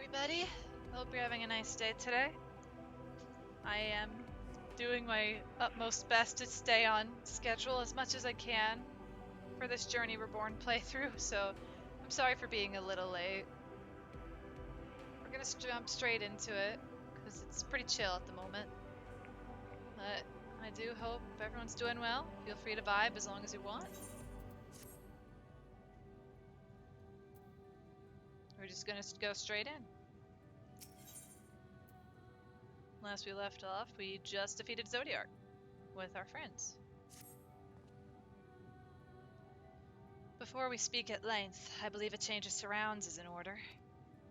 everybody. Hope you're having a nice day today. I am doing my utmost best to stay on schedule as much as I can for this Journey Reborn playthrough, so I'm sorry for being a little late. We're gonna jump straight into it, because it's pretty chill at the moment. But I do hope everyone's doing well. Feel free to vibe as long as you want. We're just gonna go straight in. Last we left off, we just defeated Zodiark with our friends. Before we speak at length, I believe a change of surrounds is in order.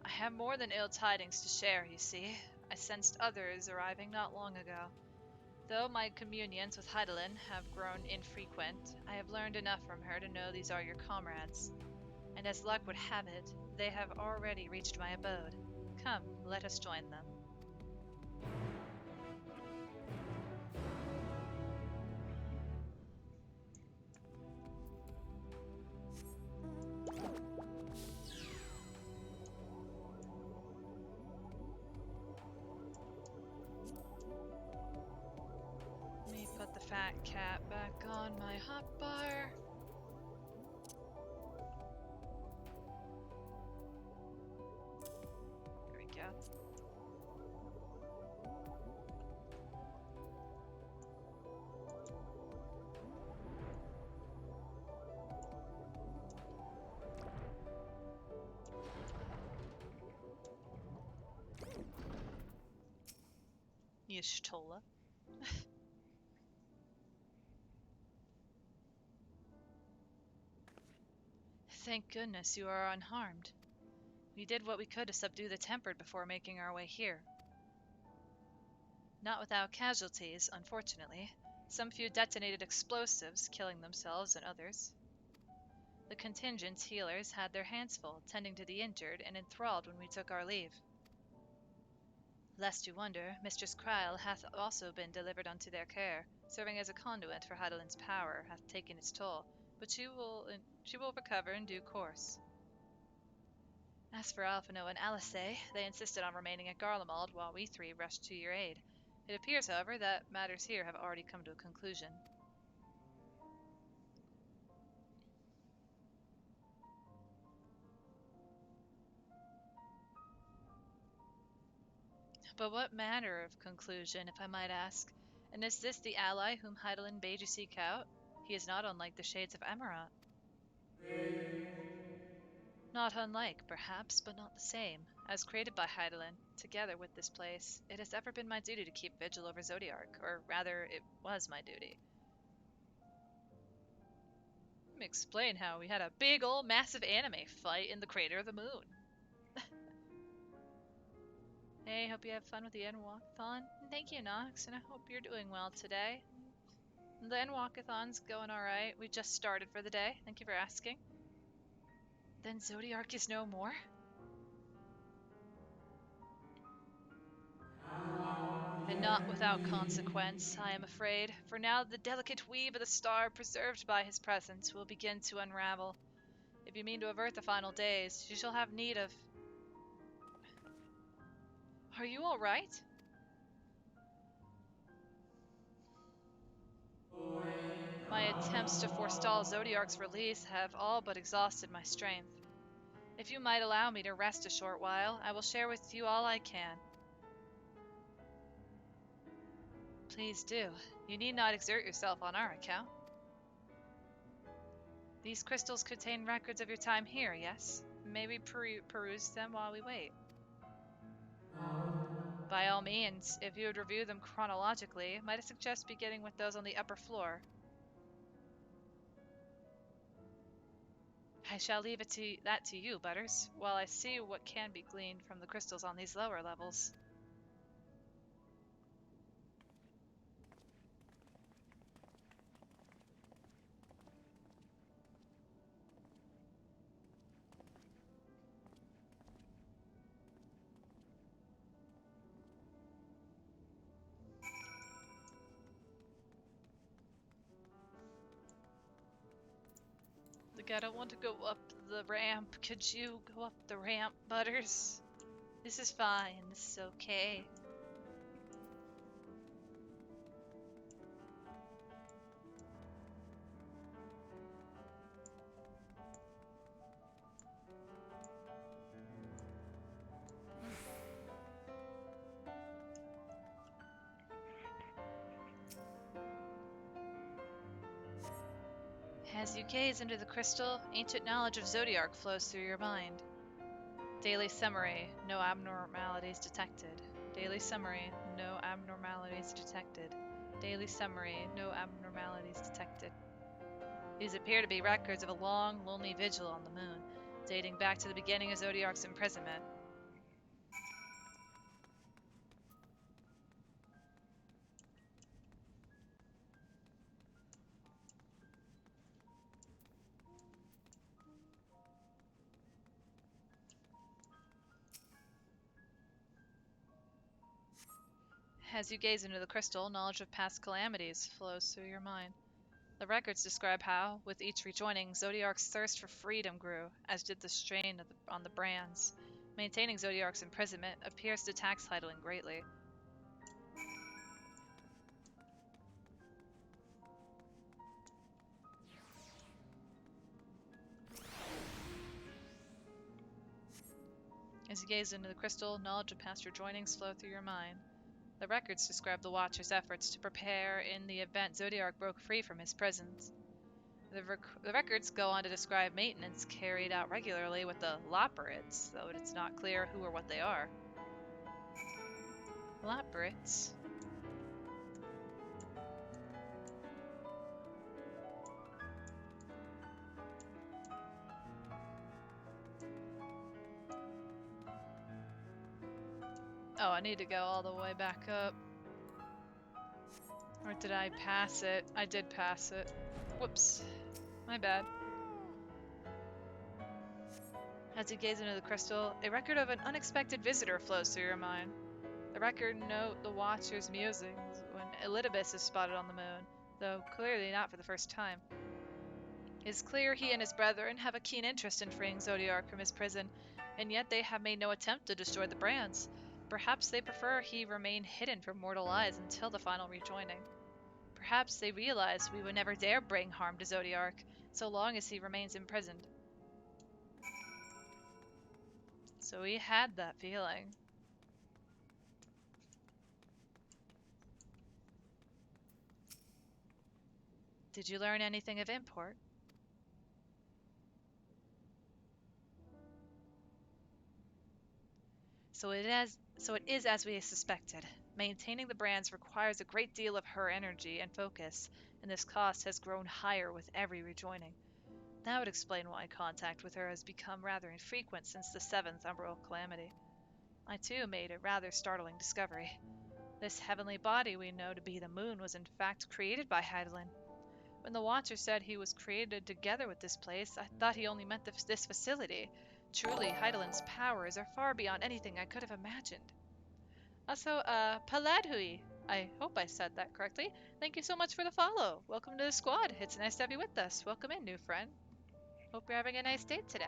I have more than ill tidings to share, you see. I sensed others arriving not long ago. Though my communions with Heidelin have grown infrequent, I have learned enough from her to know these are your comrades. And as luck would have it, they have already reached my abode. Come, let us join them. Let me put the fat cat back on my hotbar. There we go. Y'shtola. Thank goodness you are unharmed. We did what we could to subdue the Tempered before making our way here. Not without casualties, unfortunately. Some few detonated explosives, killing themselves and others. The contingent's healers had their hands full, tending to the injured and enthralled when we took our leave. Lest you wonder, Mistress Krile hath also been delivered unto their care, serving as a conduit for Heidelin's power hath taken its toll, but she will recover in due course. As for Alphino and Alice, they insisted on remaining at Garlemald while we three rushed to your aid. It appears, however, that matters here have already come to a conclusion. But what manner of conclusion, if I might ask? And is this the ally whom Heidelin bade you seek out? He is not unlike the shades of Amaranth. Not unlike, perhaps, but not the same. As created by Heidelin, together with this place, it has ever been my duty to keep vigil over Zodiark, or rather, it was my duty. Let me explain how we had a big ol' massive anime fight in the crater of the moon. Hey, hope you have fun with the Endwalkathon. Thank you, Nox, and I hope you're doing well today. The Endwalkathon's going alright. We just started for the day. Thank you for asking. Then Zodiark is no more? And not without consequence, I am afraid, for now the delicate weave of the star preserved by his presence will begin to unravel. If you mean to avert the final days, you shall have need of... Are you alright? My attempts to forestall Zodiark's release have all but exhausted my strength. If you might allow me to rest a short while, I will share with you all I can. Please do. You need not exert yourself on our account. These crystals contain records of your time here, yes? May we peruse them while we wait? By all means, if you would review them chronologically, might I suggest beginning with those on the upper floor? I shall leave that to you, Butters, while I see what can be gleaned from the crystals on these lower levels. Look, I don't want to go up the ramp. Could you go up the ramp, Butters? This is fine. This is okay. As you gaze into the crystal, ancient knowledge of Zodiark flows through your mind. Daily summary, no abnormalities detected. Daily summary, no abnormalities detected. Daily summary, no abnormalities detected. These appear to be records of a long, lonely vigil on the moon, dating back to the beginning of Zodiark's imprisonment. As you gaze into the crystal, knowledge of past calamities flows through your mind. The records describe how, with each rejoining, Zodiark's thirst for freedom grew, as did the strain on the brands. Maintaining Zodiark's imprisonment appears to tax Heidelin greatly. As you gaze into the crystal, knowledge of past rejoinings flow through your mind. The records describe the Watcher's efforts to prepare in the event Zodiark broke free from his prisons. The records go on to describe maintenance carried out regularly with the Loperids, though it's not clear who or what they are. Loperids? Oh, I need to go all the way back up. Or did I pass it? I did pass it. Whoops. My bad. As you gaze into the crystal, a record of an unexpected visitor flows through your mind. The record note the Watcher's musings when Elidibus is spotted on the moon, though clearly not for the first time. It is clear he and his brethren have a keen interest in freeing Zodiark from his prison, and yet they have made no attempt to destroy the brands. Perhaps they prefer he remain hidden from mortal eyes until the final rejoining. Perhaps they realize we would never dare bring harm to Zodiark, so long as he remains imprisoned. So we had that feeling. Did you learn anything of import? So it is as we suspected. Maintaining the brands requires a great deal of her energy and focus, and this cost has grown higher with every rejoining. That would explain why contact with her has become rather infrequent since the seventh umbral calamity. I too made a rather startling discovery. This heavenly body we know to be the moon was in fact created by Heidelin. When the Watcher said he was created together with this place, I thought he only meant this facility. Truly, Heidelin's powers are far beyond anything I could have imagined. Also, Paladhui. I hope I said that correctly. Thank you so much for the follow. Welcome to the squad. It's nice to have you with us. Welcome in, new friend. Hope you're having a nice day today.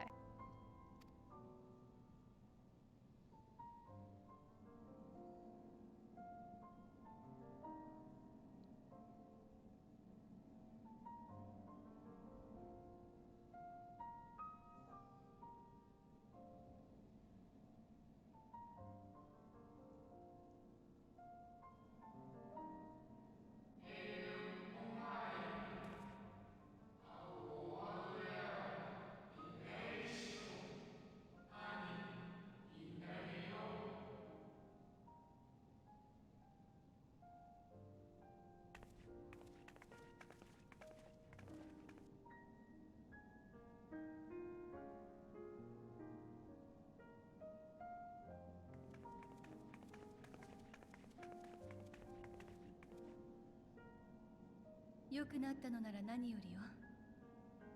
良くなったのなら何よりよ。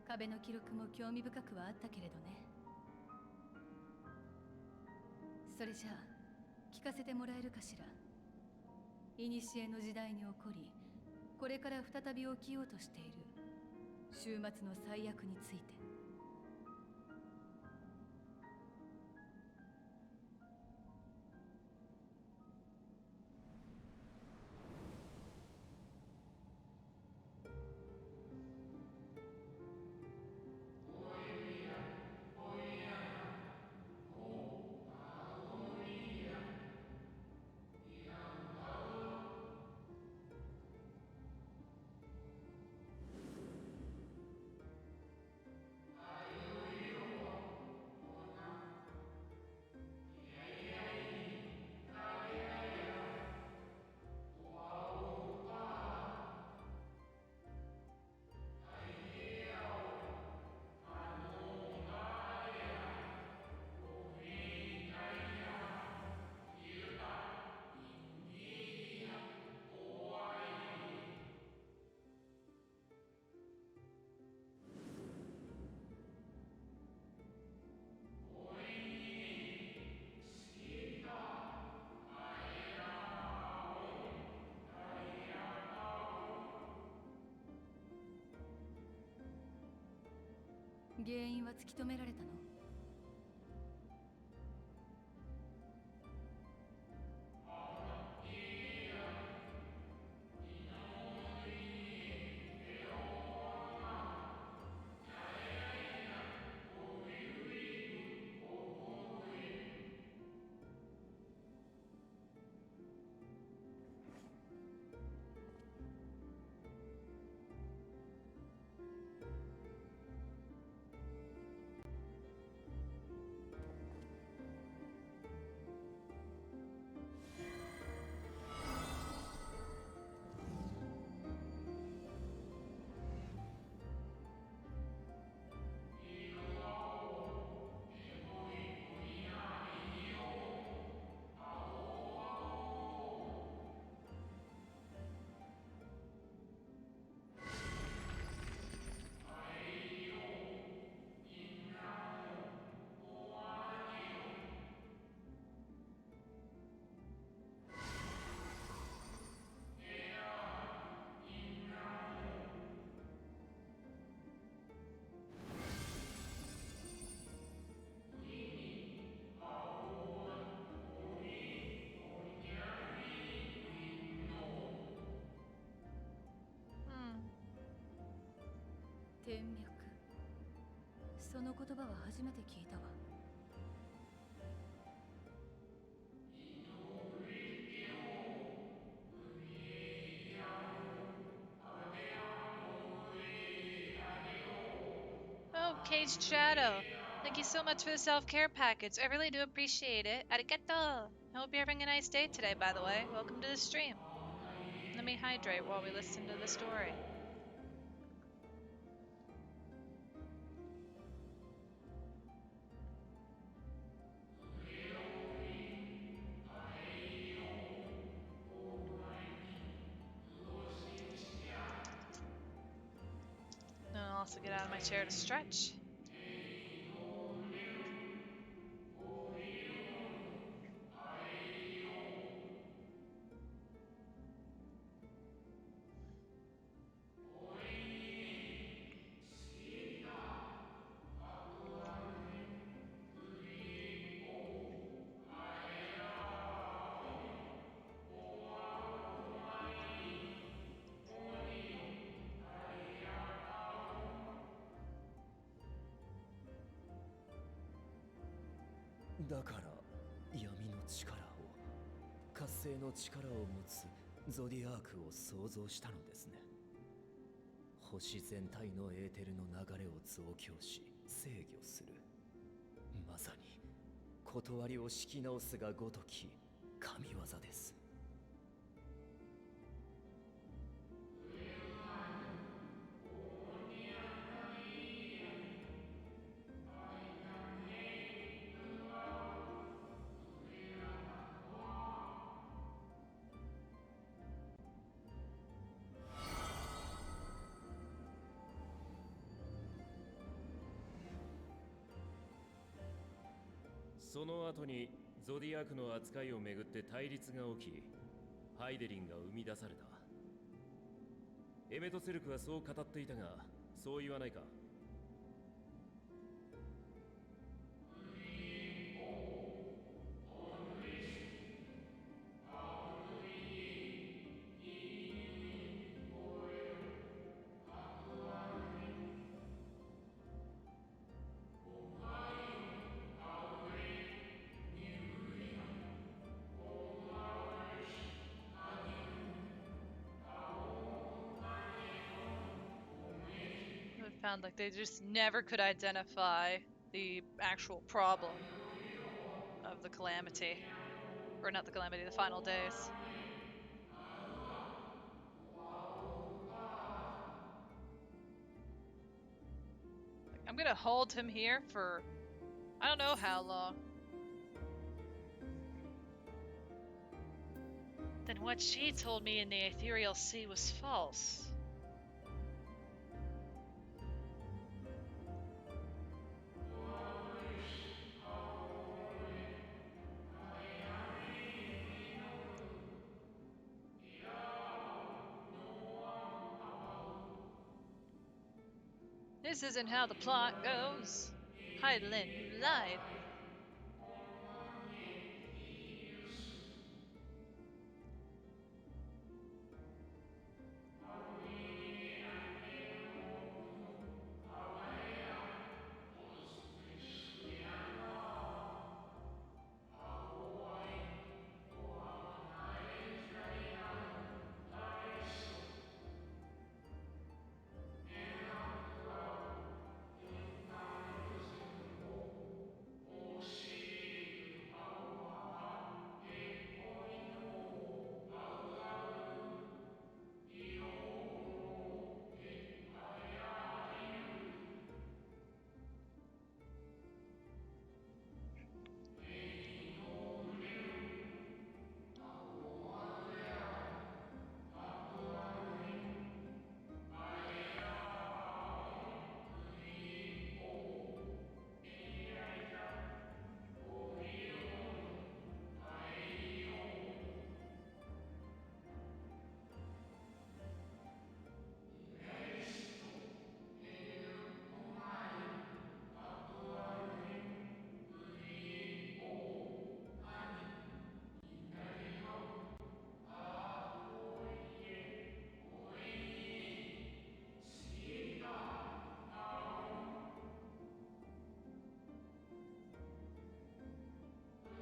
壁の記録も興味深くはあったけれどね。それじゃあ聞かせてもらえるかしら。古の時代に起こり、これから再び起きようとしている終末の最悪について。原因は突き止められたの？Hmm. 天脈。その言葉は初めて聞いたわ。Oh, Caged Shadow. Thank you so much for the self-care package. I really do appreciate it. Arigato. I hope you're having a nice day today, by the way. Welcome to the stream. Let me hydrate while we listen to the story. And I'll also get out of my chair to stretch.だから闇の力を、活性の力を持つゾディアークを創造したのですね。星全体のエーテルの流れを増強し制御する、まさに断りを敷き直すがごとき神業です。その後にゾディアークの扱いをめぐって対立が起き、ハイデリンが生み出された。エメトセルクはそう語っていたが、そう言わないか？I found like they just never could identify the actual problem of the calamity. Or not the calamity, the final days. Like, I'm gonna hold him here for I don't know how long. Then what she told me in the ethereal sea was false. This isn't how the plot goes. Heidelin, you lied.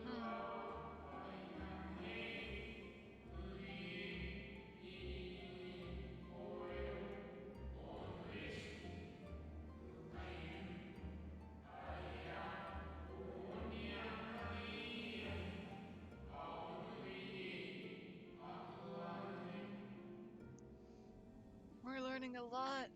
Hmm. We're learning a lot.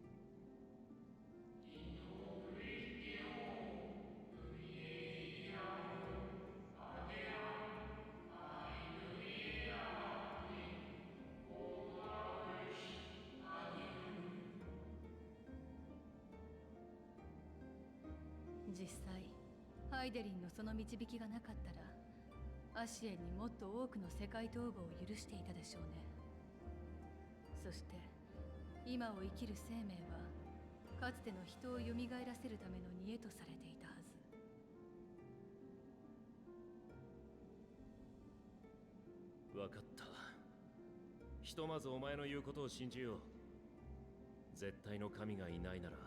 実際ハイデリンのその導きがなかったらアシエンにもっと多くの世界統合を許していたでしょうね。そして今を生きる生命はかつての人を蘇らせるための煮えとされていたはず。分かった。ひとまずお前の言うことを信じよう。絶対の神がいないなら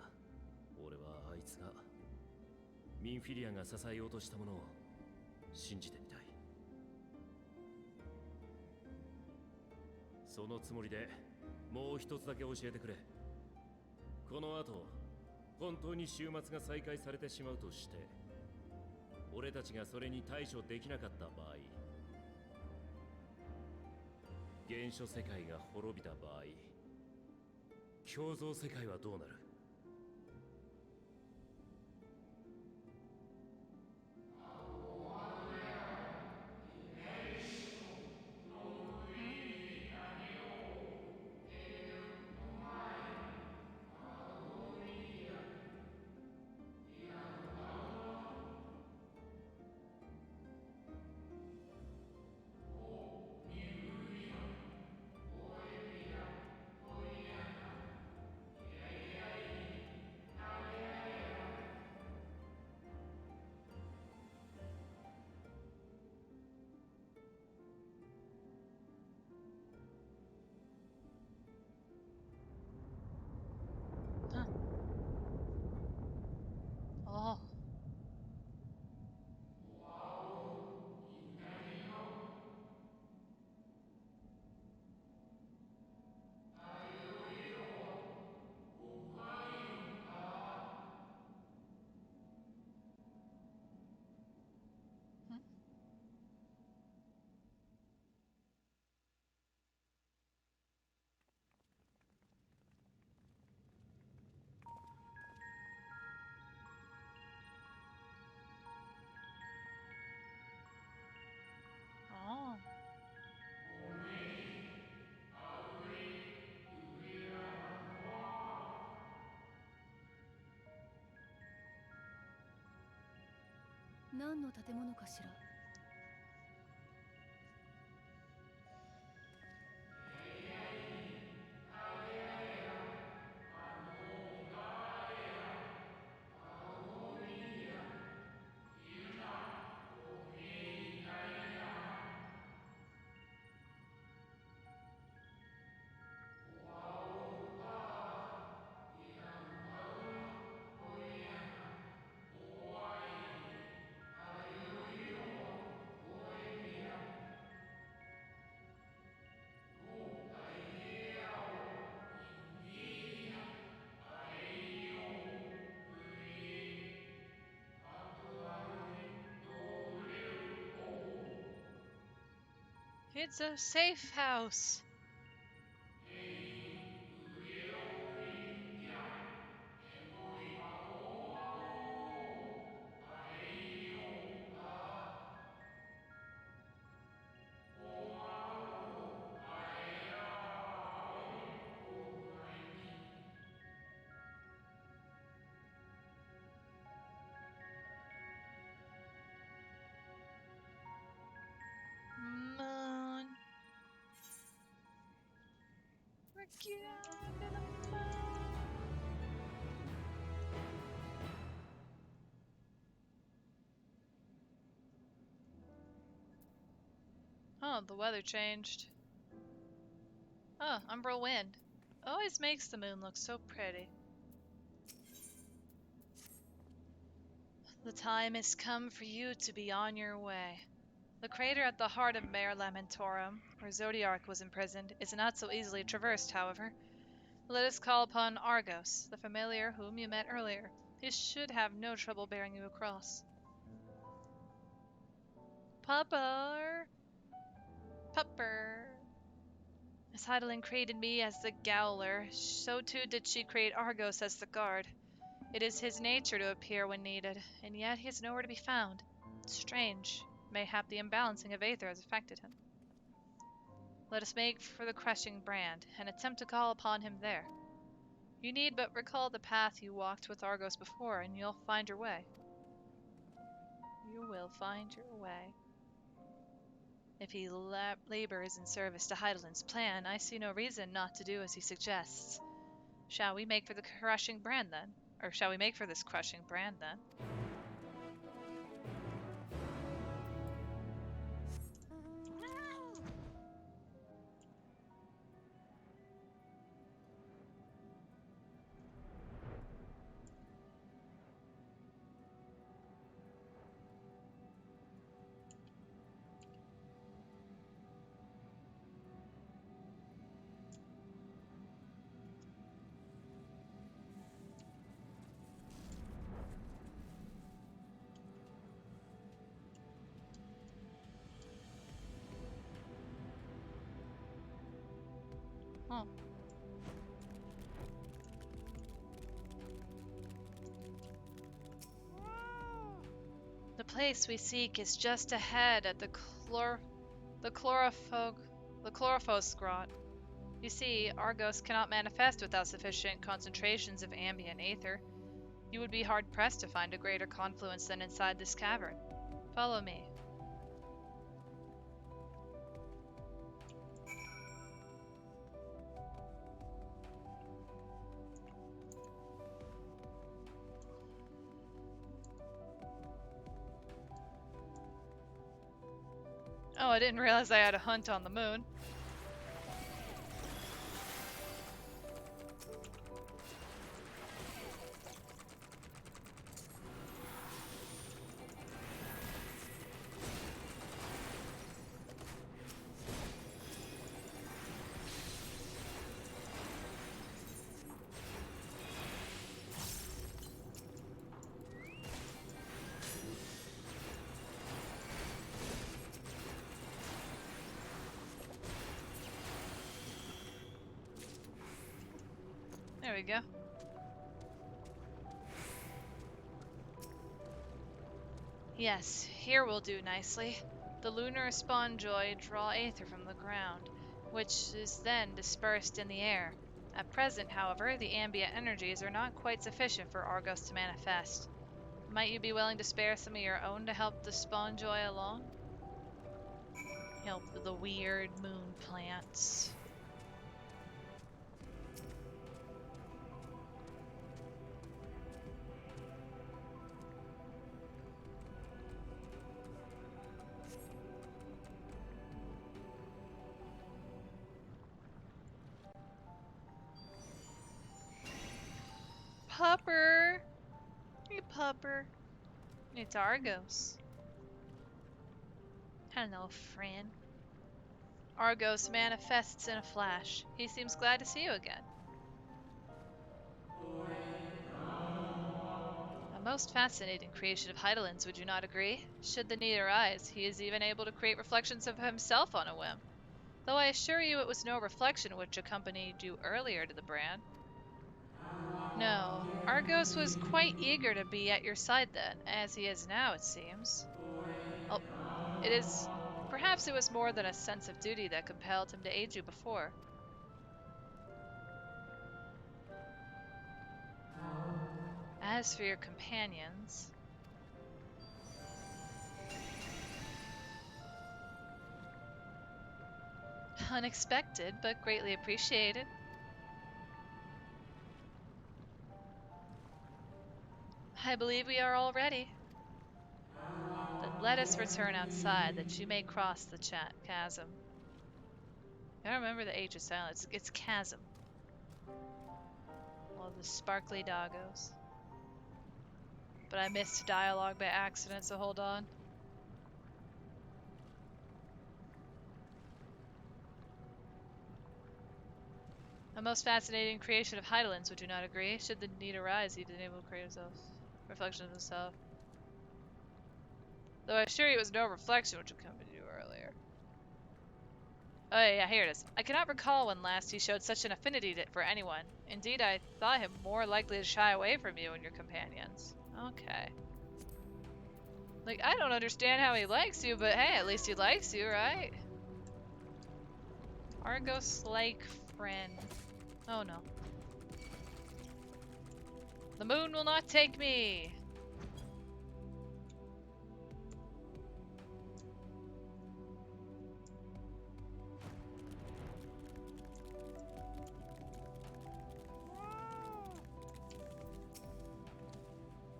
俺はあいつがミンフィリアが支えようとしたものを信じてみたい。そのつもりでもう一つだけ教えてくれ。この後本当に終末が再開されてしまうとして俺たちがそれに対処できなかった場合、原初世界が滅びた場合、共造世界はどうなる？Huh. Oh. Hmm. Oh. 何の建物かしら。It's a safe house. Moon. We're going to the moon. Oh, the weather changed. Oh, umbral wind. Always makes the moon look so pretty. The time has come for you to be on your way. The crater at the heart of Mare Lamentorum, where Zodiark was imprisoned, is not so easily traversed, however. Let us call upon Argos, the familiar whom you met earlier. He should have no trouble bearing you across. Pupper! Pupper! As Heidelin created me as the Gowler, so too did she create Argos as the guard. It is his nature to appear when needed, and yet he is nowhere to be found. Strange. Mayhap the imbalancing of Aether has affected him. Let us make for the crushing brand, and attempt to call upon him there. You need but recall the path you walked with Argos before, and you'll find your way. You will find your way. If he labors in service to Heidelin's plan, I see no reason not to do as he suggests. Shall we make for the crushing brand then? Or shall we make for this crushing brand then? Oh. The place we seek is just ahead at the Chloropho's grot. You see, Argos cannot manifest without sufficient concentrations of ambient aether. You would be hard-pressed to find a greater confluence than inside this cavern. Follow me. Oh, I didn't realize I had a hunt on the moon. There we go. Yes, here will do nicely. The lunar spongoi draw aether from the ground, which is then dispersed in the air. At present, however, the ambient energies are not quite sufficient for Argos to manifest. Might you be willing to spare some of your own to help the spongoi along? Help the weird moon plants. Pupper! Hey, Pupper. It's Argos. Hello, friend. Argos manifests in a flash. He seems glad to see you again. most fascinating creation of Heidelin's, would you not agree? Should the need arise, he is even able to create reflections of himself on a whim. Though I assure you it was no reflection which accompanied you earlier to the brand. No, Argos was quite eager to be at your side then, as he is now, it seems. Oh, it is... Perhaps it was more than a sense of duty that compelled him to aid you before. As for your companions... Unexpected, but greatly appreciated. I believe we are all ready. Then let us return outside, that you may cross the chasm. I don't remember the H is silent. It's chasm. All the sparkly doggos. But I missed dialogue by accident, so hold on. A most fascinating creation of Heidelin's, would you not agree? Should the need arise, he'd been able to create himself. Reflection of himself. Though I assure you it was no reflection which accompanied you earlier. Oh yeah, here it is. I cannot recall when last he showed such an affinity for anyone. Indeed, I thought him more likely to shy away from you and your companions. Okay. Like, I don't understand how he likes you, but hey, at least he likes you, right? Argos-like friend. Oh no. The moon will not take me!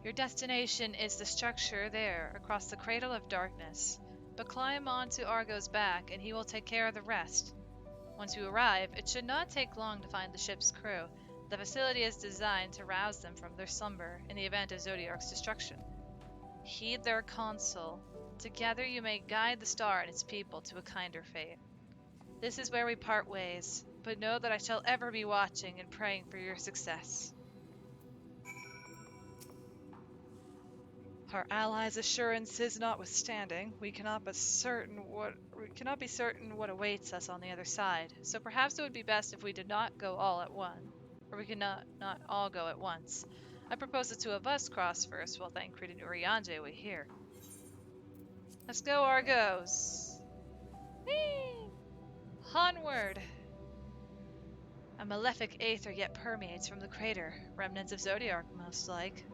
Your destination is the structure there, across the cradle of darkness. But climb onto Argo's back, and he will take care of the rest. Once you arrive, it should not take long to find the ship's crew. The facility is designed to rouse them from their slumber in the event of Zodiark's destruction. Heed their counsel. Together you may guide the star and its people to a kinder fate. This is where we part ways, but know that I shall ever be watching and praying for your success. Our allies' assurances notwithstanding, we cannot be certain what awaits us on the other side. So perhaps it would be best if we did not go all at once, or we could not all go at once. I propose the two of us cross first, while Thancred and Urianger wait here. Let's go, Argos! Whee! Onward! A malefic aether yet permeates from the crater, remnants of Zodiark most like.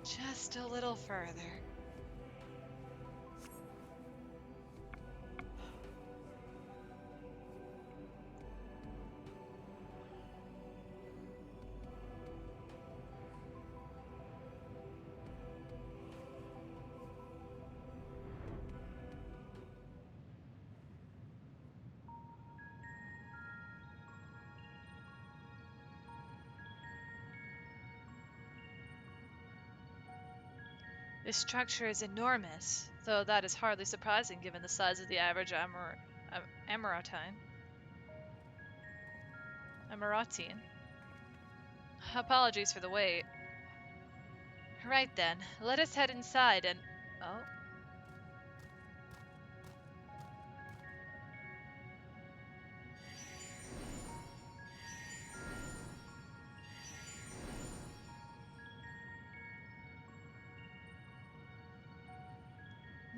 Just a little further. This structure is enormous, though that is hardly surprising given the size of the average Amaratine. Apologies for the wait. Right then, let us head inside and... Oh?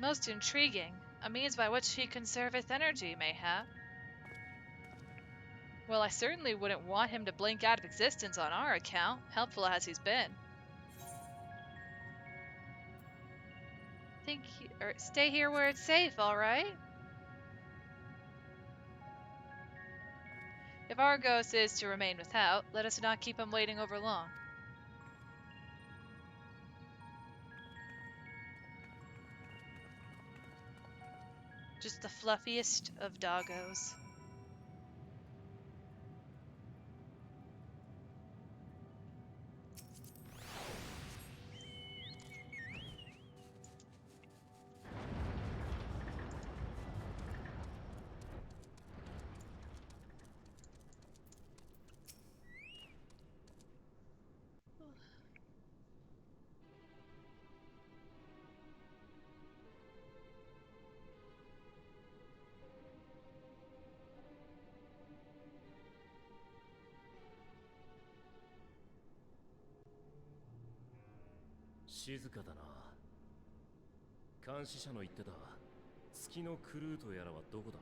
Most intriguing. A means by which he conserveth energy, mayhap. Well, I certainly wouldn't want him to blink out of existence on our account, helpful as he's been. Stay here where it's safe, all right? If Argos is to remain without, let us not keep him waiting over long. Just the fluffiest of doggos. 静かだな。監視者の言ってた月のクルーとやらはどこだ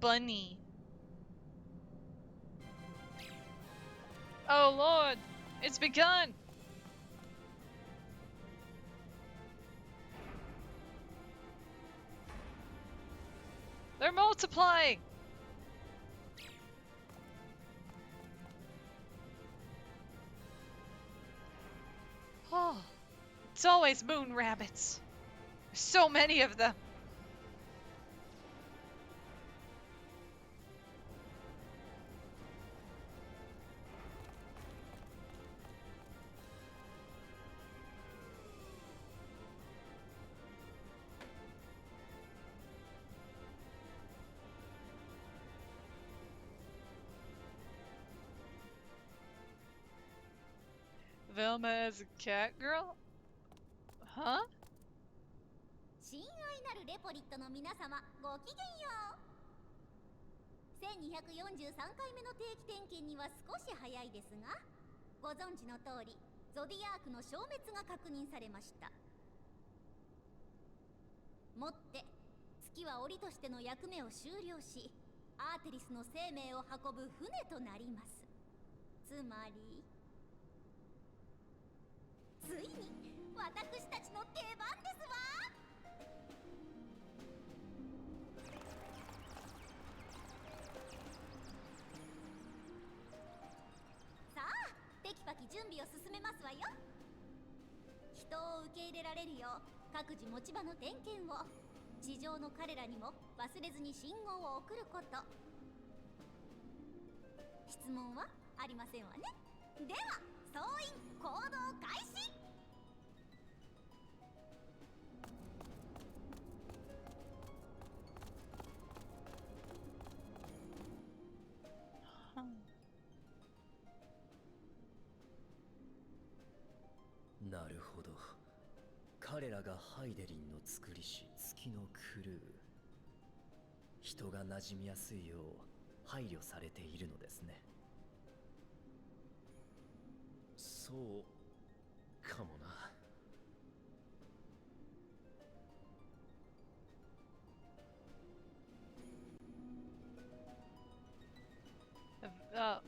？Bunny. Oh lord, it's begun! They're multiplying! Oh, it's always moon rabbits. There's so many of them. Velma as a cat girl? Huh? 親愛なるレポリットの皆様、ごきげんよう。1243回目の定期点検には少し早いですが、ご存知の通り、ゾディアークの消滅が確認されました。もって月は檻としての役目を終了し、アーテリスの生命を運ぶ船となります。つまりついに私たちの出番ですわ。さあ、テキパキ準備を進めますわよ。人を受け入れられるよう各自持ち場の点検を、地上の彼らにも忘れずに信号を送ること。質問はありませんわね。では総員行動開始。なるほど。彼らがハイデリンの作りし月のクルー。人が馴染みやすいよう配慮されているのですね。そうかもな。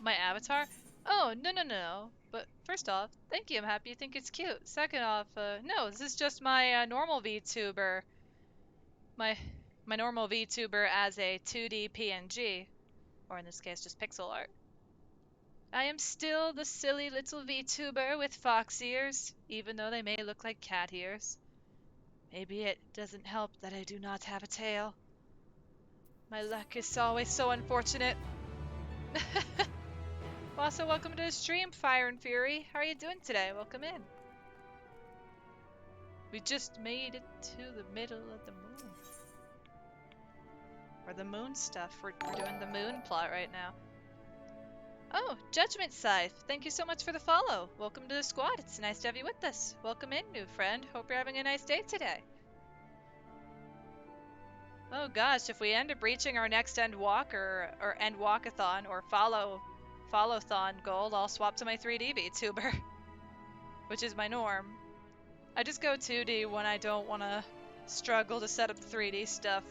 My avatar? Oh, no, no, no. But first off, thank you, I'm happy you think it's cute. Second off, no, this is just my normal VTuber. My normal VTuber as a 2D PNG. Or in this case, just pixel art. I am still the silly little VTuber with fox ears, even though they may look like cat ears. Maybe it doesn't help that I do not have a tail. My luck is always so unfortunate. Also, welcome to the stream, Fire and Fury. How are you doing today? Welcome in. We just made it to the middle of the moon. Or the moon stuff. We're doing the moon plot right now. Oh, Judgment Scythe. Thank you so much for the follow. Welcome to the squad. It's nice to have you with us. Welcome in, new friend. Hope you're having a nice day today. Oh gosh, if we end up reaching our next Endwalker or Endwalkathon or Follow-thon goal, I'll swap to my 3D VTuber, which is my norm. I just go 2D when I don't want to struggle to set up the 3D stuff.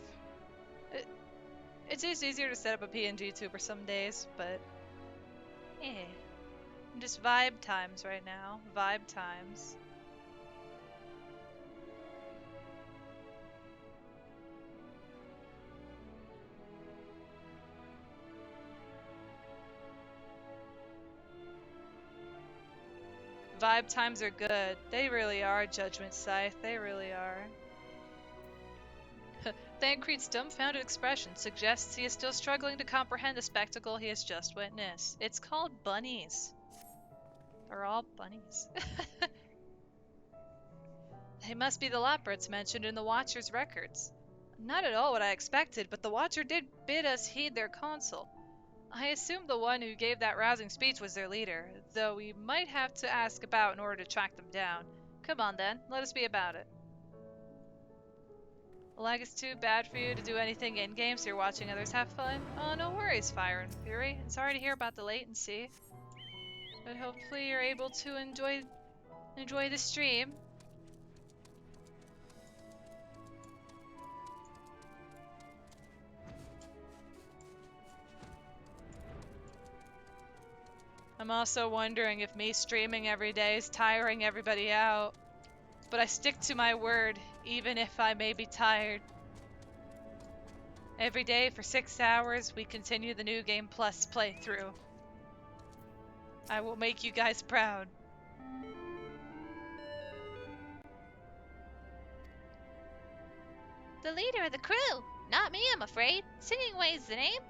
It's just easier to set up a PNG tuber some days, but yeah. Just vibe times right now. Vibe times. Vibe times are good. They really are, Judgment Scythe. They really are. Thancred's dumbfounded expression suggests he is still struggling to comprehend the spectacle he has just witnessed. It's called bunnies. They're all bunnies. They must be the leopards mentioned in the Watcher's records. Not at all what I expected, but the Watcher did bid us heed their counsel. I assume the one who gave that rousing speech was their leader, though we might have to ask about in order to track them down. Come on then, let us be about it. Lag is too bad for you to do anything in-game, so you're watching others have fun? Oh, no worries, Fire and Fury. And sorry to hear about the latency. But hopefully you're able to enjoy the stream. I'm also wondering if me streaming every day is tiring everybody out. But I stick to my word, even if I may be tired. Every day for 6 hours, we continue the New Game Plus playthrough. I will make you guys proud. The leader of the crew! Not me, I'm afraid. Singing Way's the name.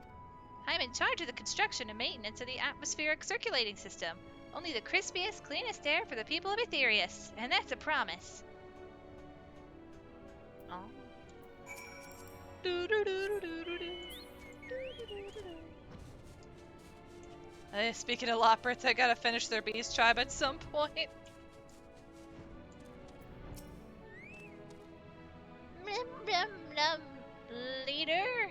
I'm in charge of the construction and maintenance of the atmospheric circulating system. Only the crispiest, cleanest air for the people of Aetherius, and that's a promise. Oh. Speaking of Loprits, I gotta finish their beast tribe at some point. Leader?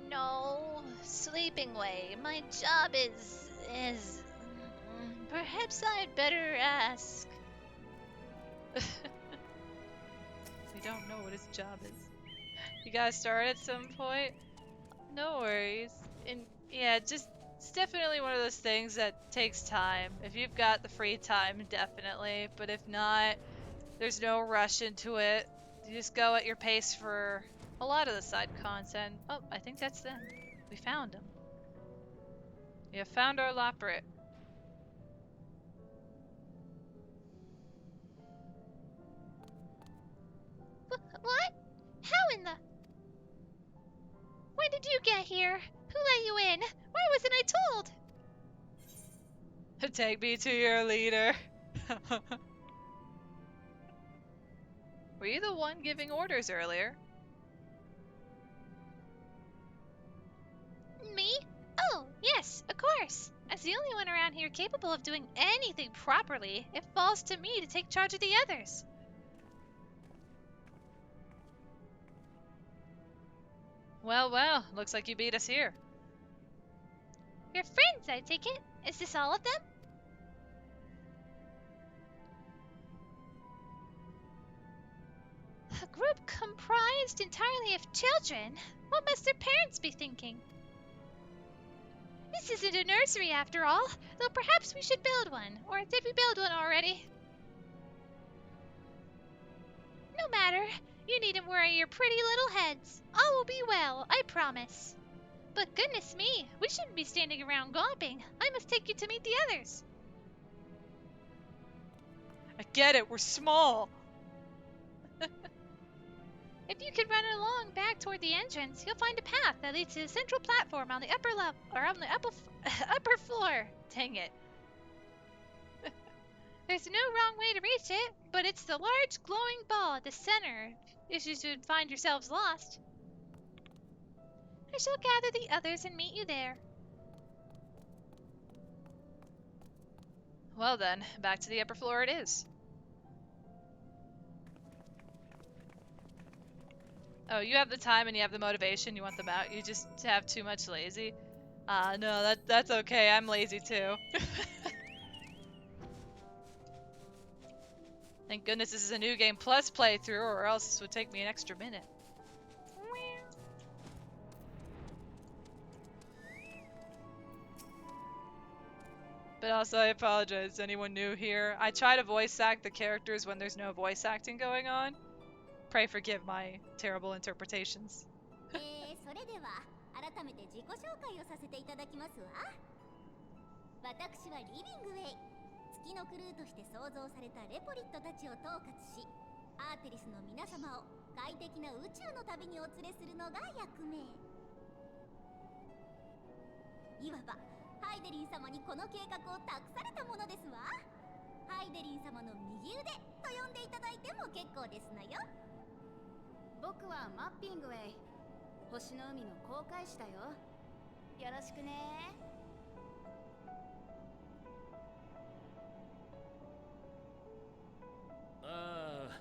No. Sleeping Way. My job is... Perhaps I'd better ask. We don't know what his job is. You guys start at some point? No worries. And yeah, just it's definitely one of those things that takes time. If you've got the free time, definitely. But if not, there's no rush into it. You just go at your pace for a lot of the side content. Oh, I think that's them. We found him. We have found our Loprit. What? How in the... When did you get here? Who let you in? Why wasn't I told? Take me to your leader. Were you the one giving orders earlier? Me? Oh, yes, of course. As the only one around here capable of doing anything properly, it falls to me to take charge of the others. Well, well, looks like you beat us here. Your friends, I take it? Is this all of them? A group comprised entirely of children? What must their parents be thinking? This isn't a nursery after all, though perhaps we should build one. Or did we build one already? No matter. You needn't worry your pretty little heads. All will be well, I promise. But goodness me, we shouldn't be standing around gawping. I must take you to meet the others. I get it, we're small. If you could run along back toward the entrance, you'll find a path that leads to a central platform on the upper level, or on the upper floor. Dang it. There's no wrong way to reach it, but it's the large glowing ball at the center if you should find yourselves lost. I shall gather the others and meet you there. Well then, back to the upper floor it is. Oh, you have the time and you have the motivation, you want them out, you just have too much lazy. No, that's okay, I'm lazy too. Thank goodness this is a New Game Plus playthrough, or else this would take me an extra minute. But also, I apologize to anyone new here. I try to voice act the characters when there's no voice acting going on. Pray forgive my terrible interpretations. それでは改めて自己紹介をさせていただきますわ。私はリビングウェイ。月のクルーとして創造されたレポリットたちを統括し、アーテリスの皆様を快適な宇宙の旅にお連れするのが役目。いわばハイデリン様にこの計画を託されたものですわ。ハイデリン様の右腕と呼んでいただいても結構ですのよ。僕はマッピングウェイ。星の海の航海士だよ。よろしくね。ああ、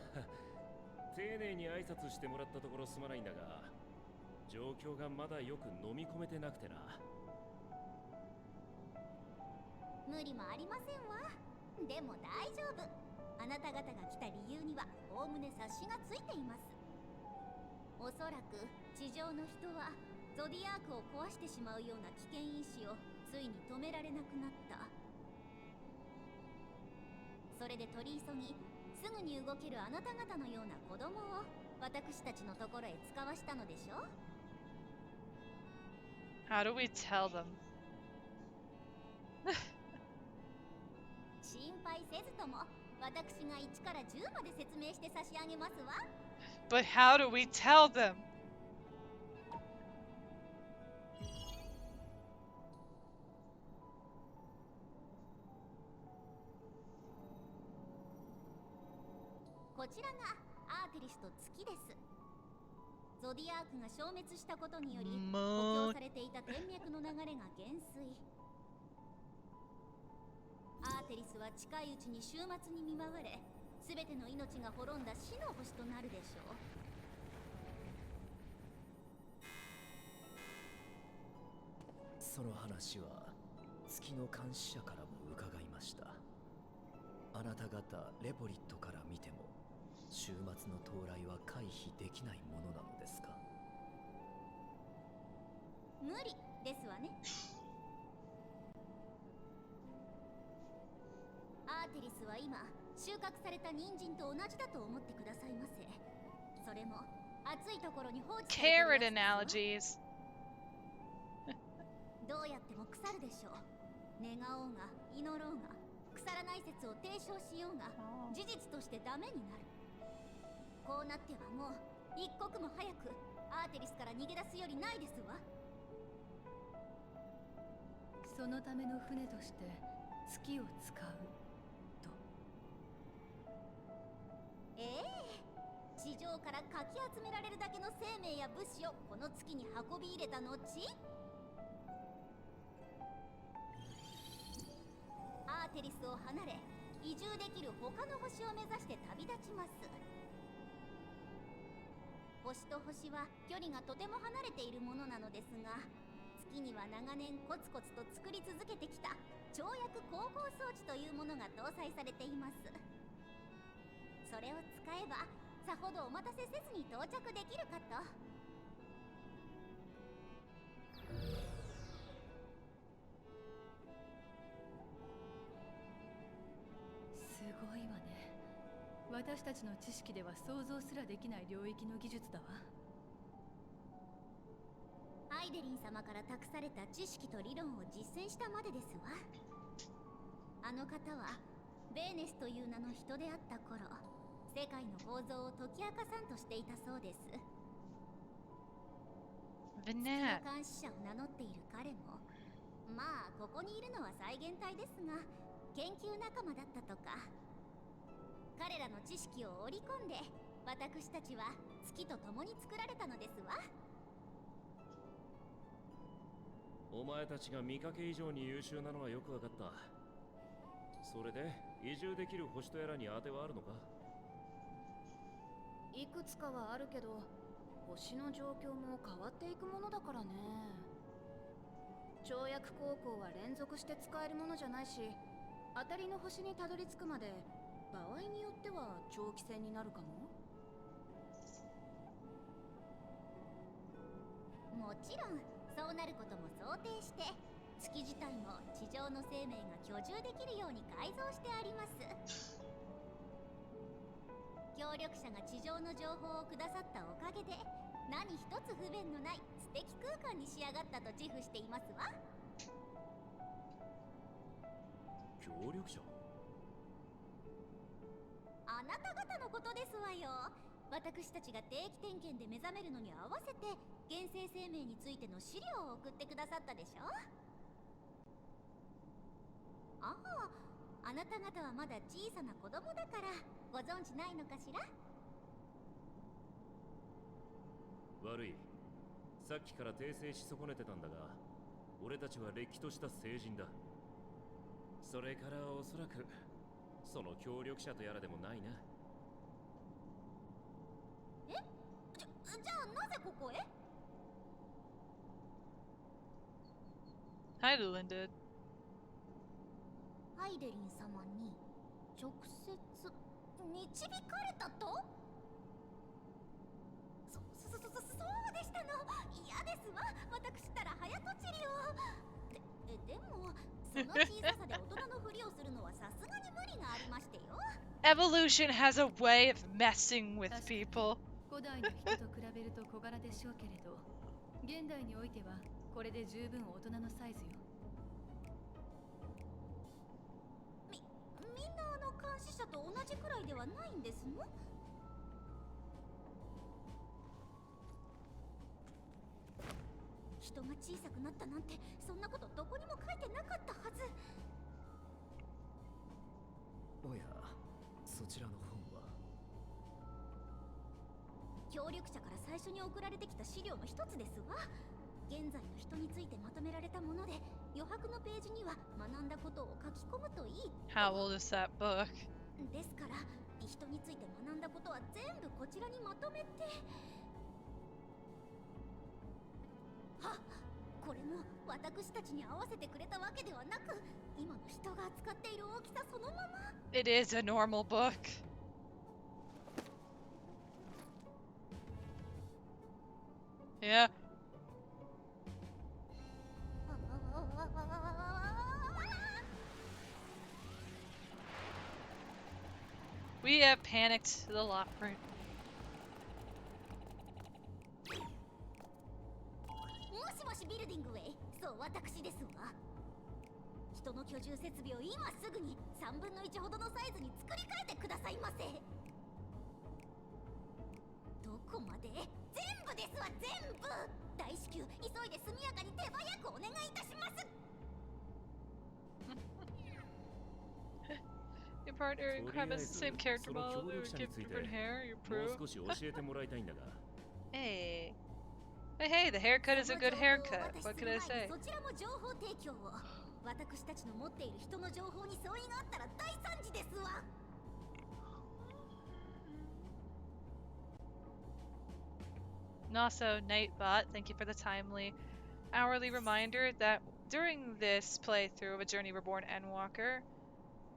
丁寧に挨拶してもらったところすまないんだが、状況がまだよく飲み込めてなくてな。無理もありませんわ。でも大丈夫。あなた方が来た理由にはおおむね察しがついています。おそらく地上の人はゾディアークを壊してしまうような危険因子をついに止められなくなった。それで取り急ぎすぐに動けるあなた方のような子供を私たちのところへ使わしたのでしょう。 How do we tell them? 心配せずとも私が1から10まで説明して差し上げますわ。 But how do we tell them? こちらがアーテリスと月です。ゾディアークが消滅したことにより補強されていた天脈の流れが減衰。アーテリスは近いうちに終末に見舞われ、全ての命が滅んだ死の星となるでしょう。その話は月の監視者からも伺いました。あなた方レボリットから見ても終末の到来は回避できないものなのですか？無理ですわね。アーテリスは今収穫された人参と同じだと思ってくださいませ。それも暑いところに放置されている Carrot やつですわ。 analogies. どうやっても腐るでしょう。願おうが祈ろうが腐らない説を提唱しようが事実としてダメになる。こうなってはもう一刻も早くアーテリスから逃げ出すよりないですわ。そのための船として月を使うと。地上からかき集められるだけの生命や物資をこの月に運び入れた後、アーテリスを離れ移住できる他の星を目指して旅立ちます。星と星は距離がとても離れているものなのですが、月には長年コツコツと作り続けてきた跳躍光合装置というものが搭載されています。それを使えばさほどお待たせせずに到着できるかと。すごいわね。私たちの知識では想像すらできない領域の技術だわ。アイデリン様から託された知識と理論を実践したまでですわ。あの方はベーネスという名の人であった頃、世界の構造を解き明かさんとしていたそうです。月の Vinette. 監視者を名乗っている彼も、まあここにいるのは再現体ですが研究仲間だったとか。彼らの知識を織り込んで私たちは月と共に作られたのですわ。お前たちが見かけ以上に優秀なのはよくわかった。それで移住できる星とやらに当てはあるのか？いくつかはあるけど、星の状況も変わっていくものだからね。跳躍高校は連続して使えるものじゃないし、当たりの星にたどり着くまで場合によっては長期戦になるかも。もちろんそうなることも想定して、月自体も地上の生命が居住できるように改造してあります。協力者が地上の情報をくださったおかげで何一つ不便のない素敵空間に仕上がったと自負していますわ。協力者？あなた方のことですわよ。私たちが定期点検で目覚めるのに合わせて原生生命についての資料を送ってくださったでしょ。ああ、あなた方はまだ小さな子供だからご存知ないのかしら。悪い。さっきから訂正し損ねてたんだが、俺たちはれっきとした聖人だ。それからおそらくその協力者とやらでもないな。じゃあなぜここへ？ Heidelin did. ハイデリン様に直接導かれたと？そうでしたの。嫌ですわ。私ったら早とちりを。でもその小ささで大人のふりをするのはさすがに無理がありましてよ。Evolution has a way of messing with people. 古代の人と比べると小柄でしょうけれど、現代においてはこれで十分大人のサイズよ。みんな監視者と同じくらいではないんですの？人が小さくなったなんてそんなことどこにも書いてなかったはず。おや、そちらの本は？協力者から最初に送られてきた資料の一つですわ。現在の人についてまとめられたもので、余白のページには学んだことを書き込むといい。 How old is that book? ですから人について学んだことは全部こちらにまとめて。はっ、これも私たちに合わせてくれたわけではなく、今の人が扱っている大きさそのまま。 It is a normal book. Yeah. We have panicked the lot print. もしもしビルディングウェイ、そう私ですわ。人の居住設備を今すぐに3分の1ほどのサイズに作り変えてくださいませ。どこまで？全部ですわ、全部。大至急急いで速やかに手早くお願いいたします。 Your partner in crime has the same character その model. 協 They 力 would 者に give ついて different hair. You もう approve? 少し教えてもらいたいんだが。 Hey. Hey, the haircut is a good haircut. What can I say? そちらも情報提供を。私たちの持っている人の情報に相違があったら大惨事ですわ。 Also, Nightbot, thank you for the timely hourly reminder that during this playthrough of A Journey Reborn Endwalker,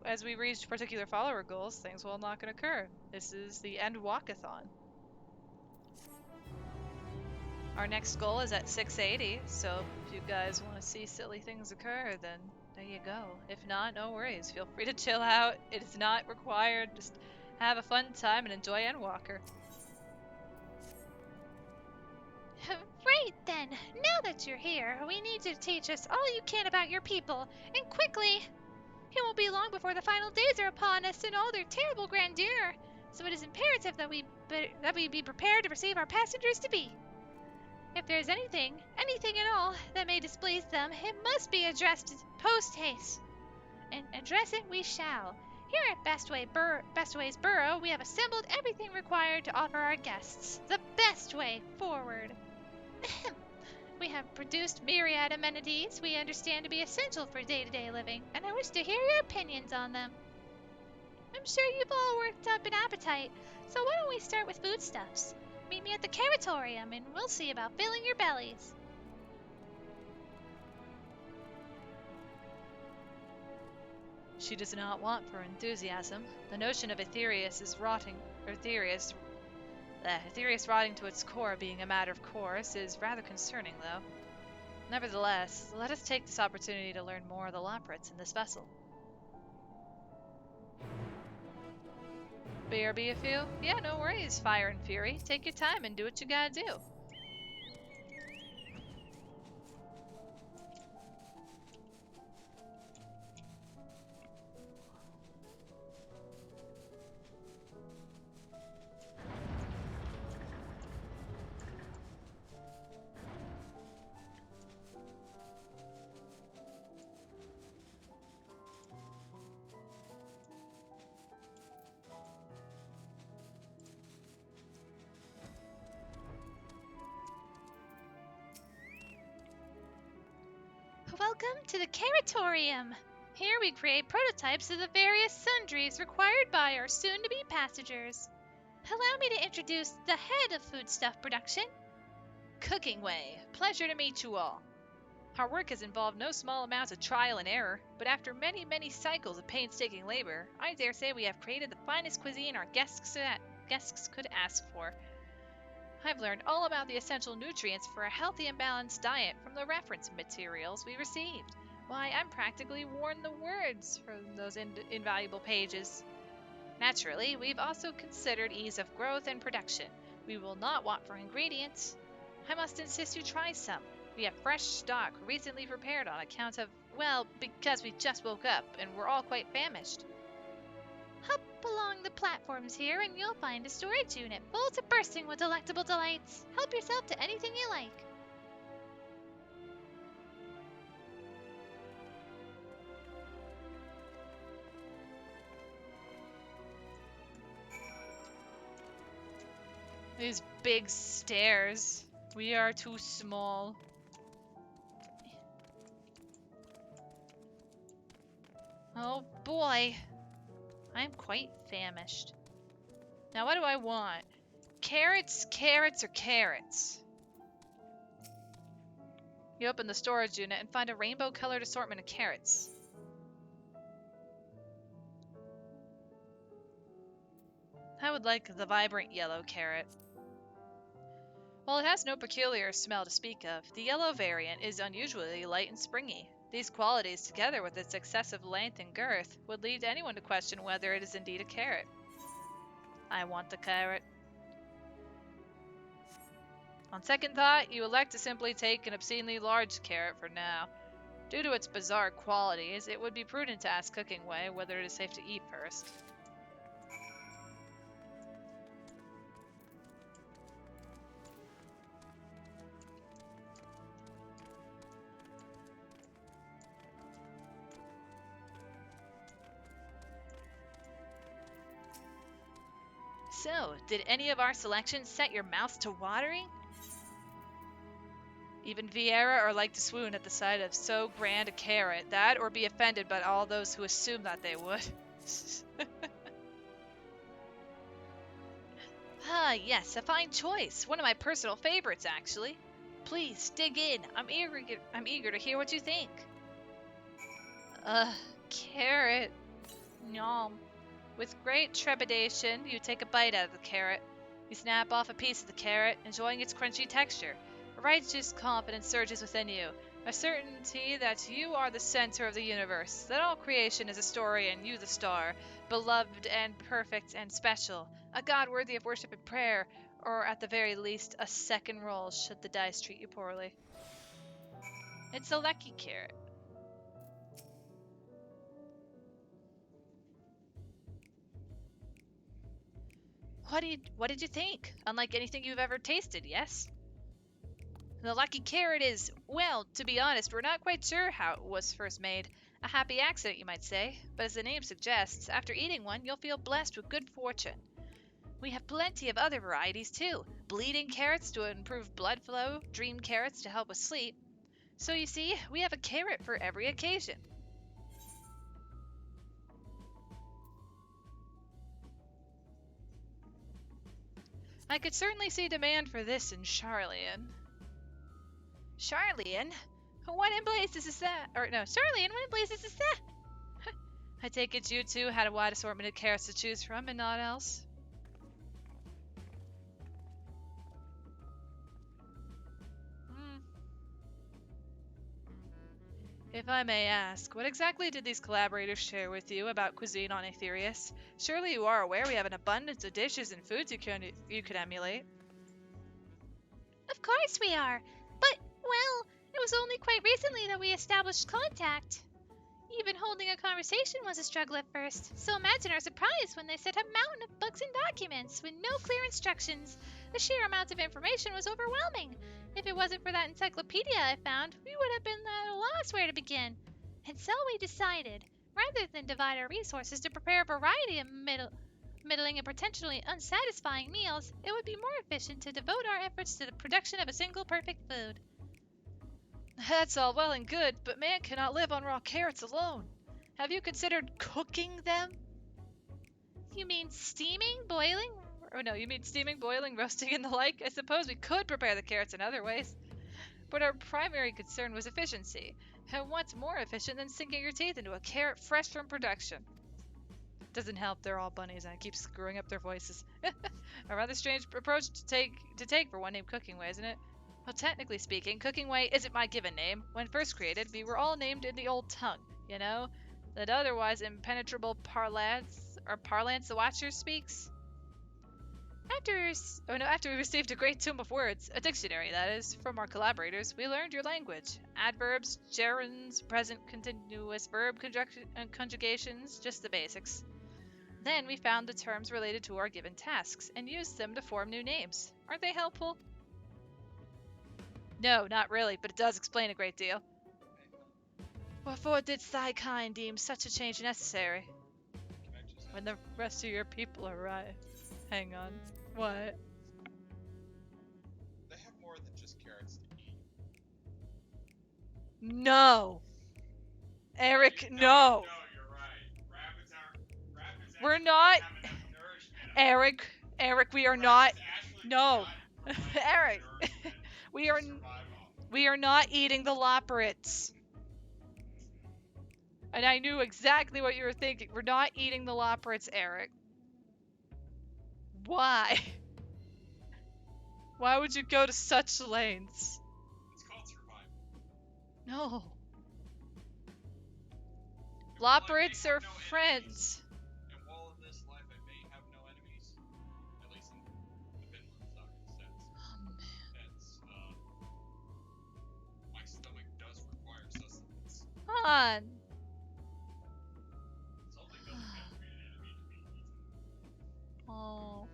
as we reach particular follower goals, things will not going to occur. This is the Endwalkathon. Our next goal is at 680, so if you guys want to see silly things occur, then there you go. If not, no worries. Feel free to chill out. It is not required. Just have a fun time and enjoy Endwalker. Right then, now that you're here, we need you to teach us all you can about your people, and quickly! It won't be long before the final days are upon us in all their terrible grandeur, so it is imperative that we be prepared to receive our passengers to be. If there is anything at all, that may displease them, it must be addressed post-haste. And address it we shall. Here at Bestway's Burrow, we have assembled everything required to offer our guests the best way forward. We have produced myriad amenities we understand to be essential for day-to-day living, and I wish to hear your opinions on them. I'm sure you've all worked up an appetite, so why don't we start with foodstuffs? Meet me at the caratorium, and we'll see about filling your bellies. She does not want for enthusiasm. The notion of Aetherius rotting to its core being a matter of course is rather concerning, though. Nevertheless, let us take this opportunity to learn more of the Laprits in this vessel. BRB a few? Yeah, no worries, Fire and Fury. Take your time and do what you gotta do. Welcome to the Caratorium. Here we create prototypes of the various sundries required by our soon-to-be passengers. Allow me to introduce the head of foodstuff production. Cooking Way. Pleasure to meet you all. Our work has involved no small amounts of trial and error, but after many, many cycles of painstaking labor, I dare say we have created the finest cuisine our guests could ask for. I've learned all about the essential nutrients for a healthy and balanced diet from the reference materials we received. Why, I'm practically worn the words from those invaluable pages. Naturally, we've also considered ease of growth and production. We will not want for ingredients. I must insist you try some. We have fresh stock recently prepared on account of, well, because we just woke up and we're all quite famished. Hop along the platforms here and you'll find a storage unit full to bursting with delectable delights. Help yourself to anything you like. These big stairs. We are too small. Oh boy. I'm quite famished. Now what do I want? Carrots, carrots, or carrots? You open the storage unit and find a rainbow-colored assortment of carrots. I would like the vibrant yellow carrot. While it has no peculiar smell to speak of, the yellow variant is unusually light and springy. These qualities, together with its excessive length and girth, would lead anyone to question whether it is indeed a carrot. I want the carrot. On second thought, you elect to simply take an obscenely large carrot for now. Due to its bizarre qualities, it would be prudent to ask Cooking Way whether it is safe to eat first. So, did any of our selections set your mouths to watering? Even Vieira are like to swoon at the sight of so grand a carrot, that or be offended by all those who assume that they would. Ah, yes, a fine choice. One of my personal favorites, actually. Please, dig in. I'm eager to hear what you think. Carrot. Nom. With great trepidation, you take a bite out of the carrot. You snap off a piece of the carrot, enjoying its crunchy texture. A righteous confidence surges within you, a certainty that you are the center of the universe, that all creation is a story and you the star, beloved and perfect and special, a god worthy of worship and prayer, or at the very least, a second roll should the dice treat you poorly. It's a lucky carrot. What did you think? Unlike anything you've ever tasted, yes? The lucky carrot is, well, to be honest, we're not quite sure how it was first made. A happy accident, you might say, but as the name suggests, after eating one, you'll feel blessed with good fortune. We have plenty of other varieties, too. Bleeding carrots to improve blood flow, dream carrots to help with sleep. So you see, we have a carrot for every occasion. I could certainly see demand for this in Charlian. Charlian? What in blazes is that? Or no, Charlian, what in blazes is that? I take it you two had a wide assortment of carrots to choose from and not else. If I may ask, what exactly did these collaborators share with you about cuisine on Aetherius? Surely you are aware we have an abundance of dishes and foods you could emulate. Of course we are, but, well, it was only quite recently that we established contact. Even holding a conversation was a struggle at first, so imagine our surprise when they sent a mountain of books and documents with no clear instructions. The sheer amount of information was overwhelming. If it wasn't for that encyclopedia I found, we would have been at a loss where to begin. And so we decided, rather than divide our resources to prepare a variety of middling and potentially unsatisfying meals, it would be more efficient to devote our efforts to the production of a single perfect food. That's all well and good, but man cannot live on raw carrots alone. Have you considered cooking them? You mean steaming, boiling? Oh no, you mean steaming, boiling, roasting, and the like? I suppose we could prepare the carrots in other ways. But our primary concern was efficiency. And what's more efficient than sinking your teeth into a carrot fresh from production? Doesn't help, they're all bunnies and I keep screwing up their voices. A rather strange approach to take for one named Cooking Way, isn't it? Well, technically speaking, Cooking Way isn't my given name. When first created, we were all named in the old tongue, you know? That otherwise impenetrable parlance the Watcher speaks. After we received a great tome of words, a dictionary that is, from our collaborators, we learned your language. Adverbs, gerunds, present continuous verb conjugations, just the basics. Then we found the terms related to our given tasks and used them to form new names. Aren't they helpful? No, not really, but it does explain a great deal. Wherefore didst thy kind deem such a change necessary? When the rest of your people arrive. Hang on. What? They have more than just carrots to eat. No! Eric, no! No, you're right. Rabbits We're actually not. have enough nourishment. Eric, we are Rabbits not. actually No. do not provide Eric, nourishment we to are survive off. we are not eating the loporits. And I knew exactly what you were thinking. We're not eating the loporits, Eric. Why? Why would you go to such lengths? It's called survival. No. And while I may Loporits have are no friends. enemies, and while in this life I may have no enemies, at least in the Vinland Saga sense, my stomach does require sustenance. Han. Something doesn't have to be an enemy to be eaten. Oh.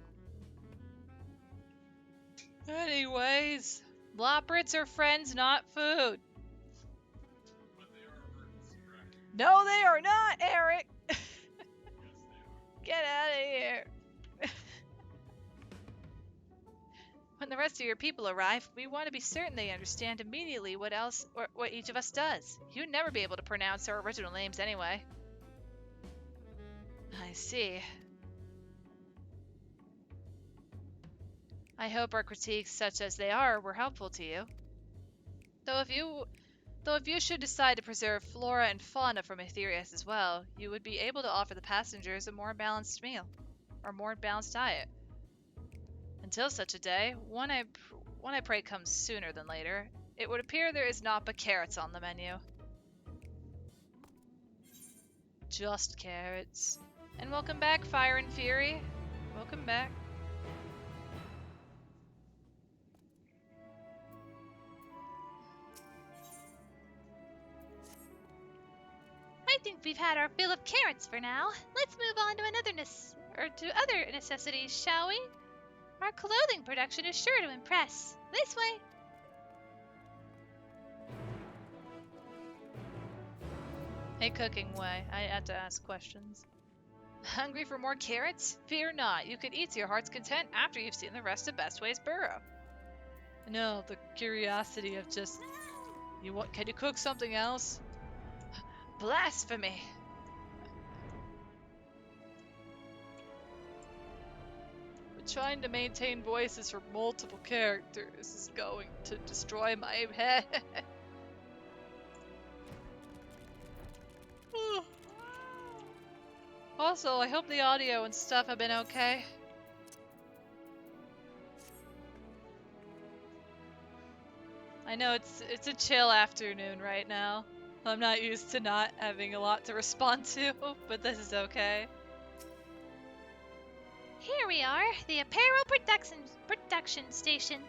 Anyways, loporits are friends, not food. But they are herbs, correct? No, they are not, Eric. Yes, they are. Get out of here. When the rest of your people arrive, we want to be certain they understand immediately what each of us does. You'd never be able to pronounce our original names anyway. I see. I hope our critiques, such as they are, were helpful to you. Though if you should decide to preserve flora and fauna from Aetherius as well, you would be able to offer the passengers a more balanced meal, or more balanced diet. Until such a day, one I pray comes sooner than later, it would appear there is naught but carrots on the menu. Just carrots. And welcome back, Fire and Fury. Welcome back. I think we've had our fill of carrots for now. Let's move on to other necessities, shall we? Our clothing production is sure to impress. This way. Hey, Cooking Way, I had to ask questions. Hungry for more carrots? Fear not, you can eat to your heart's content after you've seen the rest of Bestway's burrow. No, the curiosity of just... Can you cook something else? Blasphemy! But trying to maintain voices for multiple characters is going to destroy my head. Also, I hope the audio and stuff have been okay. I know it's a chill afternoon right now. I'm not used to not having a lot to respond to, but this is okay. Here we are, the apparel production station.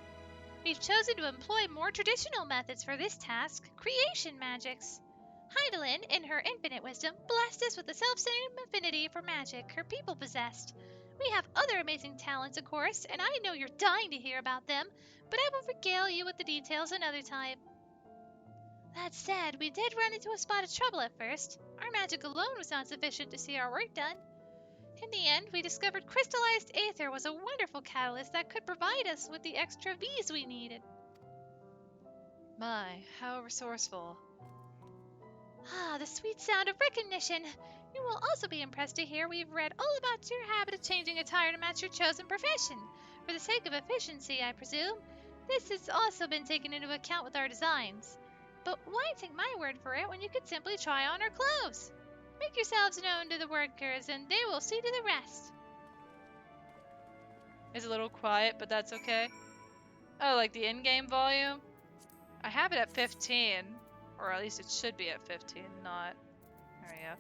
We've chosen to employ more traditional methods for this task, creation magics. Heidelin, in her infinite wisdom, blessed us with the self-same affinity for magic her people possessed. We have other amazing talents, of course, and I know you're dying to hear about them, but I will regale you with the details another time. That said, we did run into a spot of trouble at first. Our magic alone was not sufficient to see our work done. In the end, we discovered crystallized aether was a wonderful catalyst that could provide us with the extra V's we needed. My, how resourceful. Ah, the sweet sound of recognition. You will also be impressed to hear we've read all about your habit of changing attire to match your chosen profession. For the sake of efficiency, I presume. This has also been taken into account with our designs. But why take my word for it when you could simply try on our clothes? Make yourselves known to the workers, and they will see to the rest. It's a little quiet, but that's okay. Oh, like the in-game volume? I have it at 15. Or at least it should be at 15, not... There we go.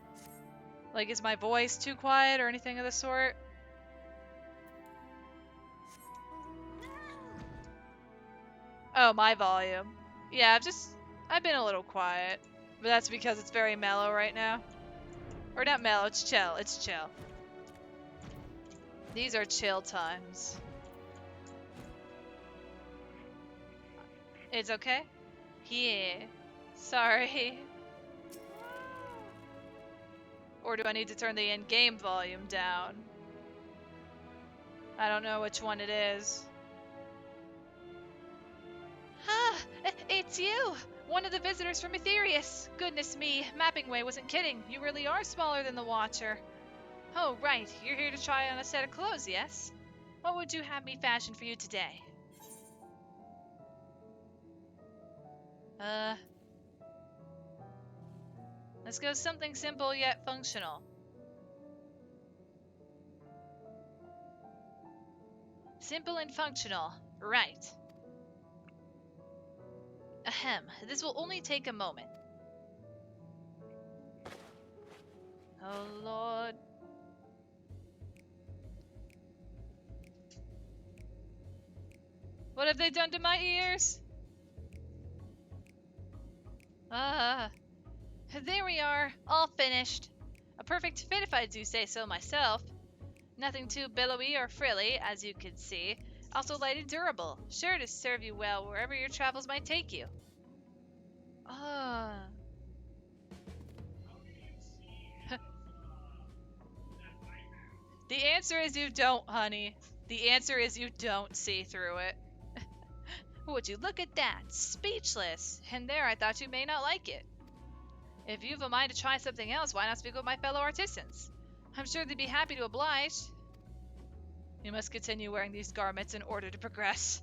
Like, is my voice too quiet or anything of the sort? Oh, my volume. Yeah, I've been a little quiet. But that's because it's very mellow right now. Or not mellow, it's chill. It's chill. These are chill times. It's okay? Yeah. Sorry. Or do I need to turn the in-game volume down? I don't know which one it is. Ah, it's you! One of the visitors from Etherius. Goodness me, Mappingway wasn't kidding. You really are smaller than the Watcher. Oh, right. You're here to try on a set of clothes, yes? What would you have me fashion for you today? Let's go something simple yet functional. Simple and functional. Right. Ahem. This will only take a moment. Oh, Lord. What have they done to my ears? Ah. There we are. All finished. A perfect fit if I do say so myself. Nothing too billowy or frilly, as you can see. Also light and durable. Sure to serve you well wherever your travels might take you. Ah. The answer is you don't, honey. The answer is you don't see through it. Would you look at that? Speechless. And there I thought you may not like it. If you've a mind to try something else, why not speak with my fellow artisans? I'm sure they'd be happy to oblige. You must continue wearing these garments in order to progress.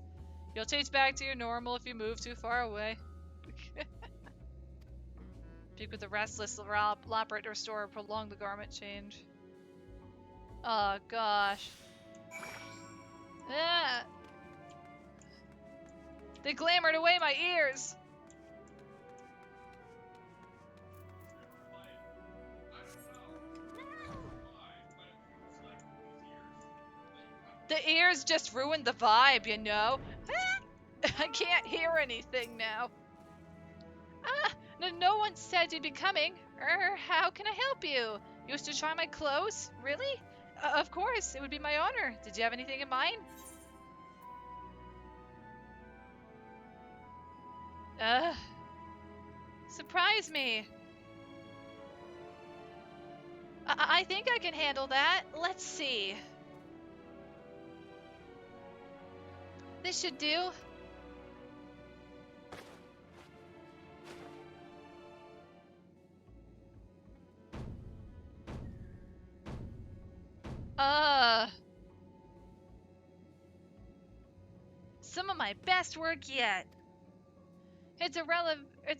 You'll change back to your normal if you move too far away. Speak with the restless Loprit to restore or prolong the garment change. Oh gosh. Ah. They glamored away my ears! The ears just ruined the vibe, you know? I can't hear anything now. Ah, no one said you'd be coming. How can I help you? You wish to try my clothes? Really? Of course, it would be my honor. Did you have anything in mind? Surprise me. I think I can handle that. Let's see. This should do. Some of my best work yet. It's a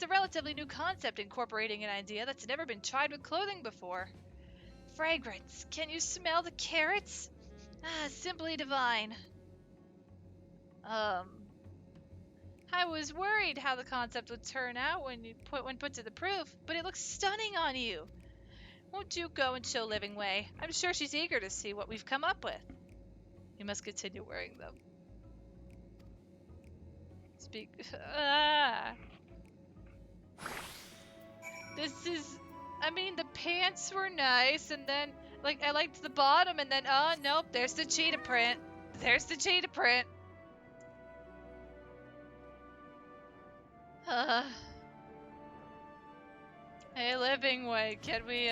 relatively new concept incorporating an idea that's never been tried with clothing before. Fragrance. Can you smell the carrots? Simply divine. I was worried how the concept would turn out when put to the proof, but it looks stunning on you. Won't you go and show Living Way? I'm sure she's eager to see what we've come up with. You must continue wearing them. Speak. This is. I mean, the pants were nice, and then, like, I liked the bottom, and then, oh, nope, there's the cheetah print. There's the cheetah print. Hey, Living Way, can we,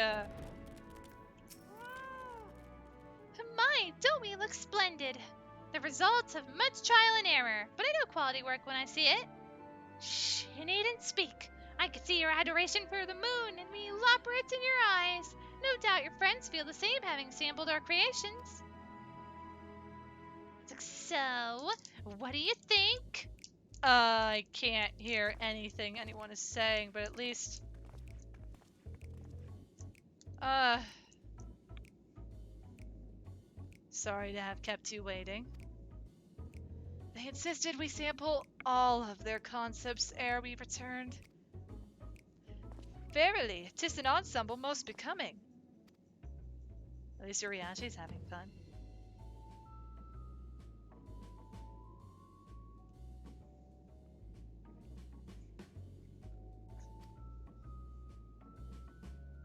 My, don't we look splendid? The result of much trial and error, but I know quality work when I see it. Shh, you needn't speak. I could see your adoration for the moon and me elaborates in your eyes. No doubt your friends feel the same having sampled our creations. So, what do you think? I can't hear anything anyone is saying, but at least... Sorry to have kept you waiting. They insisted we sample all of their concepts ere we returned. Verily, 'tis an ensemble most becoming. At least Uriashi's having fun.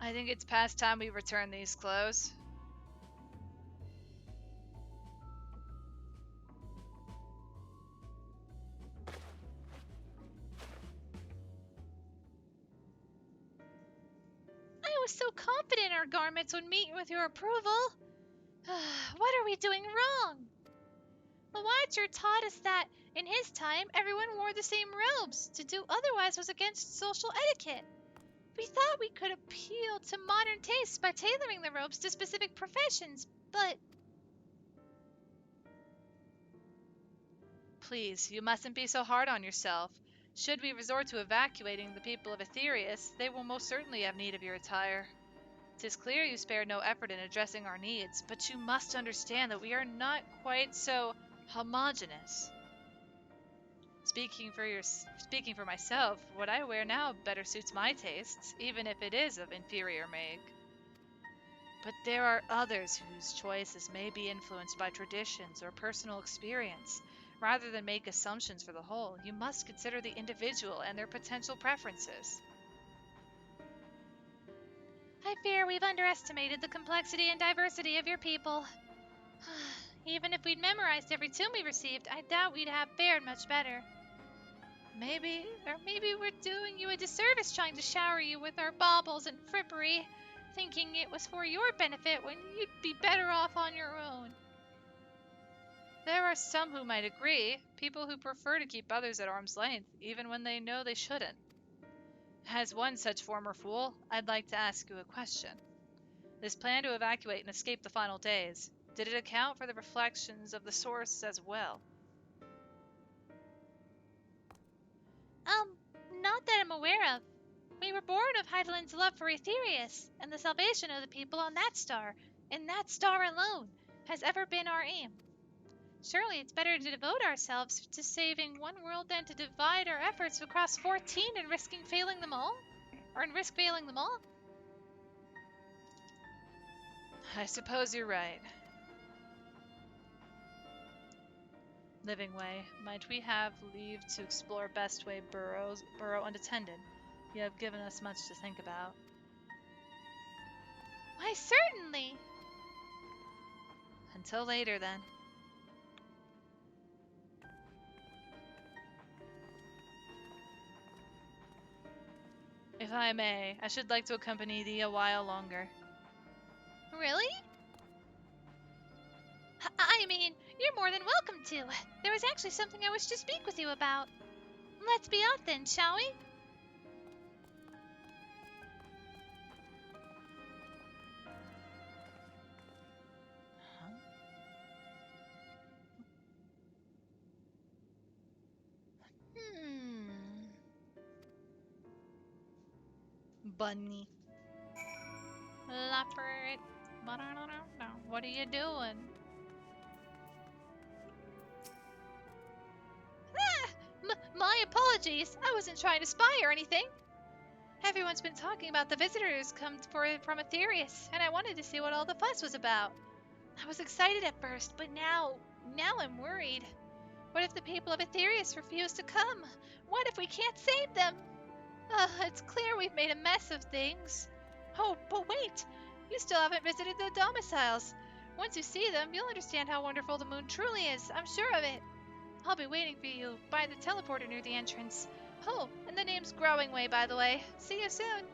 I think it's past time we return these clothes. I was so confident our garments would meet with your approval. What are we doing wrong? The Watcher taught us that, in his time, everyone wore the same robes. To do otherwise was against social etiquette. We thought we could appeal to modern tastes by tailoring the robes to specific professions, but... Please, you mustn't be so hard on yourself. Should we resort to evacuating the people of Aetherius, they will most certainly have need of your attire. 'Tis clear you spared no effort in addressing our needs, but you must understand that we are not quite so homogeneous. Speaking for myself, what I wear now better suits my tastes, even if it is of inferior make. But there are others whose choices may be influenced by traditions or personal experience. Rather than make assumptions for the whole, you must consider the individual and their potential preferences. I fear we've underestimated the complexity and diversity of your people. Even if we'd memorized every tune we received, I doubt we'd have fared much better. Maybe we're doing you a disservice trying to shower you with our baubles and frippery, thinking it was for your benefit when you'd be better off on your own. There are some who might agree, people who prefer to keep others at arm's length, even when they know they shouldn't. As one such former fool, I'd like to ask you a question. This plan to evacuate and escape the final days, did it account for the reflections of the source as well? Not that I'm aware of. We were born of Heidelin's love for Aetherius, and the salvation of the people on that star, and that star alone, has ever been our aim. Surely it's better to devote ourselves to saving one world than to divide our efforts across 14 and risk failing them all? I suppose you're right. Living Way, might we have leave to explore Best Way burrow unattended? You have given us much to think about. Why, certainly! Until later, then. If I may, I should like to accompany thee a while longer. Really? I mean, you're more than welcome to. There was actually something I wish to speak with you about. Let's be off then, shall we? Bunny. Leopard. What are you doing? My apologies. I wasn't trying to spy or anything. Everyone's been talking about the visitors come from Aetherius, and I wanted to see what all the fuss was about. I was excited at first, but now I'm worried. What if the people of Aetherius refuse to come? What if we can't save them? It's clear we've made a mess of things. Oh, but wait! You still haven't visited the domiciles. Once you see them, you'll understand how wonderful the moon truly is. I'm sure of it. I'll be waiting for you by the teleporter near the entrance. Oh, and the name's Growing Way, by the way. See you soon.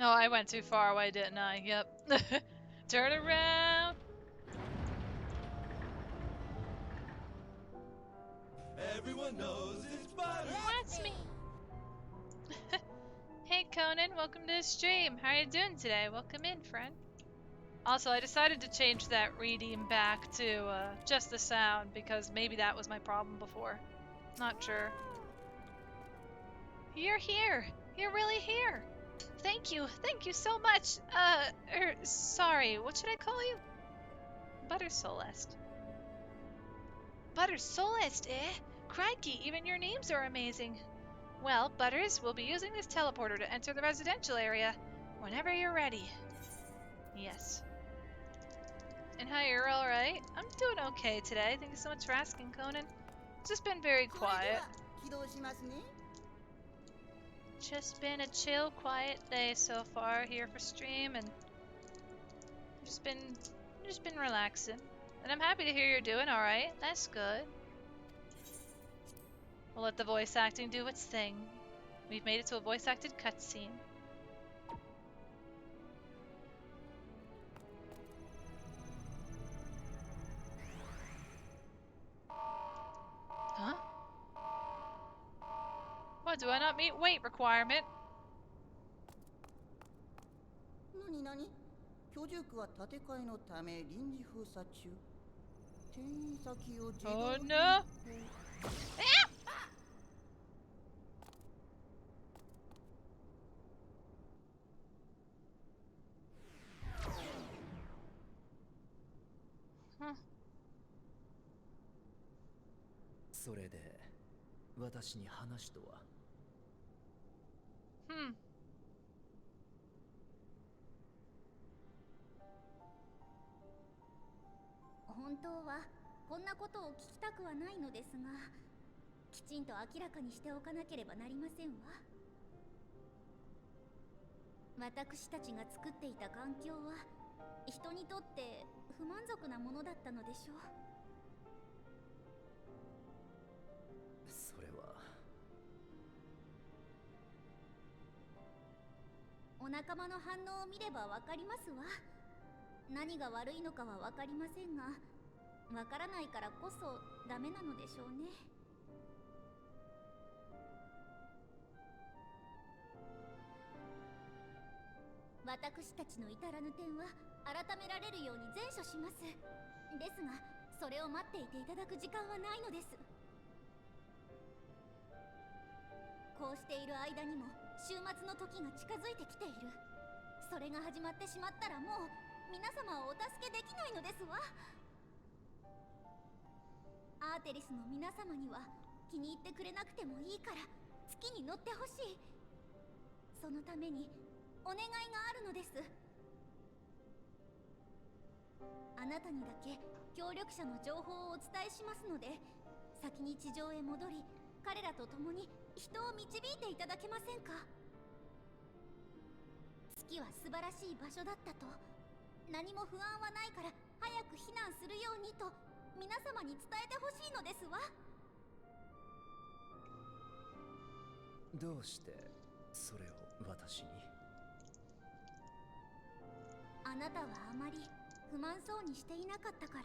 Oh, I went too far away, didn't I? Yep. Turn around. Everyone knows it's butter. That's me. Hey Conan, welcome to the stream. How are you doing today? Welcome in, friend. Also, I decided to change that redeem back to just the sound because maybe that was my problem before. Not sure. You're here. You're really here. Thank you. Thank you so much. Sorry. What should I call you? Butter Solest. Butter Solest, eh? Crikey, even your names are amazing. Well, Butters, we'll be using this teleporter to enter the residential area whenever you're ready. Yes. And hi, you're alright? I'm doing okay today. Thank you so much for asking, Conan. It's just been very quiet. Just been a chill, quiet day so far here for stream, and just been relaxing. And I'm happy to hear you're doing alright. That's good. We'll let the voice acting do its thing. We've made it to a voice acted cutscene. Huh? What, do I not meet weight requirement? 何何居住区は建て替えのため臨時封鎖中転院先を自動 Oh に no! Huh. それで私に話とは。 Hmm. 本当はこんなことを聞きたくはないのですが、きちんと明らかにしておかなければなりませんわ。私たちが作っていた環境は人にとって不満足なものだったのでしょう。それは。お仲間の反応を見ればわかりますわ。何が悪いのかはわかりませんが、わからないからこそダメなのでしょうね。私たちの至らぬ点は改められるように善処します。ですが、それを待っていていただく時間はないのです。こうしている間にも終末の時が近づいてきている。それが始まってしまったらもう皆様をお助けできないのですわ。アーテリスの皆様には気に入ってくれなくてもいいから月に乗ってほしい。そのためにお願いがあるのです。あなたにだけ協力者の情報をお伝えしますので、先に地上へ戻り彼らと共に人を導いていただけませんか。月は素晴らしい場所だったと、何も不安はないから早く避難するようにと皆様に伝えてほしいのですわ。どうしてそれを私に？あなたはあまり不満そうにしていなかったから。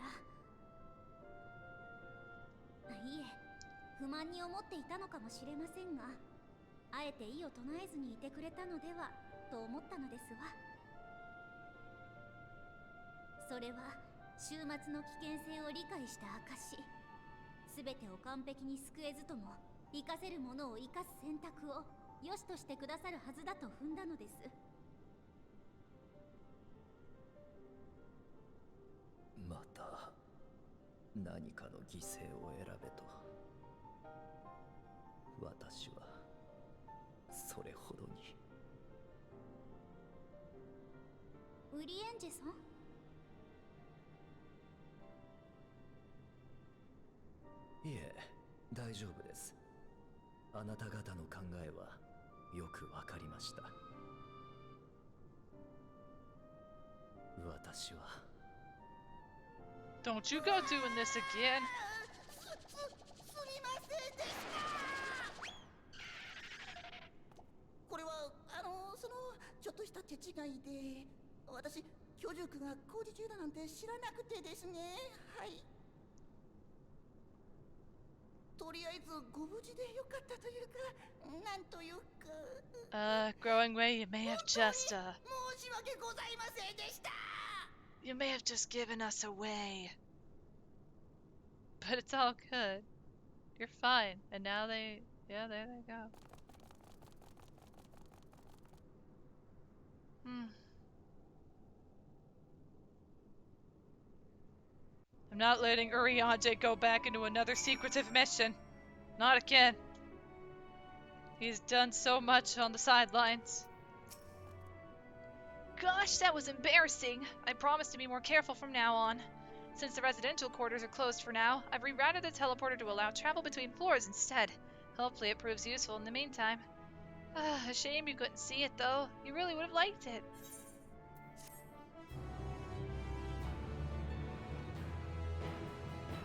いえ、不満に思っていたのかもしれませんが、あえて意を唱えずにいてくれたのではと思ったのですわ。それは終末の危険性を理解した証。全てを完璧に救えずとも生かせるものを生かす選択を良しとしてくださるはずだと踏んだのです。また何かの犠牲を選べと。私はそれほどに。ウリエンジェさん？いえ、大丈夫です。あなた方の考えはよくわかりました。私は Don't you go doing this again. すみませんでした。これはちょっとした手違いで、私居住区が工事中だなんて知らなくてですね。はい。とりあえずご無事でよかったというか、なんというか。Growing Way, you may have just, 申し訳ございませんでした。you may have just given us away. But it's all good. You're fine. And now yeah, there they go. I'm not letting Uriante go back into another secretive mission. Not again. He's done so much on the sidelines. Gosh, that was embarrassing. I promise to be more careful from now on. Since the residential quarters are closed for now, I've rerouted the teleporter to allow travel between floors instead. Hopefully it proves useful in the meantime. A shame you couldn't see it, though. You really would have liked it.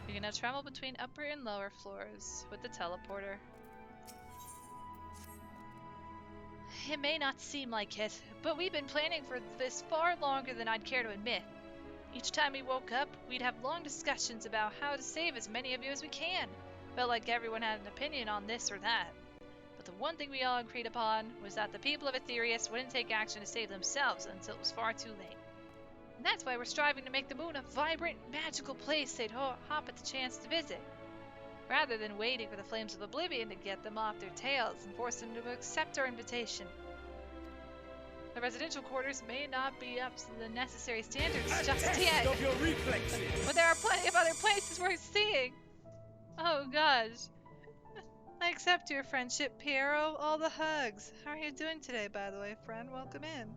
You can now travel between upper and lower floors with the teleporter. It may not seem like it, but we've been planning for this far longer than I'd care to admit. Each time we woke up, we'd have long discussions about how to save as many of you as we can. Felt like everyone had an opinion on this or that. But the one thing we all agreed upon was that the people of Aetherius wouldn't take action to save themselves until it was far too late. And that's why we're striving to make the moon a vibrant, magical place they'd hop at the chance to visit, rather than waiting for the flames of oblivion to get them off their tails and force them to accept our invitation. The residential quarters may not be up to the necessary standards just yet, but there are plenty of other places worth seeing. Oh gosh. I accept your friendship, Piero. All the hugs. How are you doing today, by the way, friend? Welcome in.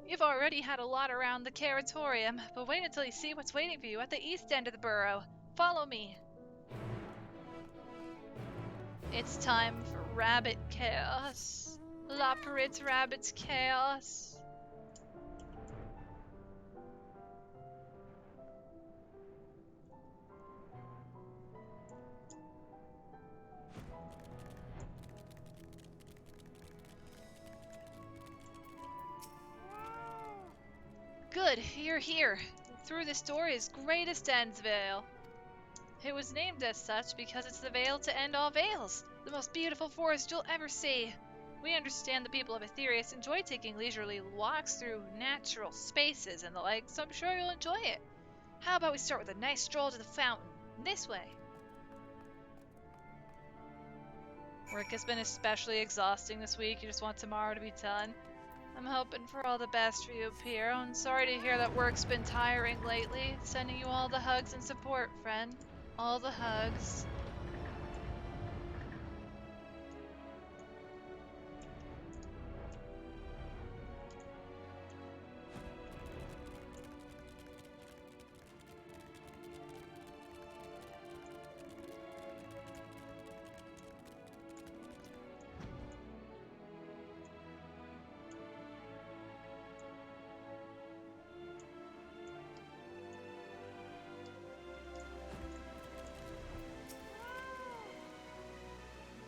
You've already had a lot around the Caratorium, but wait until you see what's waiting for you at the east end of the burrow. Follow me. It's time for rabbit chaos. Loperate rabbit's chaos. Good, you're here. Through this door is Greatest End's Vale. It was named as such because it's the veil to end all veils, the most beautiful forest you'll ever see. We understand the people of Aetherius enjoy taking leisurely walks through natural spaces and the like, so I'm sure you'll enjoy it. How about we start with a nice stroll to the fountain? This way. Work has been especially exhausting this week. You just want tomorrow to be done. I'm hoping for all the best for you, Piero, and sorry to hear that work's been tiring lately. Sending you all the hugs and support, friend. All the hugs.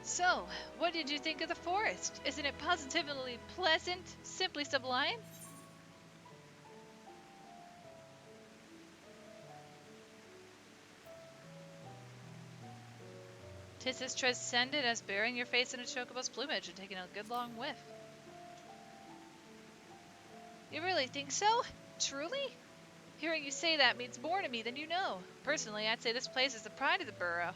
So, what did you think of the forest? Isn't it positively pleasant, simply sublime? Tis as transcendent as burying your face in a chocobo's plumage and taking a good long whiff. You really think so? Truly? Hearing you say that means more to me than you know. Personally, I'd say this place is the pride of the burrow.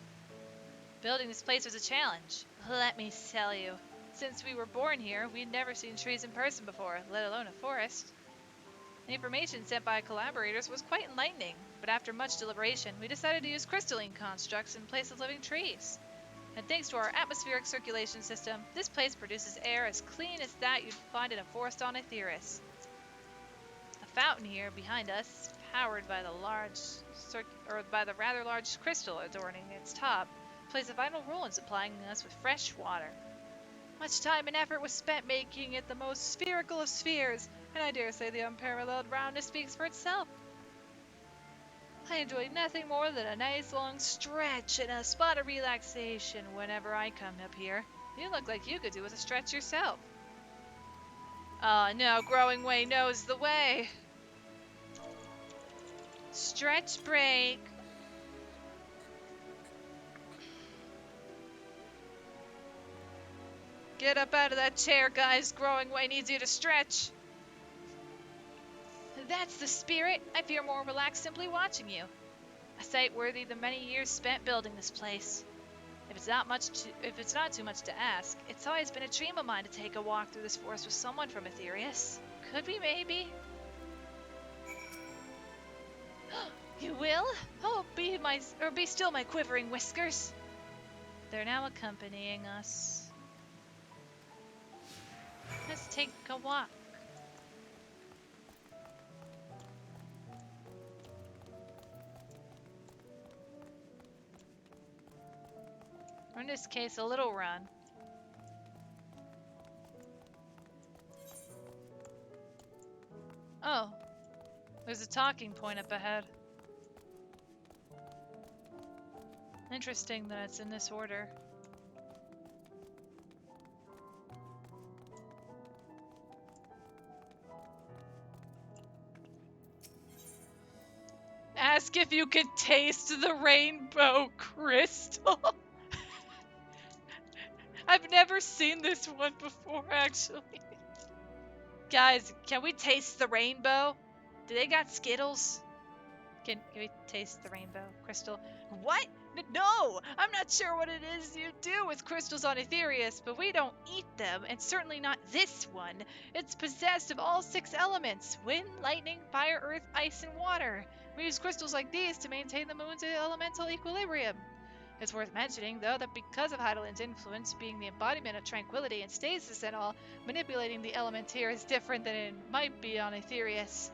Building this place was a challenge. Let me tell you. Since we were born here, we'd never seen trees in person before, let alone a forest. The information sent by collaborators was quite enlightening, but after much deliberation, we decided to use crystalline constructs in place of living trees. And thanks to our atmospheric circulation system, this place produces air as clean as that you'd find in a forest on Aetherius. The fountain here behind us is powered by the rather large crystal adorning its top, plays a vital role in supplying us with fresh water. Much time and effort was spent making it the most spherical of spheres, and I dare say the unparalleled roundness speaks for itself. I enjoy nothing more than a nice long stretch and a spot of relaxation whenever I come up here. You look like you could do with a stretch yourself. No, Growing Way knows the way. Stretch break. Get up out of that chair, guys. Growing Way needs you to stretch. That's the spirit. I feel more relaxed simply watching you. A sight worthy the many years spent building this place. If it's not too much to ask, it's always been a dream of mine to take a walk through this forest with someone from Aetherius. Could we maybe? You will? Oh, be still my quivering whiskers. They're now accompanying us. Let's take a walk. Or in this case, a little run. Oh, there's a talking point up ahead. Interesting that it's in this order. Ask if you could taste the rainbow crystal. I've never seen this one before, actually. Guys, can we taste the rainbow? Do they got Skittles? Can we taste the rainbow crystal? What? No! I'm not sure what it is you do with crystals on Aetherius, but we don't eat them, and certainly not this one. It's possessed of all 6 elements: wind, lightning, fire, earth, ice, and water. We use crystals like these to maintain the moon's elemental equilibrium. It's worth mentioning, though, that because of Heidelin's influence being the embodiment of tranquility and stasis and all, manipulating the element here is different than it might be on Aetherius.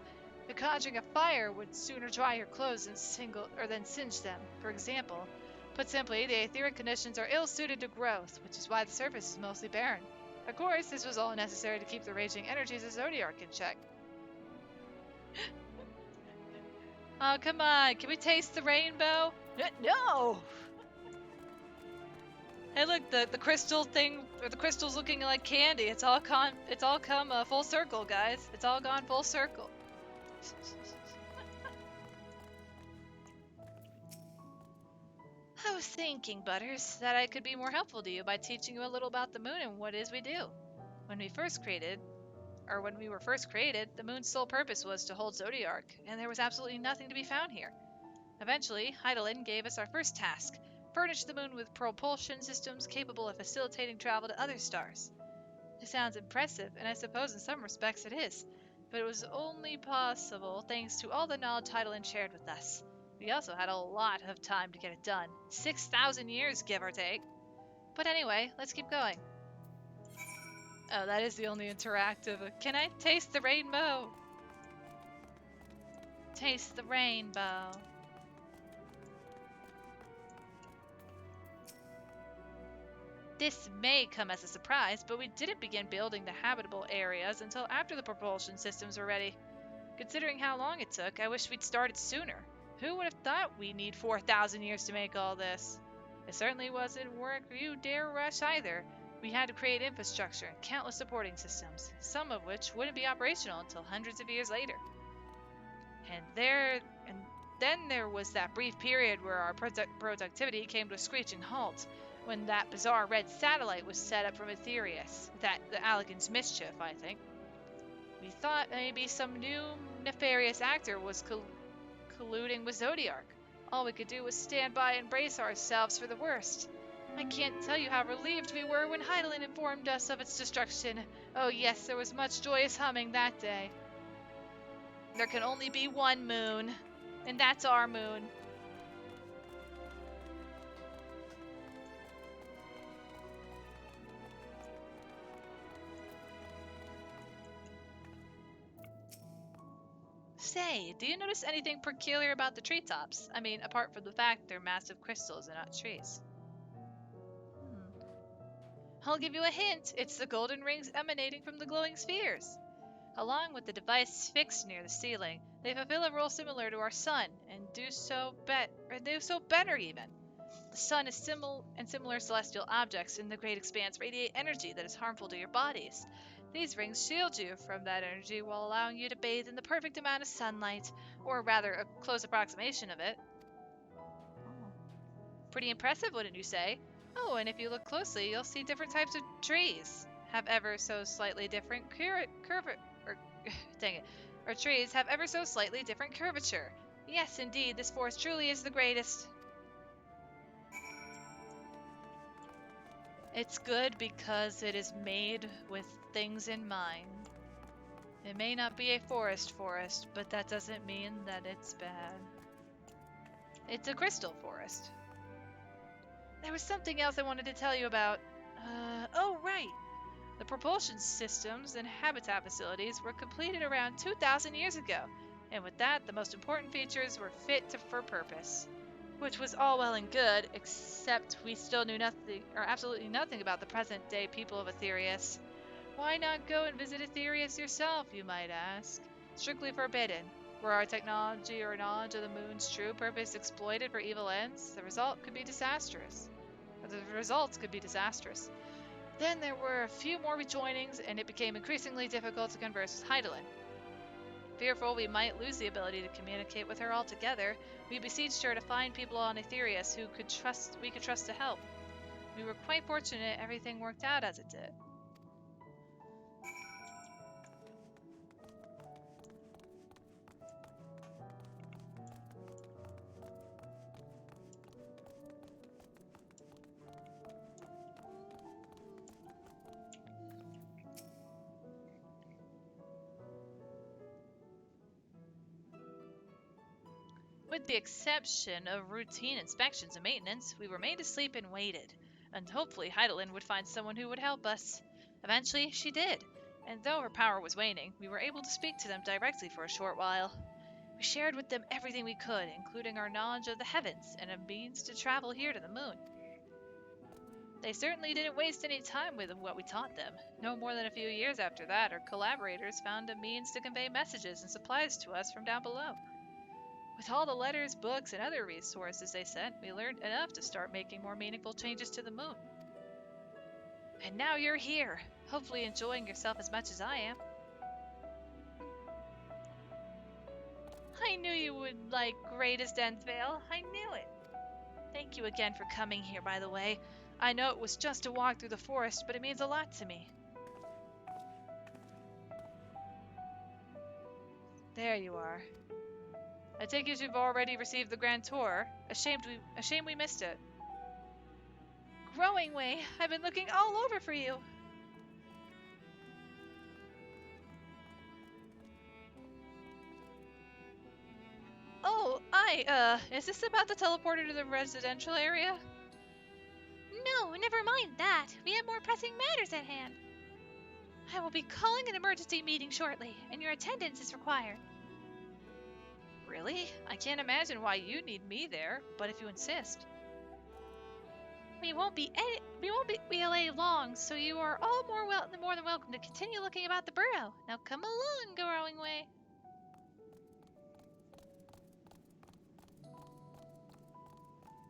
The conjuring of fire would sooner dry your clothes than singe them. For example, put simply, the etheric conditions are ill-suited to growth, which is why the surface is mostly barren. Of course, this was all necessary to keep the raging energies of Zodiark in check. Oh, come on. Can we taste the rainbow? No! Hey, look, the crystal thing, or the crystal's looking like candy. It's all come full circle, guys. It's all gone full circle. I was thinking, Butters, that I could be more helpful to you by teaching you a little about the moon and what it is we do. When we were first created, the moon's sole purpose was to hold Zodiark, and there was absolutely nothing to be found here. Eventually, Heidelin gave us our first task: furnish the moon with propulsion systems capable of facilitating travel to other stars. It sounds impressive, and I suppose in some respects it is, but it was only possible thanks to all the knowledge Heidelin shared with us. We also had a lot of time to get it done. 6,000 years, give or take. But anyway, let's keep going. Oh, that is the only interactive. Can I taste the rainbow? Taste the rainbow. This may come as a surprise, but we didn't begin building the habitable areas until after the propulsion systems were ready. Considering how long it took, I wish we'd started sooner. Who would have thought we'd need 4,000 years to make all this? It certainly wasn't work you dare rush either. We had to create infrastructure and countless supporting systems, some of which wouldn't be operational until hundreds of years later. And then there was that brief period where our productivity came to a screeching halt, when that bizarre red satellite was set up from Aetherius. The Allagan's mischief, I think. We thought maybe some new nefarious actor was colluding with Zodiark. All we could do was stand by and brace ourselves for the worst. I can't tell you how relieved we were when Heidelin informed us of its destruction. Oh yes, there was much joyous humming that day. There can only be one moon, and that's our moon. Say, do you notice anything peculiar about the treetops? I mean, apart from the fact they're massive crystals and not trees. I'll give you a hint. It's the golden rings emanating from the glowing spheres. Along with the device fixed near the ceiling, they fulfill a role similar to our sun, and do so better even. The sun is similar celestial objects in the great expanse radiate energy that is harmful to your bodies. These rings shield you from that energy while allowing you to bathe in the perfect amount of sunlight, or rather, a close approximation of it. Oh. Pretty impressive, wouldn't you say? Oh, and if you look closely, you'll see different types of trees have ever so slightly different or dang it, or trees have ever so slightly different curvature. Yes, indeed, this forest truly is the greatest. It's good because it is made with things in mind. It may not be a forest, but that doesn't mean that it's bad. It's a crystal forest. There was something else I wanted to tell you about. Oh, right. The propulsion systems and habitat facilities were completed around 2,000 years ago, and with that, the most important features were for purpose. Which was all well and good, except we still knew nothing, or absolutely nothing, about the present-day people of Aetherius. Why not go and visit Aetherius yourself, you might ask? Strictly forbidden. Were our technology or knowledge of the moon's true purpose exploited for evil ends, the results could be disastrous. Then there were a few more rejoinings, and it became increasingly difficult to converse with Heidelin. Fearful we might lose the ability to communicate with her altogether, we beseeched her to find people on Aetherius who we could trust to help. We were quite fortunate everything worked out as it did. With the exception of routine inspections and maintenance, we were made to sleep and waited, and hopefully Heidelin would find someone who would help us. Eventually, she did, and though her power was waning, we were able to speak to them directly for a short while. We shared with them everything we could, including our knowledge of the heavens and a means to travel here to the moon. They certainly didn't waste any time with what we taught them. No more than a few years after that, our collaborators found a means to convey messages and supplies to us from down below. With all the letters, books, and other resources they sent, we learned enough to start making more meaningful changes to the moon. And now you're here, hopefully enjoying yourself as much as I am. I knew you would like Greatest Endvale. I knew it. Thank you again for coming here, by the way. I know it was just a walk through the forest, but it means a lot to me. There you are. I take it you've already received the Grand Tour. A shame we missed it. Growing Way, I've been looking all over for you. Oh, is this about the teleporter to the residential area? No, never mind that. We have more pressing matters at hand. I will be calling an emergency meeting shortly, and your attendance is required. Really? I can't imagine why you need me there, but if you insist. We won't be away long, so you are all more than welcome to continue looking about the burrow. Now come along, Growing Way.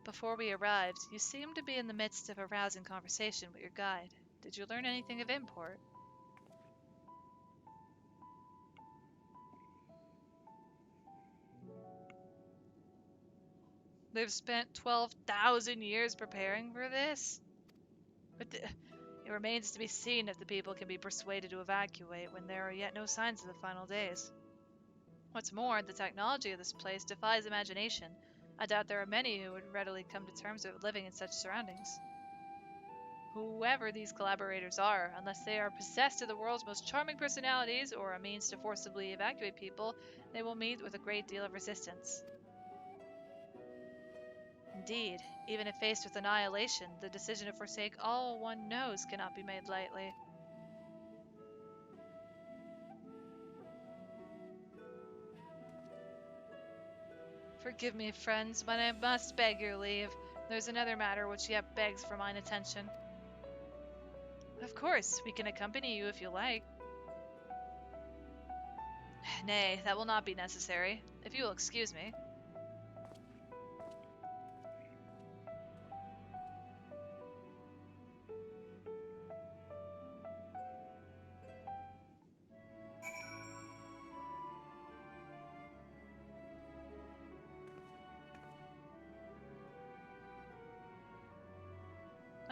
Before we arrived, you seemed to be in the midst of a rousing conversation with your guide. Did you learn anything of import? They've spent 12,000 years preparing for this? It remains to be seen if the people can be persuaded to evacuate when there are yet no signs of the final days. What's more, the technology of this place defies imagination. I doubt there are many who would readily come to terms with living in such surroundings. Whoever these collaborators are, unless they are possessed of the world's most charming personalities or a means to forcibly evacuate people, they will meet with a great deal of resistance. Indeed, even if faced with annihilation, the decision to forsake all one knows cannot be made lightly. Forgive me, friends, but I must beg your leave. There's another matter which yet begs for mine attention. Of course, we can accompany you if you like. Nay, that will not be necessary, if you will excuse me.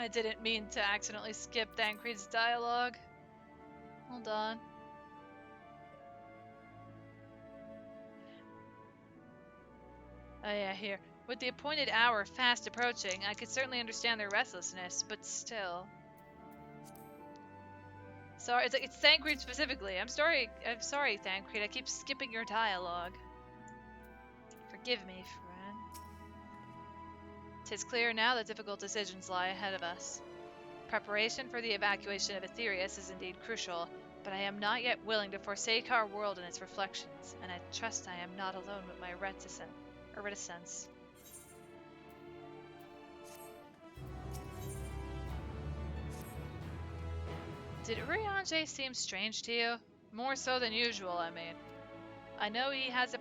I didn't mean to accidentally skip Thancred's dialogue. Hold on. Oh yeah, here. With the appointed hour fast approaching, I could certainly understand their restlessness, but still. Sorry, it's Thancred specifically. I'm sorry, Thancred. I keep skipping your dialogue. Forgive me, friend. 'Tis clear now that difficult decisions lie ahead of us. Preparation for the evacuation of Aetherius is indeed crucial, but I am not yet willing to forsake our world and its reflections, and I trust I am not alone with my reticence. Did Urianger seem strange to you? More so than usual, I mean. I know he has a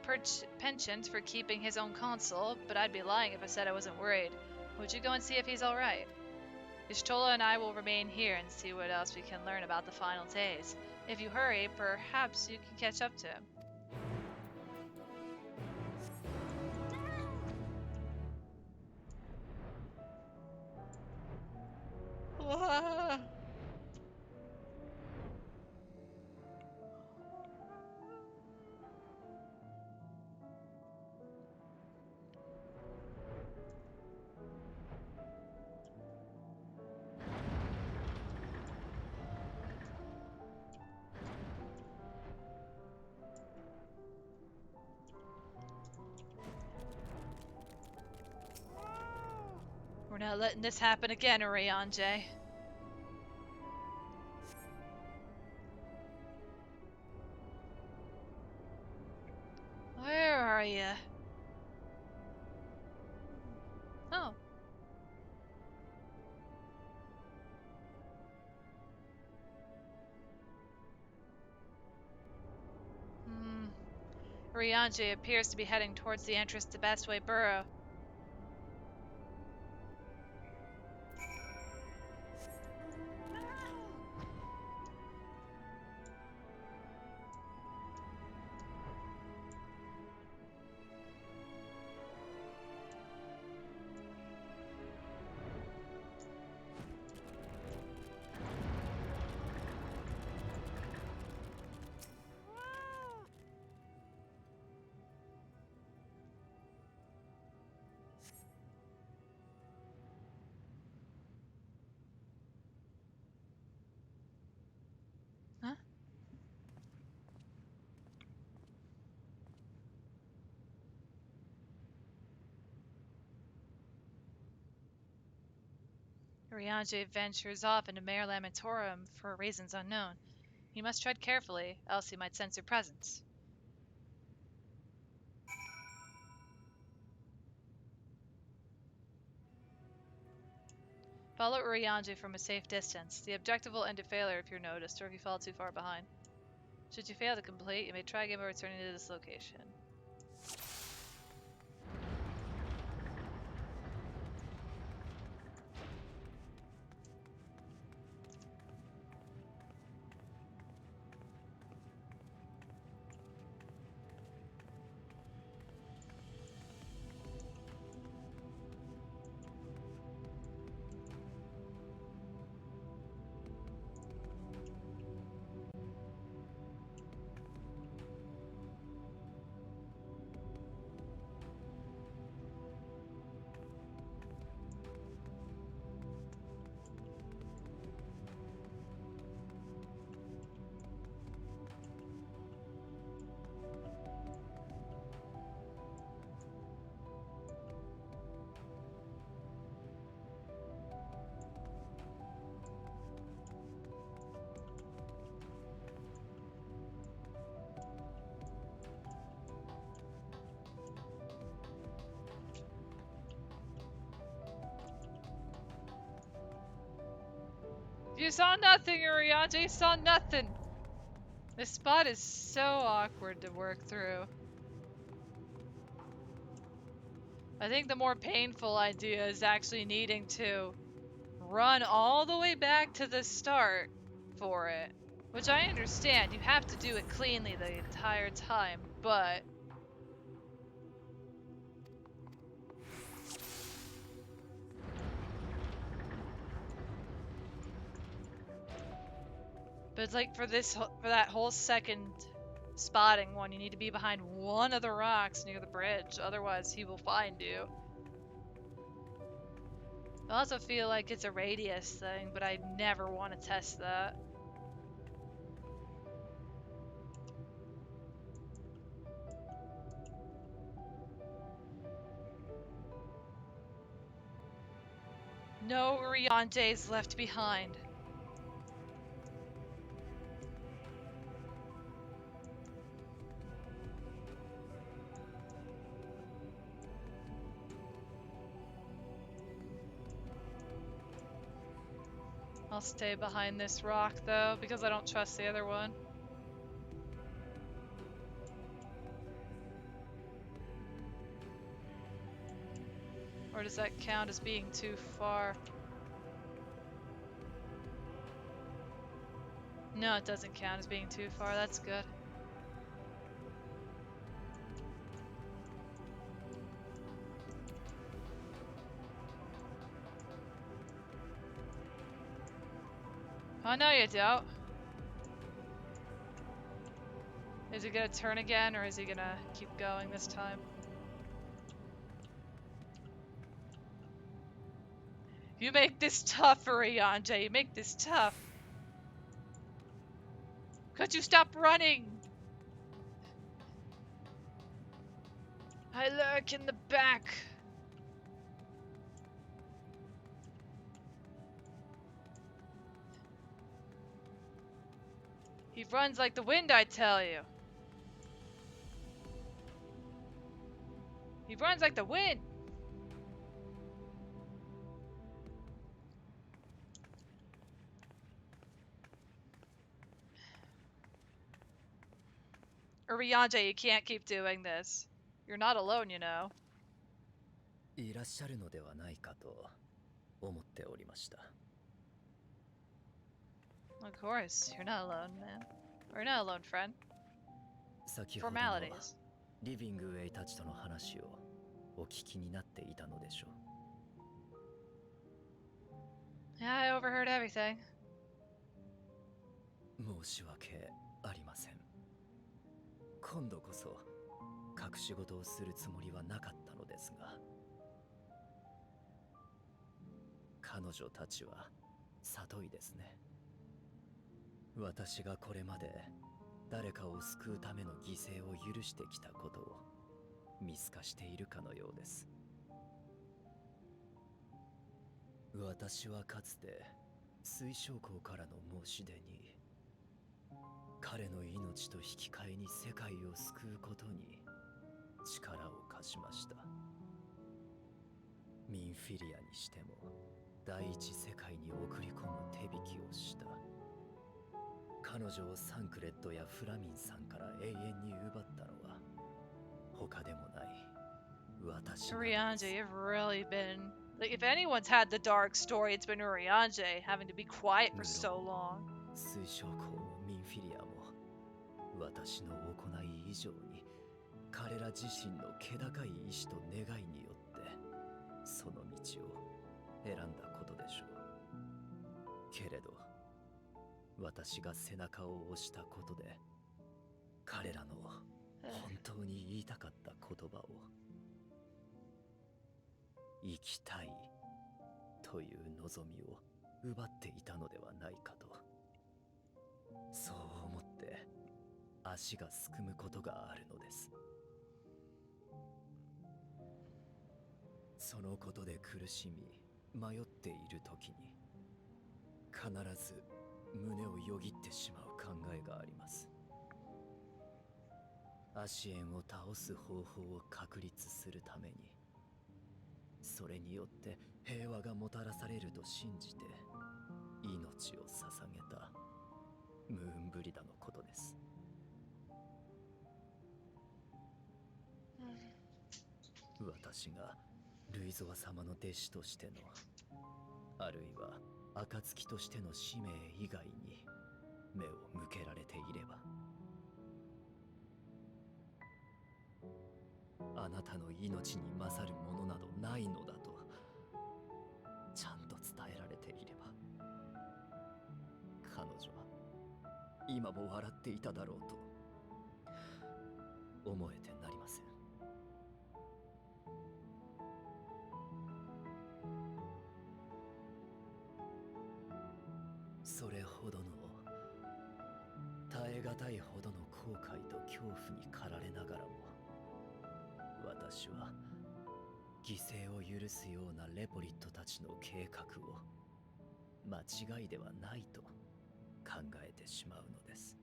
penchant for keeping his own console, but I'd be lying if I said I wasn't worried. Would you go and see if he's alright? Y'shtola and I will remain here and see what else we can learn about the final days. If you hurry, perhaps you can catch up to him. We're not letting this happen again, Urianger. Where are you? Oh. Urianger appears to be heading towards the entrance to Bestway Burrow. Huh? Urianger ventures off into Mare Lamentorum for reasons unknown. You must tread carefully, else he might sense your presence. Follow Urianger from a safe distance. The objective will end in failure if you're noticed, or if you fall too far behind. Should you fail to complete, you may try again by returning to this location. You saw nothing, Urianger! You saw nothing! This spot is so awkward to work through. I think the more painful idea is actually needing to run all the way back to the start for it. Which I understand, you have to do it cleanly the entire time, but... But it's like for that whole second spotting one, you need to be behind one of the rocks near the bridge, otherwise he will find you. I also feel like it's a radius thing, but I never want to test that. No Uriantes left behind. I'll stay behind this rock though, because I don't trust the other one. Or does that count as being too far? No, it doesn't count as being too far. That's good. Oh, no, you don't. Is he gonna turn again, or is he gonna keep going this time? You make this tough, Urianje. You make this tough. Could you stop running? I lurk in the back. He runs like the wind, I tell you. He runs like the wind. Urianje, you can't keep doing this. You're not alone, you know. いらっしゃるのではないかと思っておりました。 Of course, you're not alone, man. Or not alone, friend. 先ほどの Formalities. リビングウェイたちとの話をお聞きになっていたのでしょ Yeah, I overheard everything. う。申し訳ありません。今度こそ隠し事をするつもりはなかったのですが、彼女たちは里いですね。私がこれまで誰かを救うための犠牲を許してきたことを見透かしているかのようです。私はかつて水晶港からの申し出に、彼の命と引き換えに世界を救うことに力を貸しました。ミンフィリアにしても第一世界に送り込む手引きをした。彼女をサンクレットやフラミンさんから永遠に奪ったのは他でもない私の。 Urianje, you've really been... Like, if anyone's had the dark story, it's been Urianje, having to be quiet for so long. 水晶港もミンフィリアも私の行い以上に彼ら自身の気高い意志と願いによってその道を選んだことでしょう。けれど私が背中を押したことで彼らの本当に言いたかった言葉を生きたいという望みを奪っていたのではないかと、そう思って足がすくむことがあるのです。そのことで苦しみ迷っている時に必ず胸をよぎってしまう考えがあります。アシエンを倒す方法を確立するために、それによって平和がもたらされると信じて命を捧げた。ムーンブリダのことです。私がルイゾワ様の弟子としての、あるいは暁としての使命以外に目を向けられていれば、あなたの命に勝るものなどないのだとちゃんと伝えられていれば、彼女は今も笑っていただろうと思えてなりません。それほどの耐え難いほどの後悔と恐怖に駆られながらも、私は犠牲を許すようなレポリットたちの計画を間違いではないと考えてしまうのです。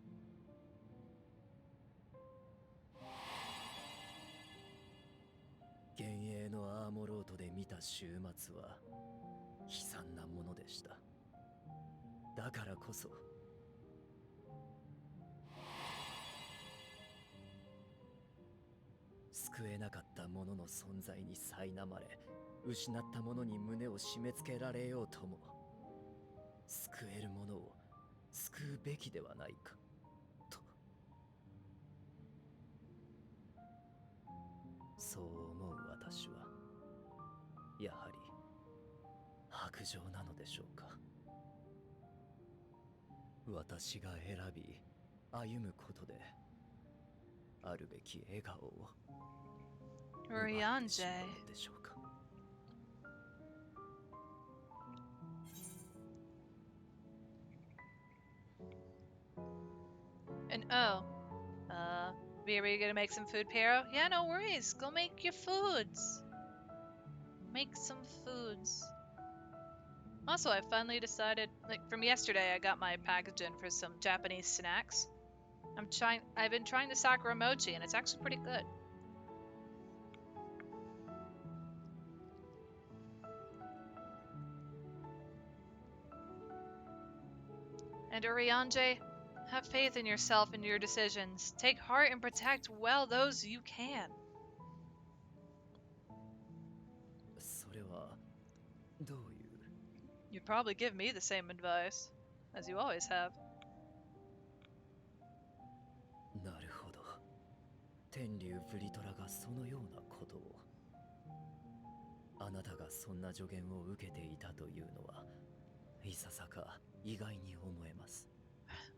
幻影のアーモロートで見た終末は悲惨なものでした。だからこそ救えなかったものの存在に苛まれ、失ったものに胸を締め付けられようとも、救えるものを救うべきではないかと、そう思う私はやはり薄情なのでしょうか。私が選び歩むことであるべき笑顔を奪ってしまうのでしょうか。And oh, are you gonna make some food, Pero? Yeah, no worries. Go make your foods. Make some foods. Also, I finally decided, like from yesterday, I got my package in for some Japanese snacks. I've been trying the Sakura mochi, and it's actually pretty good. And Urianje, have faith in yourself and your decisions. Take heart and protect well those you can. それはどういう？ You'd probably give me the same advice, as you always have. なるほど。天竜ブリトラがそのようなことを。あなたがそんな助言を受けていたというのは、いささか意外に思えます。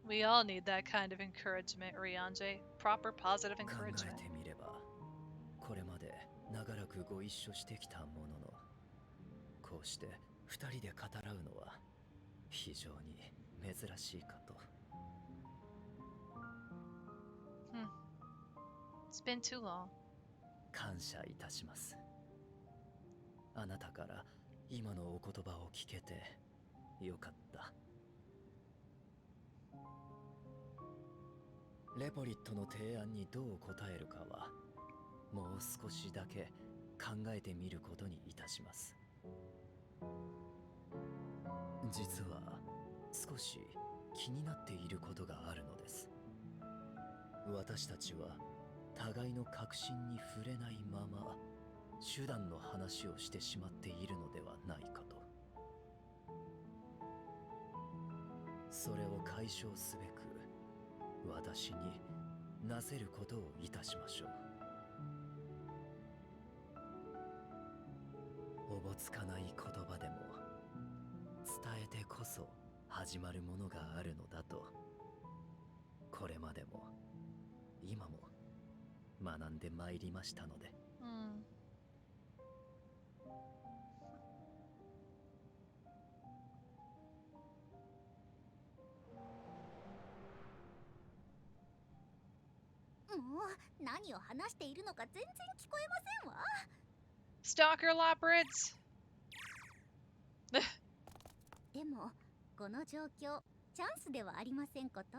We all need that kind of encouragement, Ryanje. Proper positive 考 encouragement. えてみれば、これまで長らくご一緒してきたものの、こうして二人で語らうのは非常に珍しいかと。It's been too long. 感謝いたします。あなたから今のお言葉を聞けてよかった。レポリットの提案にどう答えるかはもう少しだけ考えてみることにいたします。実は少し気になっていることがあるのです。私たちは互いの確信に触れないまま手段の話をしてしまっているのではないかと。それを解消すべく私になせることをいたしましょう。おぼつかない言葉でも伝えてこそ始まるものがあるのだと、これまでも今も学んでまいりましたので。もう何を話しているのか全然聞こえませんわ。 Stalker Loprids! でもこの状況チャンスではありませんこと。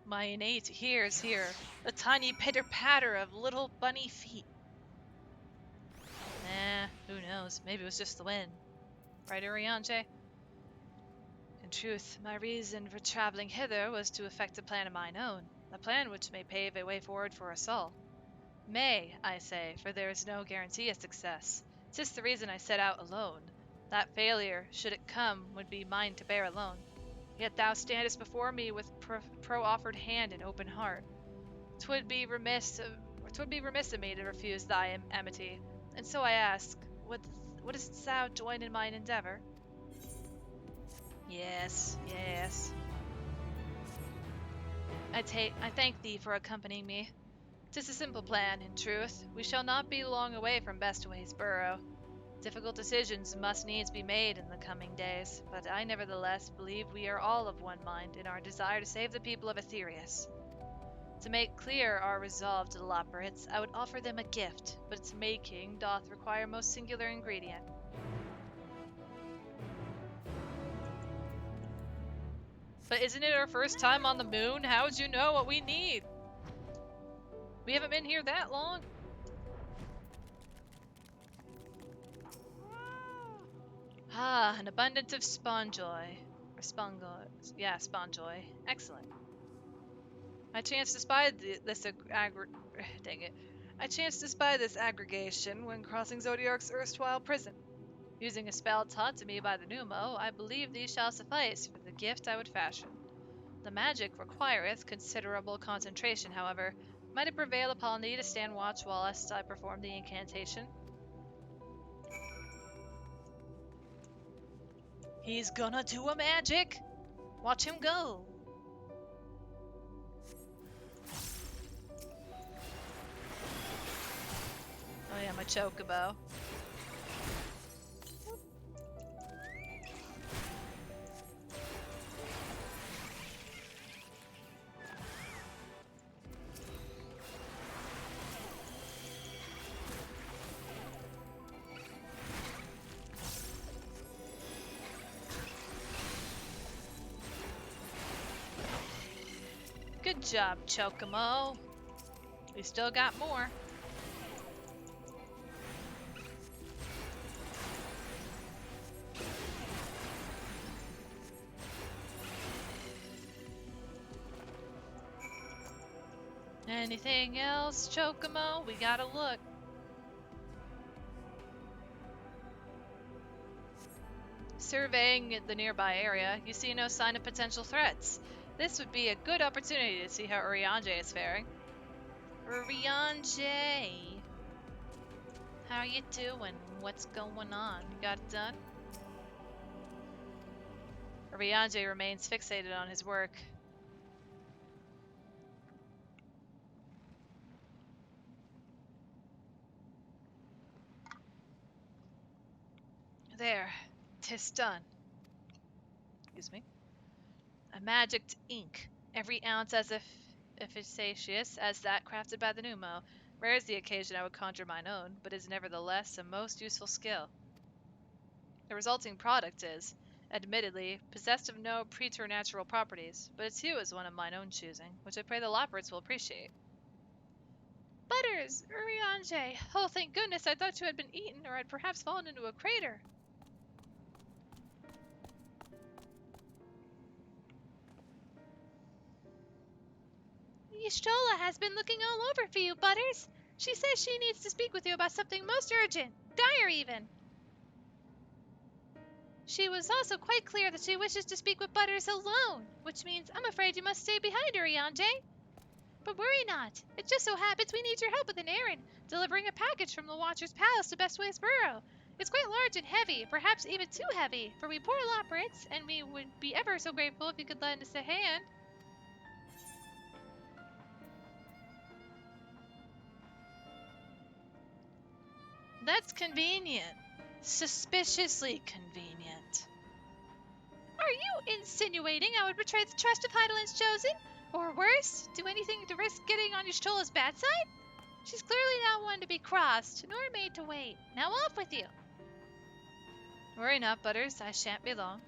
My innate ears hear a tiny pitter-patter of little bunny feet. Nah, knows? Maybe it was just the wind. Right, Urianger? In truth, my reason for traveling hither was to effect a plan of mine own, a plan which may pave a way forward for us all. May, I say, for there is no guarantee of success. 'Tis the reason I set out alone. That failure, should it come, would be mine to bear alone. Yet thou standest before me with pro-offered hand and open heart. 'Twould be remiss of me to refuse thy amity, and so I ask, wouldst thou join in mine endeavor? Yes, yes. I thank thee for accompanying me. 'Tis a simple plan, in truth. We shall not be long away from Bestway's burrow. Difficult decisions must needs be made in the coming days, but I nevertheless believe we are all of one mind in our desire to save the people of Aetherius. To make clear our resolve to the Loporrits, I would offer them a gift, but its making doth require most singular ingredient. But isn't it our first time on the moon? How would you know what we need? We haven't been here that long. Ah, an abundance of sponjoy. Or spongo. Yeah, sponjoy. Excellent. I chanced to spy I chanced to spy this aggregation when crossing Zodiark's erstwhile prison. Using a spell taught to me by the Pneumo, I believe these shall suffice for the gift I would fashion. The magic requireth considerable concentration, however. Might it prevail upon thee to stand watch whilst I perform the incantation? He's gonna do a magic! Watch him go! Oh yeah, my chocobo. Good job, Chocomo. We still got more. Anything else, Chocomo? We gotta look. Surveying the nearby area, you see no sign of potential threats. This would be a good opportunity to see how Urianger is faring. Urianger! How you doing? What's going on? You got it done? Urianger remains fixated on his work. There, 'tis done. Excuse me. A magicked ink, every ounce as efficacious as that crafted by the Pneumo. Rare is the occasion I would conjure mine own, but is nevertheless a most useful skill. The resulting product is, admittedly, possessed of no preternatural properties, but its hue is one of mine own choosing, which I pray the Loporrits will appreciate. Butters! Urianger! Oh, thank goodness, I thought you had been eaten, or had perhaps fallen into a crater. Y'shtola has been looking all over for you, Butters. She says she needs to speak with you about something most urgent, dire even. She was also quite clear that she wishes to speak with Butters alone, which means I'm afraid you must stay behind, Urianger. But worry not. It just so happens we need your help with an errand, delivering a package from the Watcher's Palace to Bestway's Burrow. It's quite large and heavy, perhaps even too heavy, for we poor Loporrits, and we would be ever so grateful if you could lend us a hand. That's convenient. Suspiciously convenient. Are you insinuating I would betray the trust of Heidelind's chosen? Or worse, do anything to risk getting on Y'shtola's bad side? She's clearly not one to be crossed, nor made to wait. Now off with you. Worry not, Butters. I shan't be long.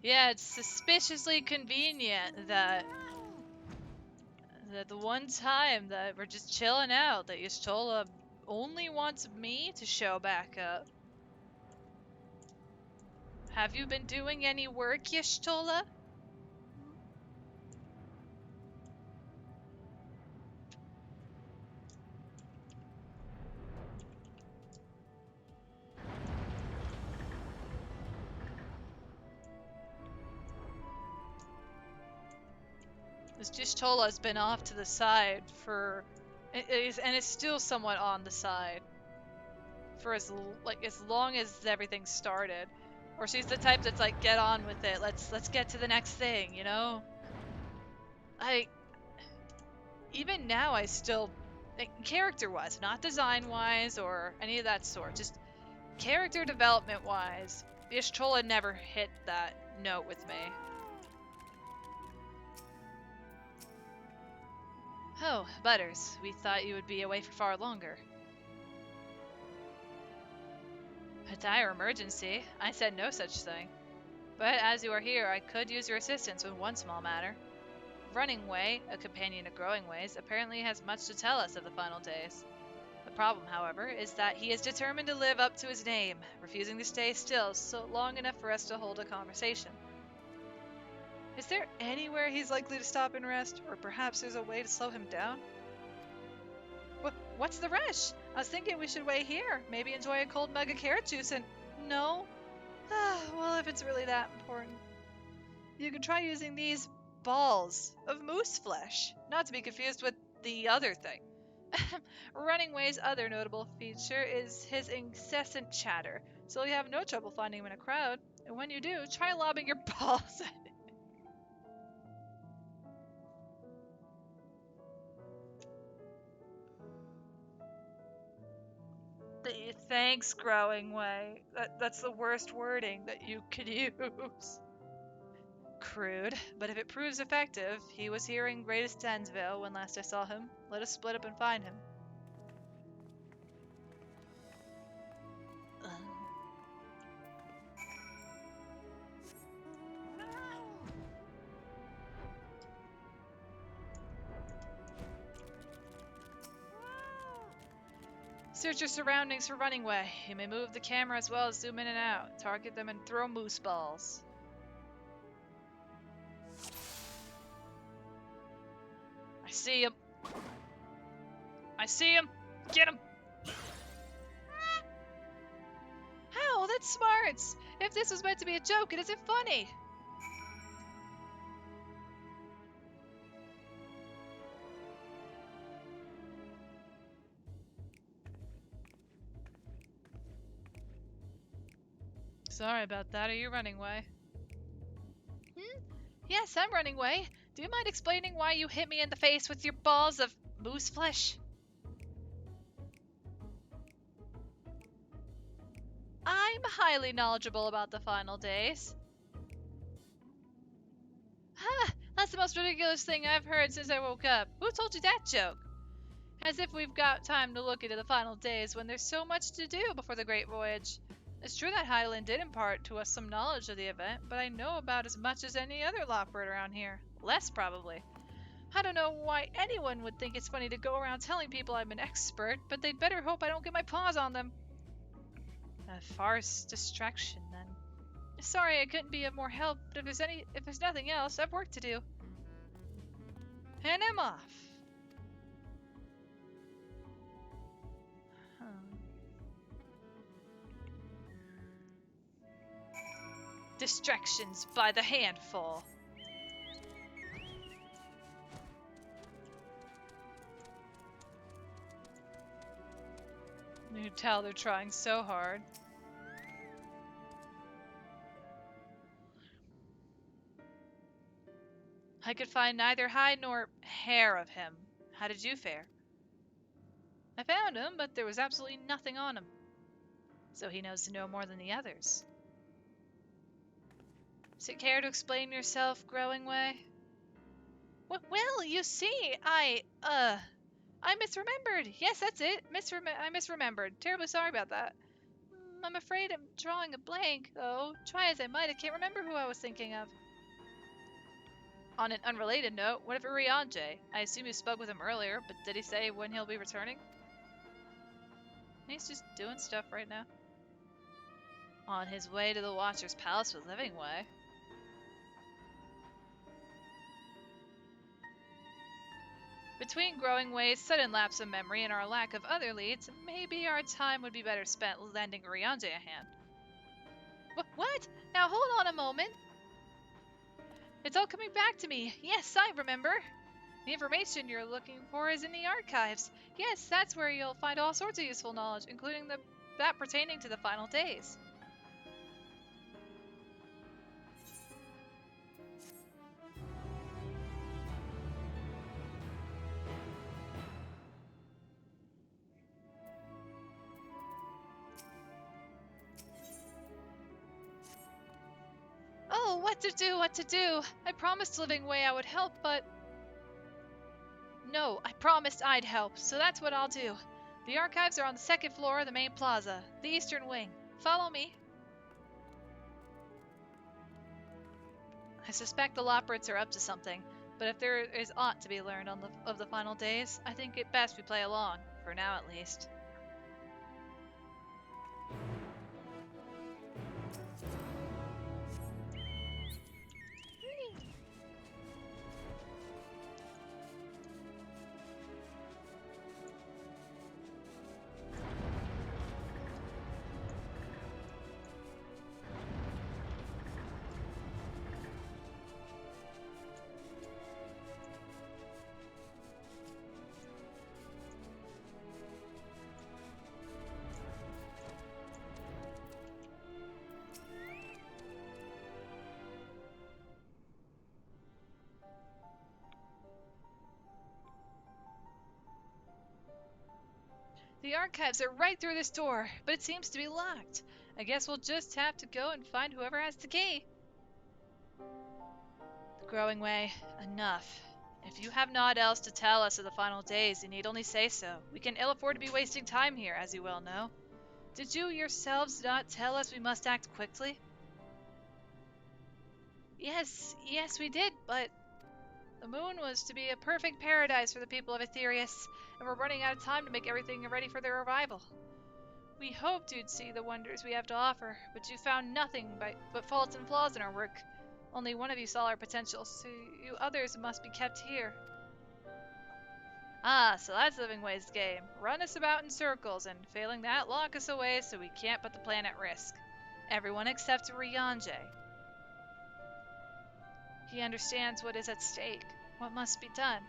Yeah, it's suspiciously convenient that the one time that we're just chilling out, that Y'shtola only wants me to show back up. Have you been doing any work, Y'shtola? This Y'shtola's been off to the side for, and it's still somewhat on the side for as long as everything started. Or she's the type that's like, get on with it. Let's get to the next thing, you know? I even now I still character-wise, not design-wise or any of that sort, just character development-wise, Y'shtola never hit that note with me. Oh, Butters, we thought you would be away for far longer. A dire emergency? I said no such thing. But as you are here, I could use your assistance with one small matter. Running Way, a companion of Growing Ways, apparently has much to tell us of the final days. The problem, however, is that he is determined to live up to his name, refusing to stay still so long enough for us to hold a conversation. Is there anywhere he's likely to stop and rest, or perhaps there's a way to slow him down? What's the rush? I was thinking we should wait here, maybe enjoy a cold mug of carrot juice and... No? Well, if it's really that important. You could try using these balls of moose flesh, not to be confused with the other thing. Running Way's other notable feature is his incessant chatter, so you have no trouble finding him in a crowd. And when you do, try lobbing your balls at him. Thanks, Growing Way. That's the worst wording that you could use. Crude, but if it proves effective, he was here in Greatest Tensville when last I saw him. Let us split up and find him. Search your surroundings for Running Way. You may move the camera as well as zoom in and out. Target them and throw moose balls. I see him. I see him. Get him. How? That's smart. If this was meant to be a joke, it isn't funny. Sorry about that. Are you Running Way? Yes, I'm Running Way. Do you mind explaining why you hit me in the face with your balls of moose flesh? I'm highly knowledgeable about the final days. Ha! That's the most ridiculous thing I've heard since I woke up. Who told you that joke? As if we've got time to look into the final days when there's so much to do before the Great Voyage. It's true that Hydaelyn did impart to us some knowledge of the event, but I know about as much as any other Lockbird around here. Less, probably. I don't know why anyone would think it's funny to go around telling people I'm an expert, but they'd better hope I don't get my paws on them. A farce distraction, then. Sorry I couldn't be of more help, but if there's nothing else, I've work to do. And I'm off. Distractions by the handful. You can tell they're trying so hard. I could find neither hide nor hair of him. How did you fare? I found him, but there was absolutely nothing on him. So he knows no more than the others. Does it care to explain yourself, Growing Way? Well, you see, I misremembered. Yes, that's it. I misremembered. Terribly sorry about that. I'm afraid I'm drawing a blank, though. Try as I might, I can't remember who I was thinking of. On an unrelated note, what of Urianje? I assume you spoke with him earlier, but did he say when he'll be returning? He's just doing stuff right now. On his way to the Watcher's Palace with Living Way. Between Growing Way's sudden lapse of memory and our lack of other leads, maybe our time would be better spent lending Urianje a hand. What? Now hold on a moment. It's all coming back to me. Yes, I remember. The information you're looking for is in the archives. Yes, that's where you'll find all sorts of useful knowledge, including that pertaining to the final days. Oh, what to do? I promised Living Way I would help, but... No, I promised I'd help, so that's what I'll do. The archives are on the second floor of the main plaza, the eastern wing. Follow me. I suspect the Loprits are up to something, but if there is aught to be learned of the final days, I think it best we play along, for now at least. The archives are right through this door, but it seems to be locked. I guess we'll just have to go and find whoever has the key. Growing Way, enough. If you have naught else to tell us of the final days, you need only say so. We can ill afford to be wasting time here, as you well know. Did you yourselves not tell us we must act quickly? Yes, we did, but the moon was to be a perfect paradise for the people of Aetherius, and we're running out of time to make everything ready for their arrival. We hoped you'd see the wonders we have to offer, but you found nothing but faults and flaws in our work. Only one of you saw our potential, so you others must be kept here. Ah, so that's Living Way's game. Run us about in circles, and failing that, lock us away so we can't put the plan at risk. Everyone except Rianje. He understands what is at stake, what must be done.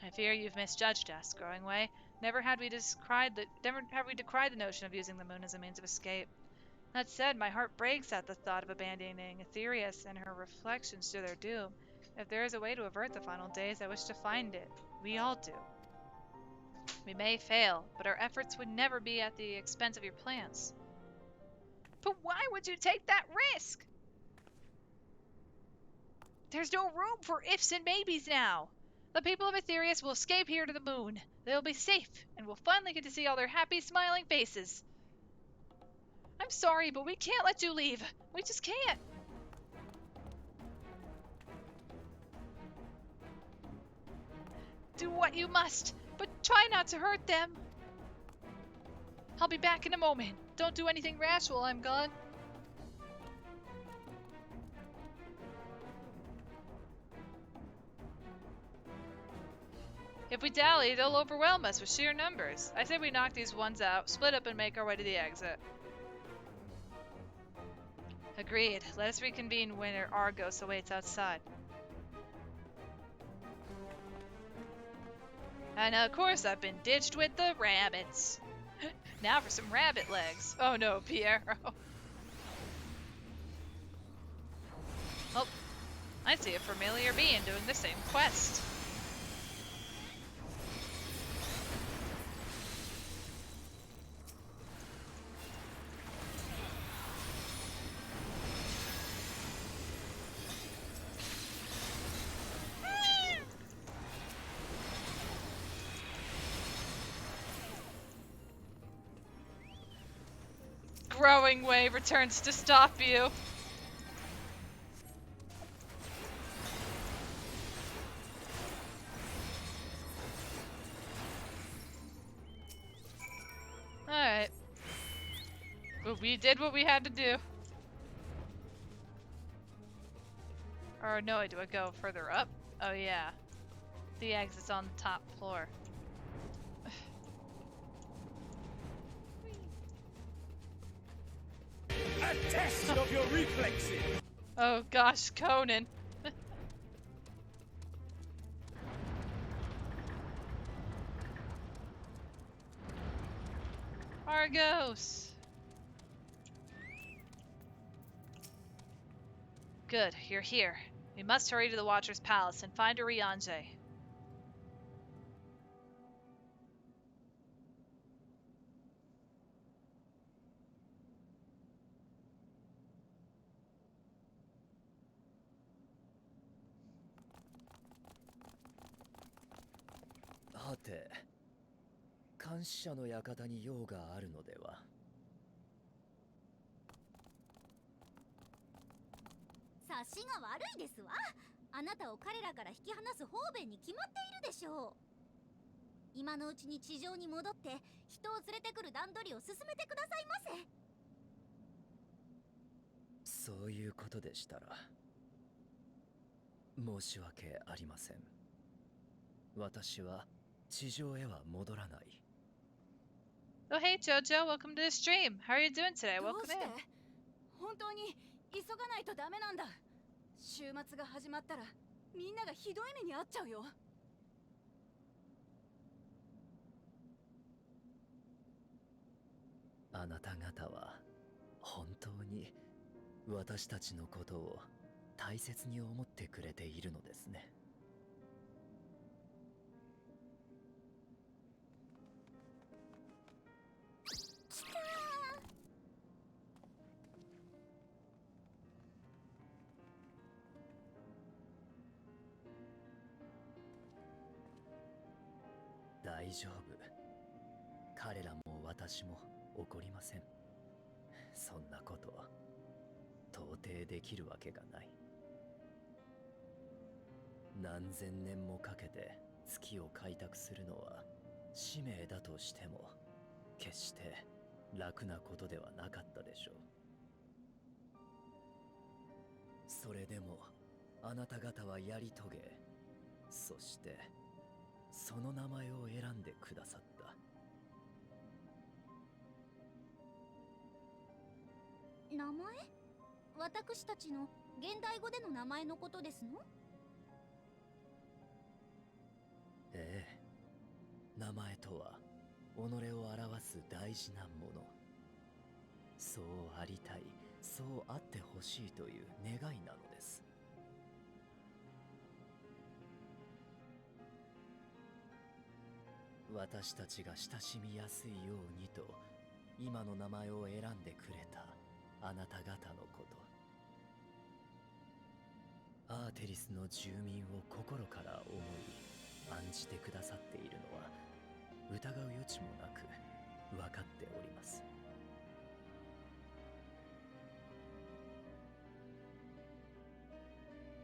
I fear you've misjudged us, Growing Way. Never have we decried the notion of using the moon as a means of escape. That said, my heart breaks at the thought of abandoning Aetherius and her reflections to their doom. If there is a way to avert the final days, I wish to find it. We all do. We may fail, but our efforts would never be at the expense of your plans. But why would you take that risk? There's no room for ifs and maybes now. The people of Aetherius will escape here to the moon. They'll be safe, and we'll finally get to see all their happy, smiling faces. I'm sorry, but we can't let you leave. We just can't. Do what you must, but try not to hurt them. I'll be back in a moment. Don't do anything rash while I'm gone. If we dally, they'll overwhelm us with sheer numbers. I say we knock these ones out, split up, and make our way to the exit. Agreed. Let us reconvene when Argos awaits outside. And of course, I've been ditched with the rabbits. Now for some rabbit legs. Oh no, Piero. Oh, I see a familiar being doing the same quest. growing wave returns to stop you. Alright. But we did what we had to do. Or no, do I go further up? Oh yeah. The exit's on the top floor. A test of your reflexes. Oh gosh, Conan. Argos! Good, you're here. We must hurry to the Watcher's Palace and find Urianger. はて、監視者の館に用があるのでは。察しが悪いですわ。あなたを彼らから引き離す方便に決まっているでしょう。今のうちに地上に戻って人を連れてくる段取りを進めてくださいませ。そういうことでしたら申し訳ありません。私は地上へは戻らない。Oh hey Jojo, welcome to the stream. How are you doing today? どう Welcome して in. 本当に急がないとダメなんだ。週末が始まったらみんながひどい目に遭っちゃうよ。あなた方は本当に私たちのことを大切に思ってくれているのですね。大丈夫。彼らも私も怒りません。そんなこと到底できるわけがない。何千年もかけて月を開拓するのは使命だとしても決して楽なことではなかったでしょう。それでもあなた方はやり遂げ、そしてその名前を選んでくださった。名前？私たちの現代語での名前のことですの？ええ、名前とは己を表す大事なもの。そうありたい、そうあってほしいという願いなのです。私たちが親しみやすいようにと今の名前を選んでくれたあなた方のこと、アーテリスの住民を心から思い案じてくださっているのは疑う余地もなく分かっております。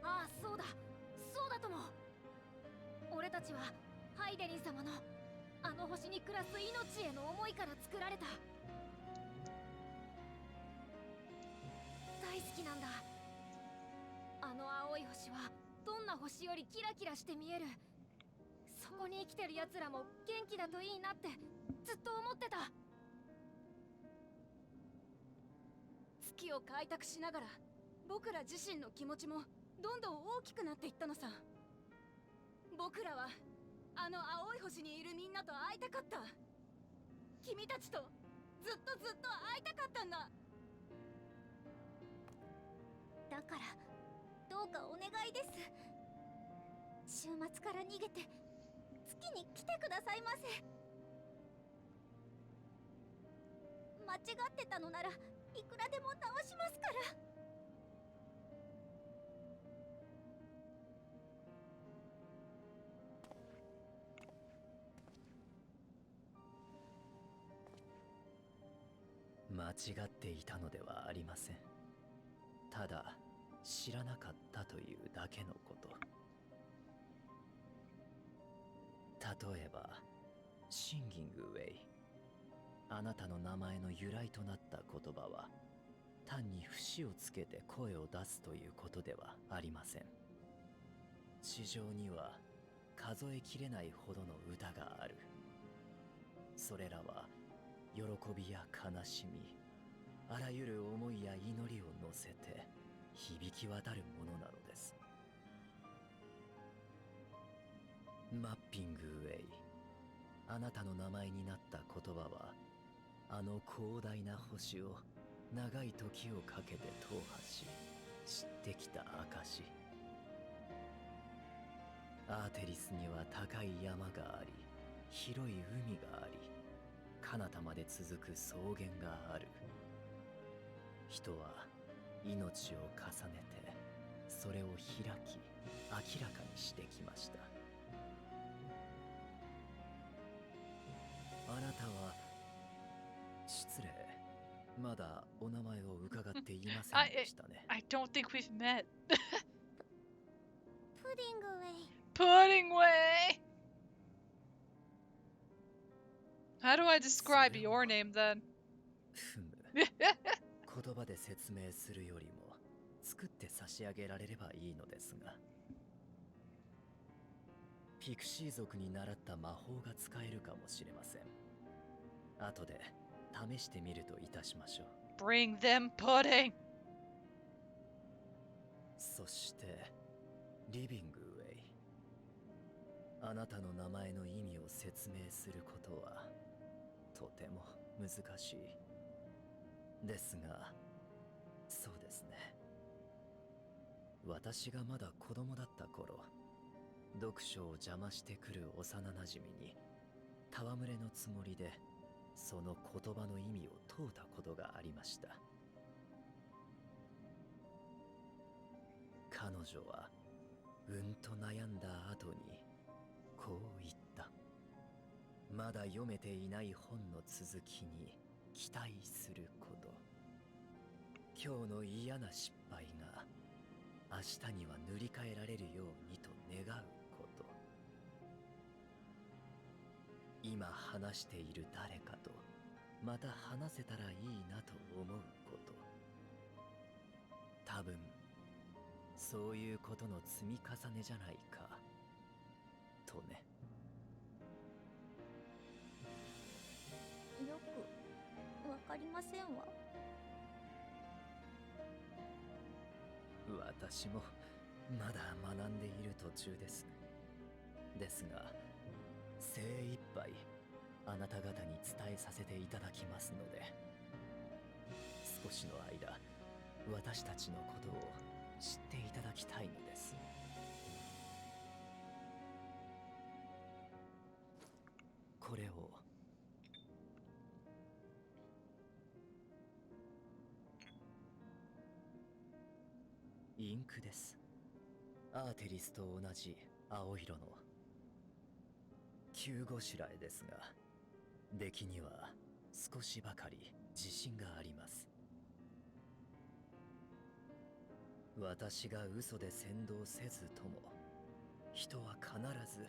ああ、そうだそうだとも。俺たちはハイデリン様のあの星に暮らす命への思いから作られた。大好きなんだ。あの青い星はどんな星よりキラキラして見える。そこに生きてる奴らも元気だといいなってずっと思ってた。月を開拓しながら僕ら自身の気持ちもどんどん大きくなっていったのさ。僕らはあの青い星にいるみんなと会いたかった。君たちとずっと会いたかったんだ。だからどうかお願いです。週末から逃げて月に来てくださいませ。間違ってたのならいくらでも直しますから。間違っていたのではありません。ただ知らなかったというだけのこと。例えばシンギングウェイ、あなたの名前の由来となった言葉は単に節をつけて声を出すということではありません。地上には数えきれないほどの歌がある。それらは喜びや悲しみ、あらゆる思いや祈りを乗せて響き渡るものなのです。マッピングウェイ、あなたの名前になった言葉はあの広大な星を長い時をかけて踏破し知ってきた証。アーテリスには高い山があり、広い海があり、彼方まで続く草原がある。人は命を重ねてそれを開き明らかにしてきました。あなたは失礼、まだお名前を伺っていませんでしたね。I don't think we've met. プディングウェイ。 Pudding way! How do I describe your name then? ふむ言葉で説明するよりも作って差し上げられればいいのですが、ピクシー族に習った魔法が使えるかもしれません。後で試してみるといたしましょう。 Bring them pudding! そしてリビングウェイ、あなたの名前の意味を説明することはとても難しいですが、そうですね、私がまだ子供だった頃、読書を邪魔してくる幼なじみに戯れのつもりでその言葉の意味を問うたことがありました。彼女はうんと悩んだ後にこう言った。まだ読めていない本の続きに期待すること。今日の嫌な失敗が明日には塗り替えられるようにと願うこと。今話している誰かとまた話せたらいいなと思うこと。多分そういうことの積み重ねじゃないかとね。よくわかりませんわ。私もまだ学んでいる途中です。ですが精一杯あなた方に伝えさせていただきますので、少しの間私たちのことを知っていただきたいのです。これをインクです。アーテリスと同じ青色の急ごしらえですが、出来には少しばかり自信があります。私が嘘で先導せずとも、人は必ず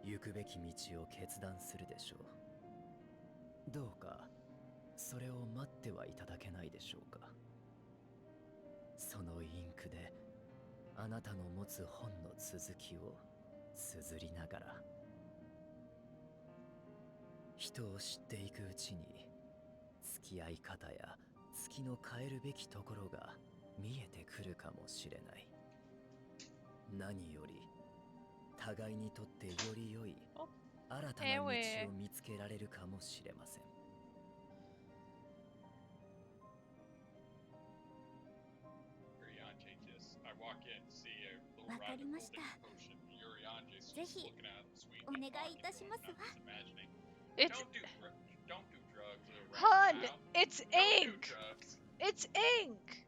行くべき道を決断するでしょう。どうかそれを待ってはいただけないでしょうか。そのインクであなたの持つ本の続きを綴りながら、人を知っていくうちに付き合い方や月の変えるべきところが見えてくるかもしれない。何より互いにとってより良い新たな道を見つけられるかもしれません。わかりました。ぜひお願いいたしますわ。It's Hun, it's ink. It's ink.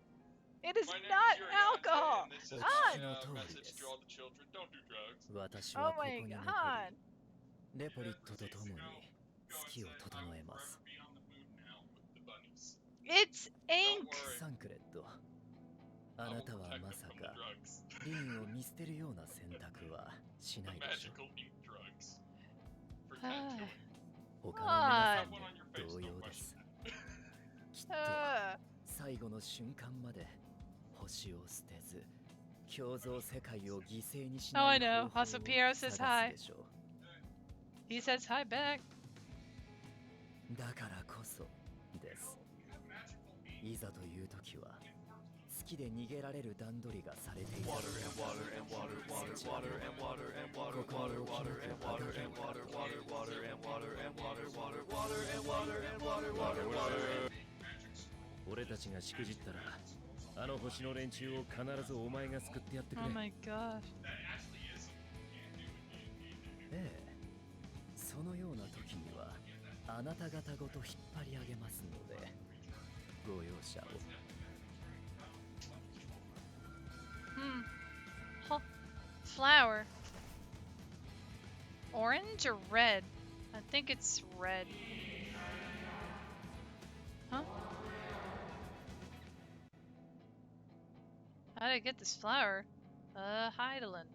It is not alcohol. Han. 私は Oh ここ my に残 god. り、レポリットと共に月を整えます。It's ink. Don't worry. サンクレット、あなたはまさか drugs. リンを見捨てるような選択はし The ないでしょ。 magical ink drugs. Pretend to it. 他の皆さん Put one on your も face, 同 no 様で question す。 that. きっと最後の瞬間まで星を捨てず、共存世界を犠牲にし Oh, な I い know. 方法を Also, Piero says 探 hi. すでしょう。 He says hi back. だからこそです。いざという時は月で逃げられる段取りがされていた。俺たちがしくじったら、あの星の連中を必ずお前が救ってやってく Oh れ。 my gosh. ええ、そのような時にはあなた方ごと引っ張り上げますので、ご容赦を。Huh. Flower. Orange or red? I think it's red. Huh? How did I get this flower? Heidelin.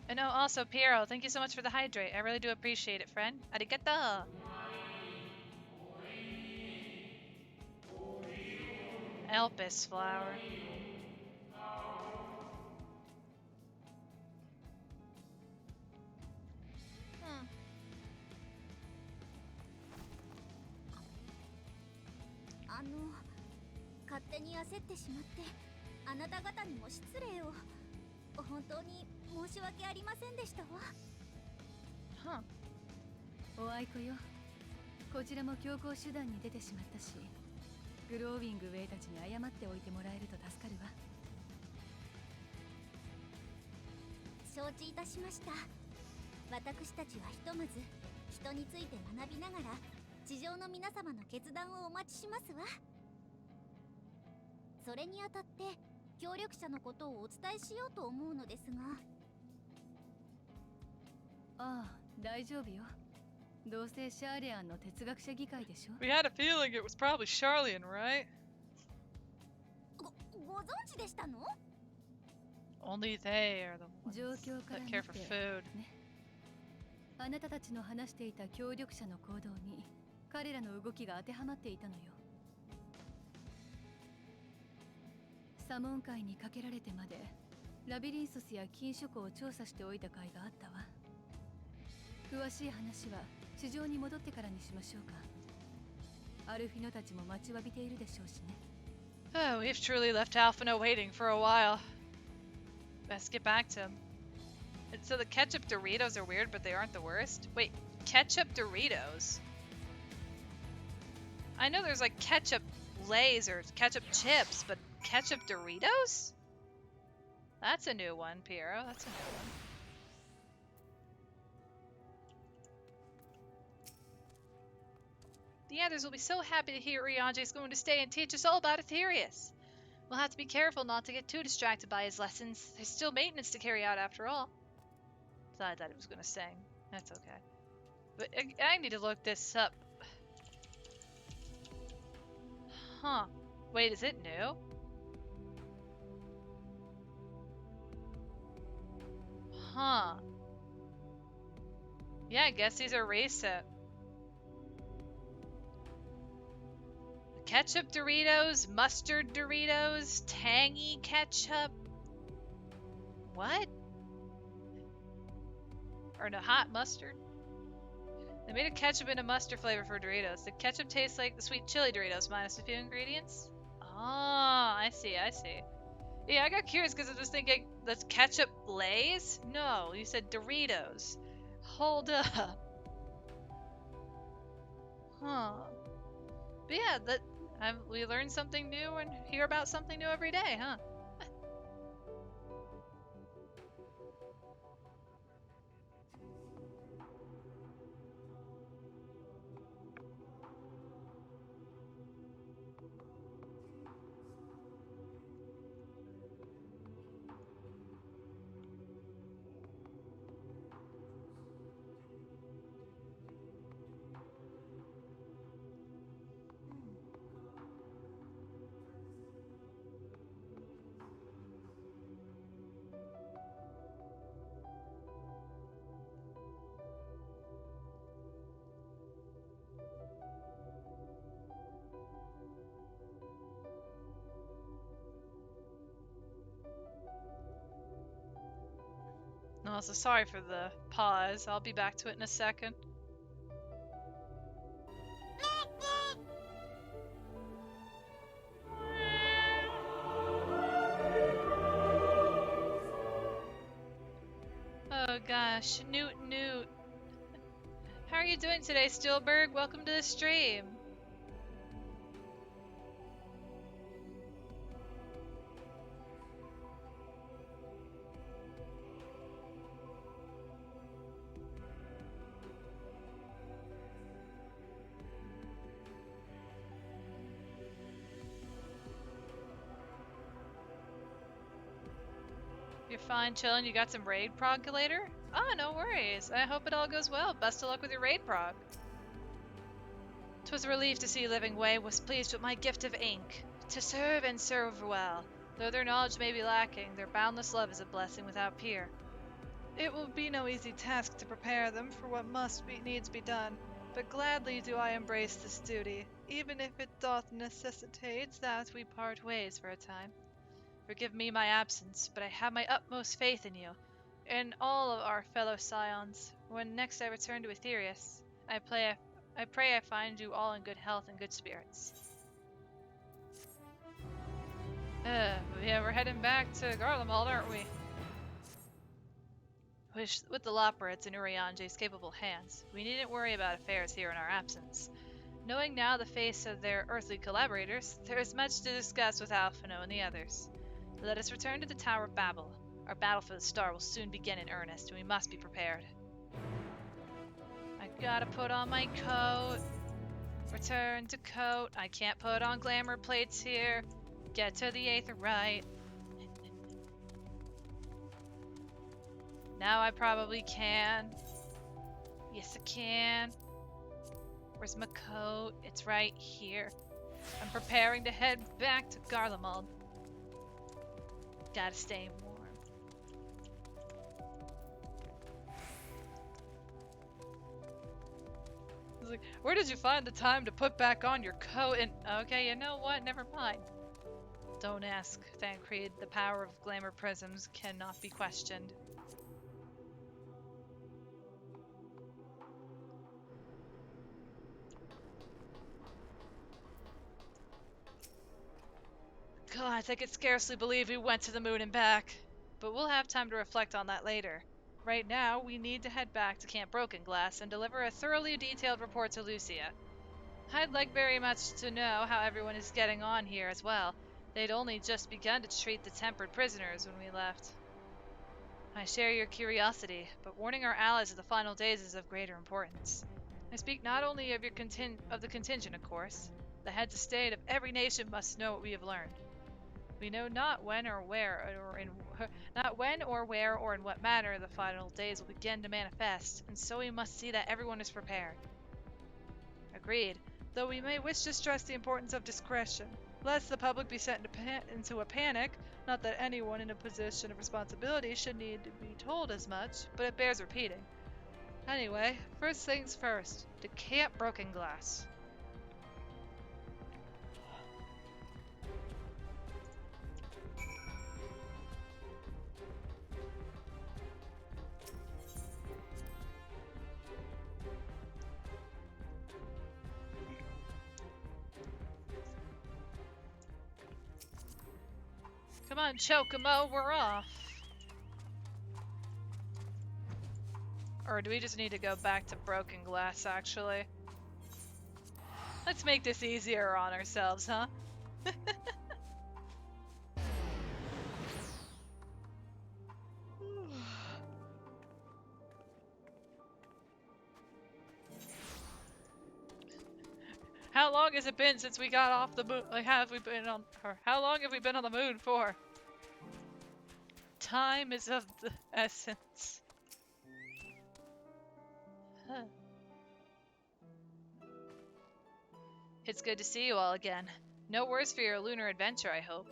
And oh, also, Piero, thank you so much for the hydrate. I really do appreciate it, friend. Arigato! Elpis flower. Hmm. 勝手に焦ってしまってあなた方にも失礼を。本当に申し訳ありませんでしたわ。Huh. おあいこよ、こちらも強行手段に出てしまったし、グローウィングウェイたちに謝っておいてもらえると助かるわ。承知いたしました。私たちはひとまず人について学びながら地上の皆様の決断をお待ちしますわ。それにあたって協力者のことをお伝えしようと思うのですが。ああ、大丈夫よ。どうせシャーレアンの哲学者議会でしょ。 We had a feeling it was probably Charlian, right? ご存知でしたの？ Only they are the 状 ones 況から that 見 care て for food. ね。あなたたちの話していた協力者の行動に彼らの動きが当てはまっていたのよ。サモン会にかけられてまでラビリンソスや禁書庫を調査しておいた甲斐があったわ。詳しい話は地上に戻ってからにしましょうか。アルフィノたちも待ちわびているでしょうしね。Oh, we've truly left Alphino waiting for a while. Best get back to him. And so the ketchup Doritos are weird, but they aren't the worst? Wait, ketchup Doritos? I know there's like ketchup Lays or ketchup chips, but ketchup Doritos? That's a new one, Piero. That's a new one. The others will be so happy to hear Rianji is going to stay and teach us all about Aetherius. We'll have to be careful not to get too distracted by his lessons. There's still maintenance to carry out after all. Thought I thought he was going to sing. That's okay. But I need to look this up. Huh. Wait, is it new? Huh. Yeah, I guess these are recent. Ketchup Doritos, mustard Doritos, tangy ketchup. What? Or no, hot mustard? They made a ketchup and a mustard flavor for Doritos. The ketchup tastes like the sweet chili Doritos minus a few ingredients. Oh, I see, I see. Yeah, I got curious because I was thinking, that's ketchup Lays? No, you said Doritos. Hold up. Huh. But yeah, we learn something new and hear about something new every day, huh? Also, sorry for the pause. I'll be back to it in a second. Oh gosh, Newt. How are you doing today, Steelberg? Welcome to the stream. You're fine chilling? You got some raid prog later? Oh, no worries. I hope it all goes well. Best of luck with your raid prog. 'Twas a relief to see Living Way was pleased with my gift of ink. To serve and serve well. Though their knowledge may be lacking, their boundless love is a blessing without peer. It will be no easy task to prepare them for what needs be done, but gladly do I embrace this duty, even if it doth necessitate that we part ways for a time. Forgive me my absence, but I have my utmost faith in you, and all of our fellow scions. When next I return to Aetherius, I pray I find you all in good health and good spirits. Yeah, we're heading back to Garlemald, aren't we? With the Loporrits in Urianje's capable hands, we needn't worry about affairs here in our absence. Knowing now the face of their earthly collaborators, there is much to discuss with Alphino and the others. Let us return to the Tower of Babel. Our battle for the star will soon begin in earnest, and we must be prepared. I gotta put on my coat. Return to coat. I can't put on glamour plates here. Get to the Aetheryte. Now I probably can. Yes, I can. Where's my coat? It's right here. I'm preparing to head back to Garlemald. Gotta stay warm. He's like, where did you find the time to put back on your coat? And okay, you know what? Never mind. Don't ask, Thancred. The power of glamour prisms cannot be questioned. God, I could scarcely believe we went to the moon and back. But we'll have time to reflect on that later. Right now, we need to head back to Camp Broken Glass and deliver a thoroughly detailed report to Lucia. I'd like very much to know how everyone is getting on here as well. They'd only just begun to treat the tempered prisoners when we left. I share your curiosity, but warning our allies of the final days is of greater importance. I speak not only of the contingent, of course. The heads of state of every nation must know what we have learned. We know not when or where or in what manner the final days will begin to manifest, and so we must see that everyone is prepared. Agreed, though we may wish to stress the importance of discretion, lest the public be sent into a panic. Not that anyone in a position of responsibility should need to be told as much, but it bears repeating. Anyway, first things first, to Camp Broken Glass. Come on, Chocomo, we're off. Or do we just need to go back to Broken Glass, actually? Let's make this easier on ourselves, huh? How long has it been since we got off the moon? Like, how long have we been on the moon for? Time is of the essence. Huh. It's good to see you all again. No worse for your lunar adventure, I hope.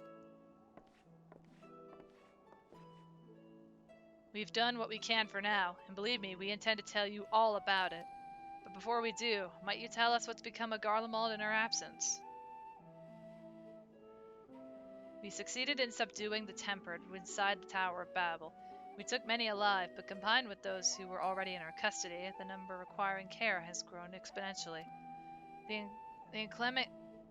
We've done what we can for now, and believe me, we intend to tell you all about it. But before we do, might you tell us what's become of Garlemald in our absence? We succeeded in subduing the Tempered inside the Tower of Babel. We took many alive, but combined with those who were already in our custody, the number requiring care has grown exponentially. The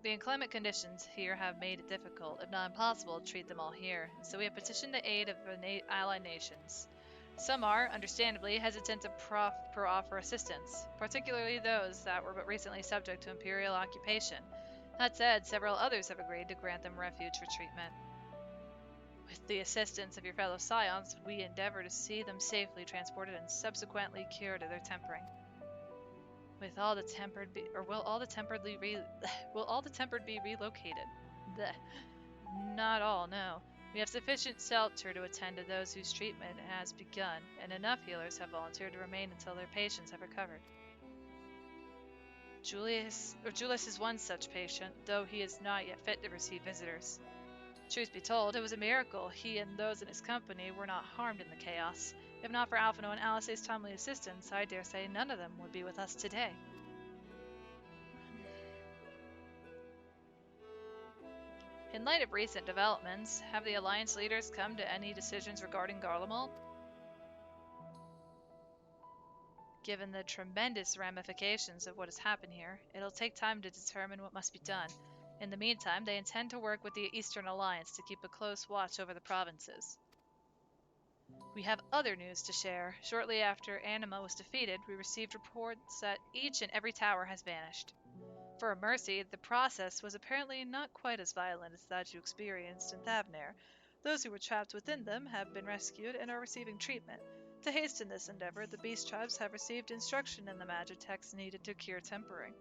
inclement conditions here have made it difficult, if not impossible, to treat them all here, and so we have petitioned the aid of the allied nations. Some are, understandably, hesitant to offer assistance, particularly those that were but recently subject to imperial occupation. That said, several others have agreed to grant them refuge for treatment. With the assistance of your fellow scions, we endeavor to see them safely transported and subsequently cured of their tempering. Will all the tempered be relocated? Blech. Not all, no. We have sufficient shelter to attend to those whose treatment has begun, and enough healers have volunteered to remain until their patients have recovered. Julius is one such patient, though he is not yet fit to receive visitors. Truth be told, it was a miracle he and those in his company were not harmed in the chaos. If not for Alphino and Alice's timely assistance, I dare say none of them would be with us today. In light of recent developments, have the Alliance leaders come to any decisions regarding Garlemald? Given the tremendous ramifications of what has happened here, it'll take time to determine what must be done. In the meantime, they intend to work with the Eastern Alliance to keep a close watch over the provinces. We have other news to share. Shortly after Anima was defeated, we received reports that each and every tower has vanished. For a mercy, the process was apparently not quite as violent as that you experienced in Thavnair. Those who were trapped within them have been rescued and are receiving treatment. To hasten this endeavor, the beast tribes have received instruction in the magitex needed to cure tempering.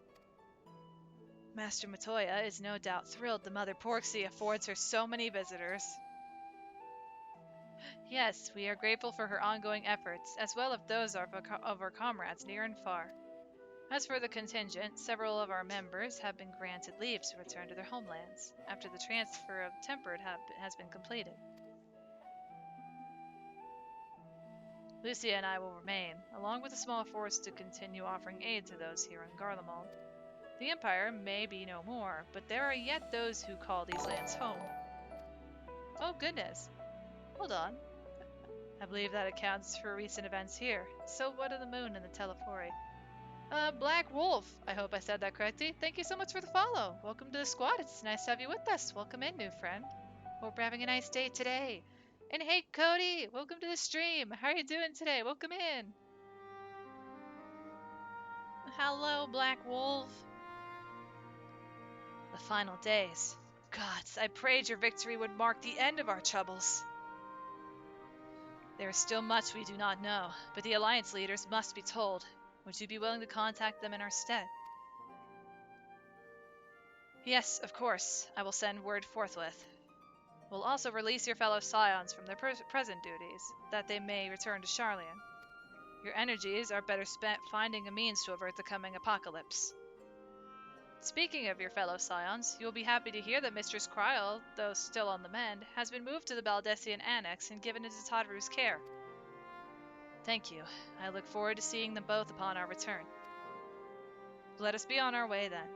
Master Matoya is no doubt thrilled the Mother Porksy affords her so many visitors. Yes, we are grateful for her ongoing efforts, as well as those of our comrades near and far. As for the contingent, several of our members have been granted leave to return to their homelands, after the transfer of Tempered has been completed. Lucia and I will remain, along with a small force to continue offering aid to those here in Garlemald. The Empire may be no more, but there are yet those who call these lands home. Oh goodness. Hold on. I believe that accounts for recent events here. So what of the moon and the Telefori? Black Wolf. I hope I said that correctly. Thank you so much for the follow. Welcome to the squad. It's nice to have you with us. Welcome in, new friend. Hope you're having a nice day today. And hey, Cody, welcome to the stream. How are you doing today? Welcome in. Hello, Black Wolf. The final days. Gods, I prayed your victory would mark the end of our troubles. There is still much we do not know, but the Alliance leaders must be told. Would you be willing to contact them in our stead? Yes, of course. I will send word forthwith. We'll also release your fellow scions from their present duties, that they may return to Sharlayan. Your energies are better spent finding a means to avert the coming apocalypse. Speaking of your fellow scions, you will be happy to hear that Mistress Kryl, though still on the mend, has been moved to the Baldessian Annex and given into Tadru's care. Thank you. I look forward to seeing them both upon our return. Let us be on our way then.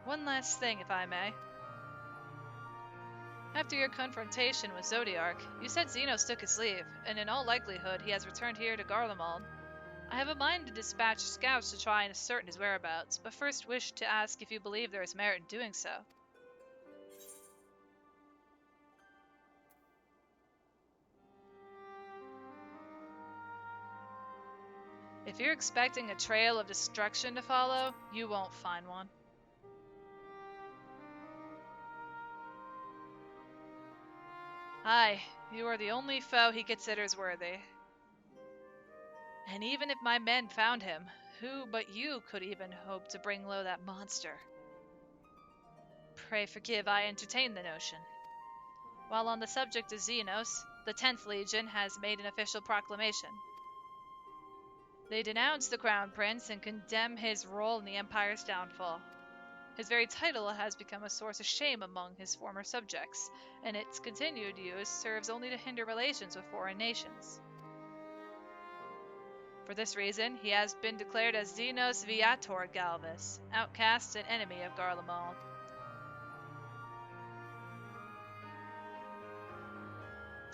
One last thing, if I may. After your confrontation with Zodiark, you said Xenos took his leave, and in all likelihood he has returned here to Garlemald. I have a mind to dispatch scouts to try and ascertain his whereabouts, but first wish to ask if you believe there is merit in doing so. If you're expecting a trail of destruction to follow, you won't find one. Aye, you are the only foe he considers worthy. And even if my men found him, who but you could even hope to bring low that monster? Pray forgive I entertain the notion. While on the subject of Xenos, the 10th Legion has made an official proclamation. They denounce the Crown Prince and condemn his role in the Empire's downfall. His very title has become a source of shame among his former subjects, and its continued use serves only to hinder relations with foreign nations. For this reason, he has been declared as Xenos Viator Galvis, outcast and enemy of Garlemald.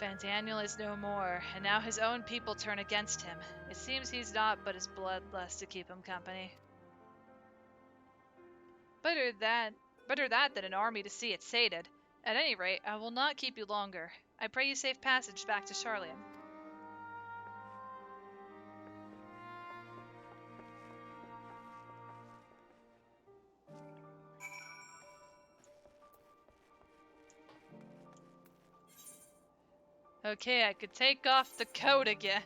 Van Daniel is no more, and now his own people turn against him. It seems he's naught but his bloodlust to keep him company. Better that than an army to see it sated. At any rate, I will not keep you longer. I pray you safe passage back to Charlian. Okay, I could take off the coat again.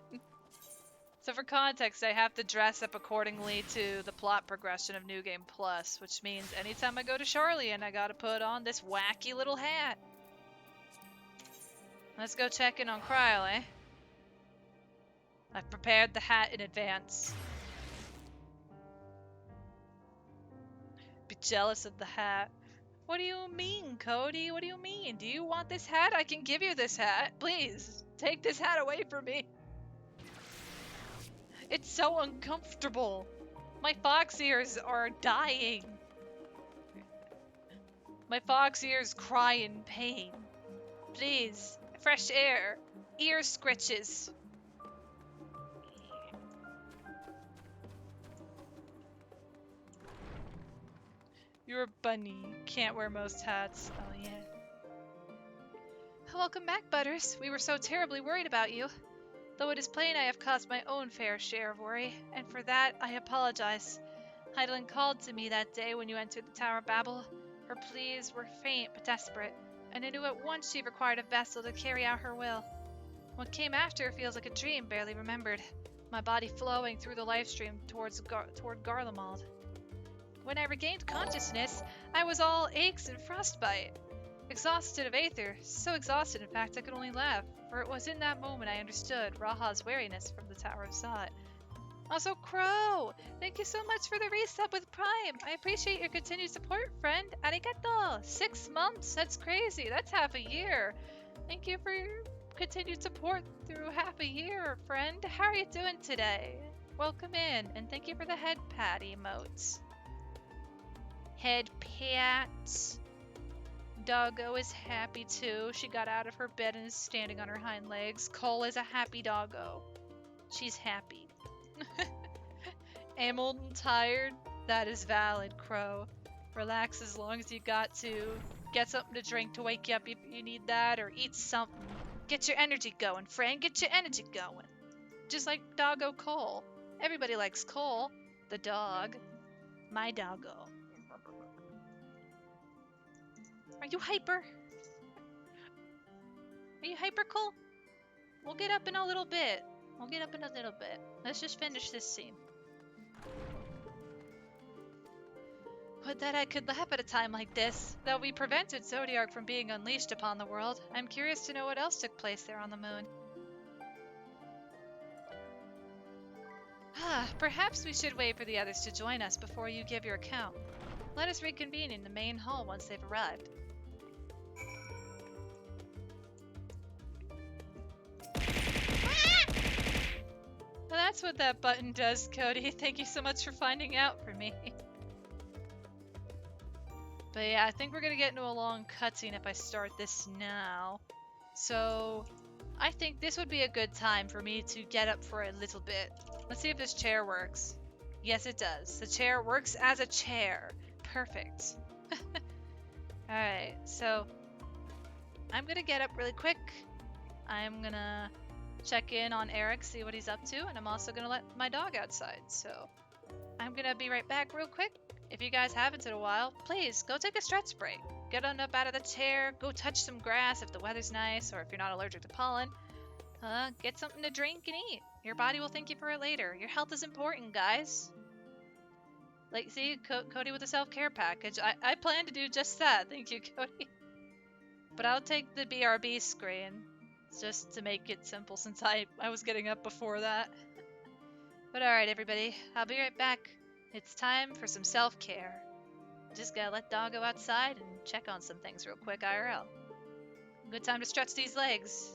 So for context, I have to dress up accordingly to the plot progression of New Game Plus, which means anytime I go to Charlian, I gotta put on this wacky little hat. Let's go check in on Cryle, eh? I've prepared the hat in advance. Be jealous of the hat. What do you mean, Cody? What do you mean? Do you want this hat? I can give you this hat. Please, take this hat away from me. It's so uncomfortable. My fox ears are dying. My fox ears cry in pain. Please, fresh air. Ear scritches. You're a bunny. Can't wear most hats. Oh, yeah. Welcome back, Butters. We were so terribly worried about you. Though it is plain I have caused my own fair share of worry, and for that I apologize. Heidelin called to me that day when you entered the Tower of Babel. Her pleas were faint but desperate, and I knew at once she required a vessel to carry out her will. What came after feels like a dream barely remembered, my body flowing through the life stream toward Garlemald. When I regained consciousness, I was all aches and frostbite. Exhausted of Aether, so exhausted in fact I could only laugh, for it was in that moment I understood Raha's wariness from the Tower of Sot. Also, Crow! Thank you so much for the resub with Prime! I appreciate your continued support, friend! Arigato! 6 months? That's crazy! That's half a year! Thank you for your continued support through half a year, friend! How are you doing today? Welcome in, and thank you for the head pat emotes. Head pat. Doggo is happy too. She got out of her bed and is standing on her hind legs. Cole is a happy doggo. She's happy. Am old and tired? That is valid, Crow. Relax as long as you got to. Get something to drink to wake you up if you need that, or eat something. Get your energy going, friend. Get your energy going. Just like doggo Cole. Everybody likes Cole, the dog. My doggo. Are you hyper? Are you hyper, Cole? We'll get up in a little bit. Let's just finish this scene. Would that I could laugh at a time like this. Though we prevented Zodiark from being unleashed upon the world, I'm curious to know what else took place there on the moon. Perhaps we should wait for the others to join us before you give your account. Let us reconvene in the main hall once they've arrived. Well, that's what that button does, Cody. Thank you so much for finding out for me. But yeah, I think we're gonna get into a long cutscene if I start this now. So, I think this would be a good time for me to get up for a little bit. Let's see if this chair works. Yes, it does. The chair works as a chair. Perfect. Alright, so I'm gonna get up really quick. I'm gonna check in on Eric, see what he's up to, and I'm also gonna let my dog outside. So I'm gonna be right back real quick. If you guys haven't in a while, please go take a stretch break. Get on up out of the chair, go touch some grass if the weather's nice, or if you're not allergic to pollen. Get something to drink and eat. Your body will thank you for it later. Your health is important, guys. Like, see, Cody with the self-care package. I plan to do just that. Thank you, Cody. But I'll take the BRB screen, just to make it simple since I was getting up before that. But alright, everybody. I'll be right back. It's time for some self-care. Just gotta let Dog go outside and check on some things real quick IRL. Good time to stretch these legs.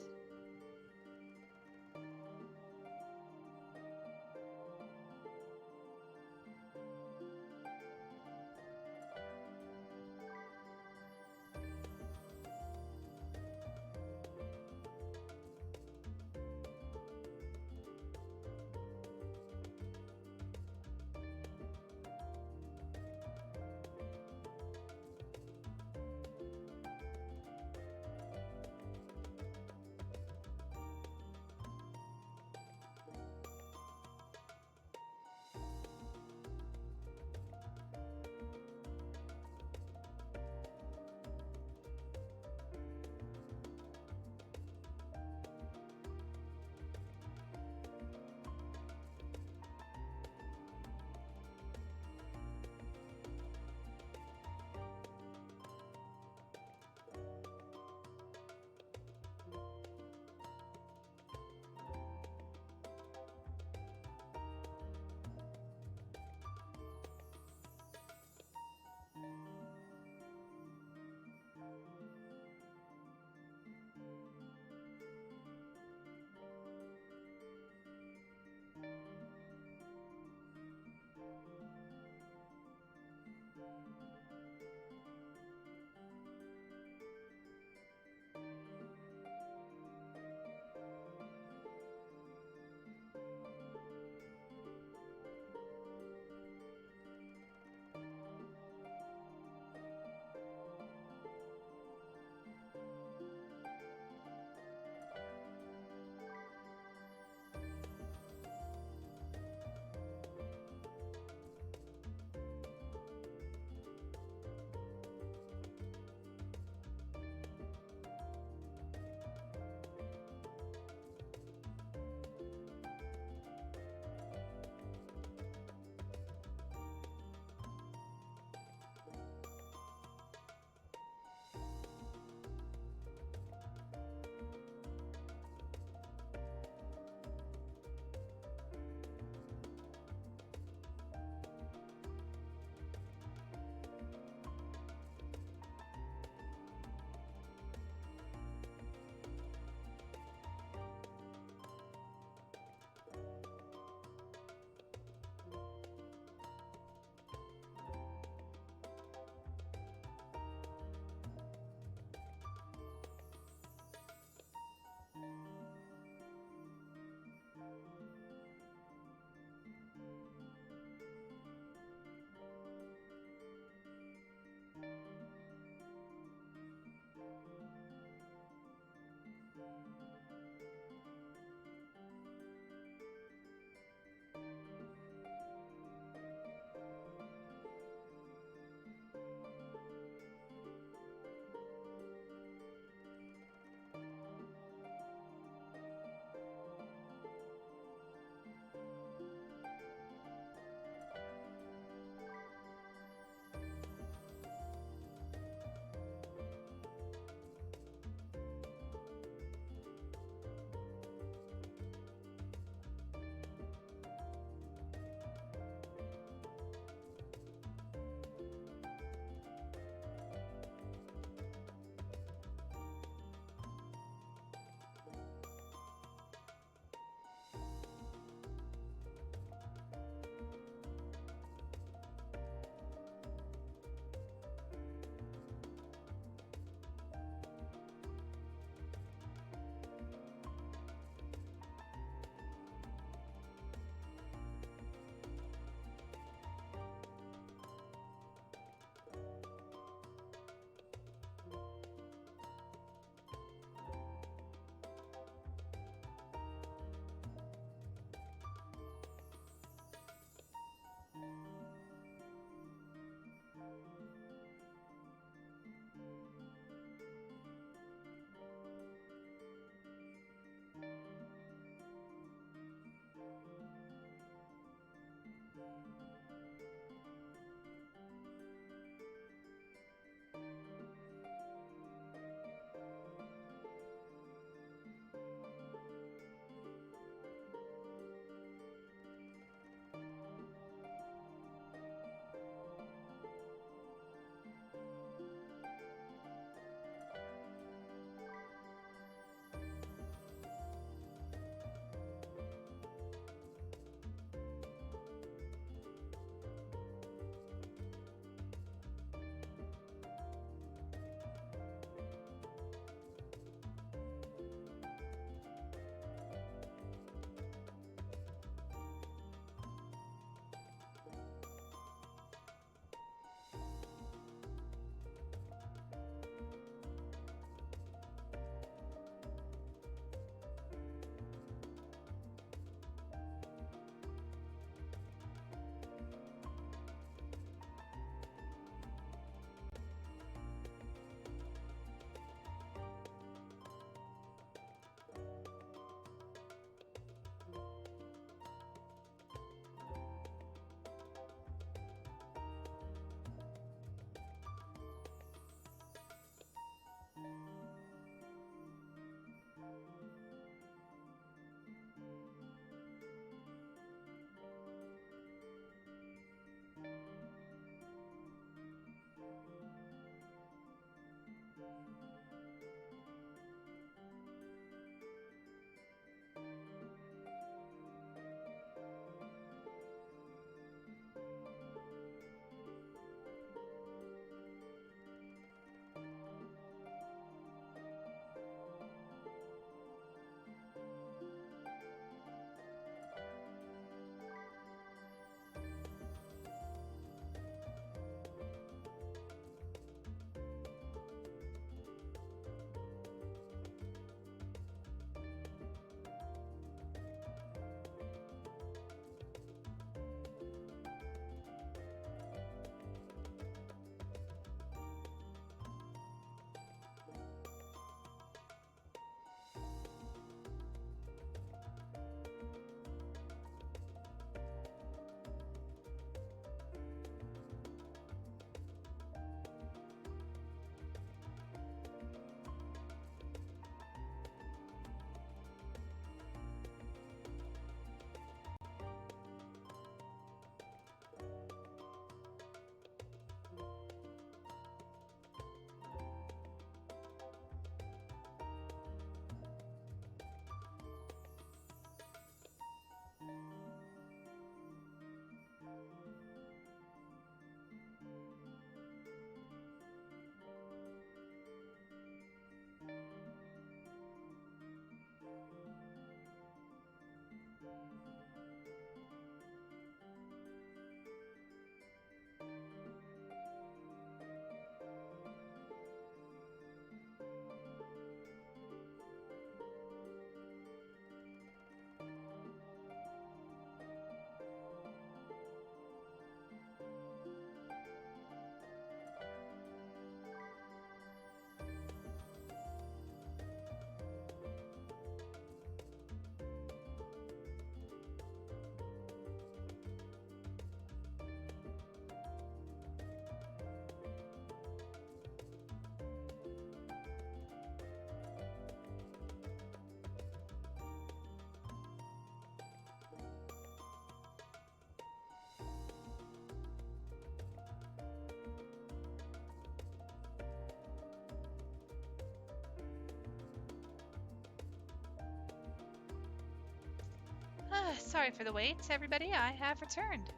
Sorry for the wait, everybody. I have returned.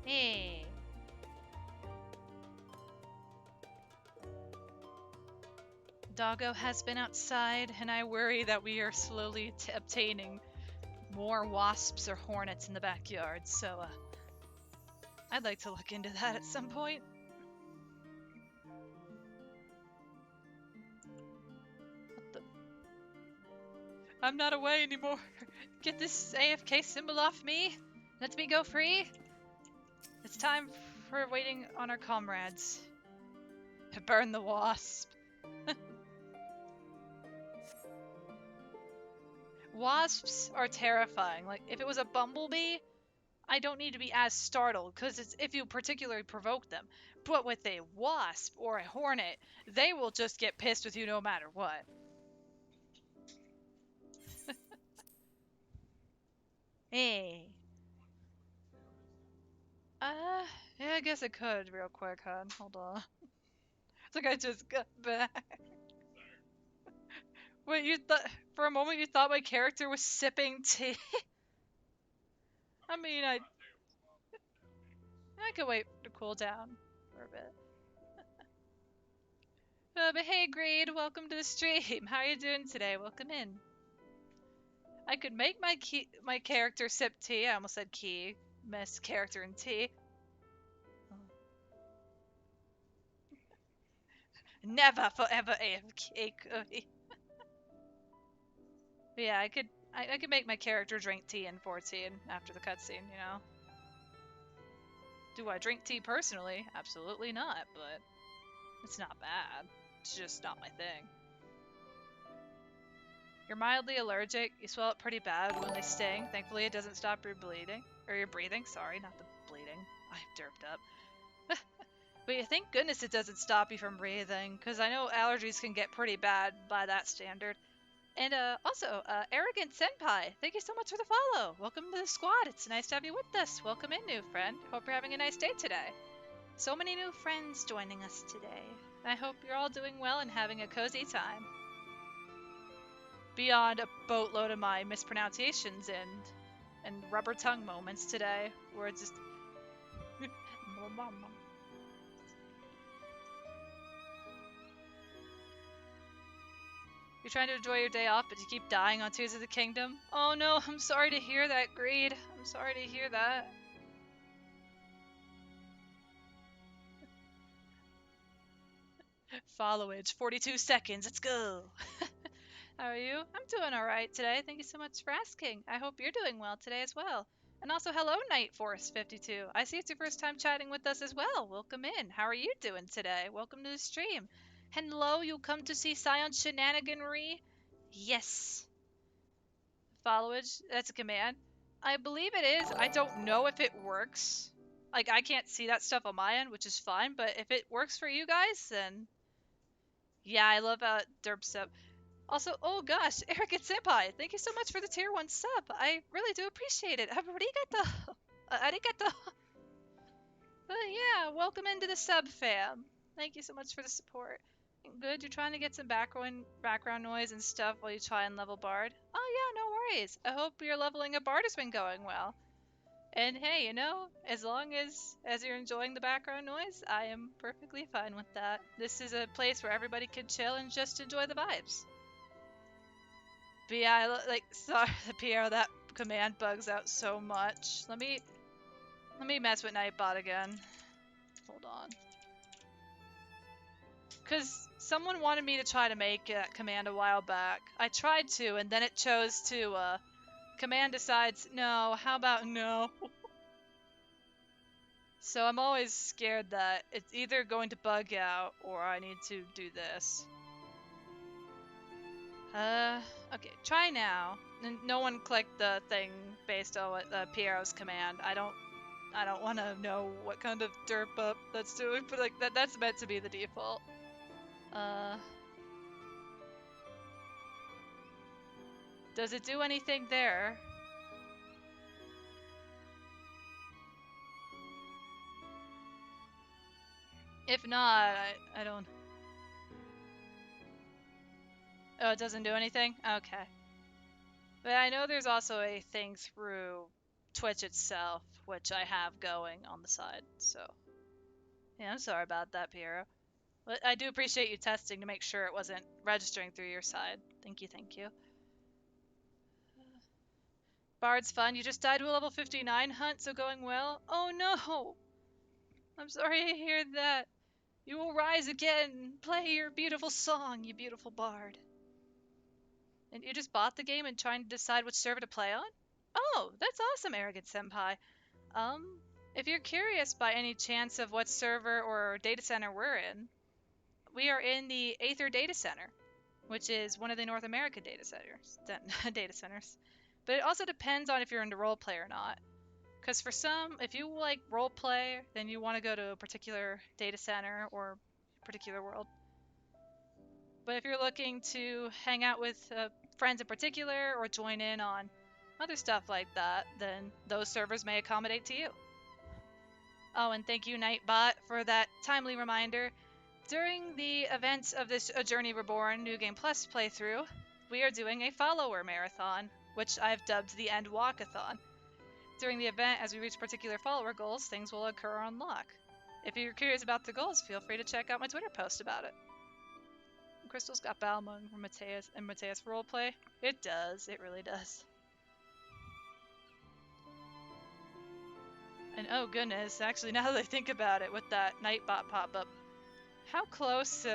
Hey. Doggo has been outside, and I worry that we are slowly obtaining more wasps or hornets in the backyard, so I'd like to look into that at some point. What the? I'm not away anymore. Get this AFK symbol off me. Let me go free. It's time for waiting on our comrades. Burn the wasp. Wasps are terrifying. Like, if it was a bumblebee, I don't need to be as startled, because it's if you particularly provoke them. But with a wasp or a hornet, they will just get pissed with you no matter what. Hey. Yeah, I guess I could real quick, hon. Hold on. It's like I just got back. Wait, you thought for a moment you thought my character was sipping tea? I mean, I could wait to cool down for a bit. But hey, Greed, welcome to the stream. How are you doing today? Welcome in. I could make my character sip tea. I almost said key. Mess character and tea. Never forever AFK Cody. But yeah, I could make my character drink tea in 14 after the cutscene, you know. Do I drink tea personally? Absolutely not, but it's not bad. It's just not my thing. You're mildly allergic. You swell up pretty bad when they sting. Thankfully, it doesn't stop your bleeding. Or your breathing. Sorry, not the bleeding. I derped up. But yeah, thank goodness it doesn't stop you from breathing, because I know allergies can get pretty bad by that standard. And also, Arrogant Senpai, thank you so much for the follow. Welcome to the squad. It's nice to have you with us. Welcome in, new friend. Hope you're having a nice day today. So many new friends joining us today. I hope you're all doing well and having a cozy time. Beyond a boatload of my mispronunciations and rubber tongue moments today, where it's just You're trying to enjoy your day off, but you keep dying on Tears of the Kingdom? Oh no, I'm sorry to hear that, Greed. I'm sorry to hear that. Followage, 42 seconds, let's go. How are you? I'm doing alright today. Thank you so much for asking. I hope you're doing well today as well. And also, hello, Night Force 52. I see it's your first time chatting with us as well. Welcome in. How are you doing today? Welcome to the stream. Hello, you come to see Scion's shenaniganry? Yes. Followage, that's a command. I believe it is. I don't know if it works. Like, I can't see that stuff on my end, which is fine, but if it works for you guys, then... Yeah, I love derp sub. Also, oh gosh, Arrogant Senpai, thank you so much for the tier 1 sub. I really do appreciate it. Arigato. Arigato. Yeah, welcome into the sub fam. Thank you so much for the support. Good, you're trying to get some background noise and stuff while you try and level Bard? Oh yeah, no worries. I hope your leveling of Bard has been going well. And hey, you know, as long as you're enjoying the background noise, I am perfectly fine with that. This is a place where everybody can chill and just enjoy the vibes. But yeah, sorry, Pierre, that command bugs out so much. Let me mess with Nightbot again. Hold on. Because someone wanted me to try to make that command a while back. I tried to, and then it chose to, command decides, no, how about no? So I'm always scared that it's either going to bug out, or I need to do this. Okay, try now. No one clicked the thing based on what Piero's command. I don't want to know what kind of derp up that's doing, but like that's meant to be the default. Does it do anything there? If not, I don't... Oh, it doesn't do anything? Okay. But I know there's also a thing through Twitch itself, which I have going on the side, so. Yeah, I'm sorry about that, Piero. But I do appreciate you testing to make sure it wasn't registering through your side. Thank you, thank you. Bard's fun. You just died to a level 59 hunt, so going well? Oh no! I'm sorry to hear that. You will rise again. Play your beautiful song, you beautiful bard. And you just bought the game and trying to decide which server to play on? Oh, that's awesome, Arrogant Senpai. If you're curious by any chance of what server or data center we're in, we are in the Aether Data Center, which is one of the North American data centers. But it also depends on if you're into roleplay or not. Because for some, if you like roleplay, then you want to go to a particular data center or particular world. But if you're looking to hang out with friends in particular or join in on other stuff like that, then those servers may accommodate to you. Oh, and thank you, Nightbot, for that timely reminder. During the events of this A Journey Reborn New Game Plus playthrough, we are doing a follower marathon, which I've dubbed the Endwalkathon. During the event, as we reach particular follower goals, things will occur on lock. If you're curious about the goals, feel free to check out my Twitter post about it. Crystal's got Balmung from Mateus and Mateus roleplay. It does. It really does. And oh goodness, actually now that I think about it with that Nightbot pop-up, how close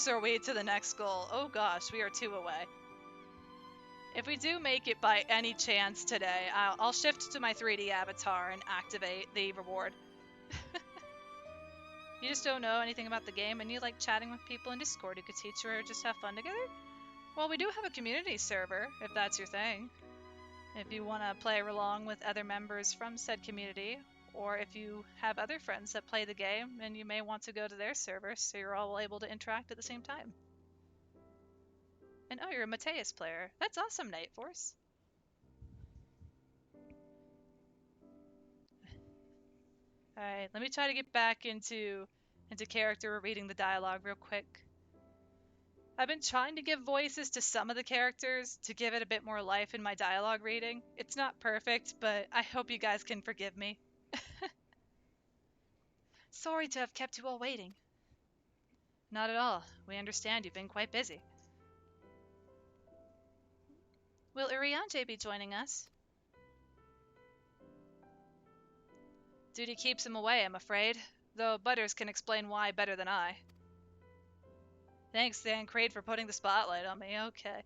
are we to the next goal? Oh gosh, we are 2 away. If we do make it by any chance today, I'll shift to my 3D avatar and activate the reward. You just don't know anything about the game and you like chatting with people in Discord who could teach you or just have fun together? Well, we do have a community server, if that's your thing. If you want to play along with other members from said community, or if you have other friends that play the game and you may want to go to their server so you're all able to interact at the same time. And oh, you're a Mateus player. That's awesome, Night Force. Alright, let me try to get back into character reading the dialogue real quick. I've been trying to give voices to some of the characters to give it a bit more life in my dialogue reading. It's not perfect, but I hope you guys can forgive me. Sorry to have kept you all waiting. Not at all. We understand you've been quite busy. Will Urianger be joining us? Duty keeps him away, I'm afraid, though Butters can explain why better than I. Thanks, Dan Crade, for putting the spotlight on me. Okay.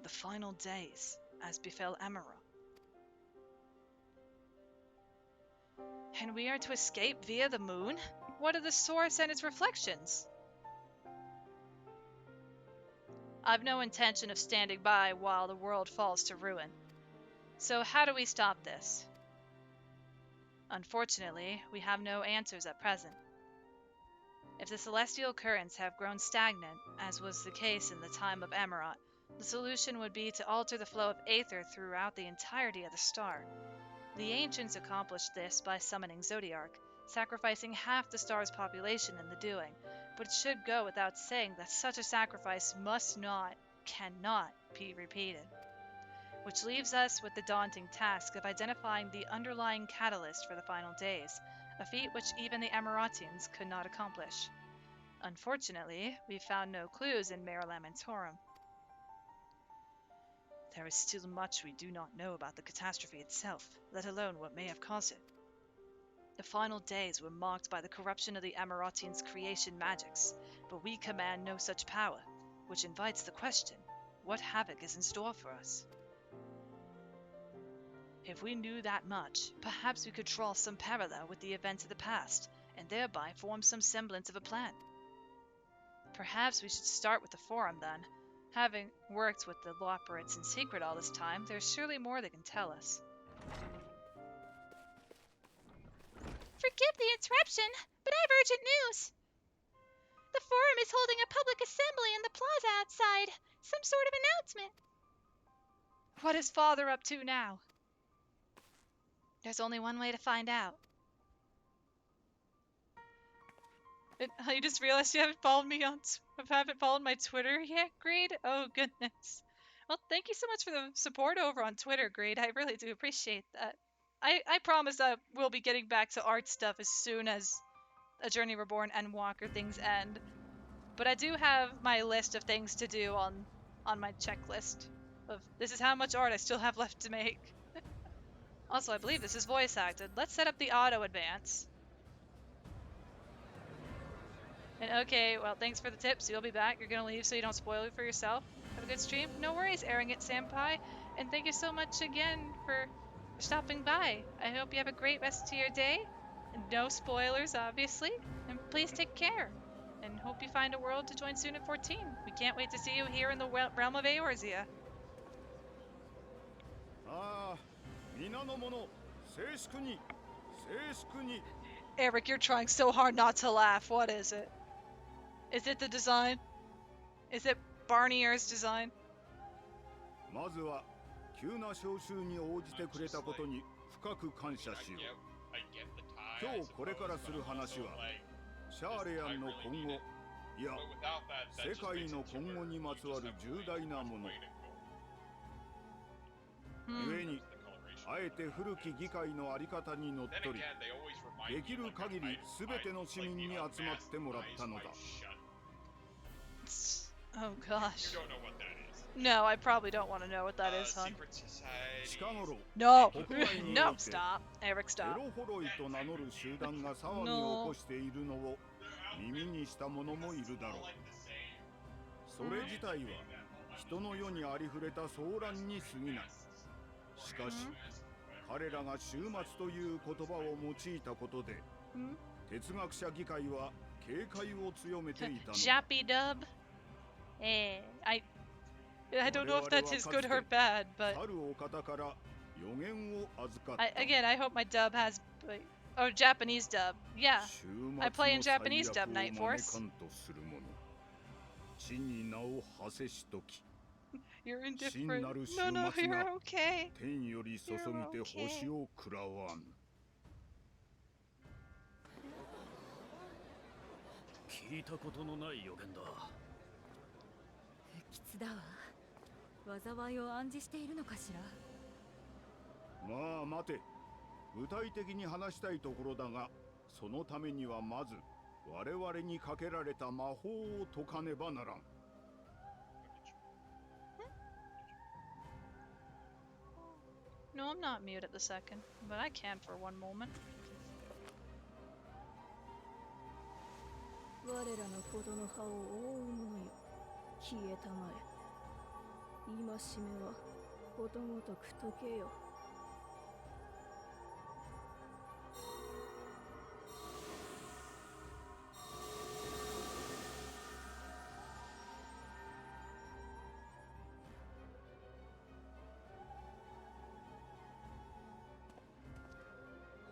The final days, as befell Amara. And we are to escape via the moon? What are the source and its reflections? I've no intention of standing by while the world falls to ruin. So how do we stop this? Unfortunately, we have no answers at present. If the celestial currents have grown stagnant, as was the case in the time of Amarot, the solution would be to alter the flow of aether throughout the entirety of the star. The ancients accomplished this by summoning Zodiark, sacrificing half the star's population in the doing, but it should go without saying that such a sacrifice cannot be repeated. Which leaves us with the daunting task of identifying the underlying catalyst for the final days, a feat which even the Amaratians could not accomplish. Unfortunately, we found no clues in Mare Lamentorum. There is still much we do not know about the catastrophe itself, let alone what may have caused it. The final days were marked by the corruption of the Amaratians' creation magics, but we command no such power, which invites the question, what havoc is in store for us? If we knew that much, perhaps we could draw some parallel with the events of the past, and thereby form some semblance of a plan. Perhaps we should start with the Forum then. Having worked with the Loperates in secret all this time, there's surely more they can tell us. Forgive the interruption, but I have urgent news. The Forum is holding a public assembly in the plaza outside. Some sort of announcement. What is father up to now? There's only one way to find out. I just realized you haven't followed me on. Haven't followed my Twitter yet, Grade. Oh goodness. Well, thank you so much for the support over on Twitter, Grade. I really do appreciate that. I promise I will be getting back to art stuff as soon as A Journey Reborn and Endwalker things end. But I do have my list of things to do on my checklist of this is how much art I still have left to make. Also, I believe this is voice acted. Let's set up the auto advance. And okay, well, thanks for the tips. You'll be back. You're gonna leave so you don't spoil it for yourself. Have a good stream. No worries, airing it, Senpai. And thank you so much again for stopping by. I hope you have a great rest of your day. And no spoilers, obviously. And please take care. And hope you find a world to join soon at 14. We can't wait to see you here in the realm of Eorzea. Eric, you're trying so hard not to laugh. What is it? Is it the design? Is it Barnier's design? まずは急な招集に応じてくれたことに深く感謝しよう。今日これからする話はシャーレアンの今後、いや世界の今後にまつわる重大なもの。故にあえて古き議会のあり方にのっとり、できる限りすべての市民に集まってもらったのだ。Oh gosh. No, I probably don't want to know what that is, hon. No! No, stop. Eric, stop. エロホロイと名乗る集団が騒ぎを起こしているのを耳にした者もいるだろう。それ自体は人の世にありふれた騒乱に過ぎない。しかし、彼らが終末という言葉を用いたことで、哲学者議会は警戒を強めていたのだ。Jappy dub? I don't know if that's his good or bad, but again, I hope my dub has Japanese dub. Yeah, I play in Japanese dub, Night Force. You're indifferent. No, you're okay. You're okay. 聞いたことのない予言だ。不吉だわ。災いを暗示しているのかしら。まあ待て。具体的に話したいところだが、そのためにはまず我々にかけられた魔法を解かねばならん。No, I'm not mute at the second, but I can for one moment. 我らのほどの葉を覆うものよ、消えたまえ。戒めはことごとく解けよ。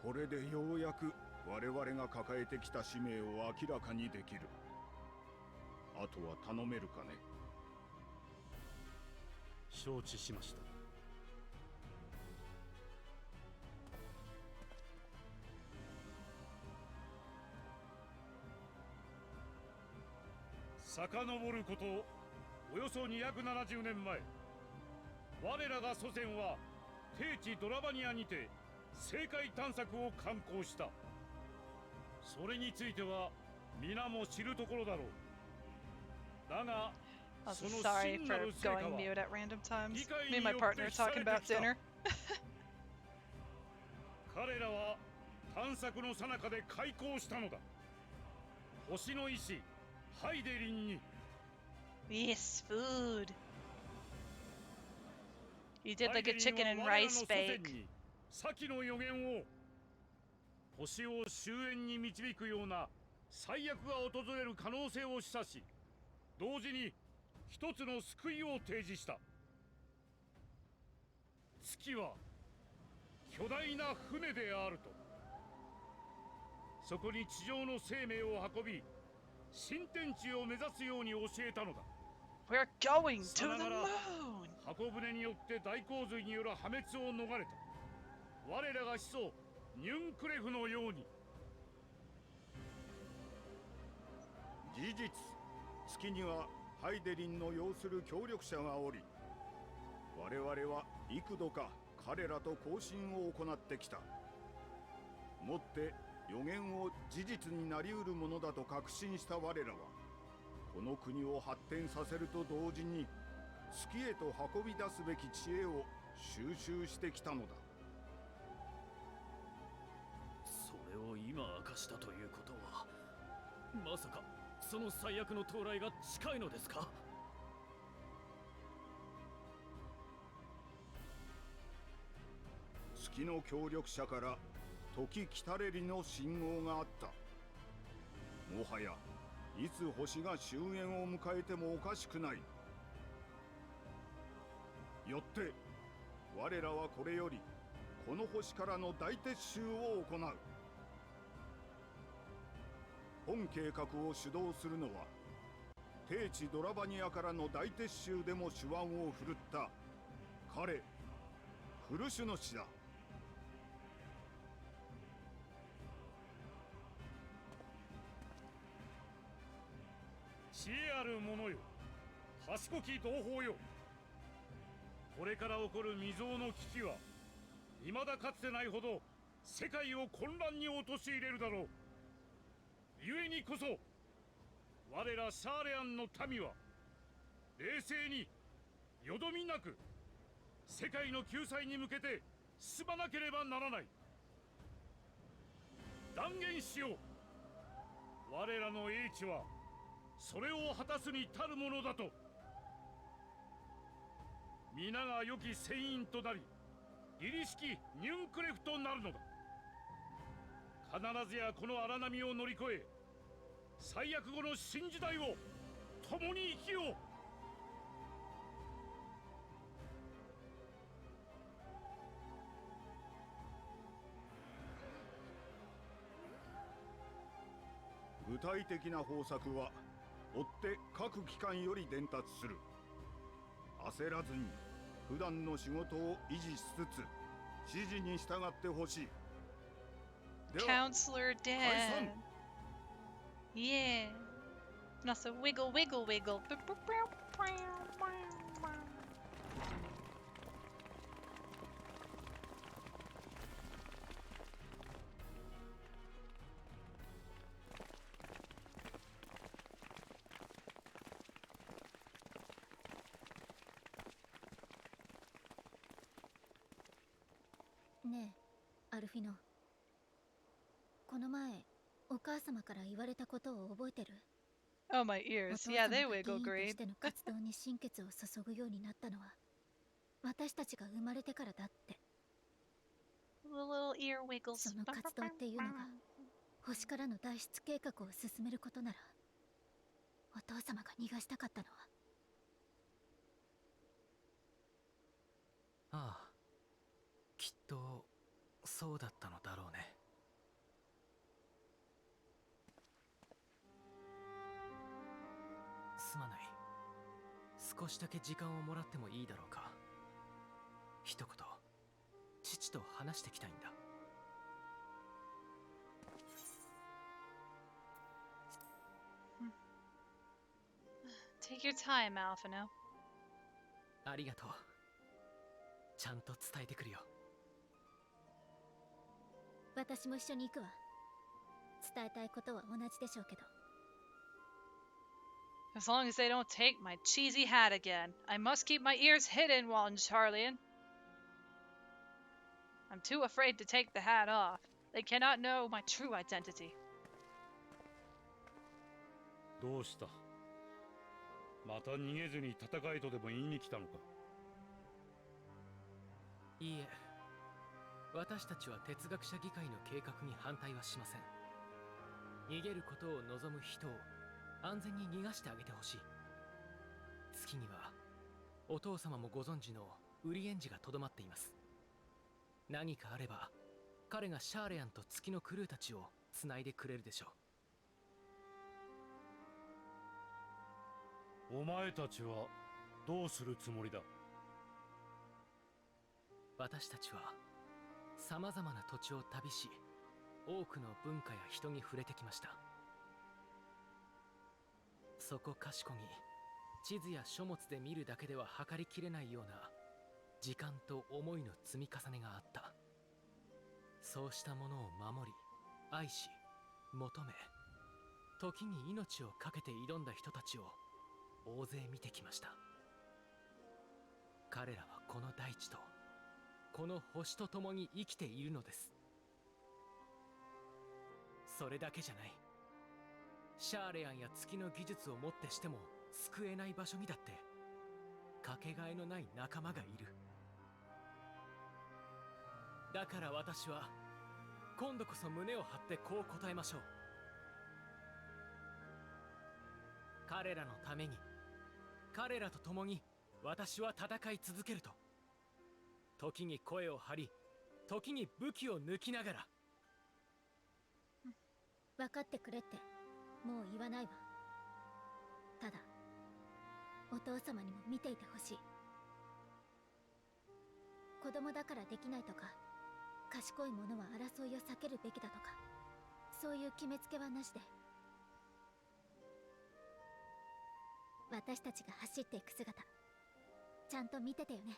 これでようやく我々が抱えてきた使命を明らかにできる。あとは頼めるかね。承知しました。遡ることおよそ270年前、我らが祖先は低地ドラバニアにて世界探索を敢行した。それについては皆も知るところだろう。だが Sorry for going mute at random times. Me and my partner are talking about dinner. 彼らは探索の最中で開口したのだ。星の医師ハイデリンに。Yes, food. You did like a chicken and rice bake. 先の予言を星を終焉に導くような最悪が訪れる可能性を示唆し、同時に一つの救いを提示した。月は巨大な船であると。そこに地上の生命を運び、新天地を目指すように教えたのだ。We're going to さな the がら moon! 箱舟によって大洪水による破滅を逃れた我らが始祖ニュンクレフのように。事実、月にはハイデリンの要する協力者がおり、我々は幾度か彼らと交信を行ってきた。もって予言を事実になりうるものだと確信した我らは、この国を発展させると同時に月へと運び出すべき知恵を収集してきたのだ。それを今明かしたということは、まさかその最悪の到来が近いのですか？月の協力者から時来たれりの信号があった。もはやいつ星が終焉を迎えてもおかしくない。よって我らはこれよりこの星からの大撤収を行う。本計画を主導するのは低地ドラバニアからの大撤収でも手腕を振るった彼フルシュの死だ。知恵ある者よ、賢き同胞よ。これから起こる未曾有の危機は未だかつてないほど世界を混乱に陥れるだろう。故にこそ我らシャーレアンの民は冷静によどみなく世界の救済に向けて進まなければならない。断言しよう。我らの英知はそれを果たすに足るものだと。皆が良き船員となり凛々しきニュンクレフとなるのだ。必ずやこの荒波を乗り越え最悪後の新時代を共に生きよう。具体的な方策は追って各機関より伝達する。焦らずに普段の仕事を維持しつつ指示に従ってほしい。では Counselor 解 dead. 散。 Yeah. And also wiggle, wiggle, wiggle. ねえ、アルフィノ。この前、お母様から言われたことを覚えてる？ Oh, my お ears. 父 Yeah, 様 they が議 wiggle 員と green. しての活動に心血を注ぐようになったのは、私たちが生まれてからだって。 The little ear wiggles. その活動っていうのが、星からの脱出計画を進めることなら、お父様が逃がしたかったのは。ああ、きっとそうだったのだろうね。すまない。少しだけ時間をもらってもいいだろうか。一言父と話してきたいんだ。Take your time, Alphino. ありがとう。ちゃんと伝えてくるよ。私も一緒に行くわ。伝えたいことは同じでしょうけど。 As long as they don't take my cheesy hat again. I must keep my ears hidden while in Charlian. I'm too afraid to take the hat off. They cannot know my true identity. どうした？また逃げずに戦えとでも言いに来たのか？いいえ、私たちは哲学者議会の計画に反対はしません。逃げることを望む人を安全に逃がしてあげてほしい。月にはお父様もご存知のウリエンジがとどまっています。何かあれば彼がシャーレアンと月のクルーたちをつないでくれるでしょう。お前たちはどうするつもりだ？私たちはさまざまな土地を旅し、多くの文化や人に触れてきました。そこかしこに地図や書物で見るだけでは測りきれないような時間と思いの積み重ねがあった。そうしたものを守り、愛し、求め、時に命を懸けて挑んだ人たちを大勢見てきました。彼らはこの大地とこの星と共に生きているのです。それだけじゃない。シャーレアンや月の技術をもってしても救えない場所にだってかけがえのない仲間がいる。だから私は今度こそ胸を張ってこう答えましょう。彼らのために、彼らと共に私は戦い続けると。時に声を張り、時に武器を抜きながら。分かってくれってもう言わないわ。ただお父様にも見ていてほしい。子供だからできないとか、賢い者は争いを避けるべきだとか、そういう決めつけはなしで、私たちが走っていく姿ちゃんと見ててよね。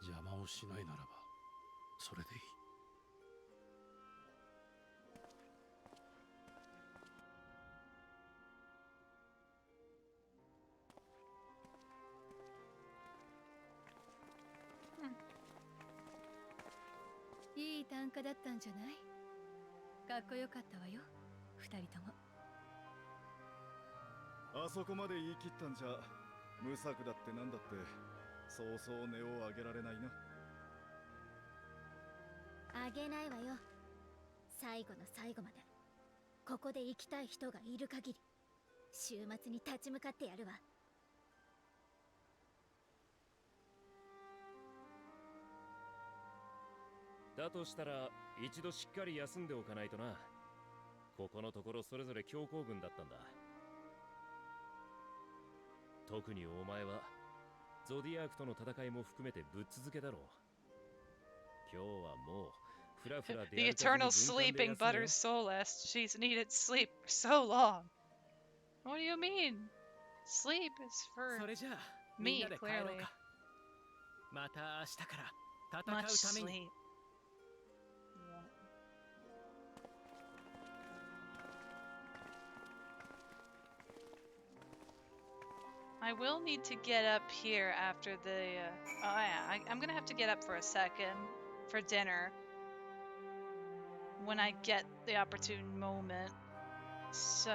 邪魔をしないならばそれでいい。いい短歌だったんじゃない？かっこよかったわよ、二人とも。あそこまで言い切ったんじゃ、無策だってなんだってそうそう音を上げられないな。あげないわよ。最後の最後までここで生きたい人がいる限り週末に立ち向かってやるわ。だとしたら一度しっかり休んでおかないとな。ここのところそれぞれ強行軍だったんだ。特にお前はゾディアークとの戦いも含めてぶっ続けだろう。今日はもうフラフラ The eternal sleeping Butter Solest. She's needed sleep for so long. What do you mean? Sleep is for それじゃあみん me, なで帰ろう clearly. か。また明日から Much 戦うために。 sleep. I will need to get up here after the. Oh yeah, I'm gonna have to get up for a second for dinner when I get the opportune moment. So,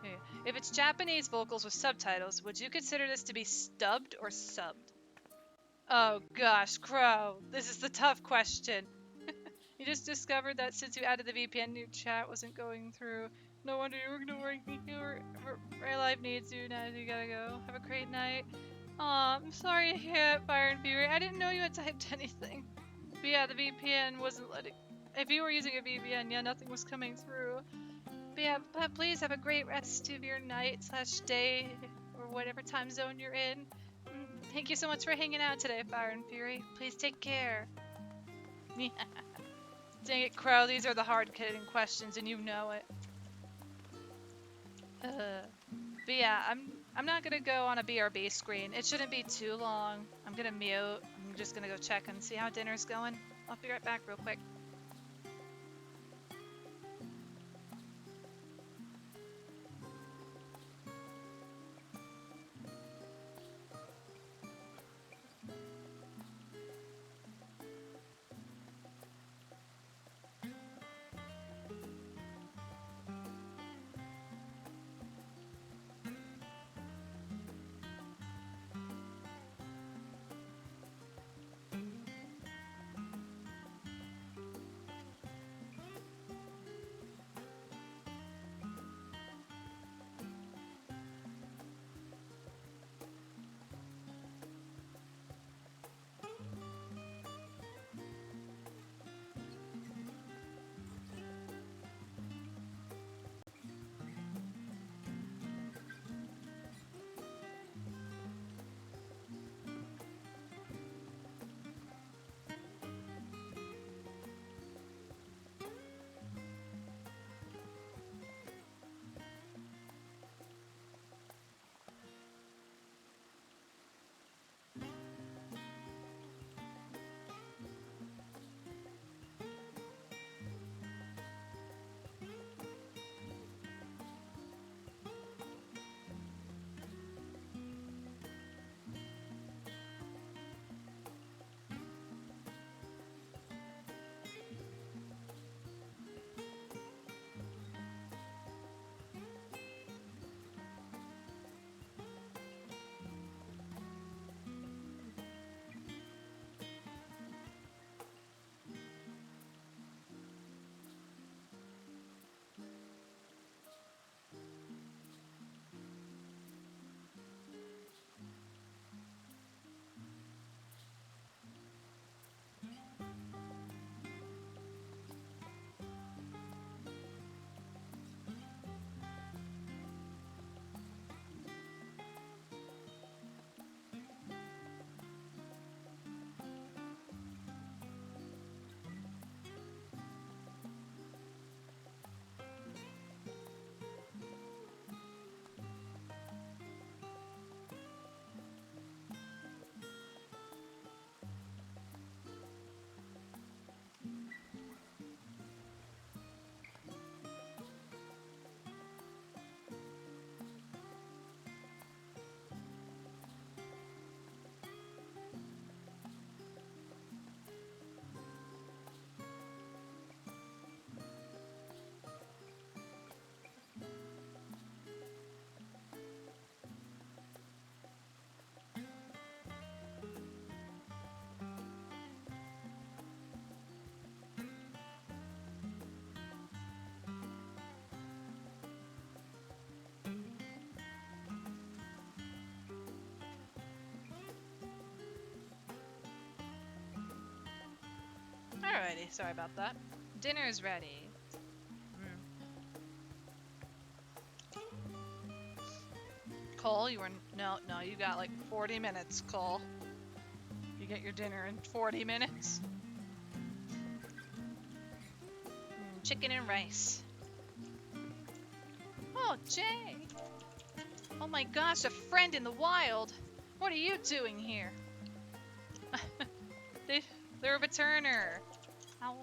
yeah. If it's Japanese vocals with subtitles, would you consider this to be stubbed or subbed? Oh gosh, Crow, this is the tough question. You just discovered that since you added the VPN, your chat wasn't going through. No wonder you were ignoring me. Real life needs you now. You gotta go. Have a great night. Aw, I'm sorry to hear that, Fire and Fury. I didn't know you had typed anything. But yeah, the VPN wasn't letting. If you were using a VPN, yeah, nothing was coming through. But yeah, please have a great rest of your night/day or whatever time zone you're in. Thank you so much for hanging out today, Fire and Fury. Please take care. Dang it, Crow, these are the hard-hitting questions, and you know it. But yeah, I'm not gonna go on a BRB screen. It shouldn't be too long. I'm gonna mute. I'm just gonna go check and see how dinner's going. I'll be right back real quick. ready. Sorry about that. Dinner's ready. Cole, you were... No, you got like 40 minutes, Cole. You get your dinner in 40 minutes. Chicken and rice. Oh, Jay! Oh my gosh, a friend in the wild! What are you doing here? They're a returner. Ow.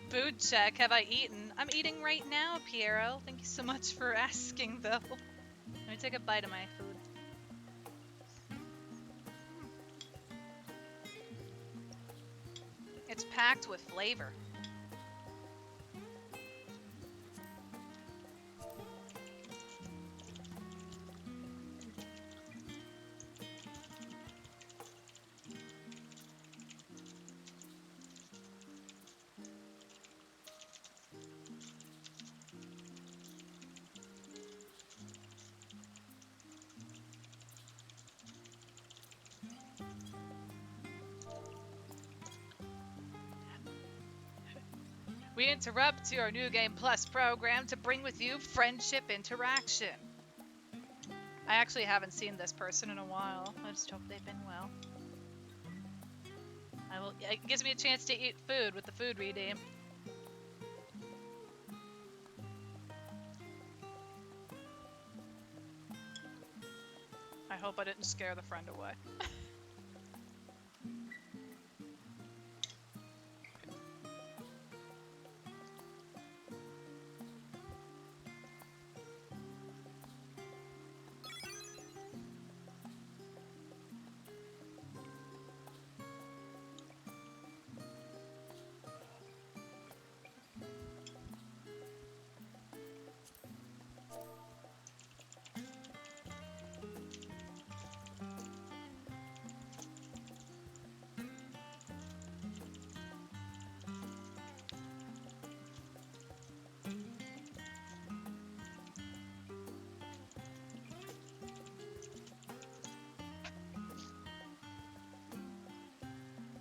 Food check. Have I eaten? I'm eating right now, Piero. Thank you so much for asking, though. Let me take a bite of my food. It's packed with flavor. We interrupt your New Game Plus program to bring with you friendship interaction. I actually haven't seen this person in a while. I just hope they've been well. It gives me a chance to eat food with the food redeem. I hope I didn't scare the friend away.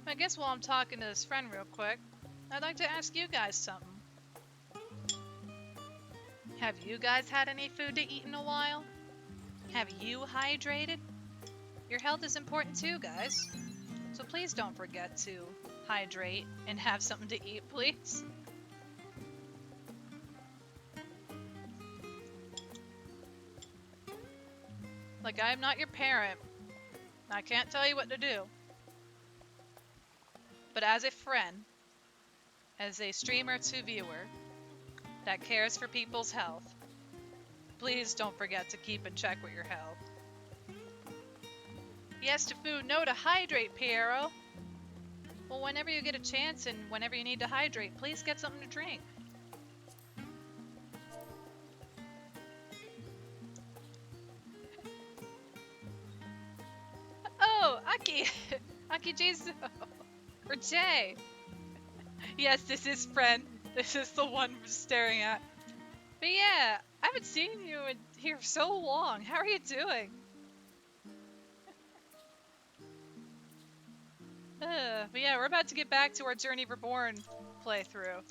I guess while I'm talking to this friend real quick, I'd like to ask you guys something. Have you guys had any food to eat in a while? Have you hydrated? Your health is important too, guys. So please don't forget to hydrate and have something to eat, please. Like, I'm not your parent. I can't tell you what to do. But as a friend, as a streamer to viewer that cares for people's health, please don't forget to keep in check with your health. Yes to food, no to hydrate, Piero. Well, whenever you get a chance and whenever you need to hydrate, please get something to drink. Oh, Aki! Aki Jizu! Or Jay! Yes, this is friend. This is the one we're staring at. But yeah, I haven't seen you in here so long. How are you doing? But yeah, we're about to get back to our Journey Reborn playthrough.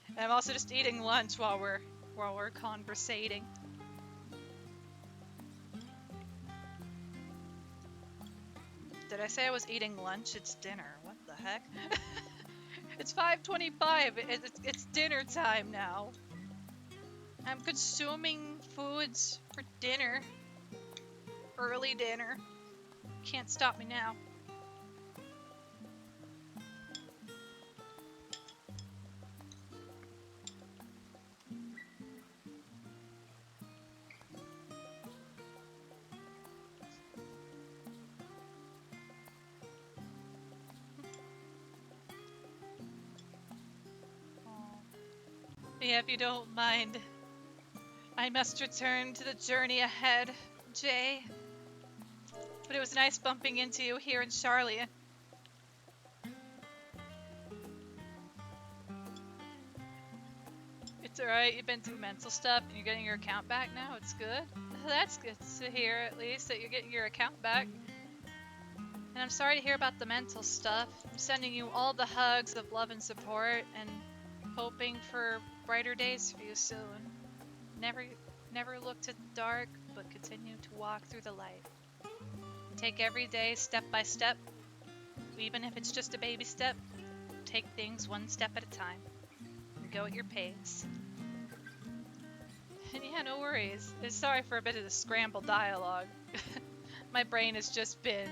And I'm also just eating lunch while we're conversating. Did I say I was eating lunch? It's dinner. What the heck? It's 5:25. It's dinner time now. I'm consuming foods for dinner. Early dinner. Can't stop me now. Yeah, if you don't mind, I must return to the journey ahead, Jay. But it was nice bumping into you here in Charlotte. It's alright, you've been through mental stuff and you're getting your account back now. It's good. That's good to hear, at least, that you're getting your account back. And I'm sorry to hear about the mental stuff. I'm sending you all the hugs of love and support and hoping for brighter days for you soon. Never look to the dark, but continue to walk through the light. Take every day step by step, even if it's just a baby step. Take things one step at a time and go at your pace. And yeah, no worries. Sorry for a bit of the scrambled dialogue. My brain has just been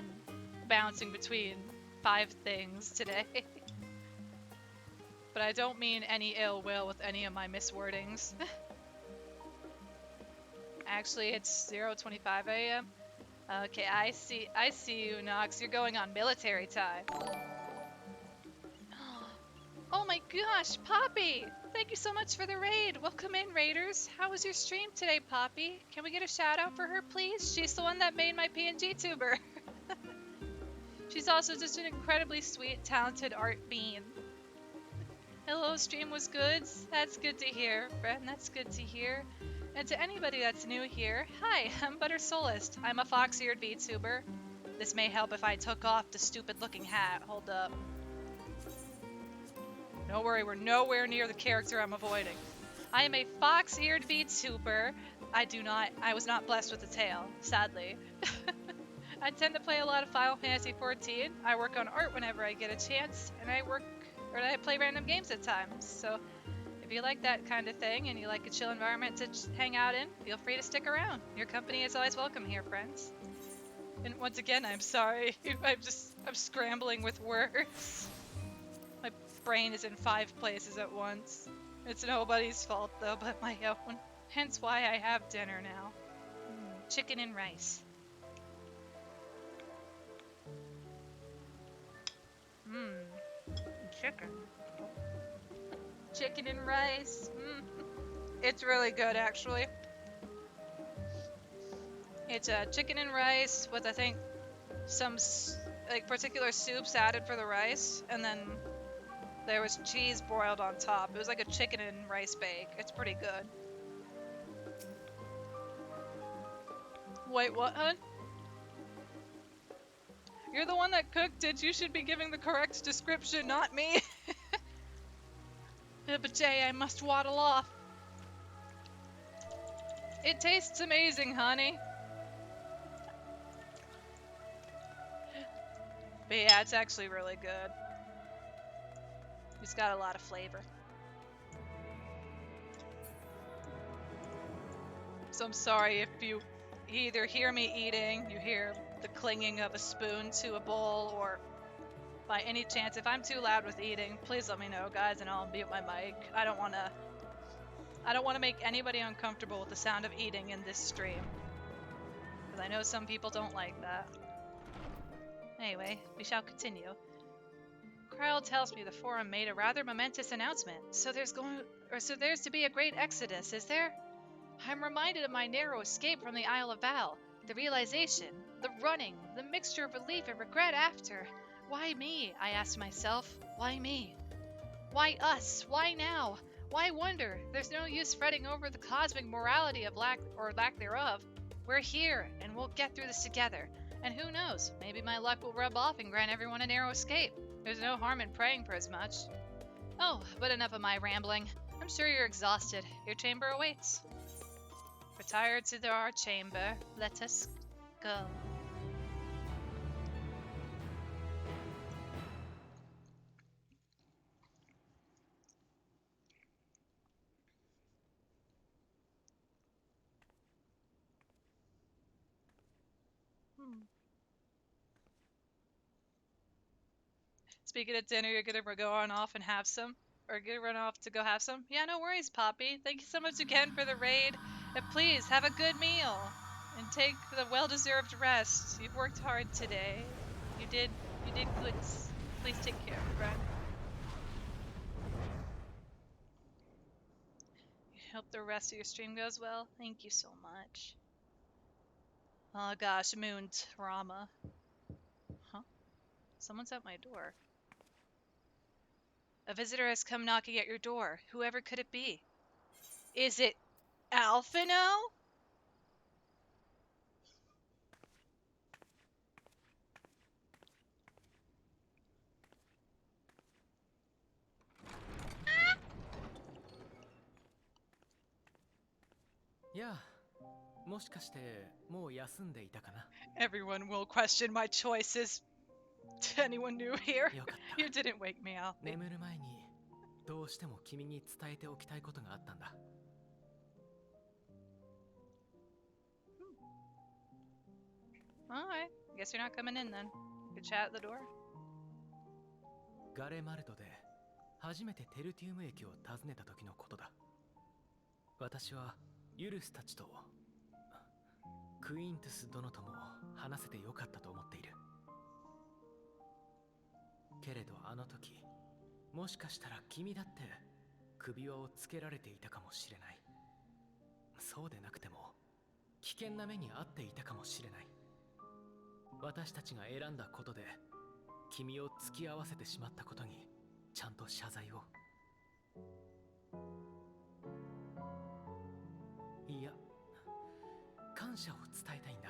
bouncing between 5 things today. But I don't mean any ill will with any of my miswordings. Actually, it's 0:25 a.m. Okay, I see you, Nox. You're going on military time. Oh my gosh, Poppy! Thank you so much for the raid. Welcome in, raiders. How was your stream today, Poppy? Can we get a shout out for her, please? She's the one that made my PNG tuber. She's also just an incredibly sweet, talented art bean. Hello, stream was good. That's good to hear, friend. That's good to hear. And to anybody that's new here, hi, I'm Butter Solist. I'm a fox-eared VTuber. This may help if I took off the stupid-looking hat. Hold up. Don't worry, we're nowhere near the character I'm avoiding. I am a fox-eared VTuber. I was not blessed with a tail, sadly. I tend to play a lot of Final Fantasy XIV. I work on art whenever I get a chance, and I play random games at times. So if you like that kind of thing and you like a chill environment to hang out in, feel free to stick around. Your company is always welcome here, friends. And once again, I'm sorry. I'm scrambling with words. My brain is in 5 places at once. It's nobody's fault though but my own. Hence why I have dinner now. Chicken and rice. Chicken. Chicken and rice. It's really good, actually. It's chicken and rice with, I think, some particular soups added for the rice, and then there was cheese broiled on top. It was like a chicken and rice bake. It's pretty good. Wait, what, hun? You're the one that cooked it. You should be giving the correct description, not me. But Jay, I must waddle off. It tastes amazing, honey. But yeah, it's actually really good. It's got a lot of flavor. So I'm sorry if you either hear me eating, you hear the clinging of a spoon to a bowl, or by any chance, if I'm too loud with eating, please let me know, guys, and I'll mute my mic. I don't want to make anybody uncomfortable with the sound of eating in this stream. Because I know some people don't like that. Anyway, we shall continue. Kryle tells me the forum made a rather momentous announcement. So there's to be a great exodus, is there? I'm reminded of my narrow escape from the Isle of Val. The realization, the running, the mixture of relief and regret after. Why me? I asked myself. Why me? Why us? Why now? Why wonder? There's no use fretting over the cosmic morality of lack thereof. We're here, and we'll get through this together. And who knows, maybe my luck will rub off and grant everyone a narrow escape. There's no harm in praying for as much. Oh, but enough of my rambling. I'm sure you're exhausted. Your chamber awaits. Retire to our chamber. Let us go. Speaking of dinner, you're gonna go on off and have some? Or gonna run off to go have some? Yeah, no worries, Poppy. Thank you so much again for the raid. And please, have a good meal. And take the well-deserved rest. You've worked hard today. You did good. Please take care, friend. Hope the rest of your stream goes well. Thank you so much. Oh gosh, moon trauma. Huh? Someone's at my door. A visitor has come knocking at your door. Whoever could it be? Is it Alphino? Yeah. もしかしてもう休んでいたかな。 Everyone will question my choices. Anyone new here? よかった。 You didn't wake me up. 眠る前にどうしても君に伝えておきたいことがあったんだ。 Alright. Guess you're not coming in then. You could chat at the door. ガレマルドで初めてテルティウム駅を訪ねた時のことだ。私はユルスたちとクイントゥス殿とも話せてよかったと思っている。けれどあの時、もしかしたら君だって首輪をつけられていたかもしれない。そうでなくても危険な目に遭っていたかもしれない。私たちが選んだことで君を付き合わせてしまったことにちゃんと謝罪を。いや、感謝を伝えたいんだ。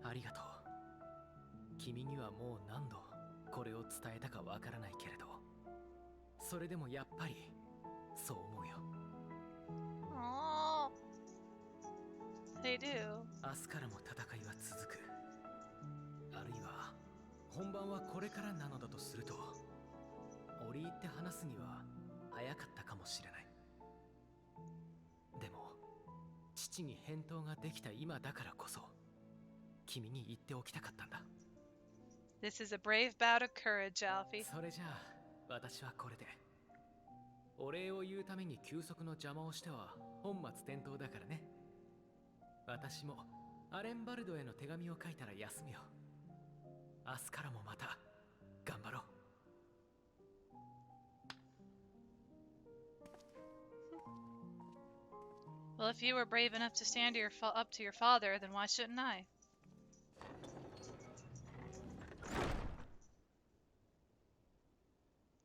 ありがとう。君にはもう何度これを伝えたかわからないけれど、それでもやっぱりそう思うよ。Aww. They do. 明日からも戦いは続く。あるいは本番はこれからなのだとすると、折り入って話すには早かったかもしれない。でも父に返答ができた今だからこそ君に言っておきたかったんだ。 This is a brave bout of courage, Alfie. それじゃあ私はこれで。お礼を言うために休息の邪魔をしては本末転倒だからね。私もアレンバルドへの手紙を書いたら休むよ。明日からもまた頑張ろう。 Well, if you were brave enough to stand up to your father, then why shouldn't I?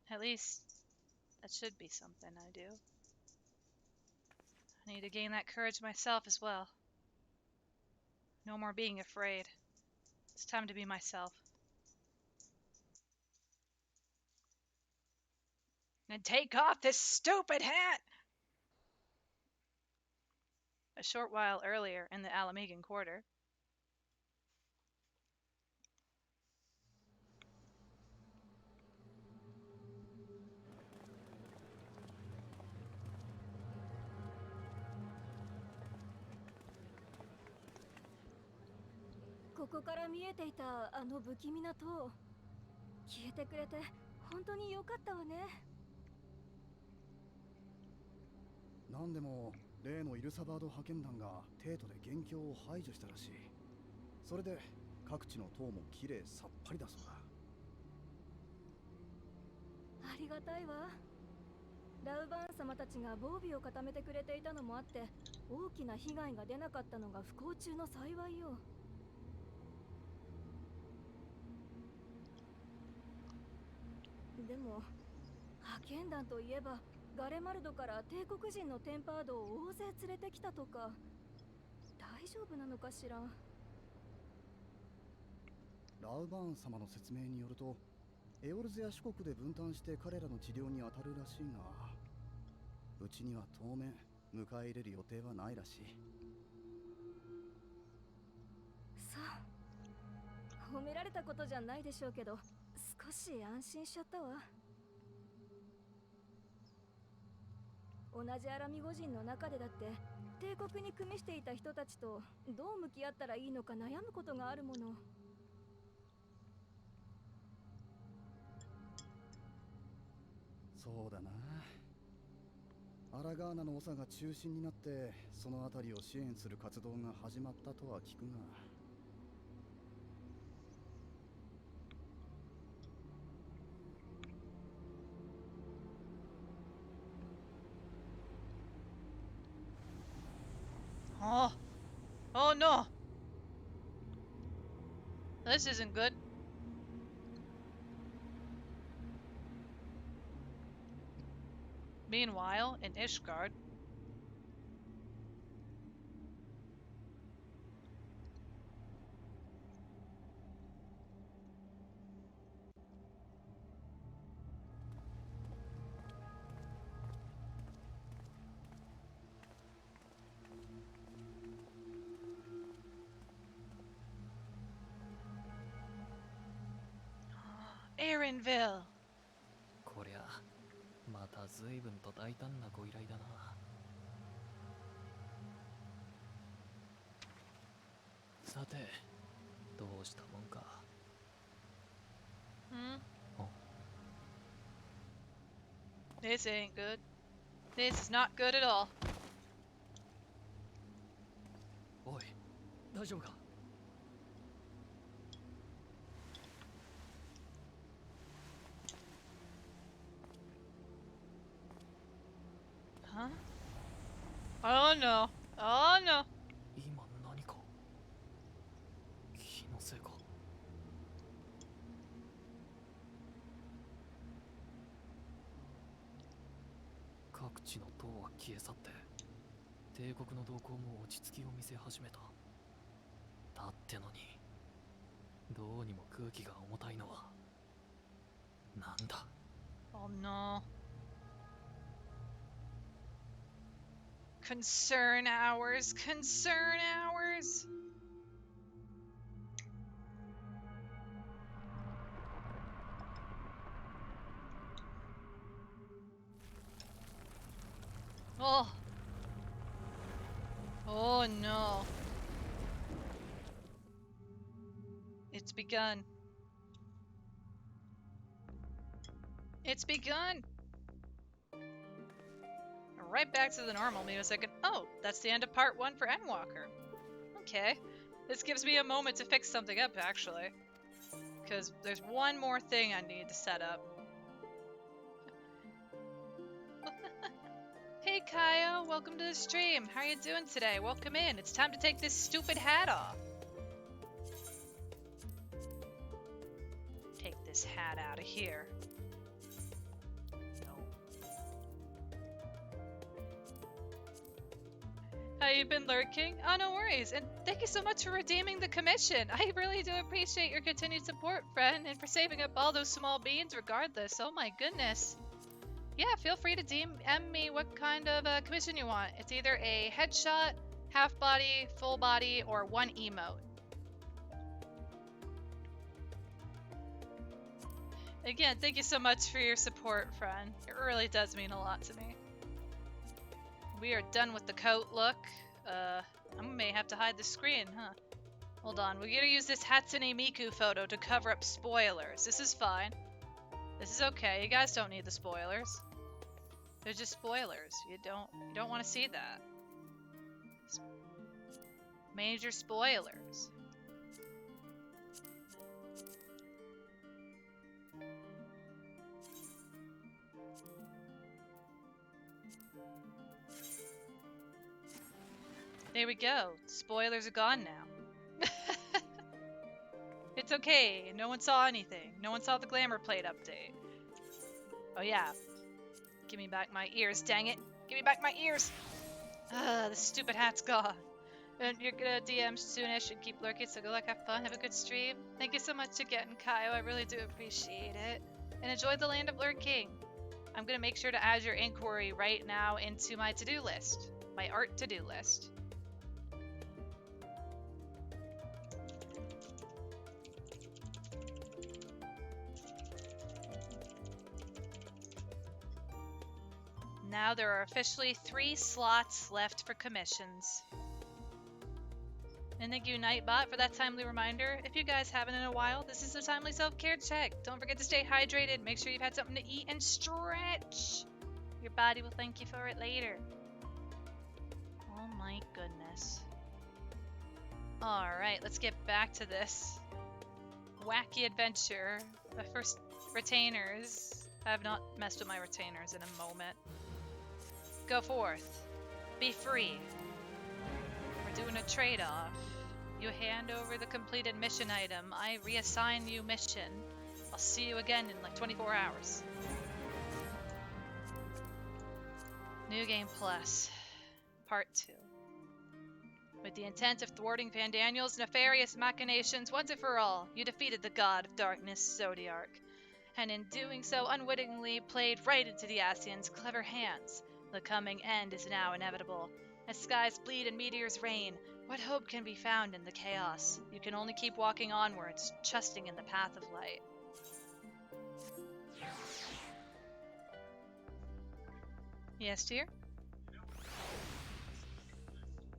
At least, that should be something I do. I need to gain that courage myself as well. No more being afraid. It's time to be myself. And take off this stupid hat! A short while earlier in the Alamegan Quarter.「ここから見えていたあの不気味な塔、消えてくれて本当に良かったわね。なんでも例のイルサバード派遣団が帝都で元凶を排除したらしい。それで各地の塔もきれいさっぱりだそうだ。ありがたいわ。ラウバーン様たちが防備を固めてくれていたのもあって、大きな被害が出なかったのが不幸中の幸いよ。でも派遣団といえばガレマルドから帝国人のテンパードを大勢連れてきたとか、大丈夫なのかしら。ラウバーン様の説明によると、エオルゼア諸国で分担して彼らの治療に当たるらしいが、うちには当面迎え入れる予定はないらしい。さあ、褒められたことじゃないでしょうけど、少し安心しちゃったわ。同じアラミゴ人の中でだって帝国に組みしていた人たちとどう向き合ったらいいのか悩むことがあるもの。そうだな。アラガーナの長が中心になってその辺りを支援する活動が始まったとは聞くが、Oh. Oh no. This isn't good. Meanwhile, in Ishgard. Aaronville! こりゃまた随分と大胆なご依頼だな。さて、どうしたもんか。This ain't good. This is not good at all. おい、大丈夫か。Huh? Oh no. Oh no. 今何か気のせいか。各地の塔は消え去って帝国の動向も落ち着きを見せ始めた。だってのにどうにも空気が重たいのはなんだ。 Oh no. Concern hours. Concern hours. Oh. Oh no. It's begun. It's begun. Right back to the normal me a second. Oh, that's the end of part 1 for Endwalker. Okay. This gives me a moment to fix something up, actually. Because there's one more thing I need to set up. Hey Kyle, welcome to the stream. How are you doing today? Welcome in. It's time to take this stupid hat off. Take this hat out of here. How you been lurking? Oh, no worries. And thank you so much for redeeming the commission. I really do appreciate your continued support, friend, and for saving up all those small beans regardless. Oh my goodness. Yeah, feel free to DM me what kind of commission you want. It's either a headshot, half body, full body, or one emote. Again, thank you so much for your support, friend. It really does mean a lot to me. We are done with the coat look. I may have to hide the screen, huh? Hold on, we gotta use this Hatsune Miku photo to cover up spoilers. This is fine. This is okay. You guys don't need the spoilers. They're just spoilers. You don't want to see that. Major spoilers. There we go. Spoilers are gone now. It's okay. No one saw anything. No one saw the glamour plate update. Oh yeah. Give me back my ears, dang it. Give me back my ears. The stupid hat's gone. And you're gonna DM soonish and keep lurking, so good luck, have fun, have a good stream. Thank you so much again, Kaio. I really do appreciate it. And enjoy the land of lurking. I'm gonna make sure to add your inquiry right now into my to-do list. My art to-do list. Now there are officially 3 slots left for commissions. And thank you, Nightbot, for that timely reminder. If you guys haven't in a while, this is a timely self-care check. Don't forget to stay hydrated. Make sure you've had something to eat and stretch. Your body will thank you for it later. Oh my goodness. Alright, let's get back to this wacky adventure. The first retainers. I have not messed with my retainers in a moment. Go forth. Be free. We're doing a trade-off. You hand over the completed mission item. I reassign you mission. I'll see you again in like 24 hours. New Game Plus, Part 2. With the intent of thwarting Van Daniel's nefarious machinations once and for all, you defeated the god of darkness, Zodiark, and in doing so unwittingly played right into the Ascians' clever hands. The coming end is now inevitable. As skies bleed and meteors rain, what hope can be found in the chaos? You can only keep walking onwards, trusting in the path of light. Yes, dear?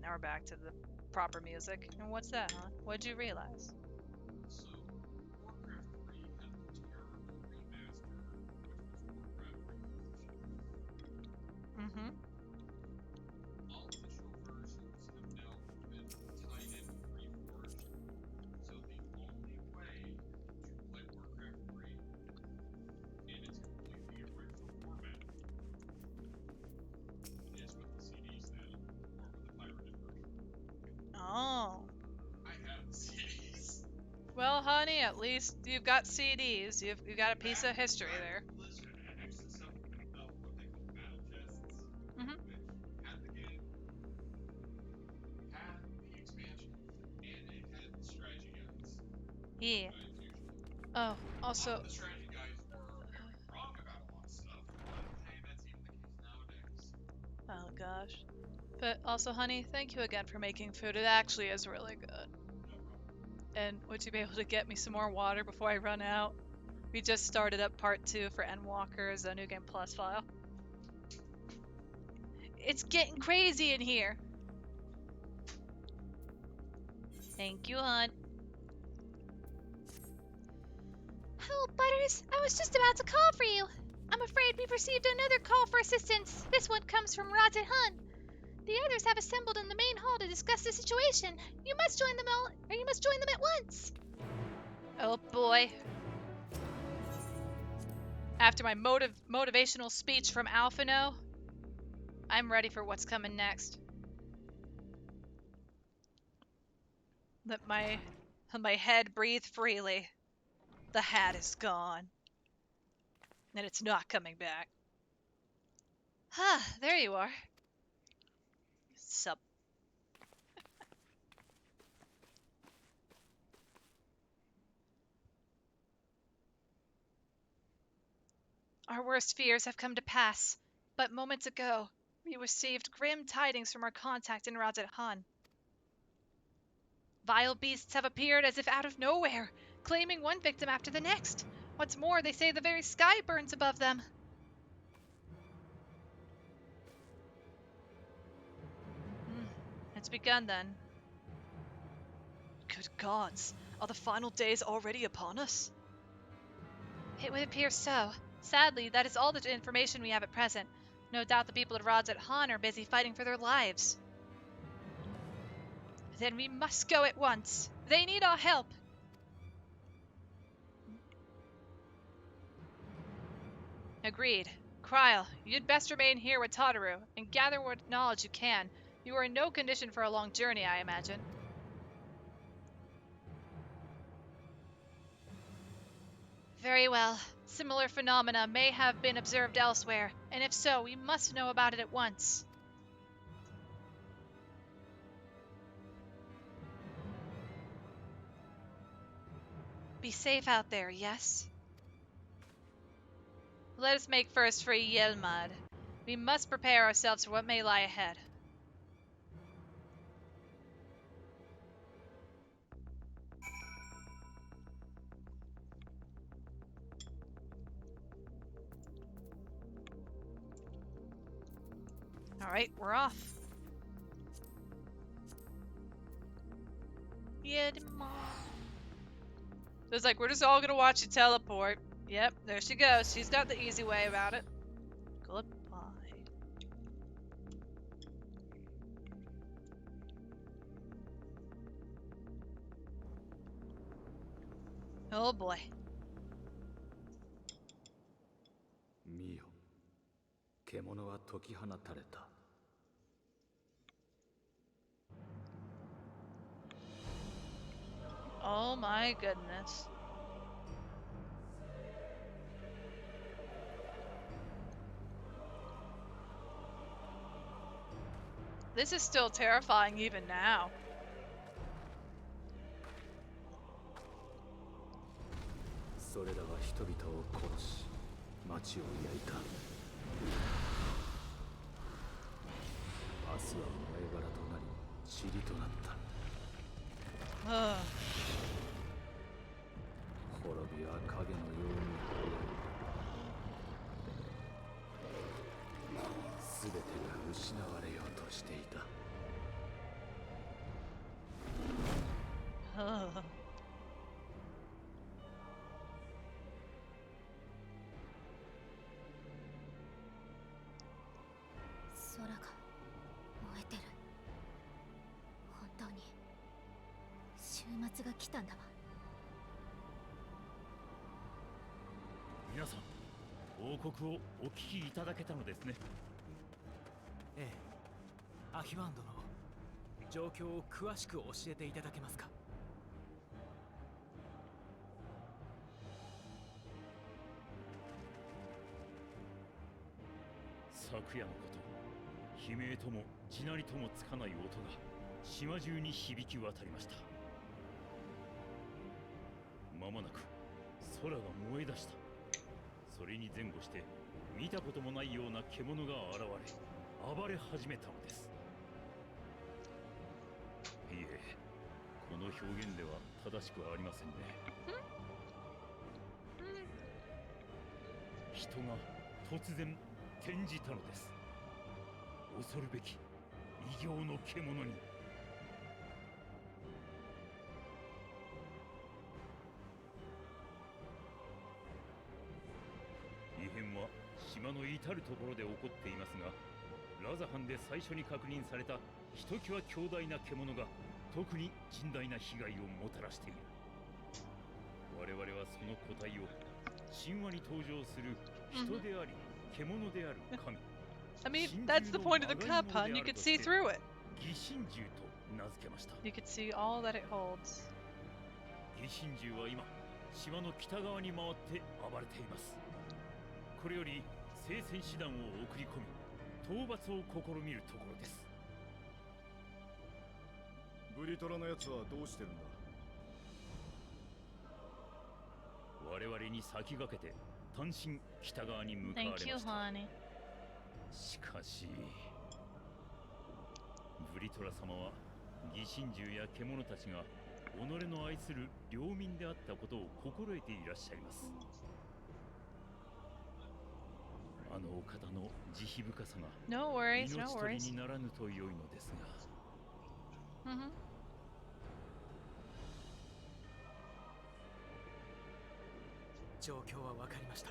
Now we're back to the proper music. And what's that, huh? What'd you realize? So, Warcraft 3 had the terrible remaster, which was Warcraft 3. Mm-hmm. All official versions have now been tied in with Reforged, so the only way to play Warcraft 3 in its completely original format is with the CDs now, or with the pirated version. Oh. I have the CDs. Well, honey, at least you've got CDs. You've got a piece of history there. Blizzard introduced some what they call battle chests, Mm-hmm. which had the game, had the expansion, and it had the strategy guides. Yeah. Guides usually. Oh, also. The strategy guides were very wrong about a lot of stuff, but hey, that's even the case nowadays. Oh gosh. But also, honey, thank you again for making food. It actually is really good. No problem. And would you be able to get me some more water before I run out? We just started up part 2 for Endwalker's New Game Plus file. It's getting crazy in here. Thank you, hon. Oh, Butters, I was just about to call for you. I'm afraid we've received another call for assistance. This one comes from Razet Hun. The others have assembled in the main hall to discuss the situation. You must join them all, or you must join them at once. Oh boy. After my motivational speech from Alphino, I'm ready for what's coming next. Let my head breathe freely. The hat is gone. And it's not coming back. Ah, there you are. Sup. Our worst fears have come to pass. But moments ago, we received grim tidings from our contact in Razet Han. Vile beasts have appeared as if out of nowhere, claiming one victim after the next. What's more, they say the very sky burns above them. It's begun then. Good gods, are the final days already upon us? It would appear so. Sadly, that is all the information we have at present. No doubt the people at Razet Han are busy fighting for their lives. Then we must go at once. They need our help. Agreed. Kryle, you'd best remain here with Tataru and gather what knowledge you can. You are in no condition for a long journey, I imagine. Very well. Similar phenomena may have been observed elsewhere, and if so, we must know about it at once. Be safe out there, yes? Let us make first for Yelmad. We must prepare ourselves for what may lie ahead. Alright, we're off. Yelmad. It's like, we're just all gonna watch you teleport. Yep, there she goes. She's got the easy way about it. Goodbye. Oh boy. 見よ、獣は解き放たれた。Oh my goodness. This is still terrifying even now. それらは人々を殺し町を焼いた。明日は前原となり塵となった。滅びは影のように早い。全てが失われようとしていた。空が燃えてる。本当に週末が来たんだわ。皆さん、報告をお聞きいただけたのですね。ええ、アヒワンドの状況を詳しく教えていただけますか。昨夜のこと、悲鳴とも地鳴りともつかない音が島中に響き渡りました。まもなく空が燃え出した。それに前後して見たこともないような獣が現れ暴れ始めたのです。いえ、この表現では正しくはありませんね。人が突然転じたのです。恐るべき異形の獣に。異変は島の至るところで起こっていますが、ラザハンで最初に確認されたひときわ強大な獣が特に甚大な被害をもたらしている。我々はその個体を神話に登場する人であり獣である神、I mean, that's the point of the cup, hun. You could see through it. 疑心獣と名付けました。 You could see all that it holds. 疑心獣は今島の北側に回って暴れています。これより聖戦士団を送り込み討伐を試みるところです。ブリトラのやつはどうしてるんだ。我々に先駆けて単身北側に向かわれました。 Thank you, honey. しかしブリトラ様は疑心獣や獣たちが己の愛する領民であったことを心得ていらっしゃいます。あのお方の慈悲深さが No worries, no 命取り worries. にならぬと良いのですが。状況は分かりました。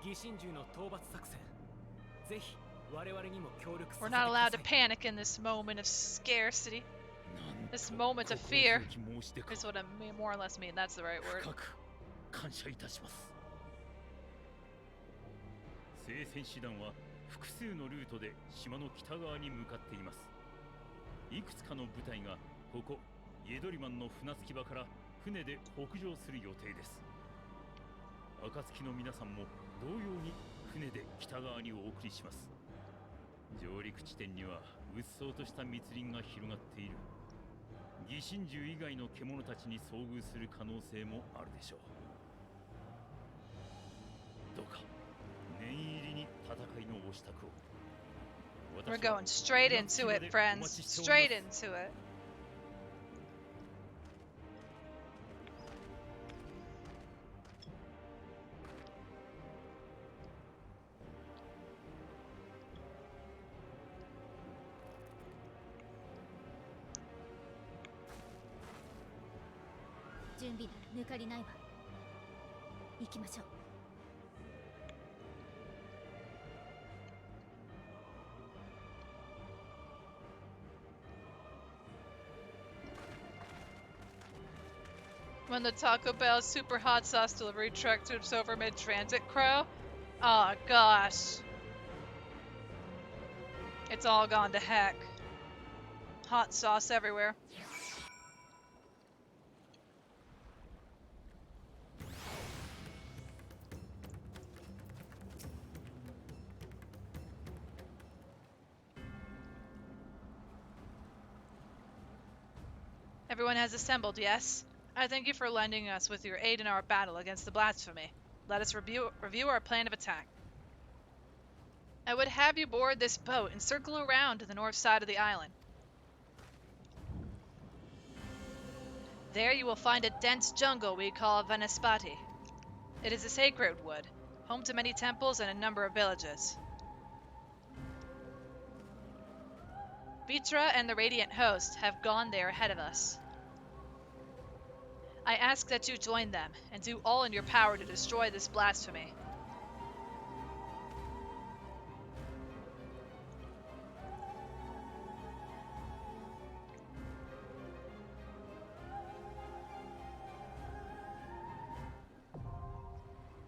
疑心獣の討伐作戦、ぜひ我々にも協力させてく We're だ not さ allowed to い。 panic in this moment of scarcity. This moment of fear is what I more or less mean. That's the right word. 深く感謝いたします。聖戦士団は複数のルートで島の北側に向かっています。いくつかの部隊がここイエドリマンの船着き場から船で北上する予定です。暁の皆さんも同様に船で北側にお送りします。上陸地点にはうっそうとした密林が広がっている。疑心獣以外の獣たちに遭遇する可能性もあるでしょう。どうか念入りに戦いのお支度を。 We're going straight into it, friends. Straight into it.準備なら抜かりないわ。行きましょう。 When the Taco Bell super hot sauce delivery truck tips over mid-transit, Crow. Oh gosh. It's all gone to heck. Hot sauce everywhere. Everyone has assembled, yes? I thank you for lending us with your aid in our battle against the blasphemy. Let us review our plan of attack. I would have you board this boat and circle around to the north side of the island. There you will find a dense jungle we call Vanaspati. It is a sacred wood, home to many temples and a number of villages. Vitra and the Radiant Host have gone there ahead of us. I ask that you join them and do all in your power to destroy this blasphemy.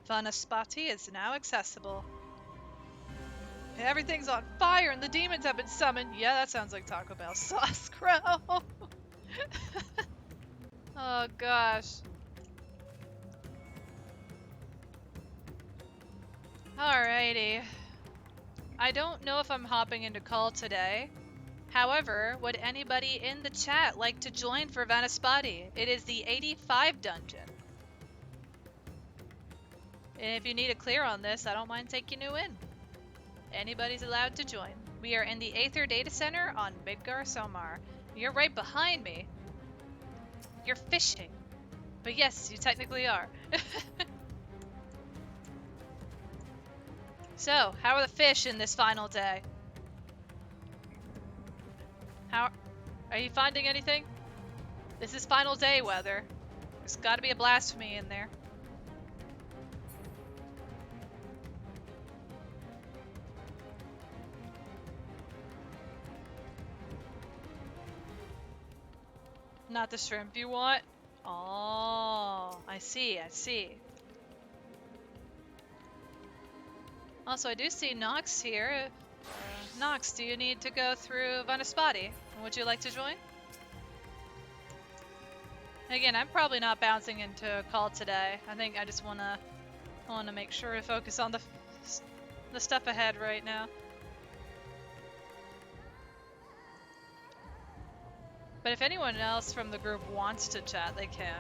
Vanaspati is now accessible. Everything's on fire and the demons have been summoned. Yeah, that sounds like Taco Bell sauce, Crow. Oh gosh. Alrighty. I don't know if I'm hopping into call today. However, would anybody in the chat like to join for Vanaspati? It is the 85 dungeon. And if you need a clear on this, I don't mind taking you in. Anybody's allowed to join. We are in the Aether Data Center on Midgar Somar. You're right behind me. You're fishing. But yes, you technically are. So, how are the fish in this final day? Are you finding anything? This is final day weather. There's gotta be a blasphemy in there. Not the shrimp you want? Oh, I see, I see. Also, I do see Nox here. Nox, do you need to go through Vanaspati? Would you like to join? Again, I'm probably not bouncing into a call today. I think I just wanna make sure to focus on the stuff ahead right now. But if anyone else from the group wants to chat, they can.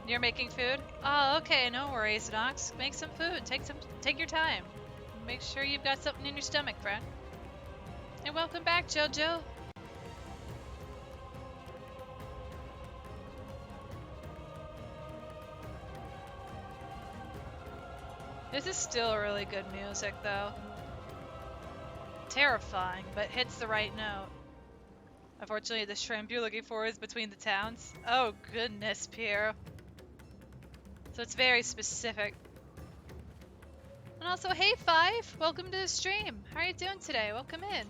You're making food? Oh, okay, no worries, Nox. Make some food. Take your time. Make sure you've got something in your stomach, friend. And welcome back, Jojo. This is still really good music, though. Terrifying, but hits the right note. Unfortunately, the shrimp you're looking for is between the towns. Oh, goodness, Piero. So it's very specific. And also, hey, Five! Welcome to the stream. How are you doing today? Welcome in.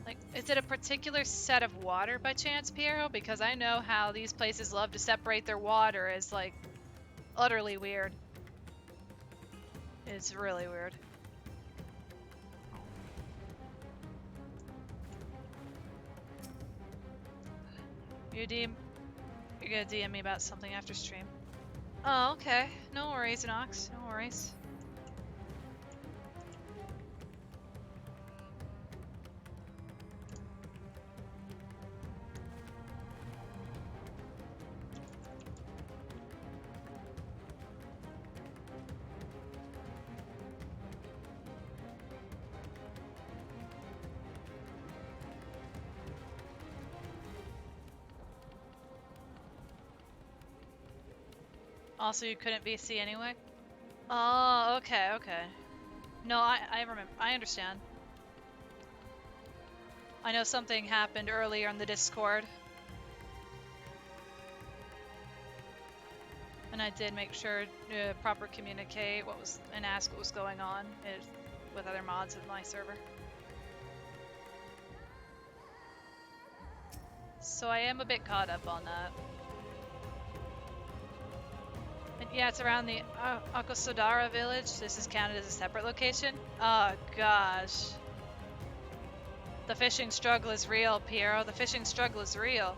Like, is it a particular set of water by chance, Piero? Because I know how these places love to separate their water is, like, utterly weird. It's really weird. You're gonna DM me about something after stream. Oh, okay. No worries, Nox. No worries. Also, you couldn't VC anyway? Oh, okay, okay. No, I remember. I understand. I know something happened earlier in the Discord. And I did make sure to proper communicate and ask what was going on with other mods of my server. So I am a bit caught up on that. And yeah, it's around the Akosodara village. This is counted as a separate location. Oh gosh. The fishing struggle is real, Piero. The fishing struggle is real.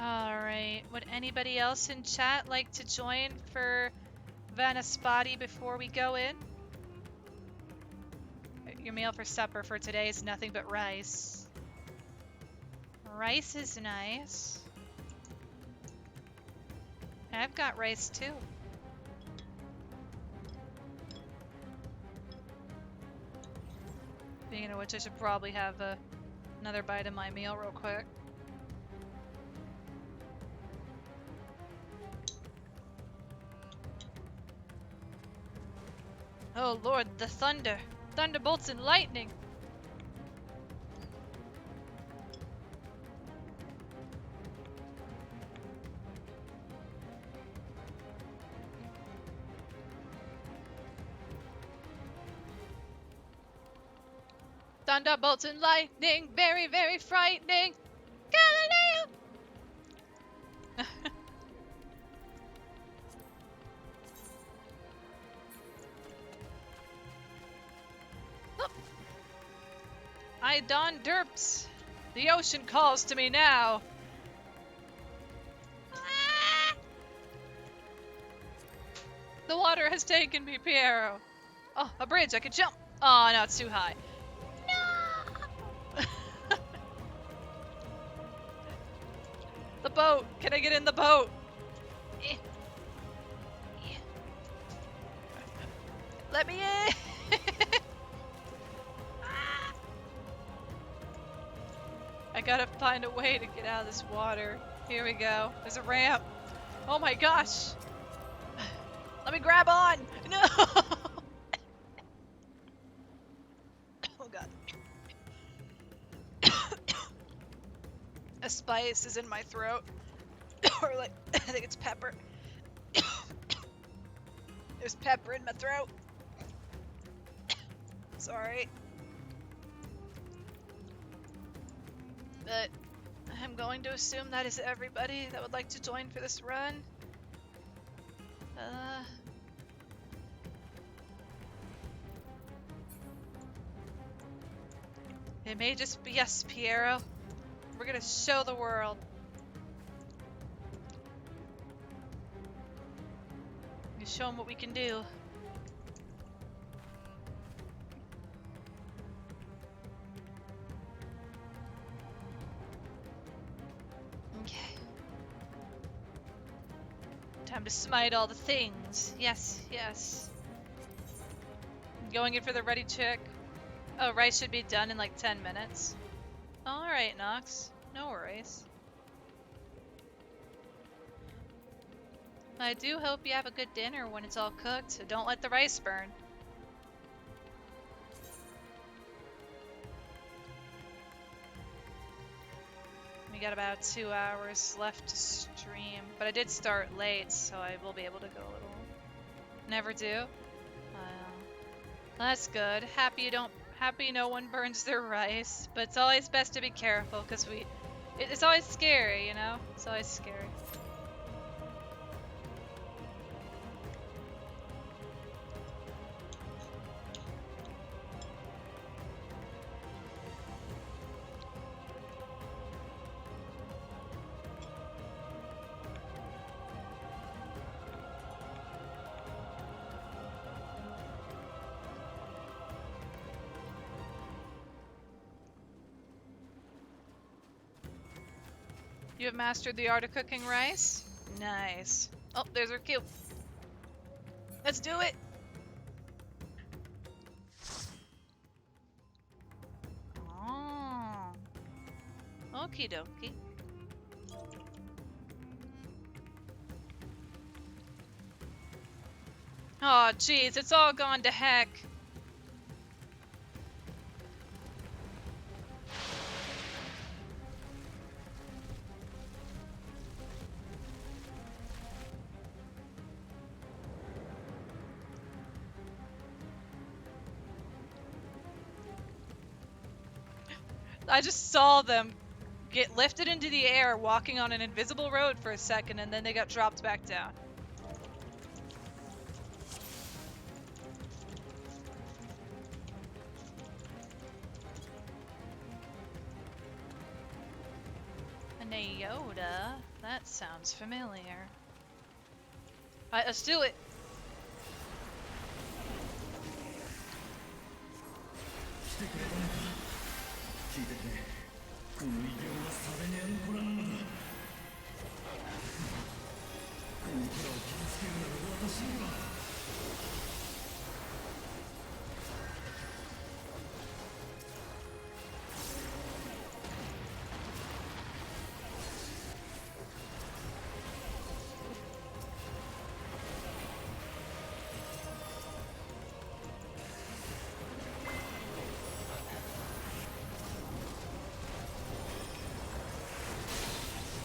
Alright, would anybody else in chat like to join for Vanaspati before we go in? Your meal for supper for today is nothing but rice. Rice is nice. I've got rice too. Speaking of which, I should probably have another bite of my meal real quick. Oh lord, the thunder! Thunderbolts and lightning! Thunderbolts and lightning, very, very frightening! Galileo! Oh. I don derps. The ocean calls to me now. Ah! The water has taken me, Piero. Oh, a bridge, I could jump. Oh, no, it's too high. No! The boat! Can I get in the boat? Eh. Eh. Let me in! Ah! I gotta find a way to get out of this water. Here we go. There's a ramp. Oh my gosh! Let me grab on! No! Oh god. A spice is in my throat. Or like, I think it's pepper. There's pepper in my throat. Sorry. But I'm going to assume that is everybody that would like to join for this run. It may just be us, Piero. We're gonna show the world. We show them what we can do. Okay. Time to smite all the things. Yes, yes. Going in for the ready check. Oh, rice should be done in like 10 minutes. Alright, Nox. No worries. I do hope you have a good dinner when it's all cooked, so don't let the rice burn. We got about 2 hours left to stream, but I did start late, so I will be able to go a little. Never do. That's good. Happy no one burns their rice, but it's always best to be careful because it's always scary, you know? It's always scary. You have mastered the art of cooking rice? Nice. Oh, there's our cube. Let's do it! Oh. Okie dokie. Oh, jeez, it's all gone to heck. I just saw them get lifted into the air walking on an invisible road for a second, and then they got dropped back down. And a Yoda. That sounds familiar. Alright, let's do it.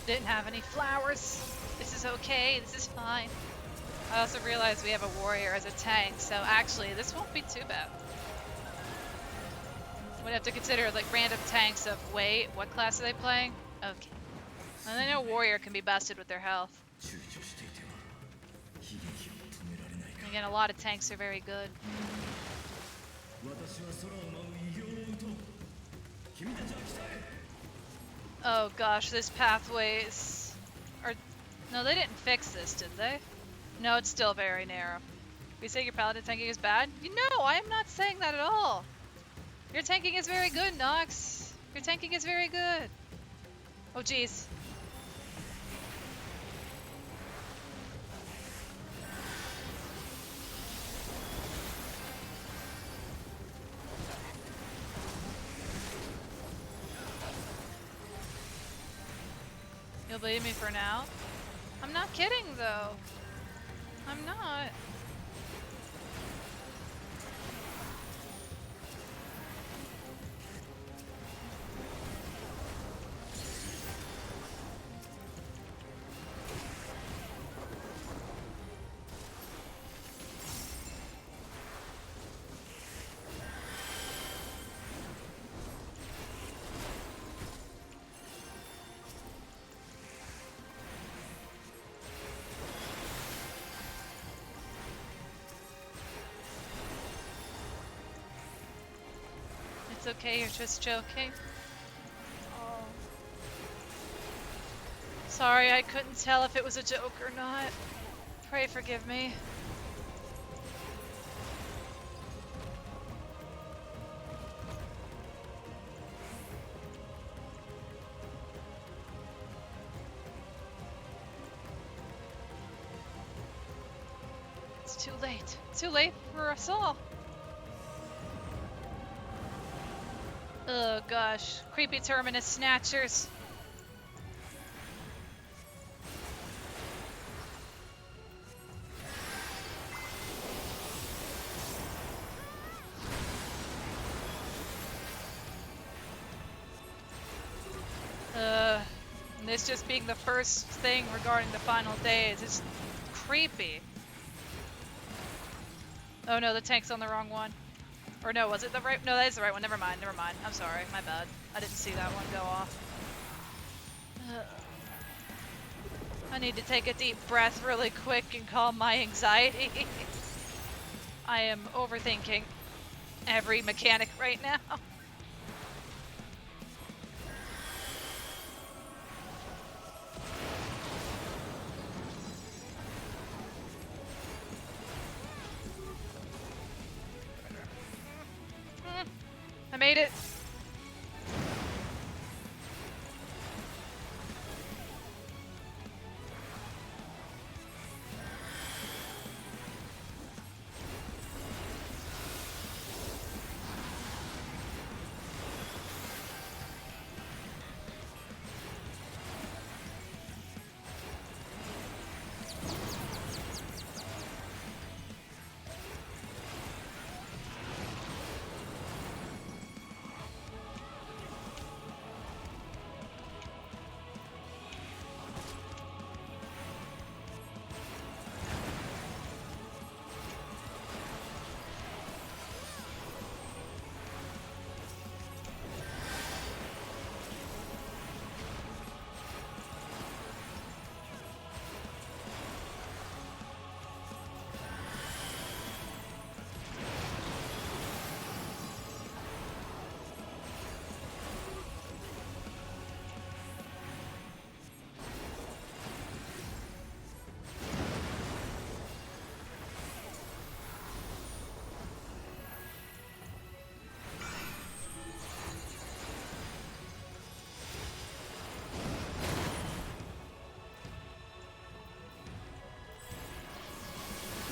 Didn't have any flowers. This is okay. This is fine. I also realized we have a warrior as a tank, so actually this won't be too bad. We'd have to consider like random tanks of, wait, what class are they playing? Okay. And I know warrior can be busted with their health. Again, a lot of tanks are very good. Oh gosh, this pathway is... No, they didn't fix this, did they? No, it's still very narrow. You say your paladin tanking is bad? No, I am not saying that at all. Your tanking is very good, Nox. Your tanking is very good. Oh jeez. You'll believe me for now? I'm not kidding, though. I'm not. It's okay, you're just joking. Oh. Sorry, I couldn't tell if it was a joke or not. Pray forgive me. It's too late. Too late for us all. Oh gosh, creepy terminus snatchers. And this just being the first thing regarding the final days, it's creepy. Oh no, the tank's on the wrong one. Or no, was it the right? No, that is the right one. Never mind, never mind. I'm sorry, my bad. I didn't see that one go off. I need to take a deep breath really quick and calm my anxiety. I am overthinking every mechanic right now. I made it.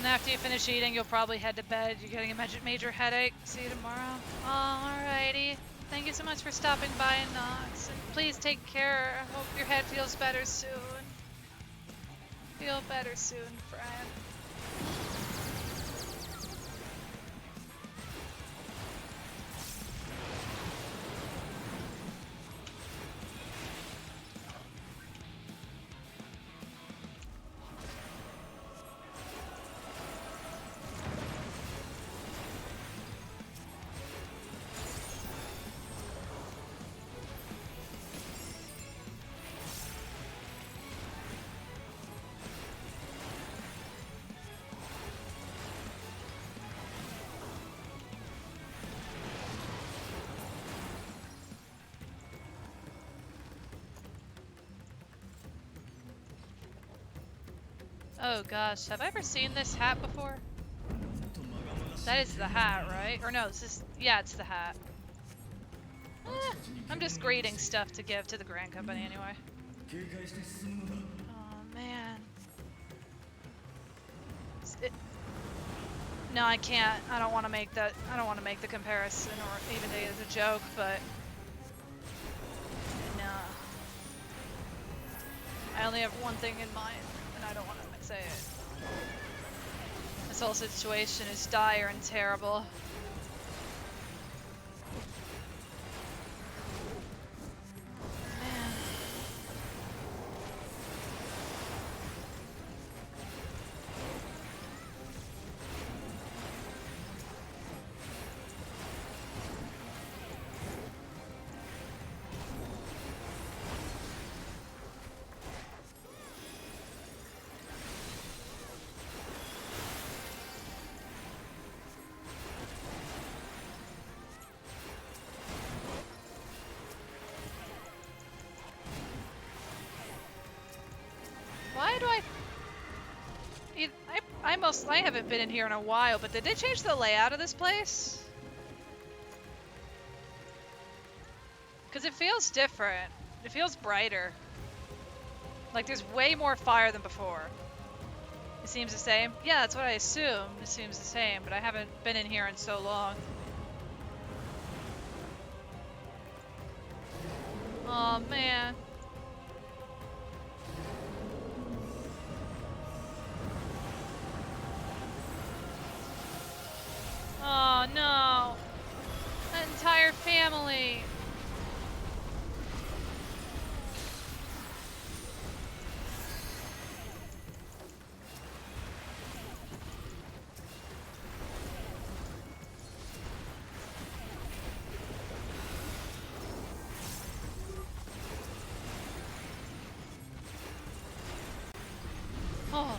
And after you finish eating, you'll probably head to bed. You're getting a major headache. See you tomorrow. Alrighty. Thank you so much for stopping by, Nox. And please take care. I hope your head feels better soon. Feel better soon, friend. Oh gosh, have I ever seen this hat before? That is the hat, right? Or no, this is, yeah, it's the hat. I'm just grading stuff to give to the Grand Company anyway. Oh man. No, I can't. I don't want to make that. I don't want to make the comparison or even take it as a joke, but no. I only have one thing in mind, and I don't want to say it. This whole situation is dire and terrible. Man. Why do I haven't been in here in a while, but did they change the layout of this place? Because it feels different. It feels brighter. Like there's way more fire than before. It seems the same. Yeah, that's what I assumed. It seems the same, but I haven't been in here in so long. Oh man. Oh no! That entire family! Oh.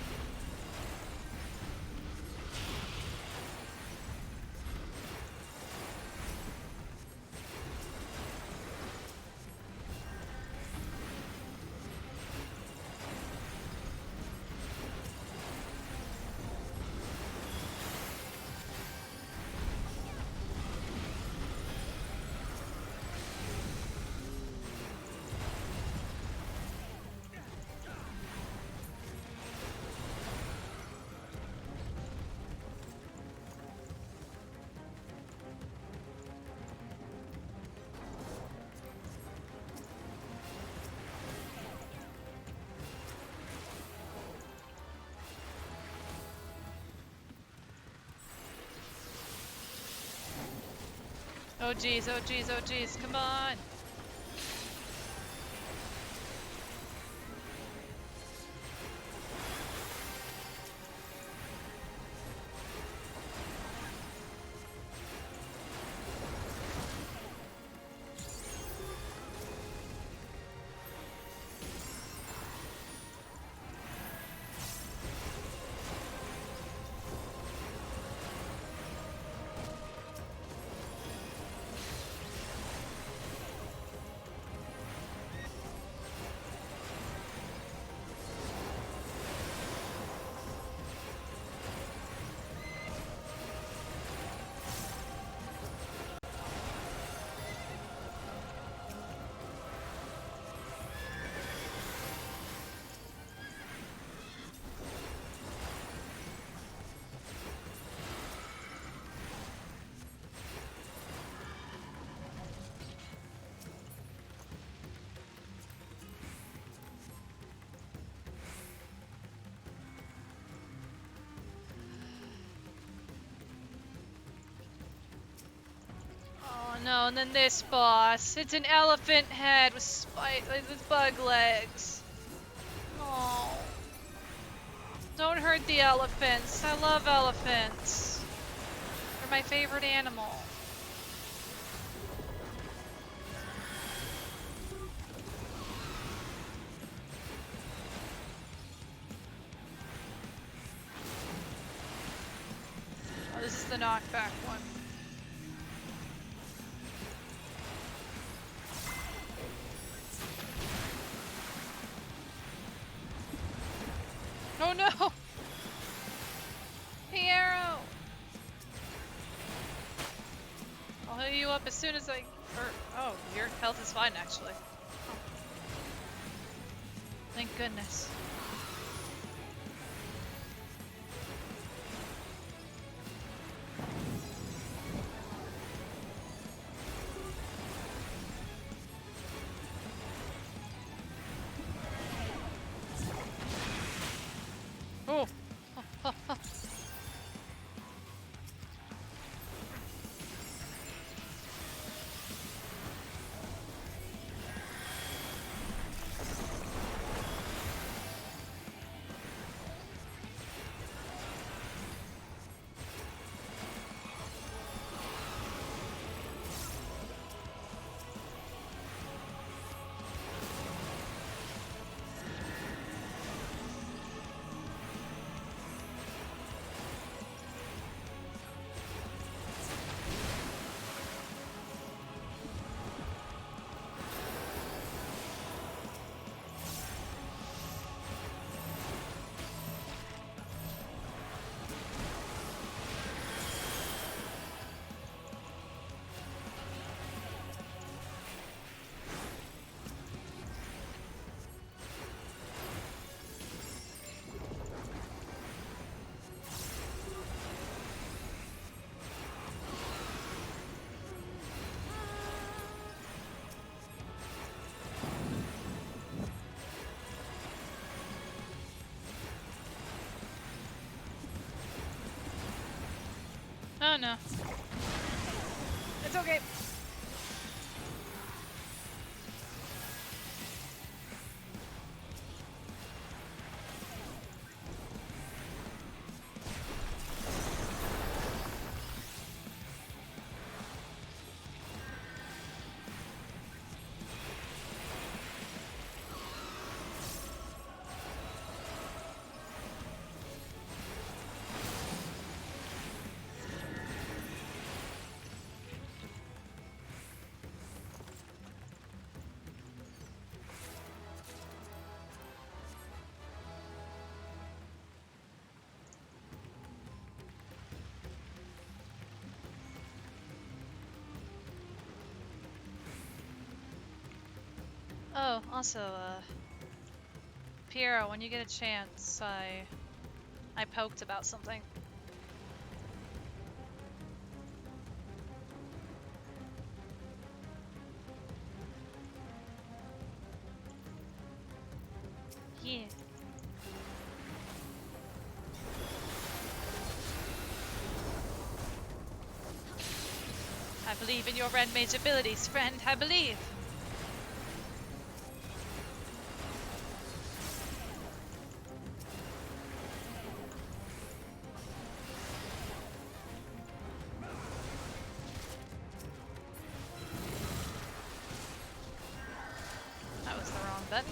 Oh geez, oh geez, oh geez, come on! No, and then this boss. It's an elephant head with with bug legs. Oh. Don't hurt the elephants. I love elephants. They're my favorite animal. Oh, this is the knockback one. Oh no! The arrow! I'll heal you up as soon as oh, your health is fine actually. Oh. Thank goodness. Oh! Oh no. It's okay. Oh, also, Piero, when you get a chance, I poked about something. Yeah. I believe in your red mage abilities, friend. I believe. That was the wrong button.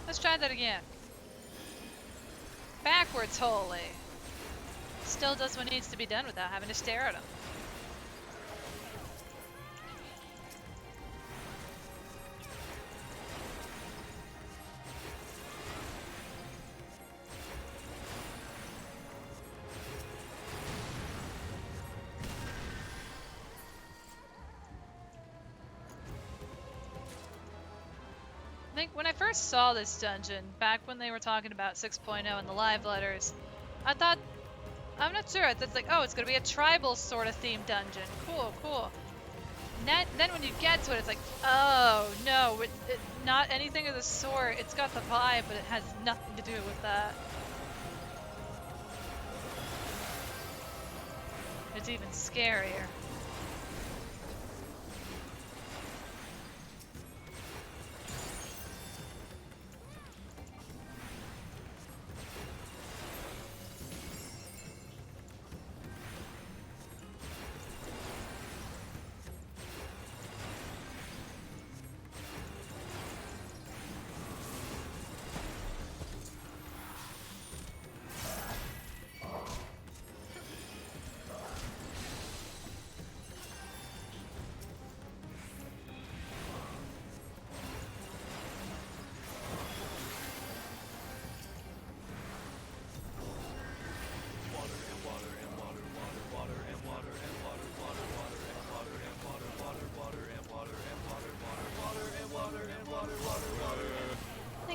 Let's try that again. Backwards, holy. Still does what needs to be done without having to stare at him. I think when I first saw this dungeon, back when they were talking about 6.0 and the live letters, I thought, I'm not sure, it's like, oh, it's going to be a tribal sort of themed dungeon. Cool, cool. Then when you get to it, it's like, oh, no, not anything of the sort. It's got the vibe, but it has nothing to do with that. It's even scarier.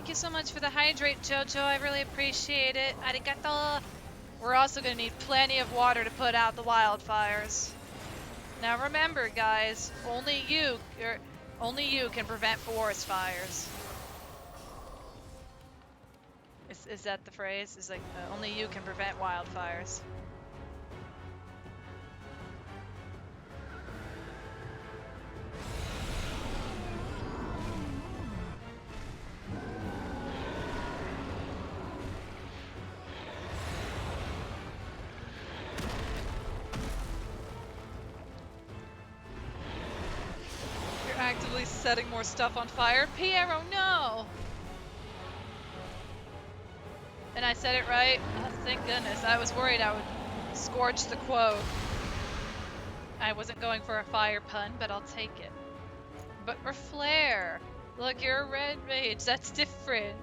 Thank you so much for the hydrate, Jojo. I really appreciate it. Arigato. We're also going to need plenty of water to put out the wildfires. Now remember, guys, only you can prevent forest fires. Is that the phrase? Is like only you can prevent wildfires. You're actively setting more stuff on fire. Piero, no! And I said it right? Oh, thank goodness. I was worried I would scorch the quote. I wasn't going for a fire pun, but I'll take it. But or flare. Look, you're a red mage. That's different.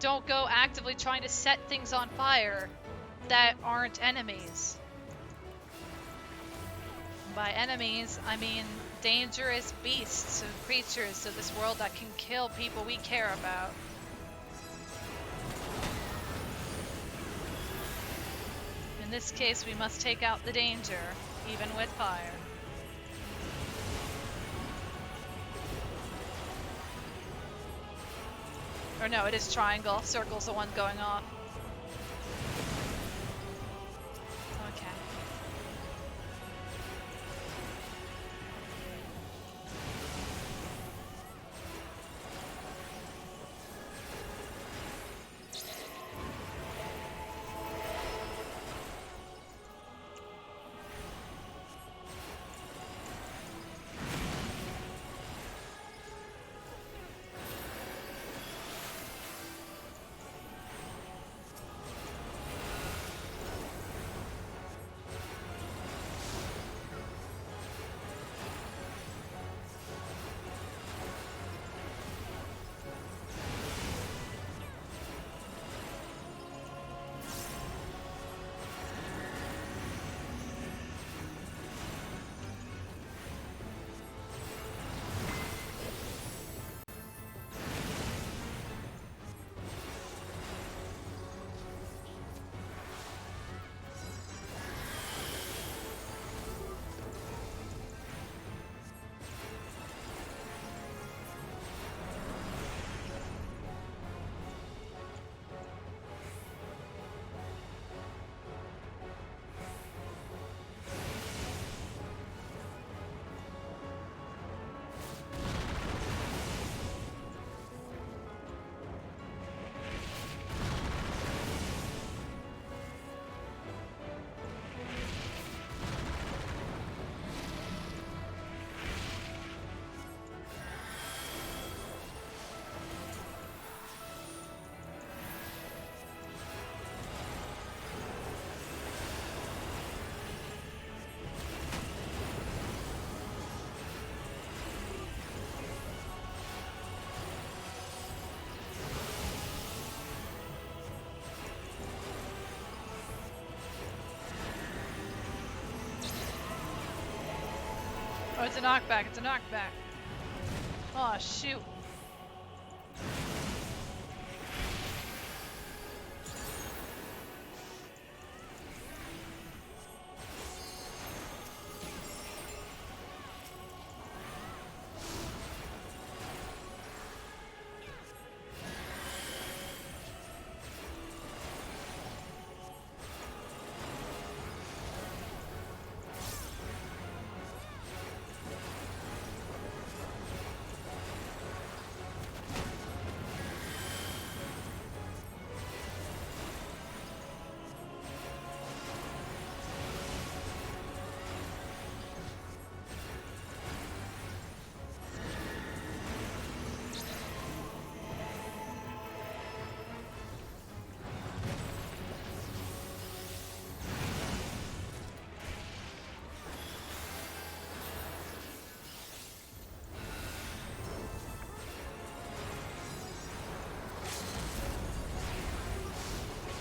Don't go actively trying to set things on fire that aren't enemies. By enemies, I mean dangerous beasts and creatures of this world that can kill people we care about. In this case, we must take out the danger, even with fire. Or no, it is triangle. Circle's the one going off. Okay. Oh, it's a knockback. It's a knockback. Oh, shoot.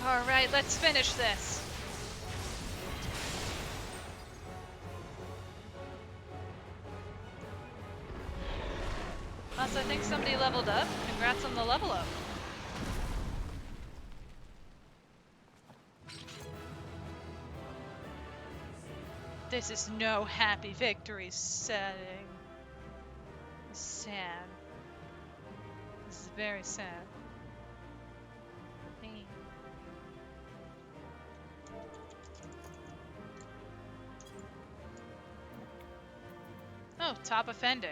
All right, let's finish this. else, I think somebody leveled up. Congrats on the level up. This is no happy victory setting. It's sad. This is very sad. Hey. Oh, top offending.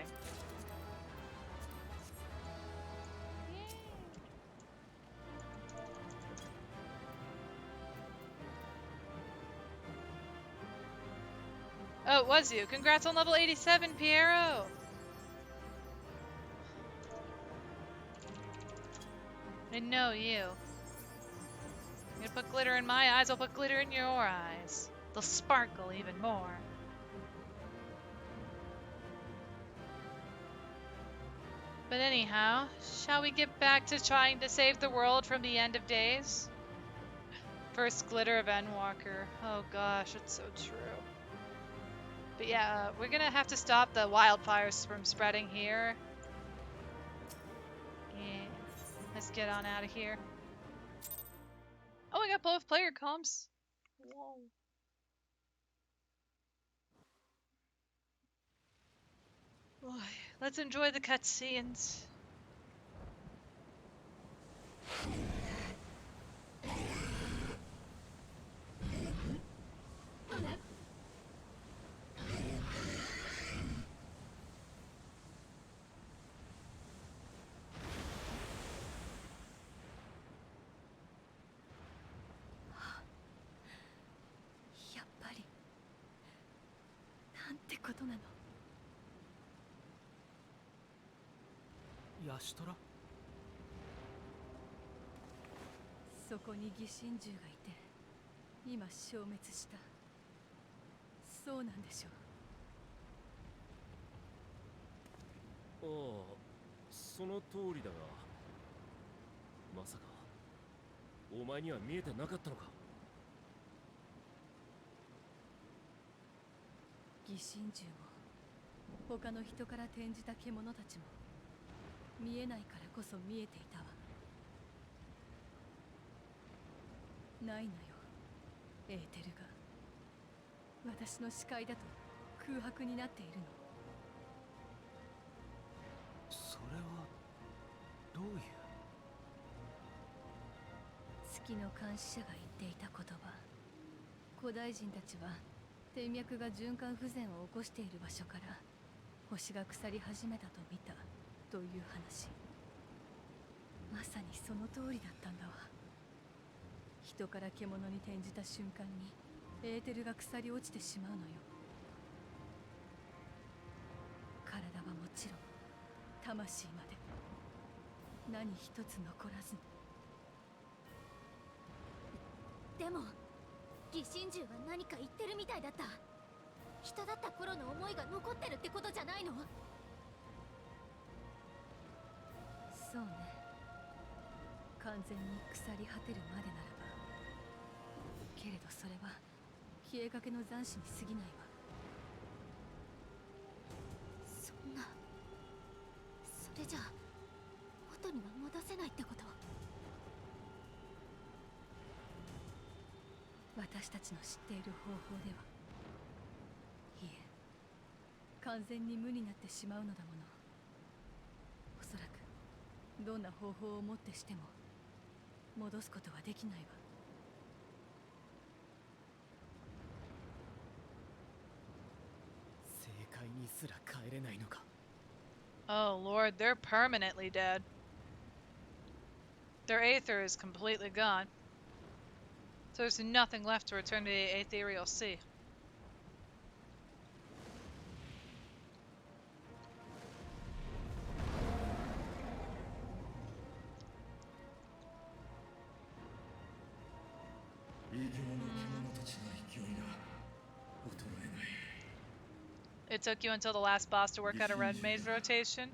Oh, it was you. Congrats on level 87, Piero! I know you. You're gonna put glitter in my eyes, I'll put glitter in your eyes. They'll sparkle even more. But anyhow, shall we get back to trying to save the world from the end of days? First glitter of Endwalker. Oh gosh, it's so true. But yeah, we're gonna have to stop the wildfires from spreading here. Yeah, let's get on out of here. Oh, I got both player comms. Whoa. Boy, let's enjoy the cutscenes.そこに疑心獣がいて今消滅した。そうなんでしょう。ああ、その通りだが、まさかお前には見えてなかったのか。疑心獣も他の人から転じた獣たちも見えないからこそ見えていたわ。ないのよ、エーテルが。私の視界だと空白になっているの。それはどういう。月の監視者が言っていた言葉。古代人たちは天脈が循環不全を起こしている場所から星が腐り始めたと見たという話。まさにその通りだったんだわ。人から獣に転じた瞬間にエーテルが腐り落ちてしまうのよ。体はもちろん魂まで何一つ残らずに。でも疑心獣は何か言ってるみたいだった。人だった頃の思いが残ってるってことじゃないの？そうね。完全に腐り果てるまでならば。けれどそれは消えかけの残滓に過ぎないわ。そんな、それじゃあ元には戻せないってこと？私たちの知っている方法では。いえ、完全に無になってしまうのだもの。おそらくどんな方法をもってしても戻すことはできないわ。正解にすら帰れないのか。 Oh lord, they're permanently dead. Their aether is completely gone. So there's nothing left to return to the ethereal sea. It took you until the last boss to work out a red maze rotation.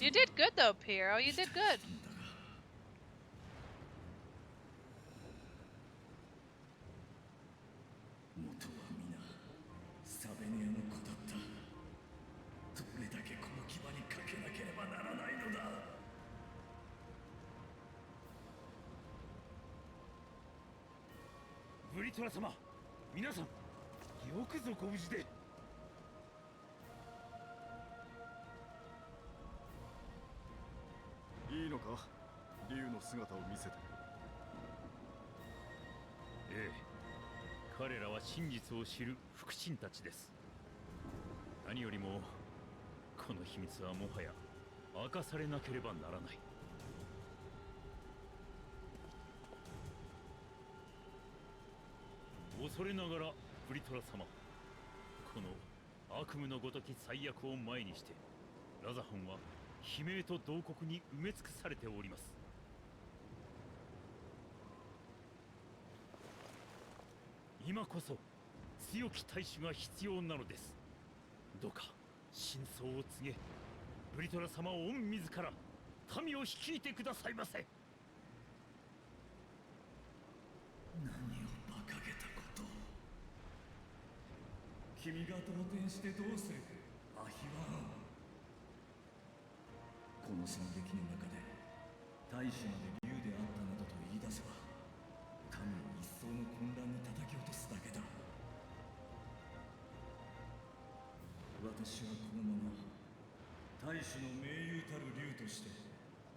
You did good though, Piero. You did good. トラ様、皆さん、よくぞご無事で。いいのか、竜の姿を見せて。ええ、彼らは真実を知る腹心たちです。何よりもこの秘密はもはや明かされなければならない。恐れながらブリトラ様、この悪夢のごとき最悪を前にしてラザハンは悲鳴と慟哭に埋め尽くされております。今こそ強き大使が必要なのです。どうか真相を告げ、ブリトラ様を御自ら民を率いてくださいませ。何を馬鹿げたこと。君が動転してどうする、アヒワン。この惨劇の中で大使まで竜であったなどと言い出せば、民を一層の混乱に叩き落とすだけだ。私はこのまま大使の盟友たる竜として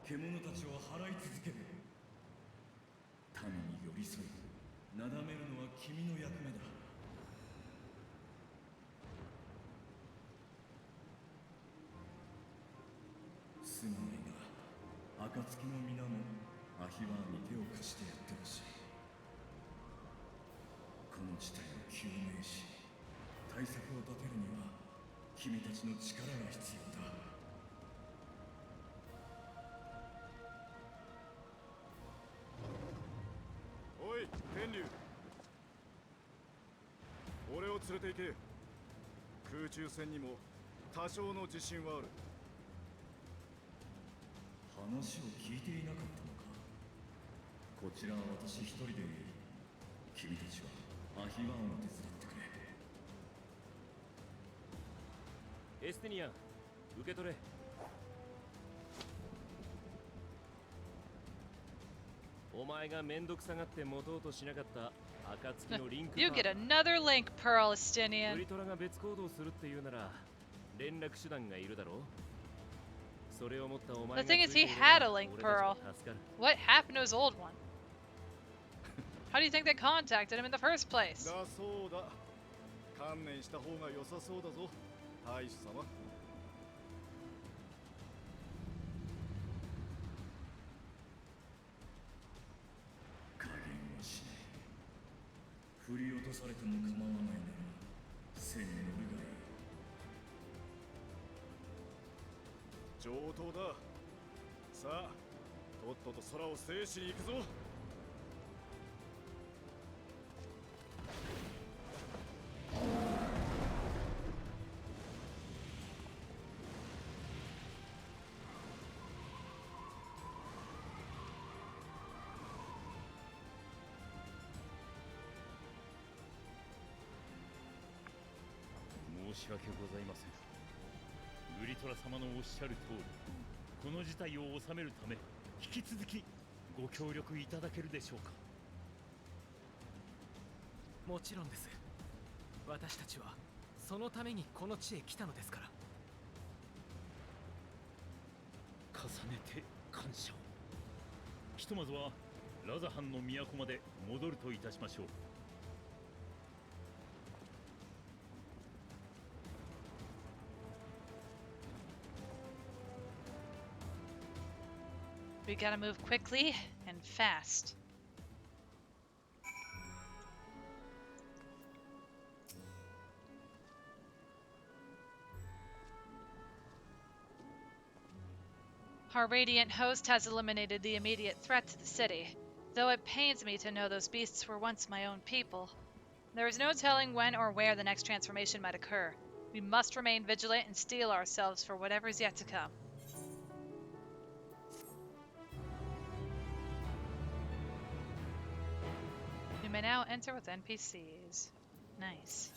獣たちを払い続ける。民に寄り添いなだめるのは君の役目だ。すまないが、暁の皆もアヒワーに手を貸してやってほしい。この事態を究明し、対策を立てるには君たちの力が必要だ。おい天竜、俺を連れて行け。空中戦にも多少の自信はある。話を聞いていなかったのか。こちらは私一人でいい。君たちはアヒワンを手伝ってくれ。エステニアン、受け取れ。お前がめんどくさがって持とうとしなかった暁のリンク You get another link, Pearl Estinian. ブリトラが別行動するっていうなら連絡手段がいるだろう。それを持ったお前 The が thing is, he had a link, Pearl. What happened to his old one? How do you think they contacted him in the first place? だそうだ。観念した方が良さそうだぞ、大使様。加減はしない。振り落とされても構わないなら背に乗るがいい。上等だ。さあ、とっとと空を制しに行くぞ。申し訳ございません。ブリトラ様のおっしゃる通り、この事態を収めるため引き続きご協力いただけるでしょうか。もちろんです。私たちはそのためにこの地へ来たのですから。重ねて感謝を。ひとまずはラザハンの都まで戻るといたしましょう。We gotta move quickly and fast. Our radiant host has eliminated the immediate threat to the city, though it pains me to know those beasts were once my own people. There is no telling when or where the next transformation might occur. We must remain vigilant and steel ourselves for whatever is yet to come. You may now enter with NPCs. Nice.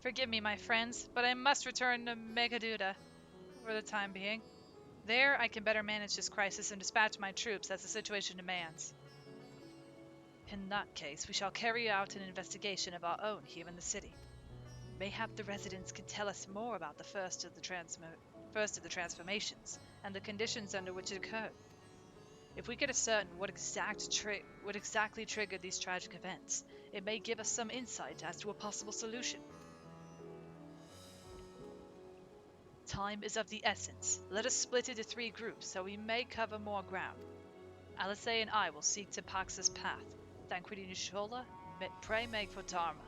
Forgive me, my friends, but I must return to Megaduda for the time being. There, I can better manage this crisis and dispatch my troops as the situation demands. In that case, we shall carry out an investigation of our own here in the city. Mayhap the residents can tell us more about the first of the transformations and the conditions under which it occurred. If we can ascertain what exactly triggered these tragic events, it may give us some insight as to a possible solution. Time is of the essence. Let us split into 3 groups so we may cover more ground. Alice and I will seek to Pax's path. Thancred Nishola, pray make for Dharma.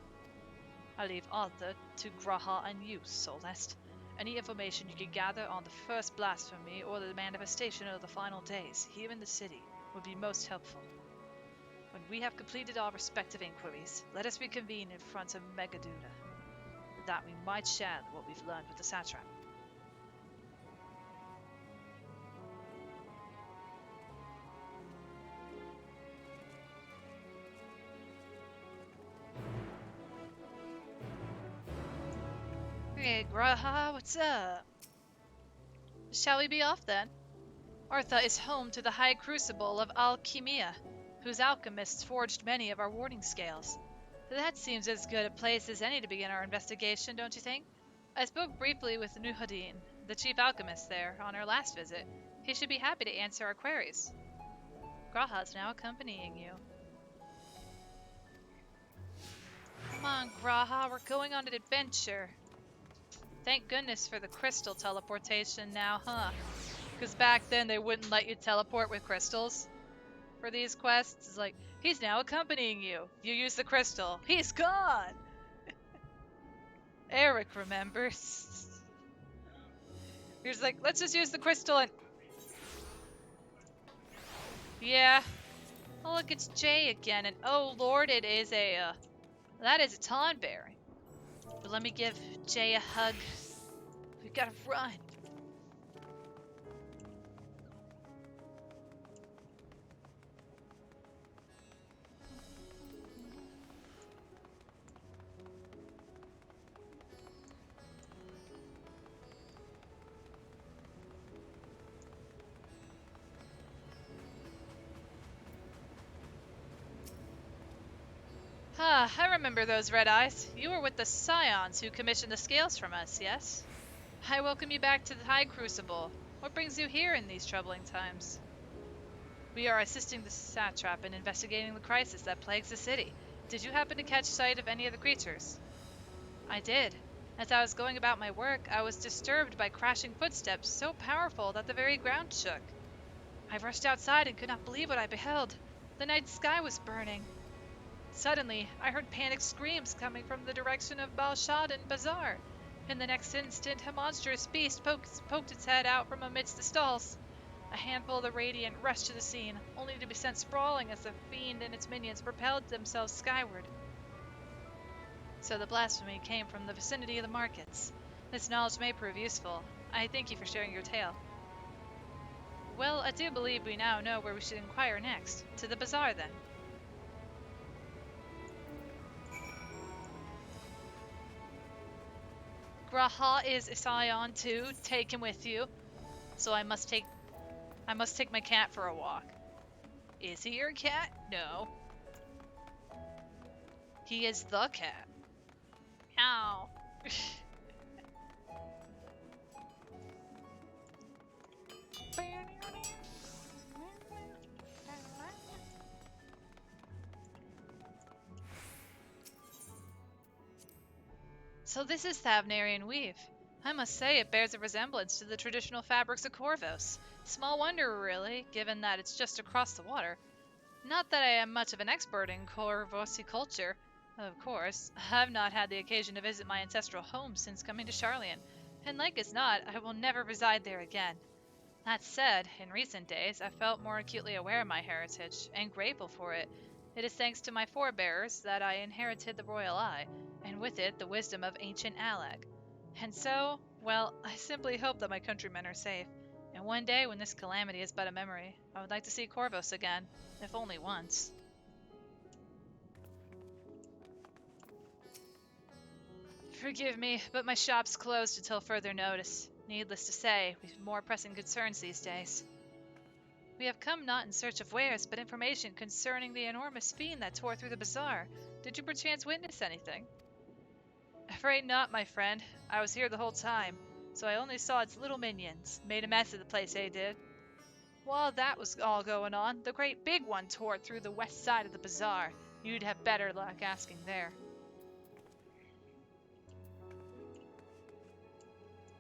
I leave Arthur to Graha and you, Solest. Any information you can gather on the first blasphemy or the manifestation of the final days here in the city would be most helpful. When we have completed our respective inquiries, let us reconvene in front of Megaduda, that we might share what we've learned with the satrap. Hey, Graha, what's up? Shall we be off then? Artha is home to the High Crucible of Alchemia, whose alchemists forged many of our warding scales. That seems as good a place as any to begin our investigation, don't you think? I spoke briefly with Nuhadin, the chief alchemist there, on our last visit. He should be happy to answer our queries. Graha's now accompanying you. Come on, Graha, we're going on an adventure. Thank goodness for the crystal teleportation now, huh? Because back then they wouldn't let you teleport with crystals for these quests. It's like, he's now accompanying you. You use the crystal. He's gone! Eric remembers. He's like, let's just use the crystal and... Yeah. Oh, look, it's Jay again. And oh, Lord, it is a... that is a Tonberry. But let me give Jay a hug. We gotta run. Ah, I remember those red eyes. You were with the Scions who commissioned the scales from us, yes? I welcome you back to the High Crucible. What brings you here in these troubling times? We are assisting the satrap in investigating the crisis that plagues the city. Did you happen to catch sight of any of the creatures? I did. As I was going about my work, I was disturbed by crashing footsteps so powerful that the very ground shook. I rushed outside and could not believe what I beheld. The night sky was burning. Suddenly, I heard panicked screams coming from the direction of Balshadan Bazaar. In the next instant, a monstrous beast poked its head out from amidst the stalls. A handful of the Radiant rushed to the scene, only to be sent sprawling as the fiend and its minions propelled themselves skyward. So the blasphemy came from the vicinity of the markets. This knowledge may prove useful. I thank you for sharing your tale. Well, I do believe we now know where we should inquire next. To the bazaar, then. Graha is a scion too. Take him with you. So I must take my cat for a walk. Is he your cat? No. He is the cat. Ow. So this is Thavnarian weave. I must say it bears a resemblance to the traditional fabrics of Corvos. Small wonder, really, given that it's just across the water. Not that I am much of an expert in Corvosi culture. Of course, I've not had the occasion to visit my ancestral home since coming to Charlian, and like as not, I will never reside there again. That said, in recent days, I felt more acutely aware of my heritage, and grateful for it. It is thanks to my forebears that I inherited the royal eye, and with it the wisdom of ancient Alag. And so, well, I simply hope that my countrymen are safe, and one day when this calamity is but a memory, I would like to see Corvos again, if only once. Forgive me, but my shop's closed until further notice. Needless to say, we've more pressing concerns these days. We have come not in search of wares, but information concerning the enormous fiend that tore through the bazaar. Did you perchance witness anything? Afraid not, my friend. I was here the whole time, so I only saw its little minions. Made a mess of the place, eh, did? While that was all going on, the great big one tore through the west side of the bazaar. You'd have better luck asking there.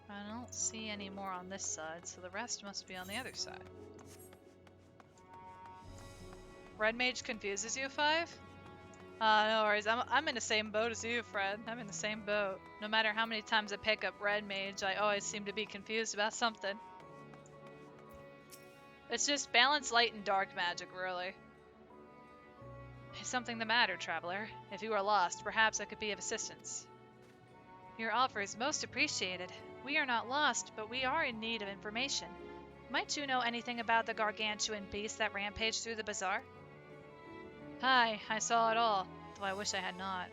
I don't see any more on this side, so the rest must be on the other side. Red Mage confuses you, 5? No worries. I'm in the same boat as you, Fred. I'm in the same boat. No matter how many times I pick up Red Mage, I always seem to be confused about something. It's just balance light and dark magic, really. Is something the matter, traveler? If you are lost, perhaps I could be of assistance. Your offer is most appreciated. We are not lost, but we are in need of information. Might you know anything about the gargantuan beast that rampaged through the bazaar? Hi, I saw it all, though I wish I had not.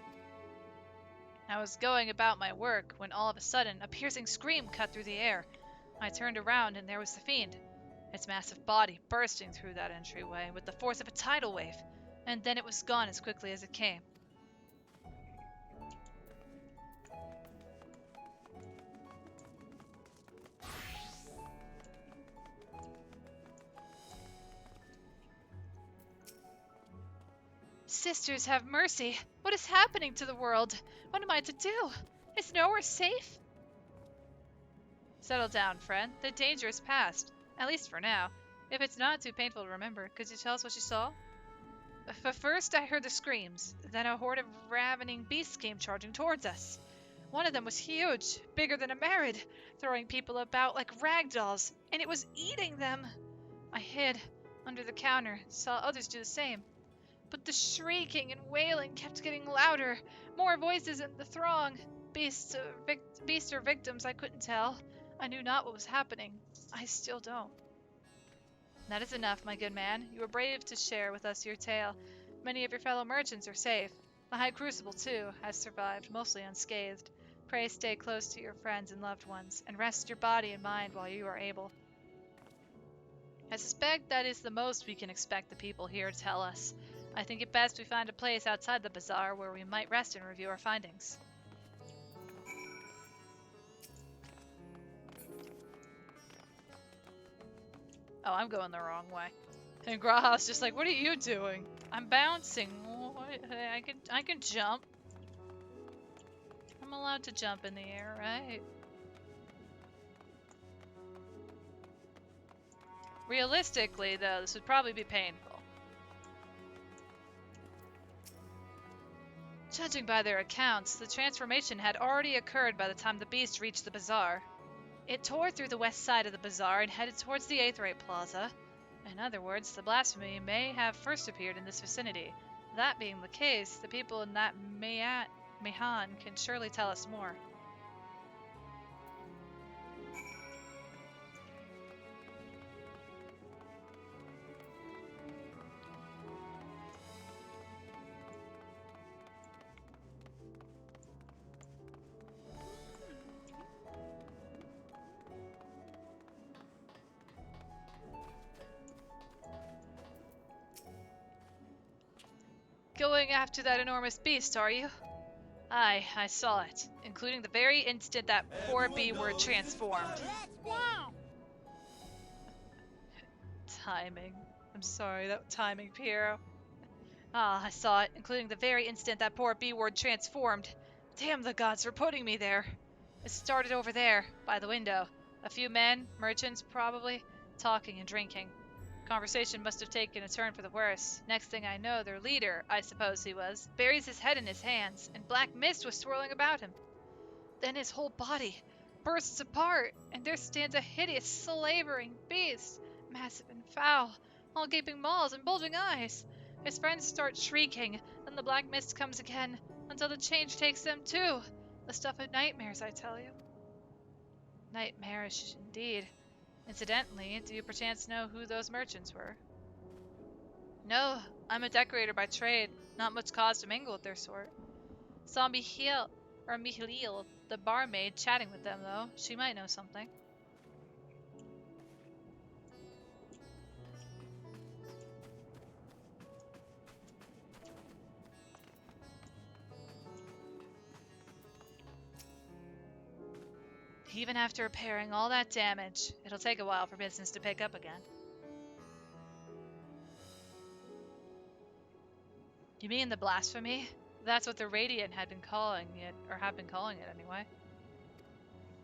I was going about my work when all of a sudden a piercing scream cut through the air. I turned around and there was the fiend, its massive body bursting through that entryway with the force of a tidal wave, and then it was gone as quickly as it came. Sisters, have mercy! What is happening to the world? What am I to do? Is nowhere safe? Settle down, friend. The danger is past. At least for now. If it's not too painful to remember, could you tell us what you saw? First, I heard the screams. Then a horde of ravening beasts came charging towards us. One of them was huge, bigger than a Merid, throwing people about like rag dolls, and it was eating them. I hid under the counter, saw others do the same. But the shrieking and wailing kept getting louder. More voices in the throng. Beasts or victims, I couldn't tell. I knew not what was happening. I still don't. That is enough, my good man. You were brave to share with us your tale. Many of your fellow merchants are safe. The High Crucible, too, has survived, mostly unscathed. Pray stay close to your friends and loved ones, and rest your body and mind while you are able. I suspect that is the most we can expect the people here to tell us. I think it best we find a place outside the bazaar where we might rest and review our findings. Oh, I'm going the wrong way. And Graha's just like, what are you doing? I'm bouncing. I can jump. I'm allowed to jump in the air, right? Realistically, though, this would probably be painful. Judging by their accounts, the transformation had already occurred by the time the beast reached the bazaar. It tore through the west side of the bazaar and headed towards the Aetheryte Plaza. In other words, the blasphemy may have first appeared in this vicinity. That being the case, the people in that Mehan can surely tell us more. Going after that enormous beast, are you? Aye, I saw it, including the very instant that poor B-word transformed. Wow! Timing. I'm sorry, that timing, Piero. Ah, I saw it, including the very instant that poor B-word transformed. Damn the gods for putting me there. It started over there, by the window. A few men, merchants probably, talking and drinking. Conversation must have taken a turn for the worse. Next thing I know, their leader, I suppose he was, buries his head in his hands, and black mist was swirling about him. Then his whole body bursts apart, and there stands a hideous, slavering beast, massive and foul, all gaping maws and bulging eyes. His friends start shrieking, then the black mist comes again, until the change takes them too. The stuff of nightmares, I tell you. Nightmarish indeed. Incidentally, do you perchance know who those merchants were? No, I'm a decorator by trade. Not much cause to mingle with their sort. Saw Michiel, the barmaid, chatting with them, though. She might know something. Even after repairing all that damage, it'll take a while for business to pick up again. You mean the blasphemy? That's what the Radiant had been calling it, or have been calling it anyway.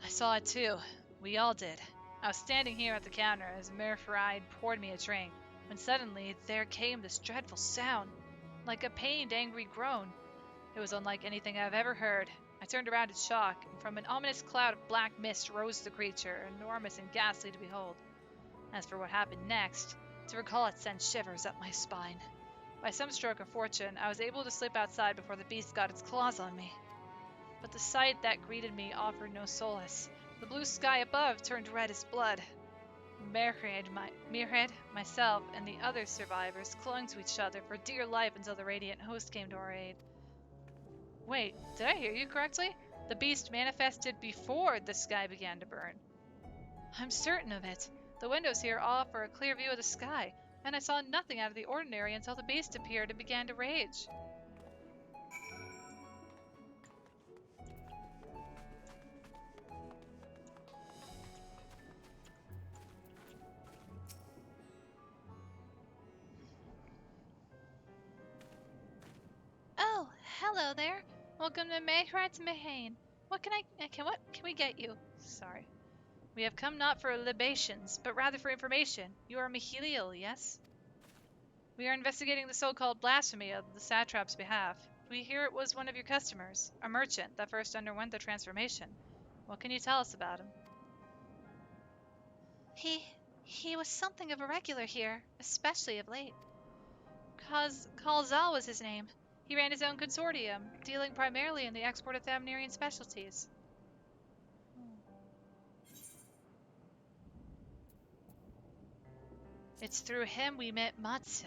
I saw it too. We all did. I was standing here at the counter as Merfride poured me a drink, when suddenly there came this dreadful sound, like a pained, angry groan. It was unlike anything I've ever heard. I turned around in shock, and from an ominous cloud of black mist rose the creature, enormous and ghastly to behold. As for what happened next, to recall it sent shivers up my spine. By some stroke of fortune, I was able to slip outside before the beast got its claws on me. But the sight that greeted me offered no solace. The blue sky above turned red as blood. Mirhed, myself, and the other survivors clung to each other for dear life until the Radiant host came to our aid. Wait, did I hear you correctly? The beast manifested before the sky began to burn. I'm certain of it. The windows here offer a clear view of the sky, and I saw nothing out of the ordinary until the beast appeared and began to rage. Oh, hello there. Welcome to Mayhrat's Mahane. What can we get you? Sorry. We have come not for libations, but rather for information. You are Mihiliel, yes? We are investigating the so-called blasphemy of the satrap's behalf. We hear it was one of your customers, a merchant that first underwent the transformation. What can you tell us about him? He was something of a regular here, especially of late. Kalzal was his name. He ran his own consortium, dealing primarily in the export of Thamnerian specialties. It's through him we met Matsya.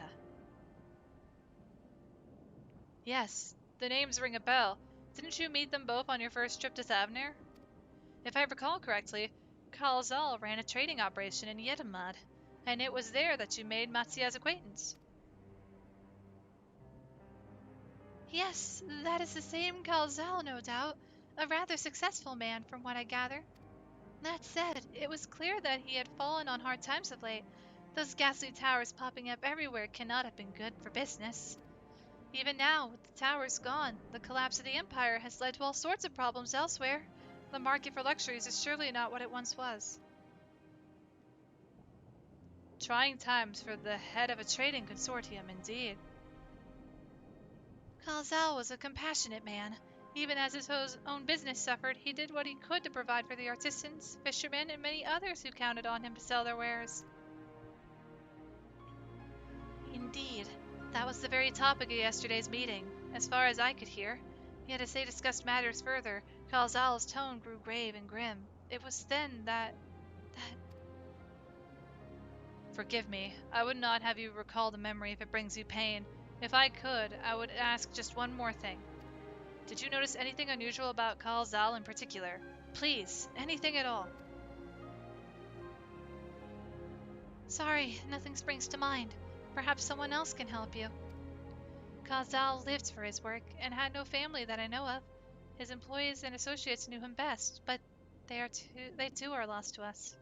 Yes, the names ring a bell. Didn't you meet them both on your first trip to Thavner? If I recall correctly, Kalzal ran a trading operation in Yedamad, and it was there that you made Matsya's acquaintance. Yes, that is the same Kalzal, no doubt. A rather successful man, from what I gather. That said, it was clear that he had fallen on hard times of late. Those ghastly towers popping up everywhere cannot have been good for business. Even now, with the towers gone, the collapse of the Empire has led to all sorts of problems elsewhere. The market for luxuries is surely not what it once was. Trying times for the head of a trading consortium, indeed. Kalzal was a compassionate man. Even as his own business suffered, he did what he could to provide for the artisans, fishermen, and many others who counted on him to sell their wares. Indeed, that was the very topic of yesterday's meeting, as far as I could hear. Yet as they discussed matters further, Kalzal's tone grew grave and grim. It was then that... Forgive me, I would not have you recall the memory if it brings you pain. If I could, I would ask just one more thing. Did you notice anything unusual about Kalzal in particular? Please, anything at all. Sorry, nothing springs to mind. Perhaps someone else can help you. Kalzal lived for his work and had no family that I know of. His employees and associates knew him best, but they too are lost to us.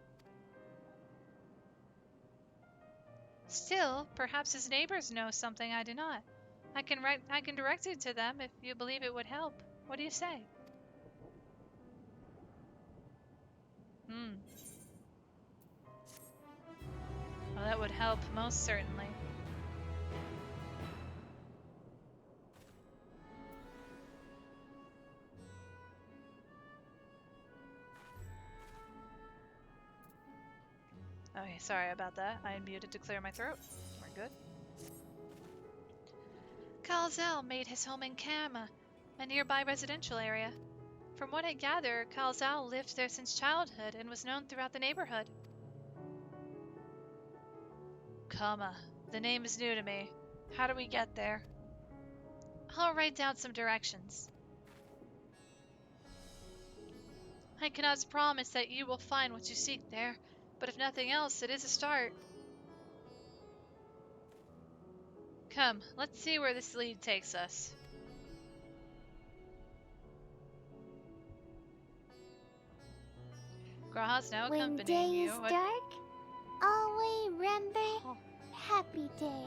Still, perhaps his neighbors know something I do not. I can direct you to them if you believe it would help. What do you say? Well, that would help most certainly. Okay, sorry about that. I unmuted to clear my throat. We're good. Kalzal made his home in Kama, a nearby residential area. From what I gather, Kalzal lived there since childhood and was known throughout the neighborhood. Kama. The name is new to me. How do we get there? I'll write down some directions. I cannot promise that you will find what you seek there, but if nothing else, it is a start. Come, let's see where this lead takes us. Graha's now When accompanying day you. is dark, always remember happy day.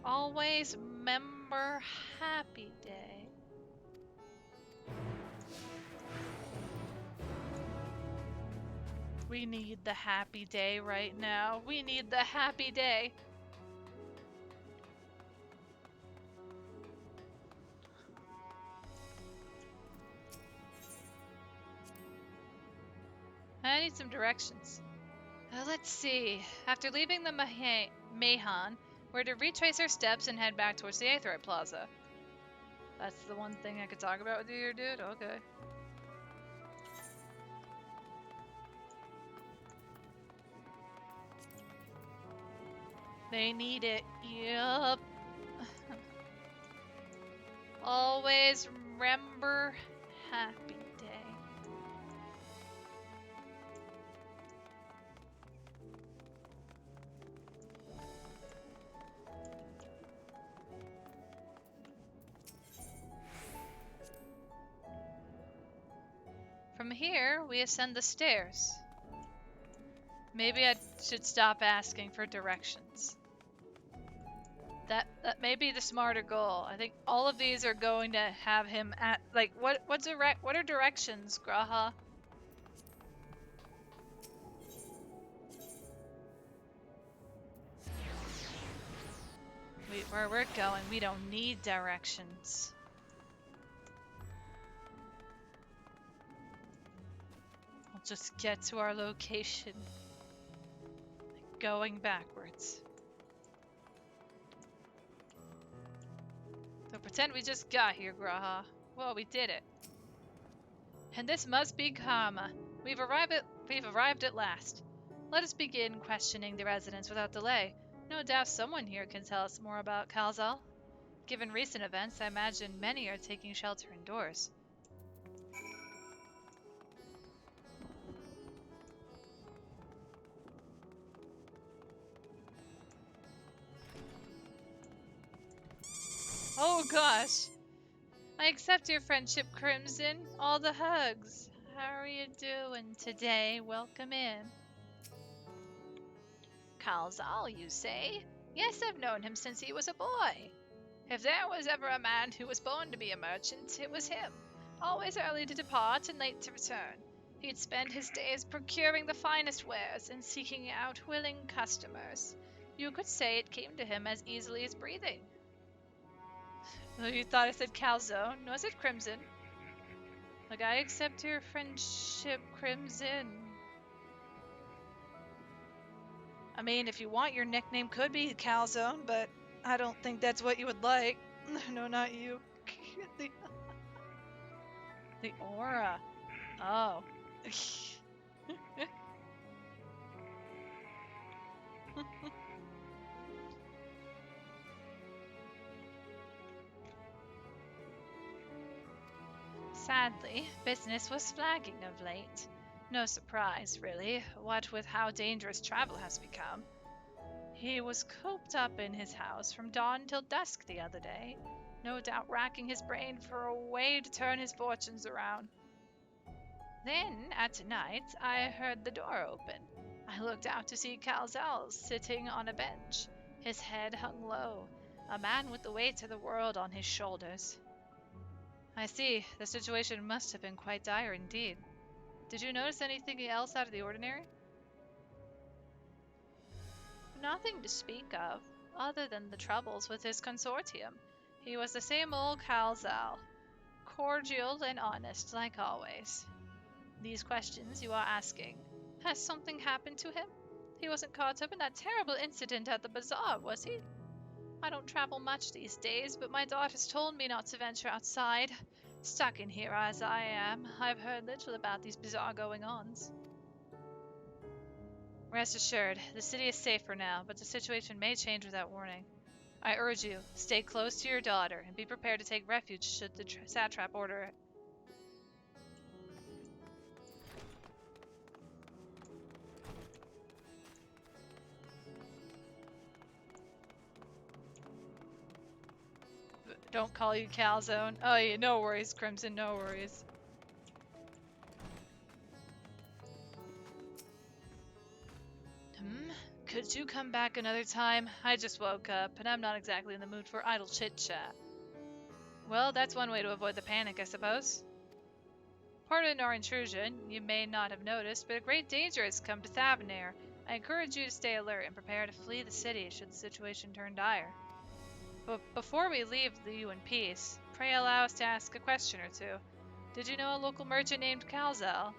Always remember happy day. We need the happy day right now. We need the happy day. I need some directions. Let's see. After leaving the Mahan, we're to retrace our steps and head back towards the Aetheryte Plaza. That's the one thing I could talk about with you here, dude? Okay. They need it. Yup. Always remember happy day. From here, we ascend the stairs. Maybe I should stop asking for directions. That may be the smarter goal. I think all of these are going to have him at like what are directions, Graha? Where we're going, we don't need directions. We'll just get to our location. Going backwards. So pretend we just got here, Graha. Well, we did it. And this must be karma. We've arrived at last. Let us begin questioning the residents without delay. No doubt someone here can tell us more about Kalzal. Given recent events, I imagine many are taking shelter indoors. Oh gosh! I accept your friendship, Crimson. All the hugs. How are you doing today? Welcome in. Kalzal, you say? Yes, I've known him since he was a boy. If there was ever a man who was born to be a merchant, it was him. Always early to depart and late to return. He'd spend his days procuring the finest wares and seeking out willing customers. You could say it came to him as easily as breathing. Oh, you thought I said Calzone? No, I said Crimson. Like, I accept your friendship, Crimson. I mean, if you want, your nickname could be Calzone, but I don't think that's what you would like. No, not you. The aura. Oh. Sadly, business was flagging of late. No surprise, really, what with how dangerous travel has become. He was cooped up in his house from dawn till dusk the other day, no doubt racking his brain for a way to turn his fortunes around. Then, at night, I heard the door open. I looked out to see Calzal sitting on a bench, his head hung low, a man with the weight of the world on his shoulders. I see. The situation must have been quite dire indeed. Did you notice anything else out of the ordinary? Nothing to speak of, other than the troubles with his consortium. He was the same old Calzal, cordial and honest like always. These questions you are asking, has something happened to him? He wasn't caught up in that terrible incident at the bazaar, was he? I don't travel much these days, but my daughters told me not to venture outside. Stuck in here as I am, I've heard little about these bizarre going-ons. Rest assured, the city is safe for now, but the situation may change without warning. I urge you, stay close to your daughter and be prepared to take refuge should the satrap order it. Don't call you Calzone. Oh yeah, no worries, Crimson, no worries. Could you come back another time? I just woke up, and I'm not exactly in the mood for idle chit-chat. Well, that's one way to avoid the panic, I suppose. Pardon our intrusion. You may not have noticed, but a great danger has come to Thavnair. I encourage you to stay alert and prepare to flee the city should the situation turn dire. But before we leave you in peace, pray allow us to ask a question or two. Did you know a local merchant named Kalzal?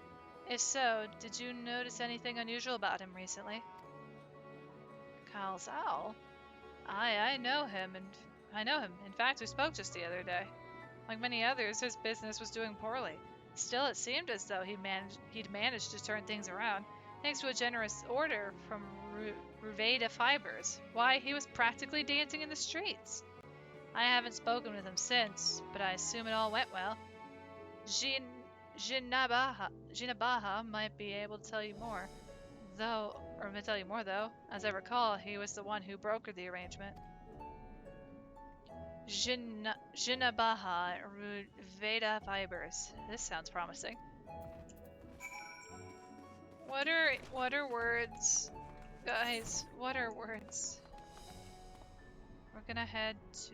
If so, did you notice anything unusual about him recently? Kalzal? I know him, and I know him. In fact, we spoke just the other day. Like many others, his business was doing poorly. Still, it seemed as though he'd managed to turn things around, thanks to a generous order from Ruveda Fibers. Why, he was practically dancing in the streets. I haven't spoken with him since, but I assume it all went well. Jinabaha might be able to tell you more, though. As I recall, he was the one who brokered the arrangement. Jinabaha Veda Fibers. This sounds promising. What are words? Guys, what are words? We're gonna head to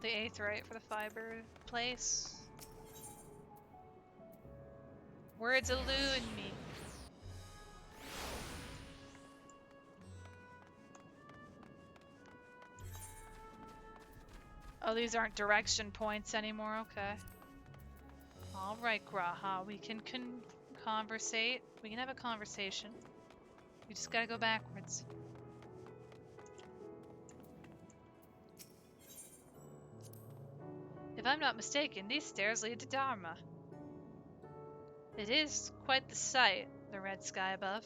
the 8th, right, for the fiber place. Words elude me. Oh, these aren't direction points anymore, okay. Alright, Graha, we can conversate. We can have a conversation. We just gotta go backwards. If I'm not mistaken, these stairs lead to Dharma. It is quite the sight, the red sky above.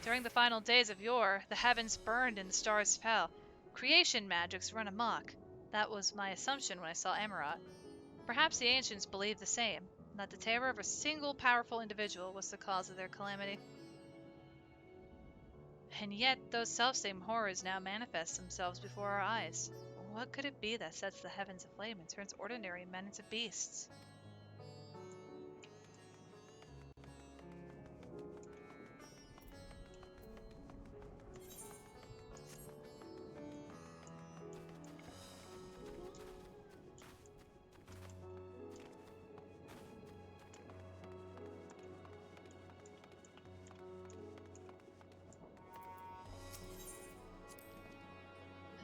During the final days of yore, the heavens burned and the stars fell. Creation magics run amok. That was my assumption when I saw Amarat. Perhaps the ancients believed the same, that the terror of a single powerful individual was the cause of their calamity. And yet, those selfsame horrors now manifest themselves before our eyes. What could it be that sets the heavens aflame and turns ordinary men into beasts?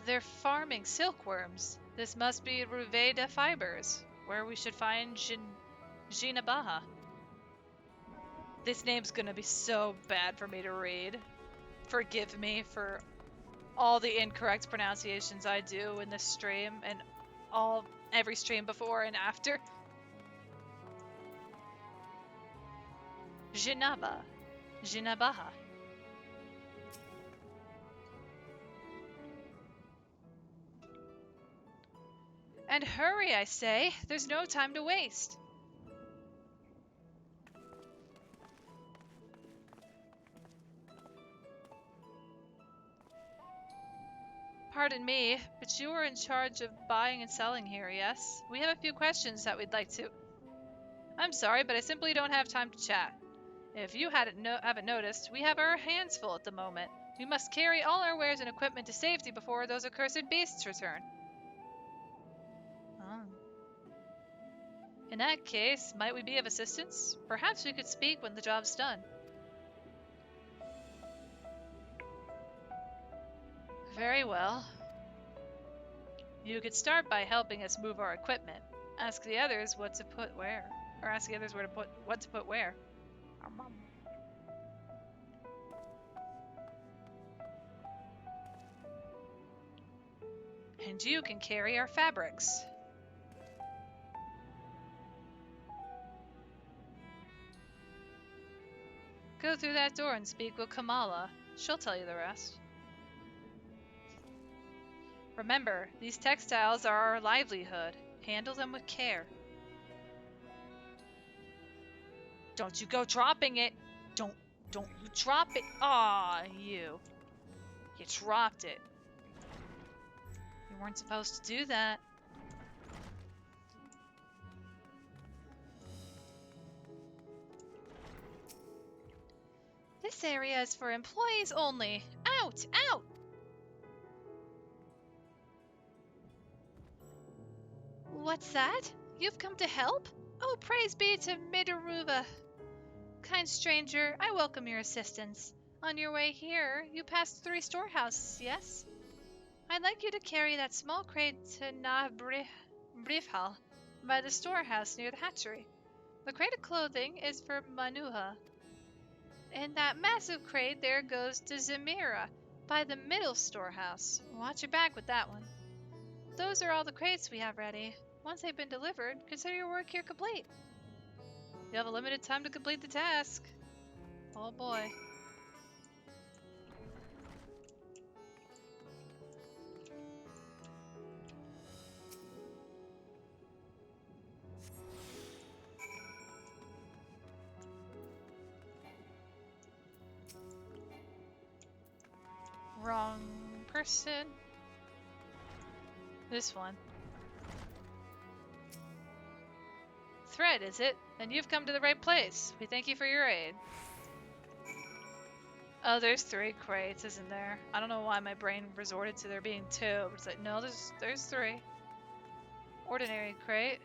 They're farming silkworms. This must be Ruveda Fibers, where we should find Jinabaha. This name's gonna be so bad for me to read. Forgive me for all the incorrect pronunciations I do in this stream and every stream before and after. Jinabaha. And hurry, I say. There's no time to waste. Pardon me, but you are in charge of buying and selling here, yes? We have a few questions that we'd like to... I'm sorry, but I simply don't have time to chat. If you haven't noticed, we have our hands full at the moment. We must carry all our wares and equipment to safety before those accursed beasts return. Oh. In that case, might we be of assistance? Perhaps we could speak when the job's done. Very well. You could start by helping us move our equipment. Ask the others what to put where. Or ask the others what to put where. And you can carry our fabrics. Go through that door and speak with Kamala. She'll tell you the rest. Remember, these textiles are our livelihood. Handle them with care. Don't you go dropping it. Don't you drop it. Aw, you. You dropped it. You weren't supposed to do that. This area is for employees only. Out! Out! What's that? You've come to help? Oh, praise be to Midaruva. Kind stranger, I welcome your assistance. On your way here, you passed 3 storehouses, yes? I'd like you to carry that small crate to Briefhal by the storehouse near the hatchery. The crate of clothing is for Manuha. And that massive crate there goes to Zemira by the middle storehouse. Watch your back with that one. Those are all the crates we have ready. Once they've been delivered, consider your work here complete. You have a limited time to complete the task. Oh boy. Wrong person. This one. Thread, is it? Then you've come to the right place. We thank you for your aid. Oh, there's 3 crates, isn't there? I don't know why my brain resorted to there being 2. But it's like, no, there's 3. Ordinary crate.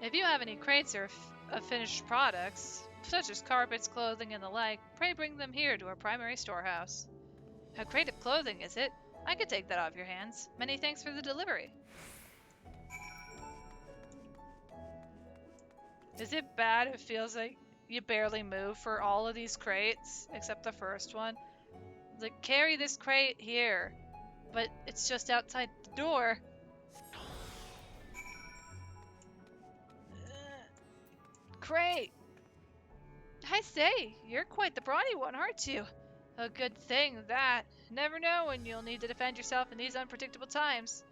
If you have any crates or of finished products, such as carpets, clothing, and the like, pray bring them here to our primary storehouse. A crate of clothing, is it? I could take that off your hands. Many thanks for the delivery. Is it bad? It feels like you barely move for all of these crates, except the first one. Like, carry this crate here, but it's just outside the door. Crate! I say, you're quite the brawny one, aren't you? A good thing, that. Never know when you'll need to defend yourself in these unpredictable times.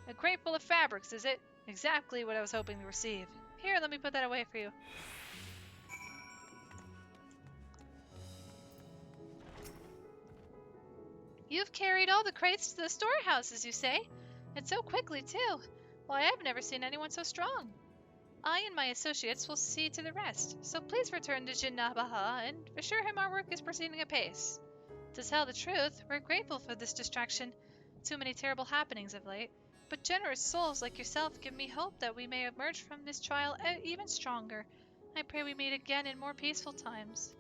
A crate full of fabrics, is it? Exactly what I was hoping to receive. Here, let me put that away for you. You've carried all the crates to the storehouses, you say? And so quickly, too. Why, I've never seen anyone so strong. I and my associates will see to the rest, so please return to Jinnabaha and assure him our work is proceeding apace. To tell the truth, we're grateful for this distraction. Too many terrible happenings of late, but generous souls like yourself give me hope that we may emerge from this trial even stronger. I pray we meet again in more peaceful times.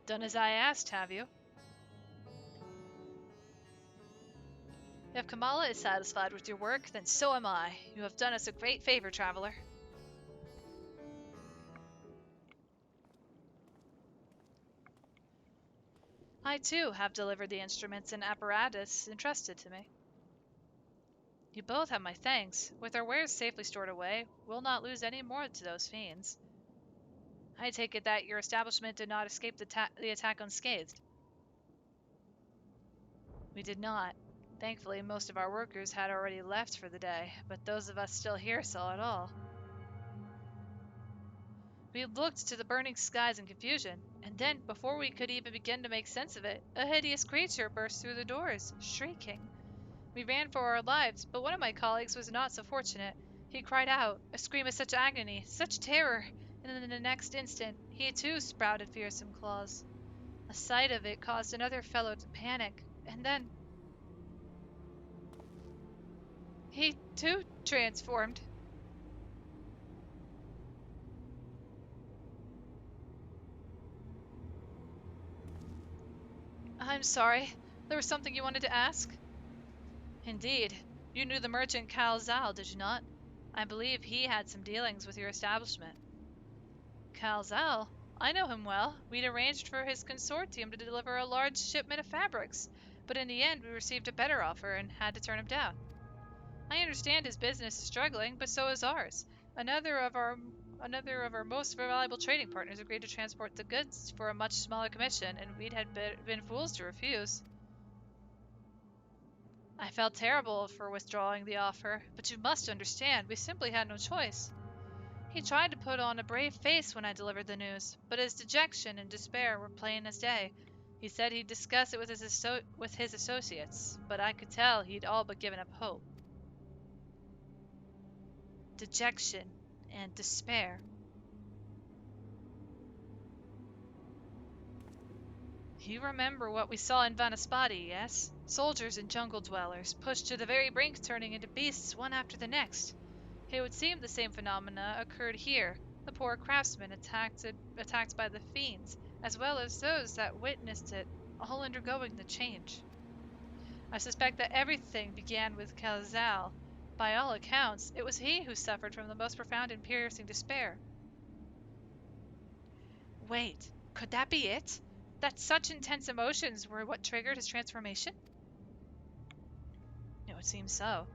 Done as I asked, have you? If Kamala is satisfied with your work, then so am I. You have done us a great favor, traveler. I too have delivered the instruments and apparatus entrusted to me. You both have my thanks. With our wares safely stored away, we'll not lose any more to those fiends. I take it that your establishment did not escape the attack unscathed. We did not. Thankfully, most of our workers had already left for the day, but those of us still here saw it all. We looked to the burning skies in confusion, and then, before we could even begin to make sense of it, a hideous creature burst through the doors, shrieking. We ran for our lives, but one of my colleagues was not so fortunate. He cried out, a scream of such agony, such terror, and in the next instant, he too sprouted fearsome claws. A sight of it caused another fellow to panic, and then he too transformed. I'm sorry. There was something you wanted to ask? Indeed. You knew the merchant Cal Zal, did you not? I believe he had some dealings with your establishment. Cal Zal? I know him well. We'd arranged for his consortium to deliver a large shipment of fabrics, but in the end we received a better offer and had to turn him down. I understand his business is struggling, but so is ours. Another of our most valuable trading partners agreed to transport the goods for a much smaller commission, and we'd had been fools to refuse. I felt terrible for withdrawing the offer, but you must understand, we simply had no choice. He tried to put on a brave face when I delivered the news, but his dejection and despair were plain as day. He said he'd discuss it with his associates, but I could tell he'd all but given up hope. Dejection and despair. You remember what we saw in Vanaspati, yes? Soldiers and jungle dwellers, pushed to the very brink, turning into beasts one after the next. It would seem the same phenomena occurred here, the poor craftsmen attacked by the fiends, as well as those that witnessed it, all undergoing the change. I suspect that everything began with Kalzal. By all accounts, it was he who suffered from the most profound and piercing despair. Wait, could that be it? That such intense emotions were what triggered his transformation? It would seem so.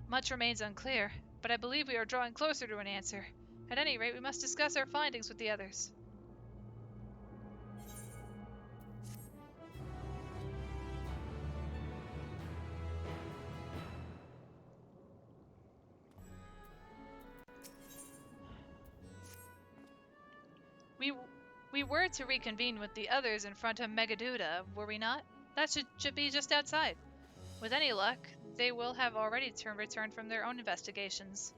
Much remains unclear, but I believe we are drawing closer to an answer. At any rate, we must discuss our findings with the others. We were to reconvene with the others in front of Megaduda, were we not? That should be just outside. With any luck, they will have already returned from their own investigations.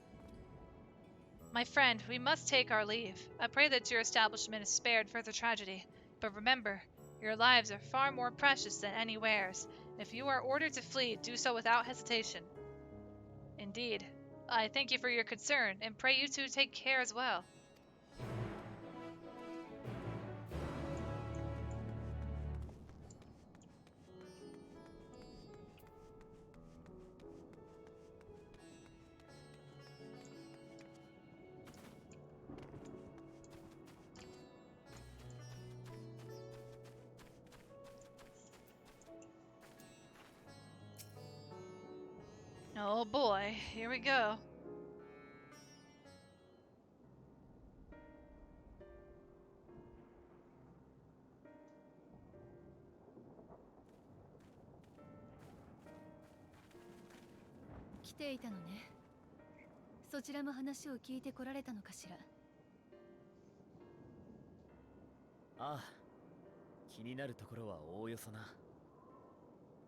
My friend, we must take our leave. I pray that your establishment is spared further tragedy. But remember, your lives are far more precious than any wares. If you are ordered to flee, do so without hesitation. Indeed. I thank you for your concern, and pray you two take care as well. Oh boy, here we go.来ていたのね。そちらも話を聞いてこられたのかしら。ああ、気になるところはおおよそな。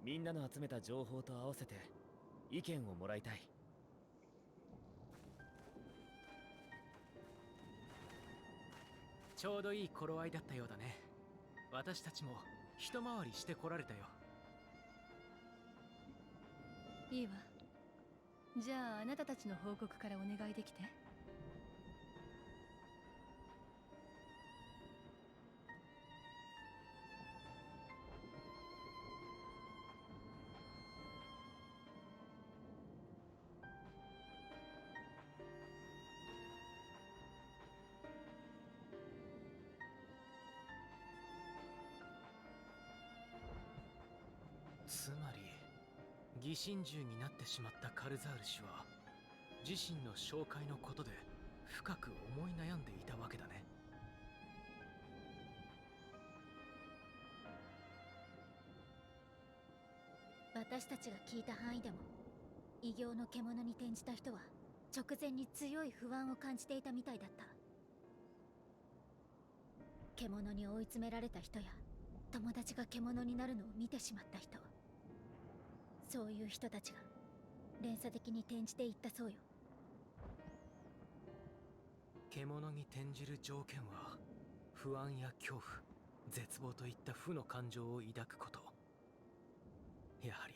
みんなの集めた情報と合わせて意見をもらいたい。ちょうどいい頃合いだったようだね。私たちも一回りしてこられたよ。いいわ。じゃああなたたちの報告からお願いできて。つまり疑心獣になってしまったカルザール氏は自身の紹介のことで深く思い悩んでいたわけだね。私たちが聞いた範囲でも異形の獣に転じた人は直前に強い不安を感じていたみたいだった。獣に追い詰められた人や友達が獣になるのを見てしまった人、そういう人たちが連鎖的に転じていったそうよ。獣に転じる条件は不安や恐怖、絶望といった負の感情を抱くこと。やはり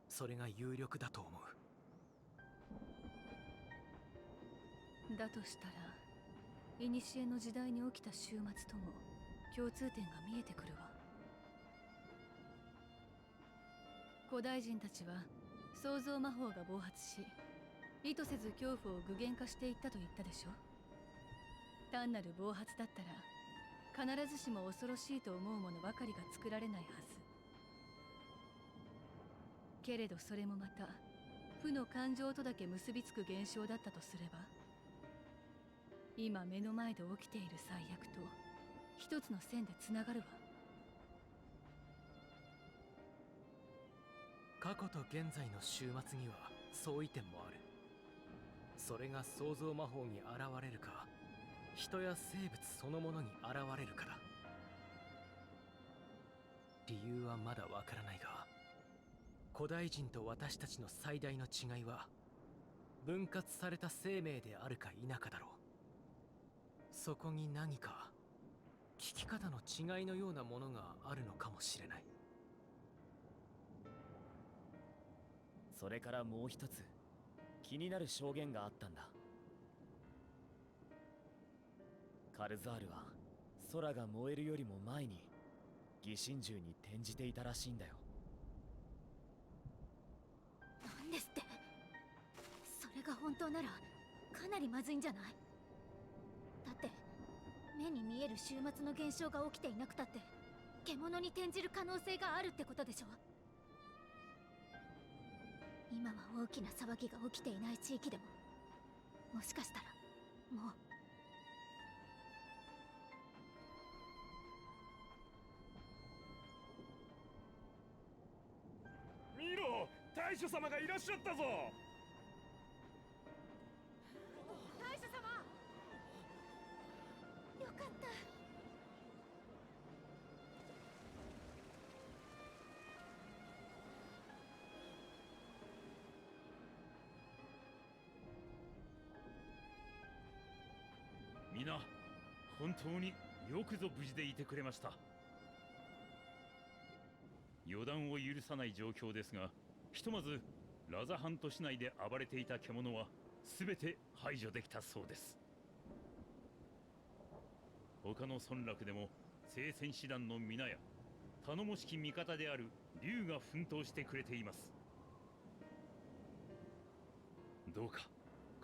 それが有力だと思う。だとしたら古の時代に起きた終末とも共通点が見えてくるわ。古代人たちは創造魔法が暴発し、意図せず恐怖を具現化していったと言ったでしょ。単なる暴発だったら必ずしも恐ろしいと思うものばかりが作られないはず。けれどそれもまた負の感情とだけ結びつく現象だったとすれば、今目の前で起きている最悪と一つの線でつながるわ。過去と現在の終末には相違点もある。それが創造魔法に現れるか、人や生物そのものに現れるかだ。理由はまだわからないが、古代人と私たちの最大の違いは分割された生命であるか否かだろう。そこに何か生き方の違いのようなものがあるのかもしれない。それからもう一つ気になる証言があったんだ。カルザールは空が燃えるよりも前に疑心銃に転じていたらしいんだよ。なんですって。それが本当ならかなりまずいんじゃない？だって目に見える終末の現象が起きていなくたって獣に転じる可能性があるってことでしょ。今は大きな騒ぎが起きていない地域でも、もしかしたらもう。見ろ、大主様がいらっしゃったぞ。大主様、よかった。皆、本当によくぞ無事でいてくれました。予断を許さない状況ですが、ひとまずラザハント市内で暴れていた獣は全て排除できたそうです。他の村落でも聖戦士団の皆や頼もしき味方である竜が奮闘してくれています。どうか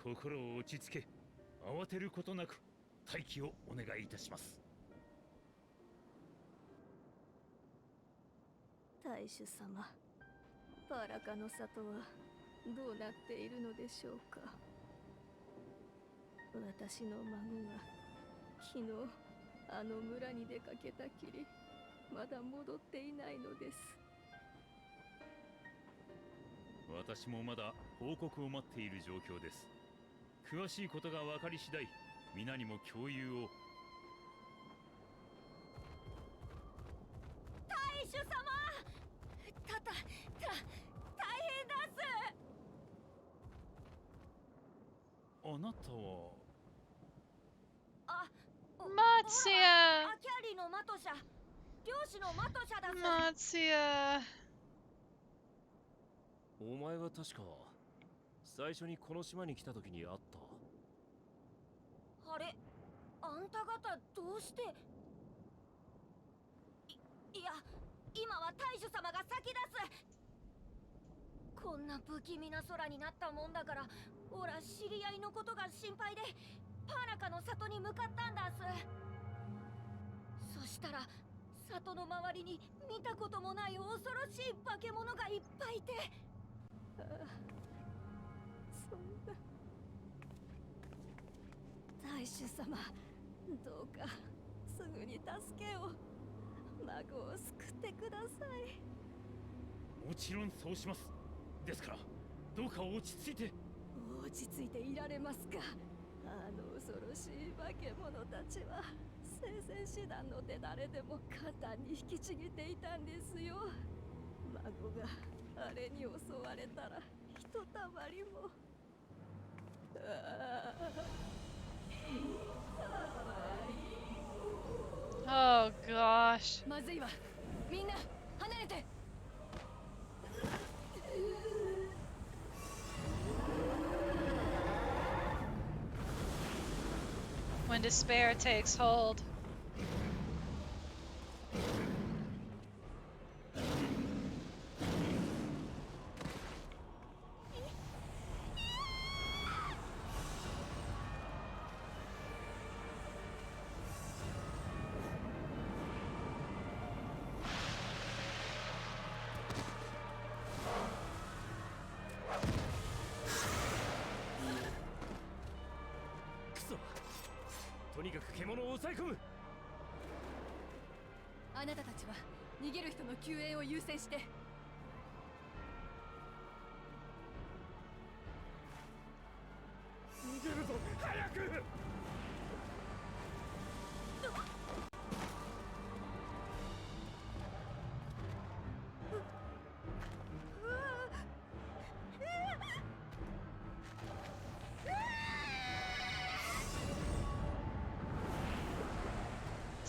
心を落ち着け、慌てることなく待機をお願いいたします。大主様、パラカの里はどうなっているのでしょうか。私の孫が昨日あの村に出かけたきりまだ戻っていないのです。私もまだ報告を待っている状況です。詳しいことが分かり次第皆にも共有を。大主様、大変だす。あなたはマツヤ。アキャリのマトシャ、漁師のマトシャだす。マツヤ。お前は確か最初にこの島に来た時に会った。あれ、あんた方どうして。いや、今は大主様が先です。こんな不気味な空になったもんだから、オラ知り合いのことが心配でパーラカの里に向かったんだす。そしたら里の周りに見たこともない恐ろしい化け物がいっぱいいて。ああ、そんな。大主様、どうかすぐに助けを。孫を救ってください。もちろんそうします。ですからどうか落ち着いて。落ち着いていられますか。あの恐ろしい化け物たちは聖戦士団の手だれでも簡単に引きちぎっていたんですよ。孫があれに襲われたらひとたまりも。Oh gosh. まずいわ。みんな離れて。When despair takes hold. Come. あなたたちは逃げる人の救援を優先して。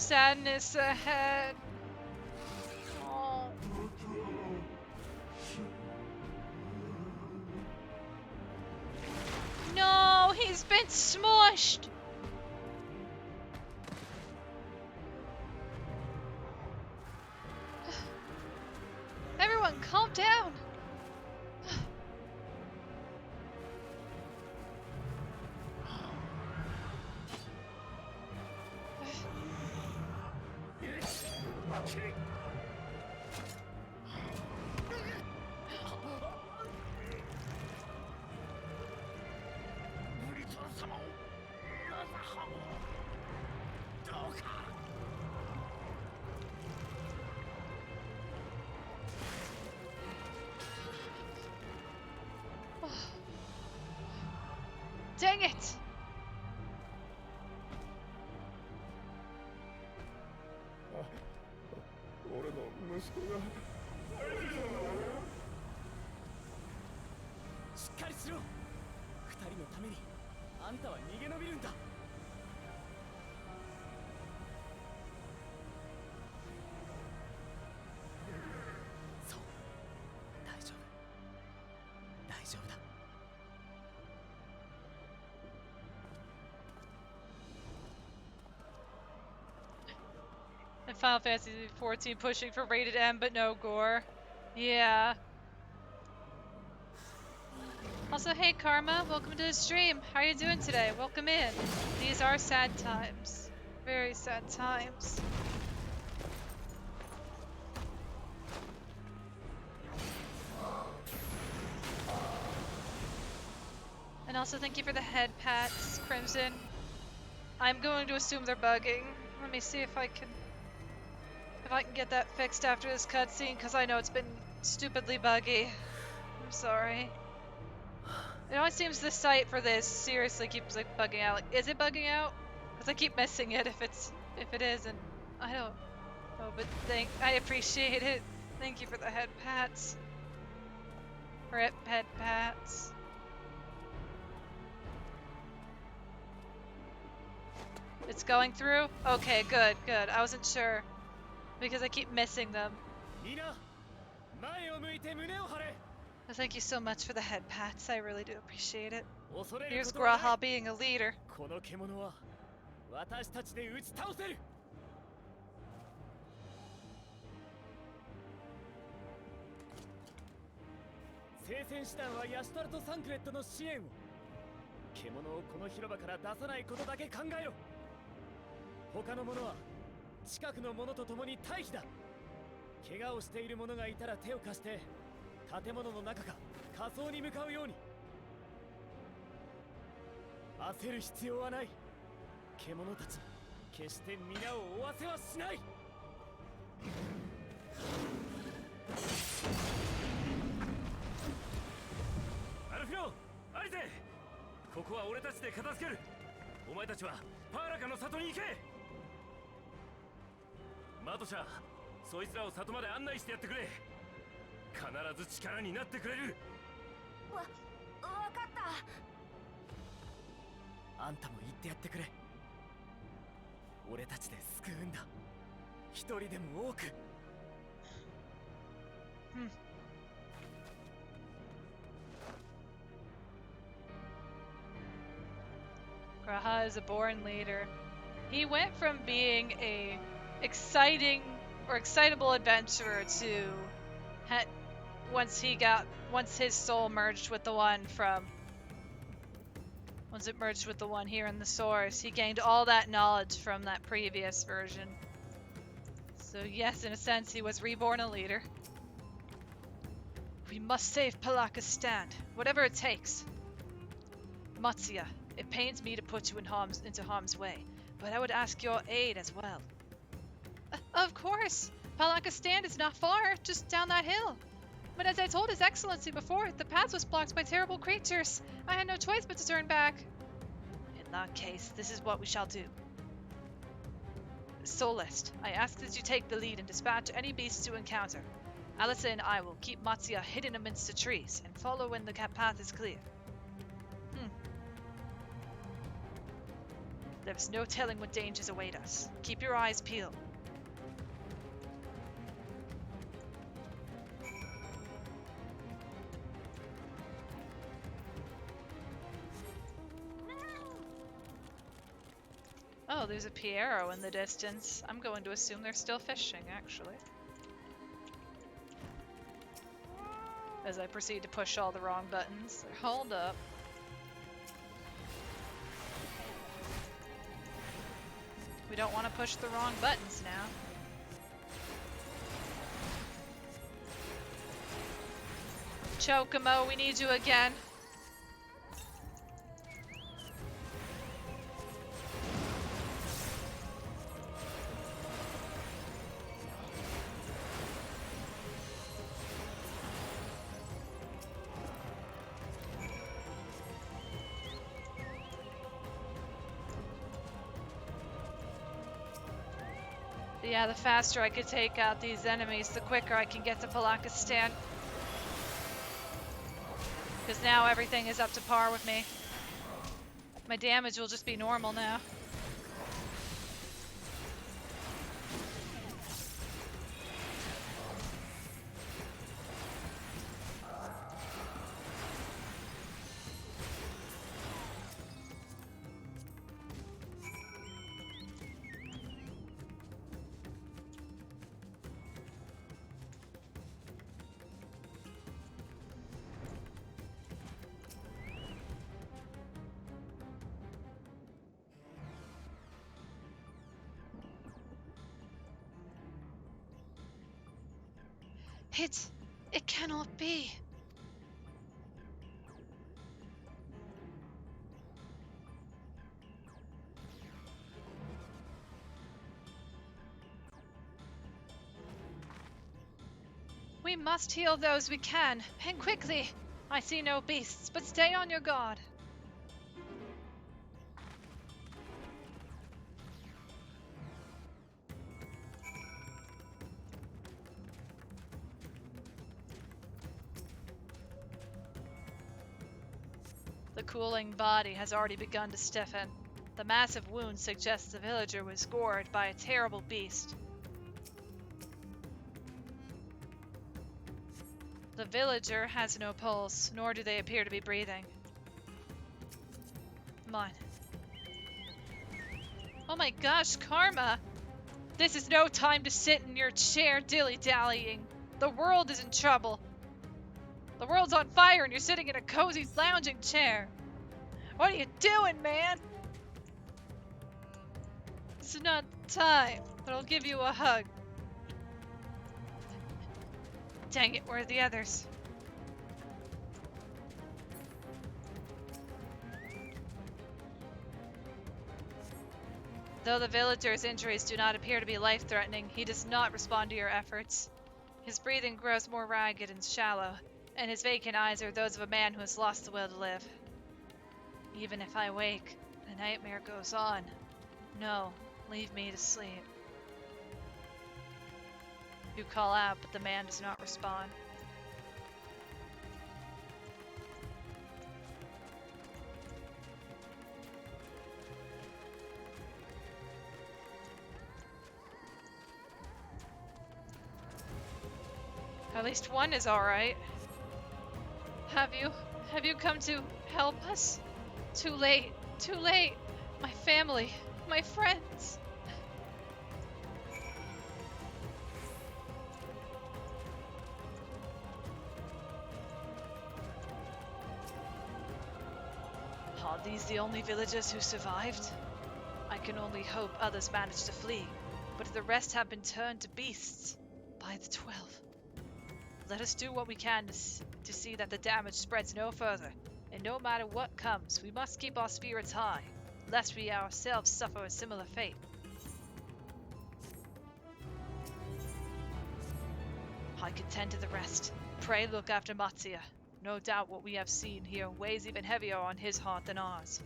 sadness ahead. Oh. No, he's been smushed. Everyone, calm down. Dang it! And Final Fantasy XIV pushing for rated M but no gore. Yeah. Also, hey Karma, welcome to the stream. How are you doing today? Welcome in. These are sad times. Very sad times. And also thank you for the head pats, Crimson. I'm going to assume they're bugging. Let me see if I can get that fixed after this cutscene, because I know it's been stupidly buggy. I'm sorry. It always seems the site for this seriously keeps like bugging out. Like, is it bugging out? Because I keep missing it if it is, and I don't know. But I appreciate it. Thank you for the head pats. Rip head pats. It's going through? Okay, good, good. I wasn't sure because I keep missing them. Thank you so much for the head pats. I really do appreciate it. Here's Graha being a leader. Graha is a born leader. He went from being a excitable adventurer to once his soul merged with the one once it merged with the one here in the source, he gained all that knowledge from that previous version. So yes, in a sense, he was reborn a leader. We must save Palaka's stand, whatever it takes. Matsuya, it pains me to put you into harm's way, but I would ask your aid as well. Of course! Palaka's stand is not far, just down that hill. But as I told His Excellency before, the path was blocked by terrible creatures. I had no choice but to turn back. In that case, this is what we shall do. Solest, I ask that you take the lead and dispatch any beasts you encounter. Alisa and I will keep Matsuya hidden amidst the trees and follow when the path is clear. There's no telling what dangers await us. Keep your eyes peeled. Oh, there's a Piero in the distance. I'm going to assume they're still fishing, actually. As I proceed to push all the wrong buttons. Hold up. We don't want to push the wrong buttons now. Chocomo, we need you again. Yeah, the faster I could take out these enemies, the quicker I can get to Palakistan. Because now everything is up to par with me. My damage will just be normal now. It cannot be. We must heal those we can, and quickly. I see no beasts, but stay on your guard. The cooling body has already begun to stiffen. The massive wound suggests the villager was gored by a terrible beast. The villager has no pulse, nor do they appear to be breathing. Come on. Oh my gosh, Karma! This is no time to sit in your chair dilly-dallying. The world is in trouble. The world's on fire and you're sitting in a cozy lounging chair. What are you doing, man? This is not the time, but I'll give you a hug. Dang it, where are the others? Though the villager's injuries do not appear to be life-threatening, he does not respond to your efforts. His breathing grows more ragged and shallow, and his vacant eyes are those of a man who has lost the will to live. Even if I wake, the nightmare goes on. No, leave me to sleep. You call out, but the man does not respond. At least one is alright. Have you come to help us? Too late, too late. My family, my friends. Are these the only villagers who survived? I can only hope others managed to flee, but the rest have been turned to beasts by the 12. Let us do what we can to see that the damage spreads no further, and no matter what comes, we must keep our spirits high, lest we ourselves suffer a similar fate. I can tend to the rest. Pray look after Matsuya. No doubt what we have seen here weighs even heavier on his heart than ours.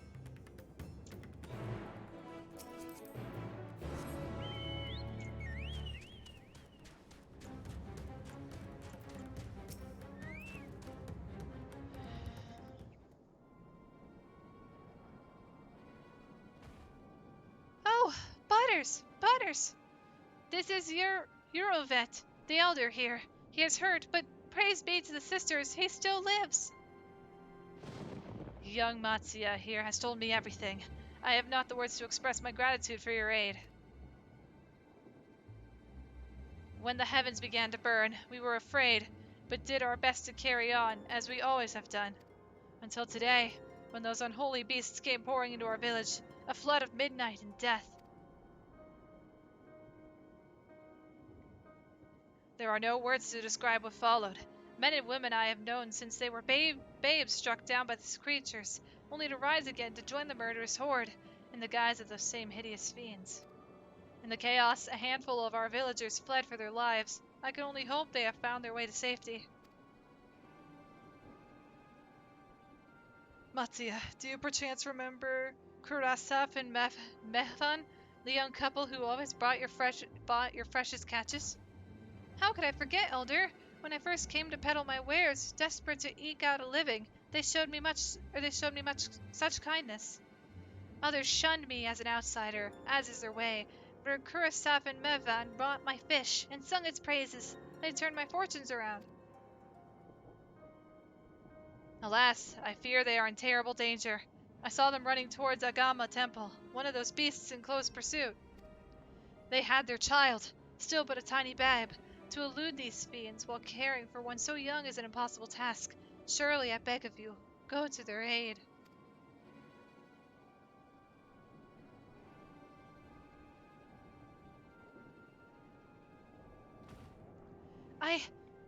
Butters! Butters! This is Eurovet, the elder here. He is hurt, but praise be to the sisters, he still lives. Young Matsuya here has told me everything. I have not the words to express my gratitude for your aid. When the heavens began to burn, we were afraid, but did our best to carry on, as we always have done. Until today, when those unholy beasts came pouring into our village, a flood of midnight and death. There are no words to describe what followed. Men and women I have known since they were babes struck down by these creatures, only to rise again to join the murderous horde, in the guise of those same hideous fiends. In the chaos, a handful of our villagers fled for their lives. I can only hope they have found their way to safety. Matsuya, do you perchance remember Kurasaf and Mefan, the young couple who always bought your freshest catches? How could I forget, Elder? When I first came to peddle my wares, desperate to eke out a living, they showed me much such kindness. Others shunned me as an outsider, as is their way, but Kurasaf and Mevan brought my fish and sung its praises. They turned my fortunes around. Alas, I fear they are in terrible danger. I saw them running towards Agama Temple, one of those beasts in close pursuit. They had their child, still but a tiny babe. To elude these fiends while caring for one so young is an impossible task. Surely, I beg of you, go to their aid.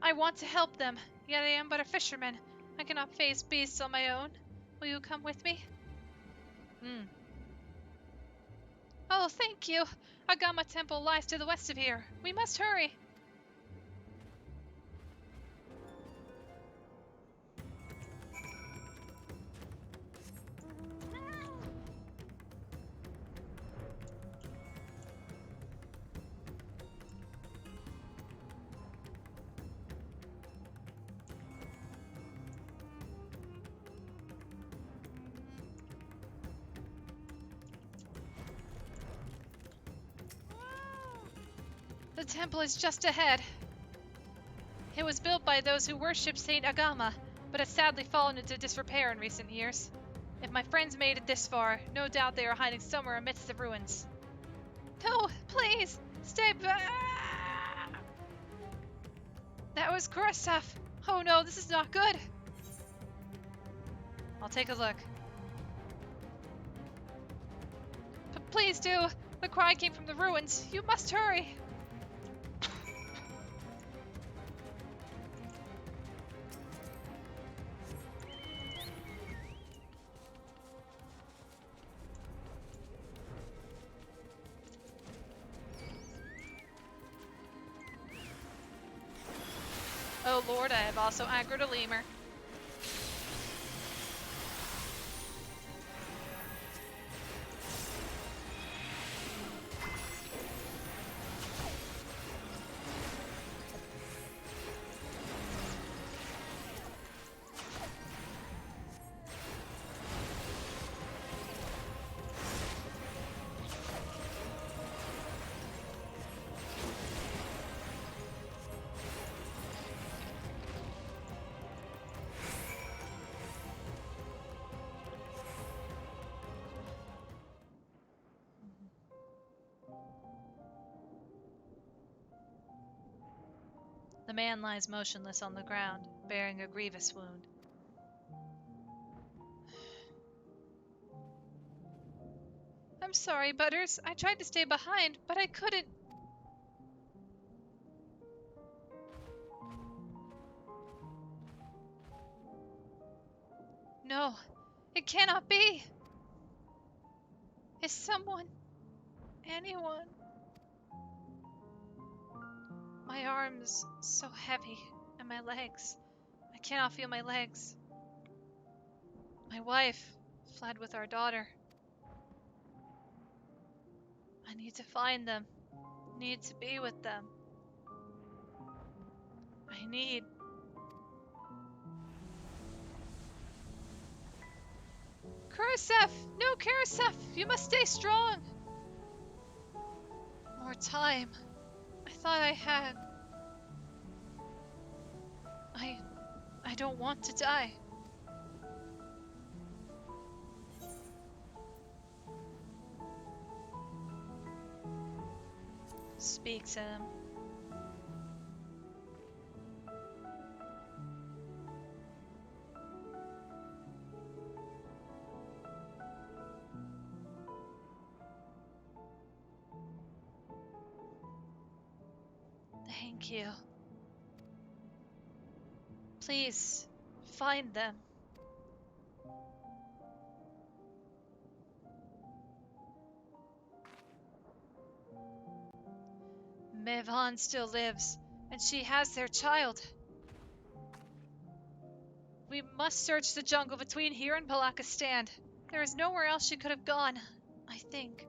I want to help them, yet I am but a fisherman. I cannot face beasts on my own. Will you come with me? Oh, thank you. Agama Temple lies to the west of here. We must hurry. The temple is just ahead. It was built by those who worship Saint Agama, but has sadly fallen into disrepair in recent years. If my friends made it this far, no doubt they are hiding somewhere amidst the ruins. No, please, stay back! That was Kurasaf. Oh no, this is not good. I'll take a look. Please do. The cry came from the ruins. You must hurry. Oh lord, I have also aggroed a lemur. The man lies motionless on the ground, bearing a grievous wound. I'm sorry, Butters. I tried to stay behind, but I couldn't. No, it cannot be. Is someone, anyone? My arms so heavy, and my legs. I cannot feel my legs. My wife fled with our daughter. I need to find them. Need to be with them. I need. Kurasef! No, Kurasef! You must stay strong! time. I thought I had. I don't want to die. Speak to him. Thank you. Please, find them. Mevhan still lives, and she has their child. We must search the jungle between here and Palakistan. There is nowhere else she could have gone, I think.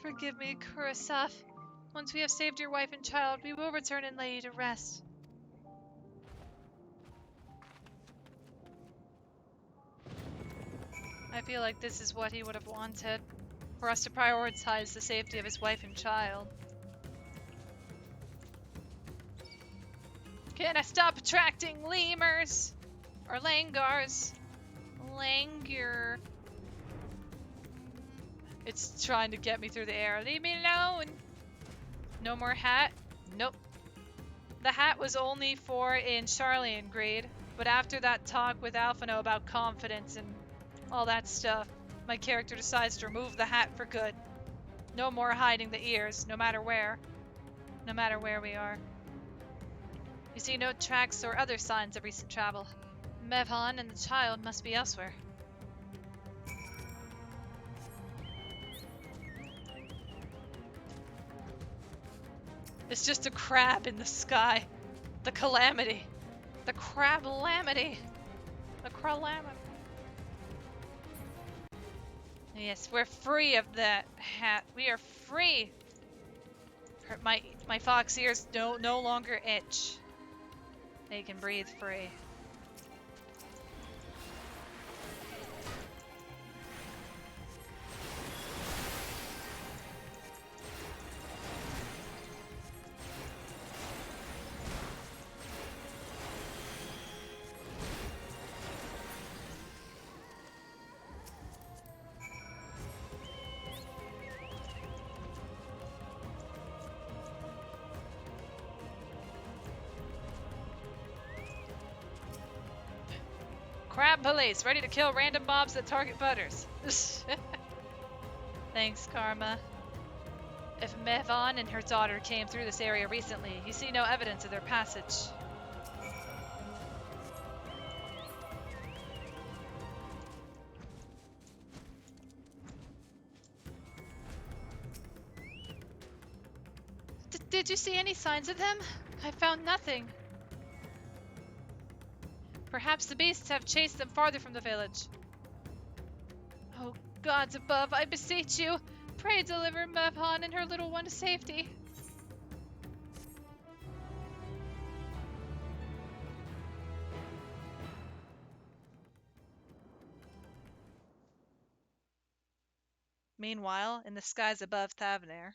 Forgive me, Kurasaf. Once we have saved your wife and child, we will return and lay you to rest. I feel like this is what he would have wanted. For us to prioritize the safety of his wife and child. Can I stop attracting lemurs? Or langars? Langur. It's trying to get me through the air. Leave me alone! No more hat? Nope. The hat was only for in Charlian grade, but after that talk with Alphino about confidence and all that stuff, my character decides to remove the hat for good. No more hiding the ears, no matter where. No matter where we are. You see no tracks or other signs of recent travel. Mevhan and the child must be elsewhere. It's just a crab in the sky. The calamity. The crab-lamity. The calamity. Yes, we're free of that hat. We are free. My fox ears no longer itch. They can breathe free. Crab police, ready to kill random mobs that target butters. Thanks, Karma. If Mevhan and her daughter came through this area recently, you see no evidence of their passage. Did you see any signs of them? I found nothing. Perhaps the beasts have chased them farther from the village. Oh, gods above, I beseech you, pray deliver Mevhan and her little one to safety. Meanwhile, in the skies above Thavnair.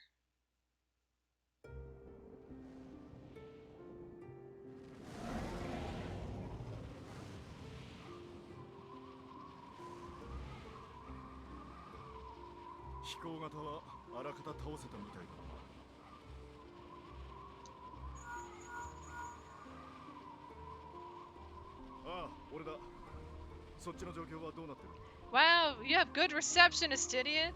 Wow, you have good reception, Astidian.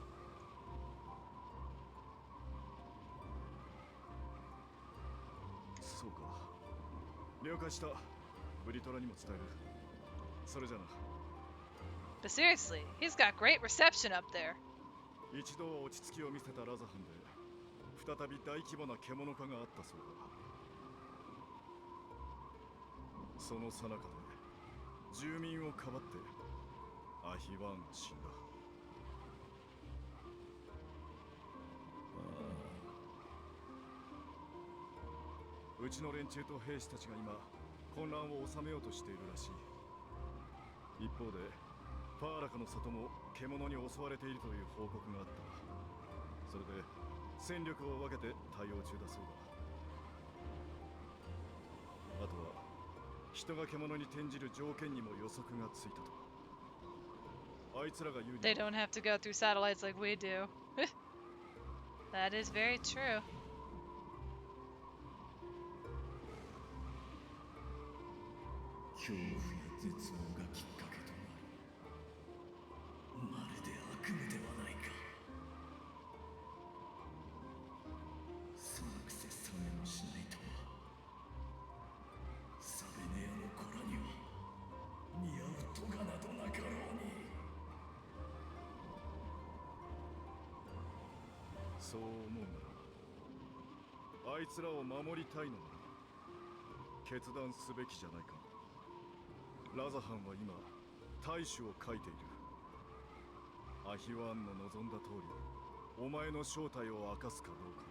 But seriously, he's got great reception up there. 一度は落ち着きを見せたラザハンで再び大規模な獣化があったそうだ。その最中で住民をかばってアヒワーンが死んだ。うちの連中と兵士たちが今混乱を収めようとしているらしい。一方でパーラカの里も獣に襲われているという報告があった。それで戦力を分けて対応中だそうだ。あとは人が獣に転じる条件にも予測がついたと。あいつらが言うに They don't have to go through satellites like we do. That is very true. 恐怖や絶望がきっかけとなる。まるで悪夢ではないか。そのくせ覚めもしないとは。サベネアの子らには似合う咎などなかろうに。そう思うなら、あいつらを守りたいのなら決断すべきじゃないか。ラザハンは今大使を書いている。アヒワーンの望んだ通り、お前の正体を明かすかどうか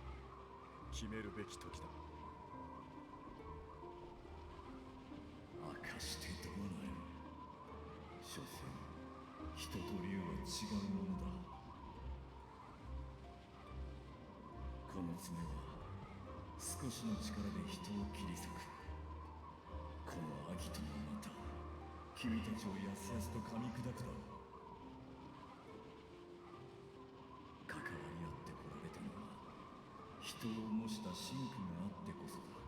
決めるべき時だ。明かしてどうなる。所詮人と竜は違うものだ。この爪は少しの力で人を切り裂く。このアギトもまた君たちをやすやすと噛み砕くだろう。関わり合ってこられたのは人を模した真空があってこそだ。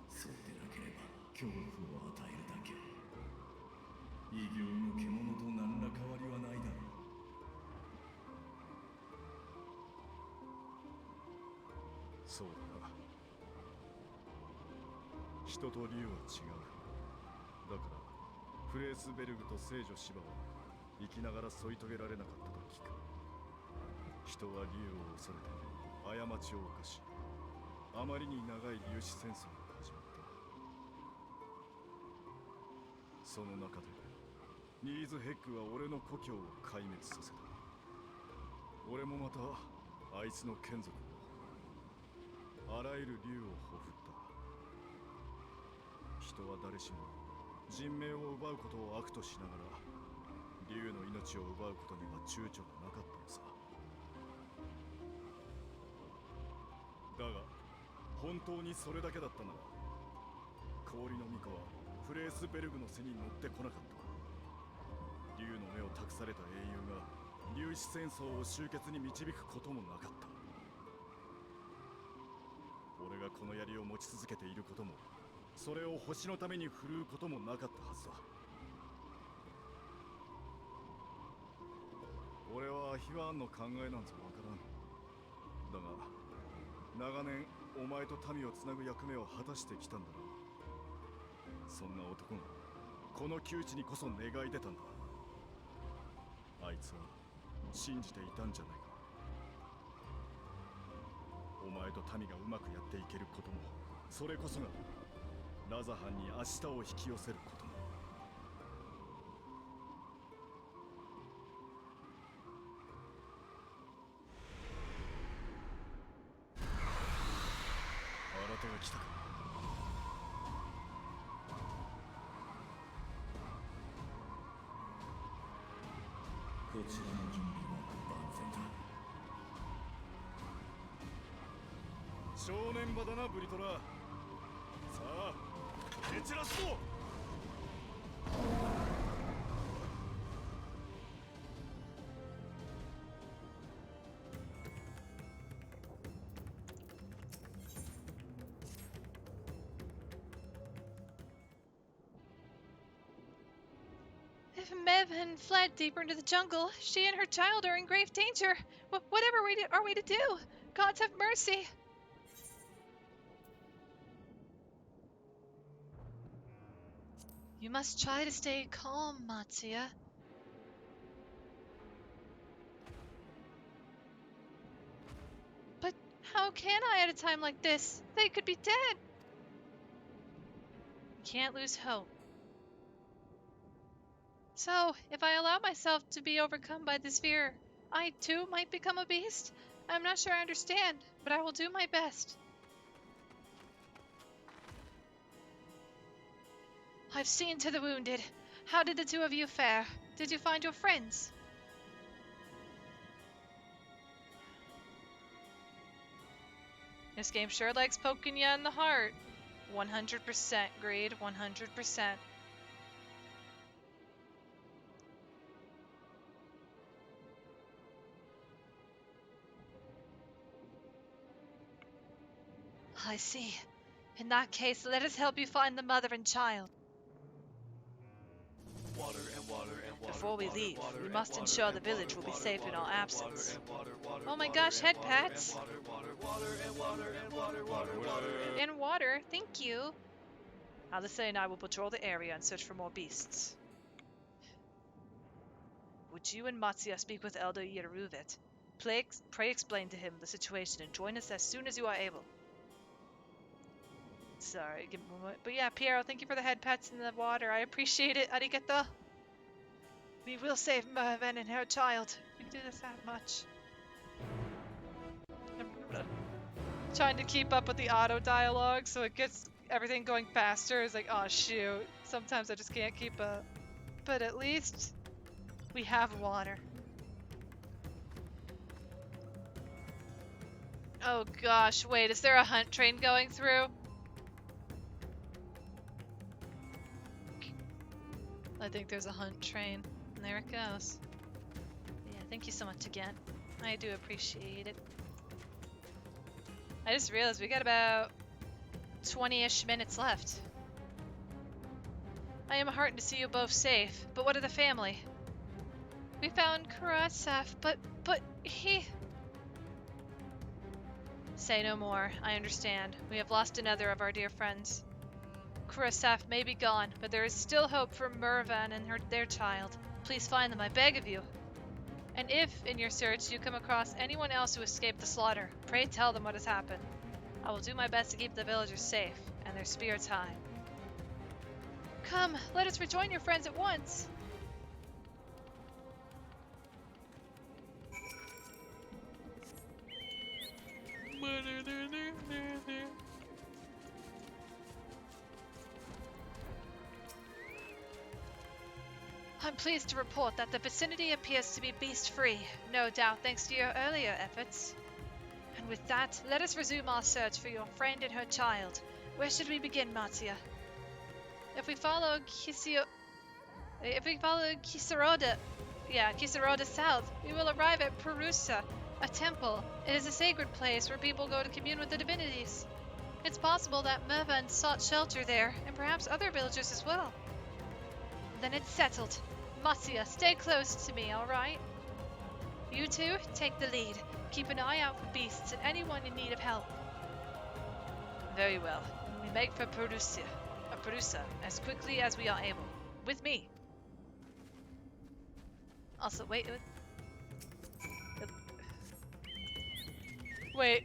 そうでなければ恐怖を与えるだけ。異形の獣と何ら変わりはないだろう。そうだな。人と竜は違う。だからフレースベルグと聖女シバは生きながら添い遂げられなかったと聞く。人は竜を恐れて過ちを犯し、あまりに長い粒子戦争が始まった。その中でニーズヘックは俺の故郷を壊滅させた。俺もまたあいつの眷属を、あらゆる竜をほふった。人は誰しも人命を奪うことを悪としながら竜の命を奪うことには躊躇がなかったのさ。だが本当にそれだけだったなら、氷の巫女はフレースベルグの背に乗ってこなかった。竜の目を託された英雄が粒子戦争を終結に導くこともなかった。俺がこの槍を持ち続けていることも、それを星のために振るうこともなかったはずだ。俺はアヒワーンの考えなんぞわからん。だが長年お前と民をつなぐ役目を果たしてきたんだろう。そんな男がこの窮地にこそ願い出たんだ。あいつは信じていたんじゃないか。お前と民がうまくやっていけることも、それこそがラザハンに明日を引き寄せることも。新手が来たか。こちらの準備は万全だ。正念場だなブリトラ。さあ蹴散らすぞ。If Mev hadn't fled deeper into the jungle, she and her child are in grave danger. Whatever are we to do? Gods have mercy. You must try to stay calm, Matsuya. But how can I at a time like this? They could be dead. We can't lose hope. So, if I allow myself to be overcome by this fear, I too might become a beast? I'm not sure I understand, but I will do my best. I've seen to the wounded. How did the two of you fare? Did you find your friends? This game sure likes poking you in the heart. 100% grade, 100%. I see. In that case, let us help you find the mother and child. Before we leave, we must ensure the village will be safe in our absence. Oh my gosh, head pats! And water, thank you. Alyssa and I will patrol the area and search for more beasts. Would you and Matsuya speak with Elder Yeruvet? Pray explain to him the situation and join us as soon as you are able. Sorry, give me a moment. But yeah, Piero, thank you for the head pats in the water. I appreciate it. Arigato. We will save Mervyn and her child. We can do this that much. I'm trying to keep up with the auto dialogue so it gets everything going faster. It's like, oh shoot. Sometimes I just can't keep up. But at least we have water. Oh gosh, wait, is there a hunt train going through? I think there's a hunt train. And there it goes. Yeah, thank you so much again. I do appreciate it. I just realized we got about 20-ish minutes left. I am heartened to see you both safe, but what of the family? We found Kurasaf, but he... Say no more. I understand. We have lost another of our dear friends. Kurasaf may be gone, but there is still hope for Mervan and their child. Please find them, I beg of you. And if, in your search, you come across anyone else who escaped the slaughter, pray tell them what has happened. I will do my best to keep the villagers safe, and their spirits high. Come, let us rejoin your friends at once! I'm pleased to report that the vicinity appears to be beast-free, no doubt thanks to your earlier efforts. And with that, let us resume our search for your friend and her child. Where should we begin, Matsuya? If we follow Kisaroda south, we will arrive at Perusa, a temple. It is a sacred place where people go to commune with the divinities. It's possible that Mervan sought shelter there, and perhaps other villagers as well. Then it's settled. Matsuya, stay close to me, alright? You two, take the lead. Keep an eye out for beasts and anyone in need of help. Very well. We make for Perusa as quickly as we are able. With me. Also, wait. Wait.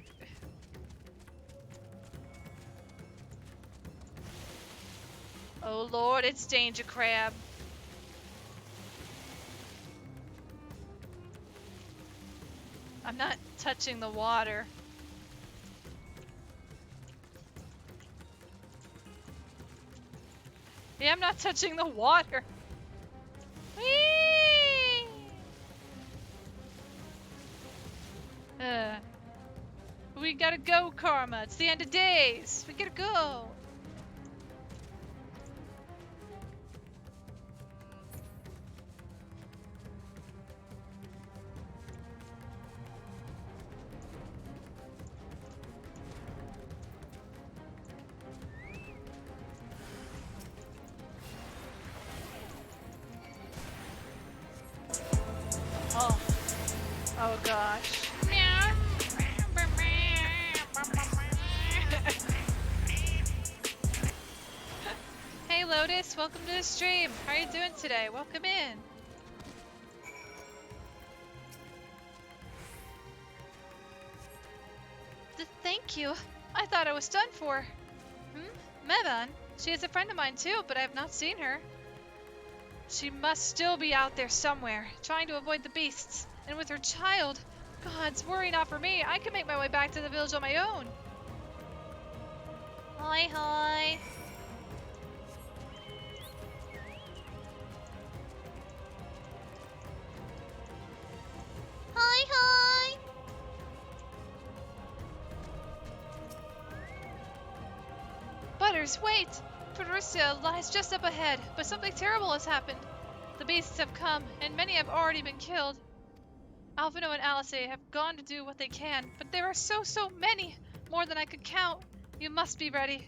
Oh lord, it's Danger Crab. I'm not touching the water. Yeah, I'm not touching the water. Whee! We gotta go, Karma. It's the end of days. We gotta go. Oh. Oh gosh. Hey Lotus, welcome to the stream. How are you doing today? Welcome in. Thank you. I thought I was done for. Mevan? She is a friend of mine too, but I have not seen her. She must still be out there somewhere, trying to avoid the beasts. And with her child, God's worry not for me. I can make my way back to the village on my own. Hi, hi. Brothers, wait! Farustia lies just up ahead, but something terrible has happened. The beasts have come, and many have already been killed. Alvino and Alice have gone to do what they can, but there are so many! More than I could count. You must be ready.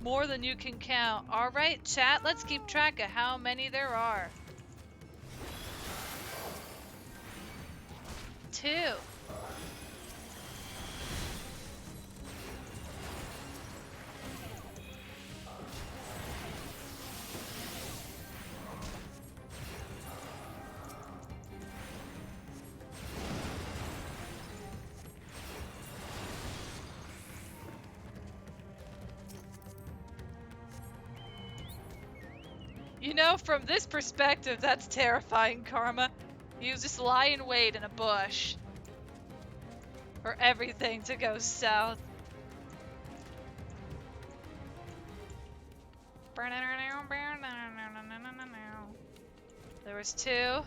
More than you can count. Alright, chat, let's keep track of how many there are. 2. You know, from this perspective, that's terrifying, Karma. You just lie in wait in a bush for everything to go south. There was 2.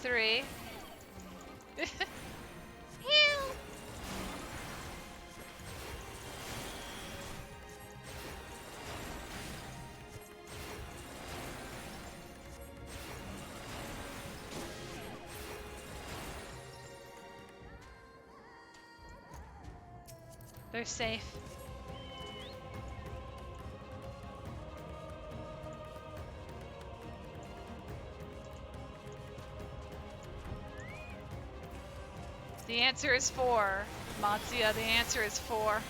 3. They're safe. The answer is 4. Matsuya, the answer is 4.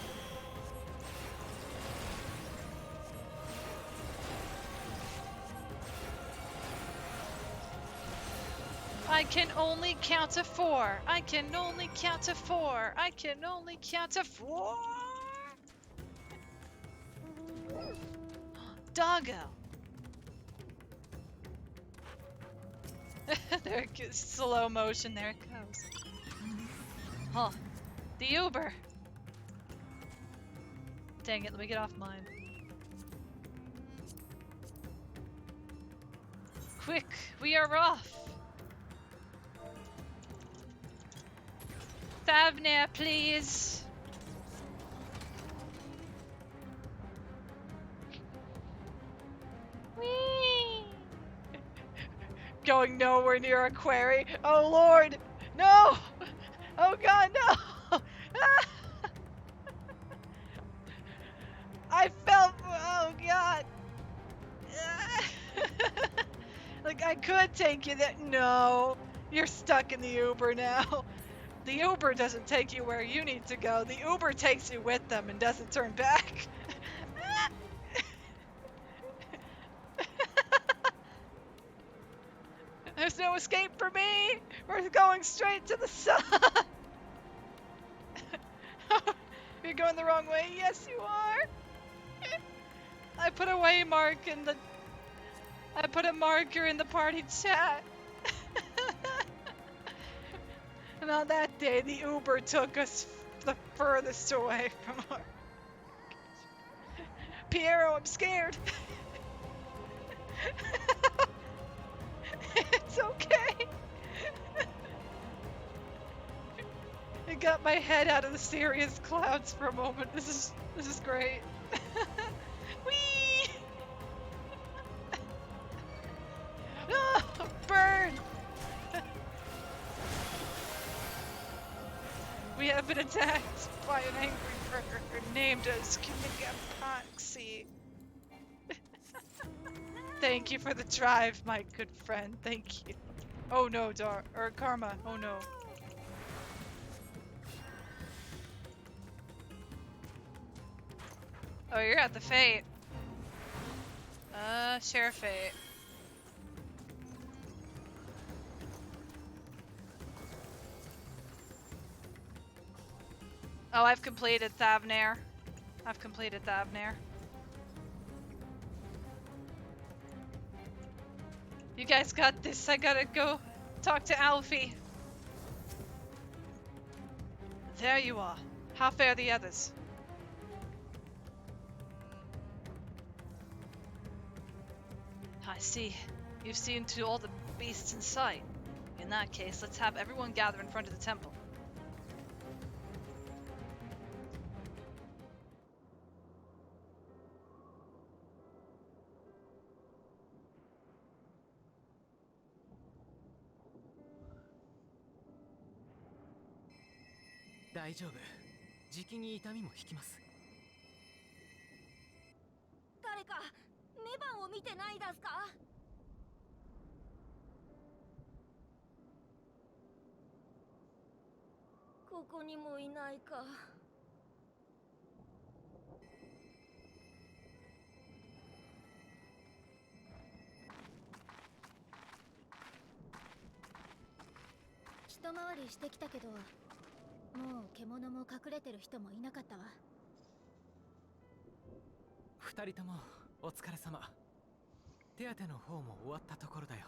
I can only count to 4. I can only count to 4. I can only count to 4. Doggo. There it goes. Slow motion. There it goes. Oh, the Uber. Dang it, let me get off mine. Quick, we are off. Thavnir, please. Whee! Going nowhere near a quarry. Oh Lord, no! Oh God, no! I fell. Oh God. Like I could take you there. No, you're stuck in the Uber now. The Uber doesn't take you where you need to go. The Uber takes you with them and doesn't turn back. There's no escape for me. We're going straight to the sun. You're going the wrong way. Yes, you are. I put a waymark in the. I put a marker in the party chat. And on that day, the Uber took us the furthest away from our. Piero, I'm scared. It's okay. It got my head out of the serious clouds for a moment. This is great. Whee! Oh, burn! We have been attacked by an angry burger named as Kinigapaxi. Thank you for the drive, my good friend. Thank you. Oh no, Karma. Oh no. Oh, you're at the Fate. Share Fate. Oh, I've completed Thavnir. I've completed Thavnir. You guys got this. I gotta go talk to Alfie. There you are. How fare the others? see, you've seen to all the beasts in sight. In that case, let's have everyone gather in front of the temple.大丈夫。じきに痛みも引きます。誰かメバンを見てないだすか？ここにもいないか。一回りしてきたけど、もう獣も隠れてる人もいなかったわ。二人ともお疲れ様。手当ての方も終わったところだよ。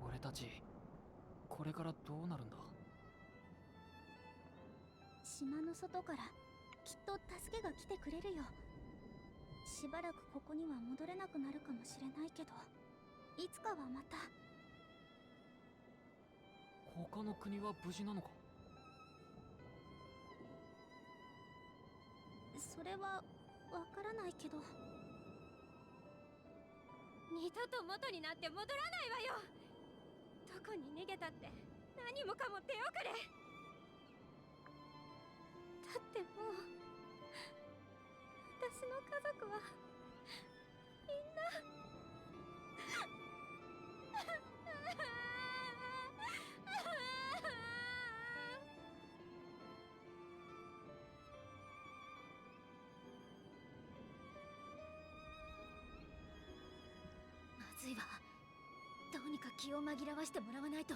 俺たちこれからどうなるんだ？島の外からきっと助けが来てくれるよ。しばらくここには戻れなくなるかもしれないけど、いつかはまた。他の国は無事なのか？それはわからないけど。二度と元になって戻らないわよ。どこに逃げたって何もかも手遅れ。だってもう私の家族はみんなまずいわ。どうにか気を紛らわしてもらわないと。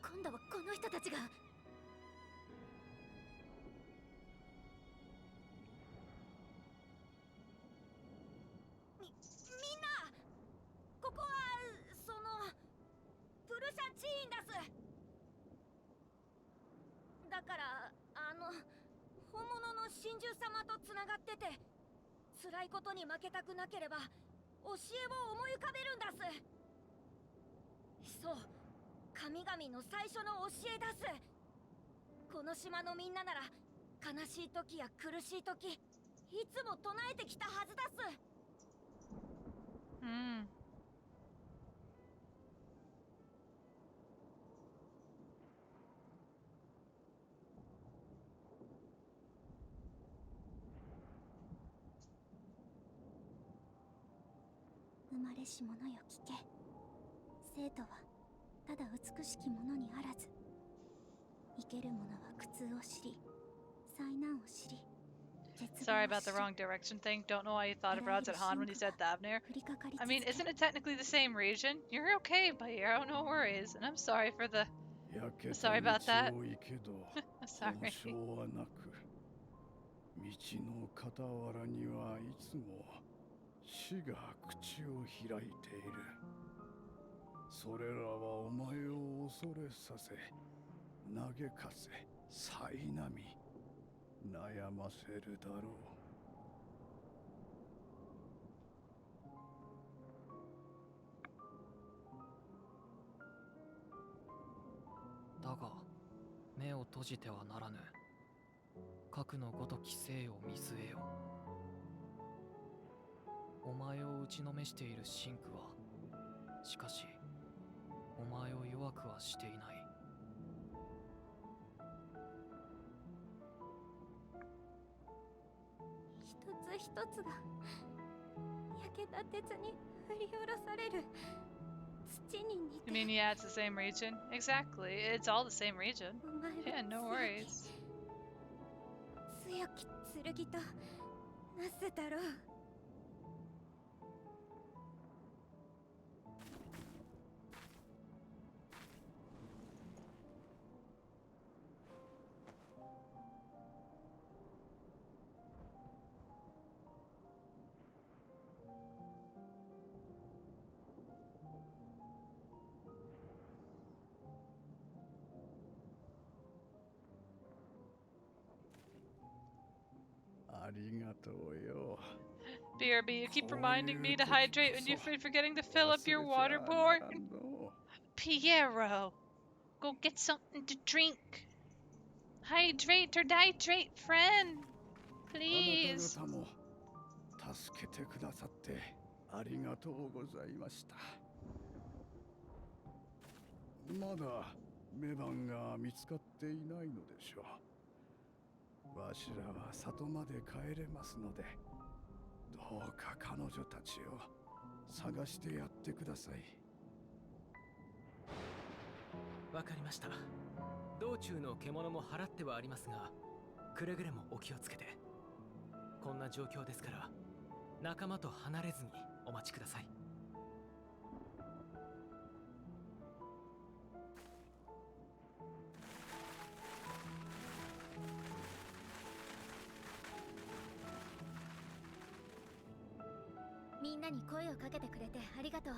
今度はこの人たちが。みんな、ここはそのプルシャチーンだす。だから本物の神獣様とつながってて、辛いことに負けたくなければ教えを思い浮かべるんだす。そう、神々の最初の教えだす。この島のみんななら悲しい時や苦しい時、いつも唱えてきたはずだす。生まれし者よ聞け。生とはただ美しきものにあらず、生ける者は苦痛を知り、災難を知り、 Sorry about the wrong direction thing. Don't know why you thought of routes at Han when you said Thavnir. I mean, isn't it technically the same region? You're okay, Bayero, no worries. And I'm sorry for the... Sorry about that. Sorry. 道の傍らにはいつも死が口を開いている。それらはお前を恐れさせ、嘆かせ、苛み、悩ませるだろだが目を閉じてはならぬ。核のごとき生を見据えよ。お前を打ちのめしているシンクは、しかしお前を弱くはしていない。一つ一つが焼けた鉄に振り下ろされる土に似て。 You mean, yeah, it's the same region? Exactly, it's all the same region. Yeah, no worries. 強き剣となすだろう。う。ありがとうよ。BRB, you keep reminding me to hydrate and you're forgetting to fill up your water board. Piero, go get something to drink. Hydrate or dihydrate, friend. あなた Please. 方も助けてくださってありがとうございました。まだメバンが見つかっていないのでしょう。わしらは里まで帰れますので、どうか彼女たちを探してやってください。わかりました。道中の獣も払ってはありますが、くれぐれもお気をつけて。こんな状況ですから仲間と離れずにお待ちください。みんなに声をかけてくれてありがとう。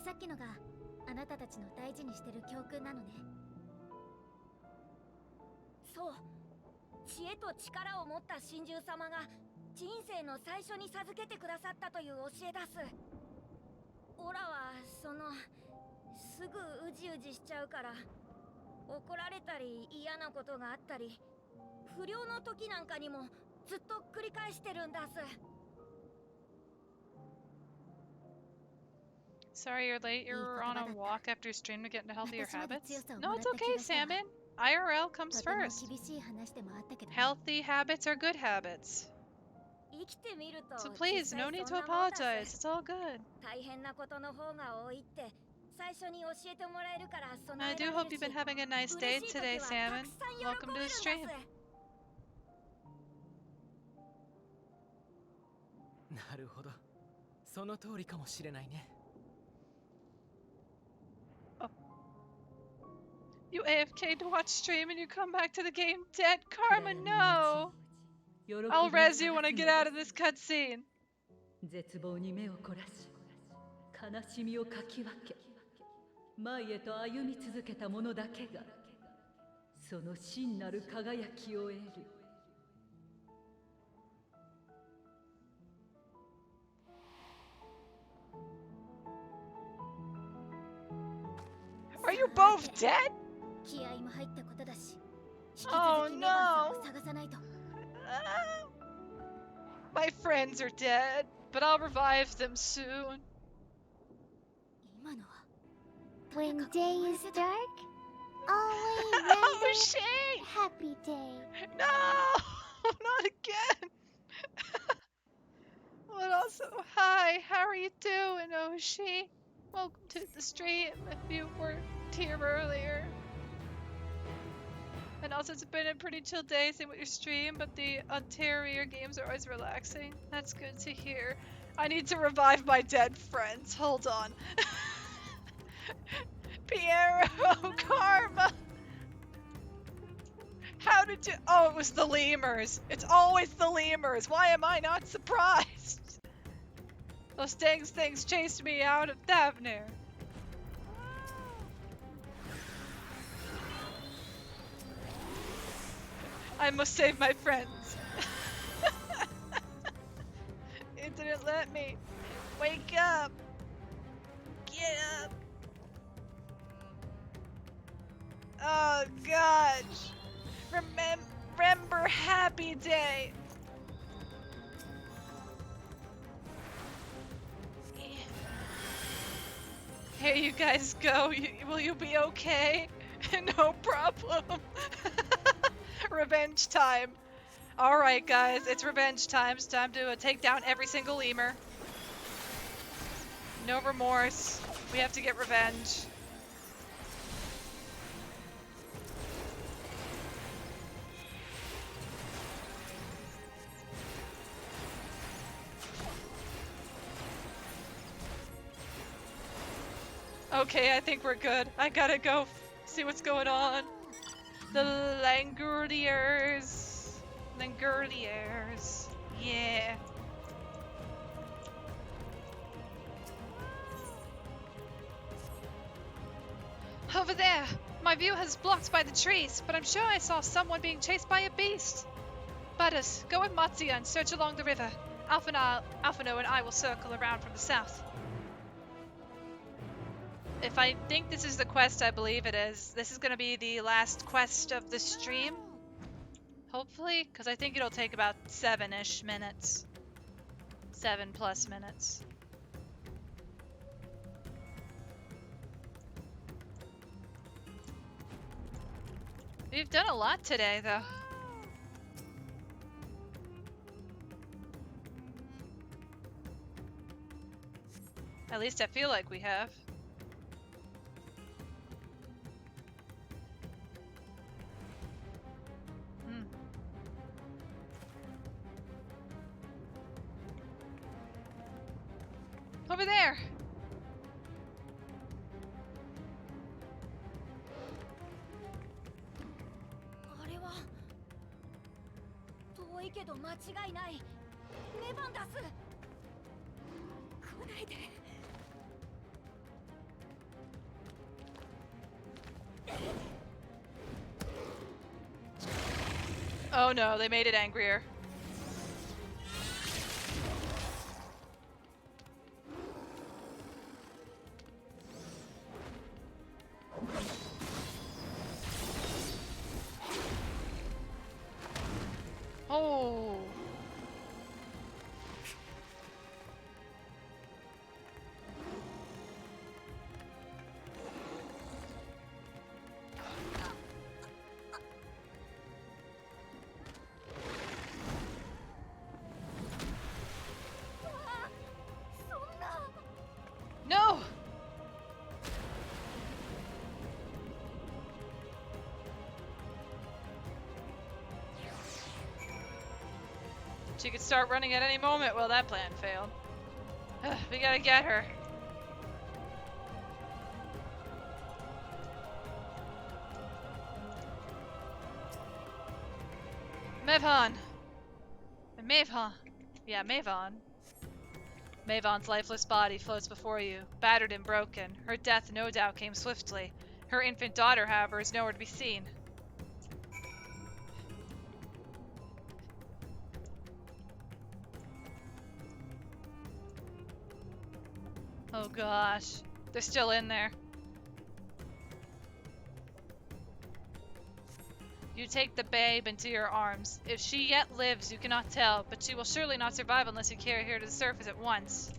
さっきのがあなたたちの大事にしてる教訓なのね。そう、知恵と力を持った神獣様が人生の最初に授けてくださったという教え出す。オラはすぐうじうじしちゃうから、怒られたり嫌なことがあったり、不良の時なんかにもずっと繰り返してるんだす。Sorry you're late. You're on a walk after your stream to get into healthier habits. No, it's okay, Salmon. IRL comes first. Healthy habits are good habits. So please, no need to apologize. It's all good. I do hope you've been having a nice day today, Salmon. Welcome to the stream. なるほど。その通りかもしれないね。You AFK to watch stream and you come back to the game dead. Karma, no! I'll res you when I get out of this cutscene. 絶望に目を凝らし、悲しみをかき分け、前へと歩み続けた者だけが、その真なる輝きを得る。Are you both dead? 気合も入ったことだし、引き Oh 続きメバンさんを no! 探さないと。My friends are dead, but I'll revive them soon. 今のは When day is dark, always Oh, render shit! happy day. No! Not again! But also, hi, how are you doing, Oshi? Welcome to the stream if you weren't here earlier. And also, it's been a pretty chill day, same with your stream, but the interior games are always relaxing. That's good to hear. I need to revive my dead friends. Hold on. Piero, Karma! How did you... Oh, it was the lemurs. It's always the lemurs. Why am I not surprised? Those dang things chased me out of Thavnir. I must save my friends. It didn't let me. Wake up. Get up. Oh gosh. Remember happy day. Here you guys go. Will you be okay? No problem. Revenge time. Alright guys, it's revenge time. It's time to take down every single lemur. No remorse. We have to get revenge. Okay, I think we're good. I gotta go see what's going on. The Langurdiers. Langurdiers. Yeah. Over there. My view is blocked by the trees, but I'm sure I saw someone being chased by a beast. Butters, go with Matsuya and search along the river. Alphino and I will circle around from the south. If I think this is the quest, I believe it is. This is going to be the last quest of the stream. Hopefully, because I think it'll take about 7-ish minutes. 7+ minutes. We've done a lot today, though. At least I feel like we have. Over there! あれは遠いけど間違いない。メバンダス。来ないで。 Oh no, they made it angrier. Oh. No! She could start running at any moment. Well, that plan failed. We gotta get her. Mevhan. Mavhan. Yeah, Mavon. Mavon's lifeless body floats before you, battered and broken. Her death no doubt came swiftly. Her infant daughter, however, is nowhere to be seen. Oh gosh. They're still in there. You take the babe into your arms. If she yet lives, you cannot tell, but she will surely not survive unless you carry her to the surface at once.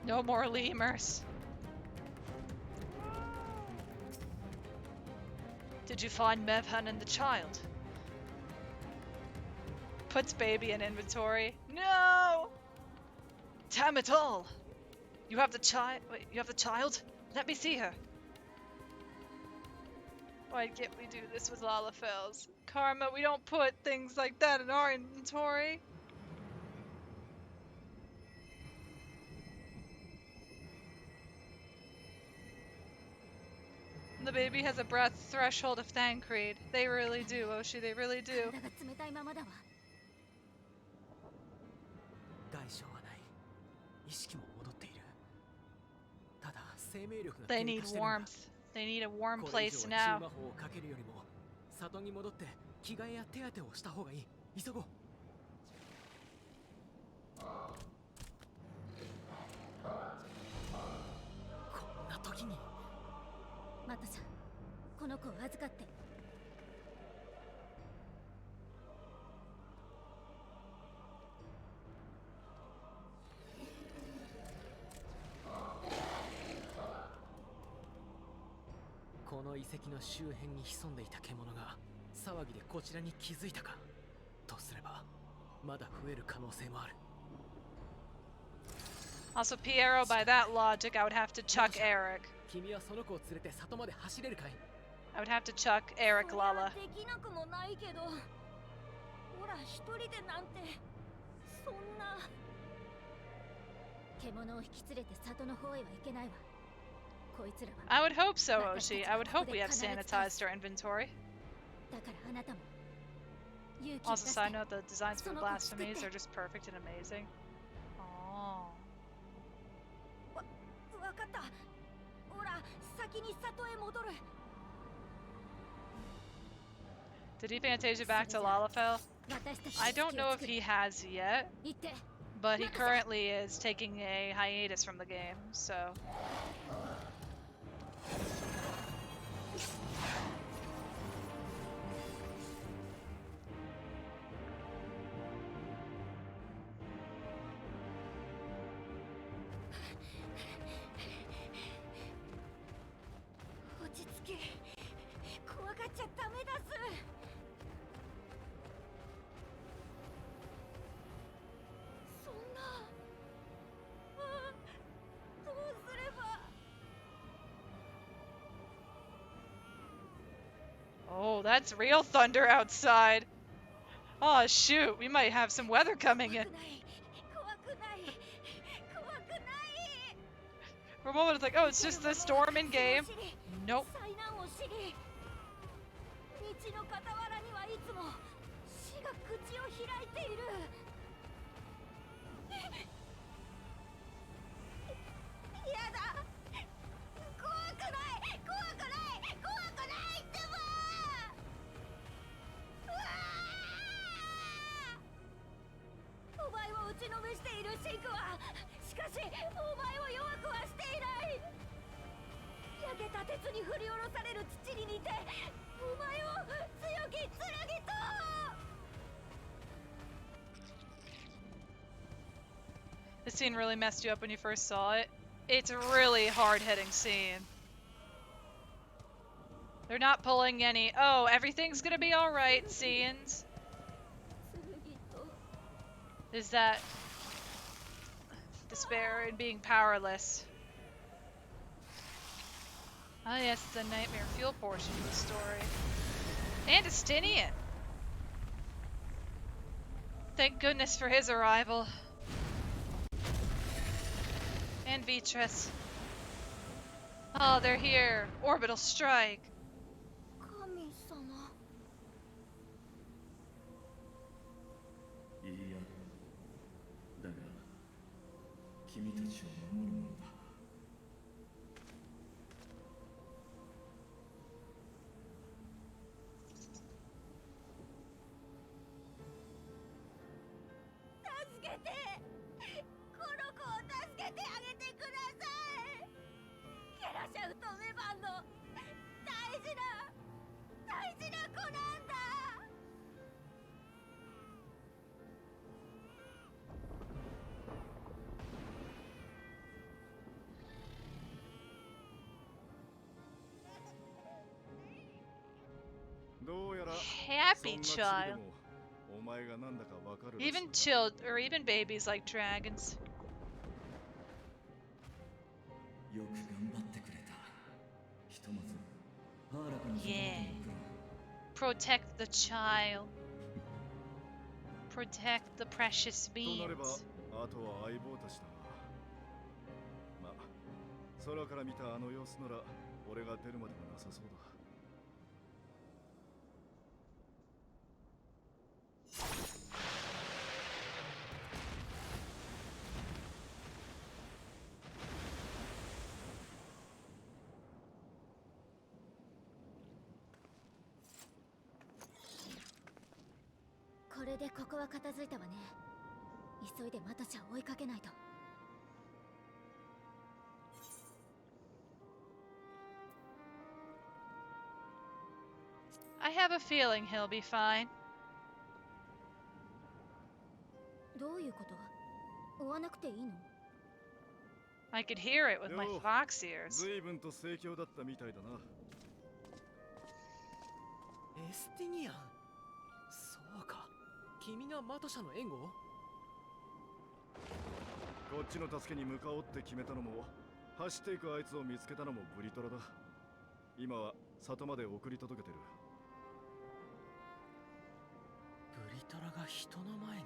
No more lemurs. Did you find Mevhan and the child? Puts baby in inventory. No! Damn it all! You have the child? Wait, you have the child? Let me see her. Why can't we do this with Lalafels? Karma, we don't put things like that in our inventory. The baby has a breath threshold of Thancred. They really do, Oshi, they really do. They need warmth. They need a warm place now. Also, Piero, by that logic, I would have to chuck Eric. I would have to chuck Eric Lala. I would hope so, Oshi. I would hope we have sanitized our inventory. Also, side note, the designs for the blasphemies are just perfect and amazing. Oh. わかった。ほら、先に里へ戻る。 Did he Fantasia back to Lalafell? I don't know if he has yet, but he currently is taking a hiatus from the game, so. Oh, that's real thunder outside. Oh shoot, we might have some weather coming in. For a moment it's like, oh, it's just the storm in game. Nope. 鉄に振り下ろされる土に似て、お前を強き剣と。 This scene really messed you up when you first saw it. It's a really hard-hitting scene. They're not pulling any, oh, everything's gonna be alright scenes. Is that despair and being powerless. Oh yes, the nightmare fuel portion of the story. And Estinian. Thank goodness for his arrival. And Beatrice. Oh, they're here. Orbital strike. 神様。いいや。だが、君たちを守るものだ。 Happy child. Even or even babies like dragons. Yeah. Protect the child. Protect the precious beings. 空から見たあの様子なら俺が出るまでもなさそうだ。これでここは片付いたわね。急いでマトちゃん追いかけないと。 I have a feeling he'll be fine. どういうこと？追わなくていいの？ I could hear it with my fox ears. 随分と盛況だったみたいだな。エスティニアン。そうか。君がマト社の援護？こっちの助けに向かおうって決めたのも、走っていくあいつを見つけたのもブリトラだ。今は里まで送り届けてる。 ブリトラが人の前に。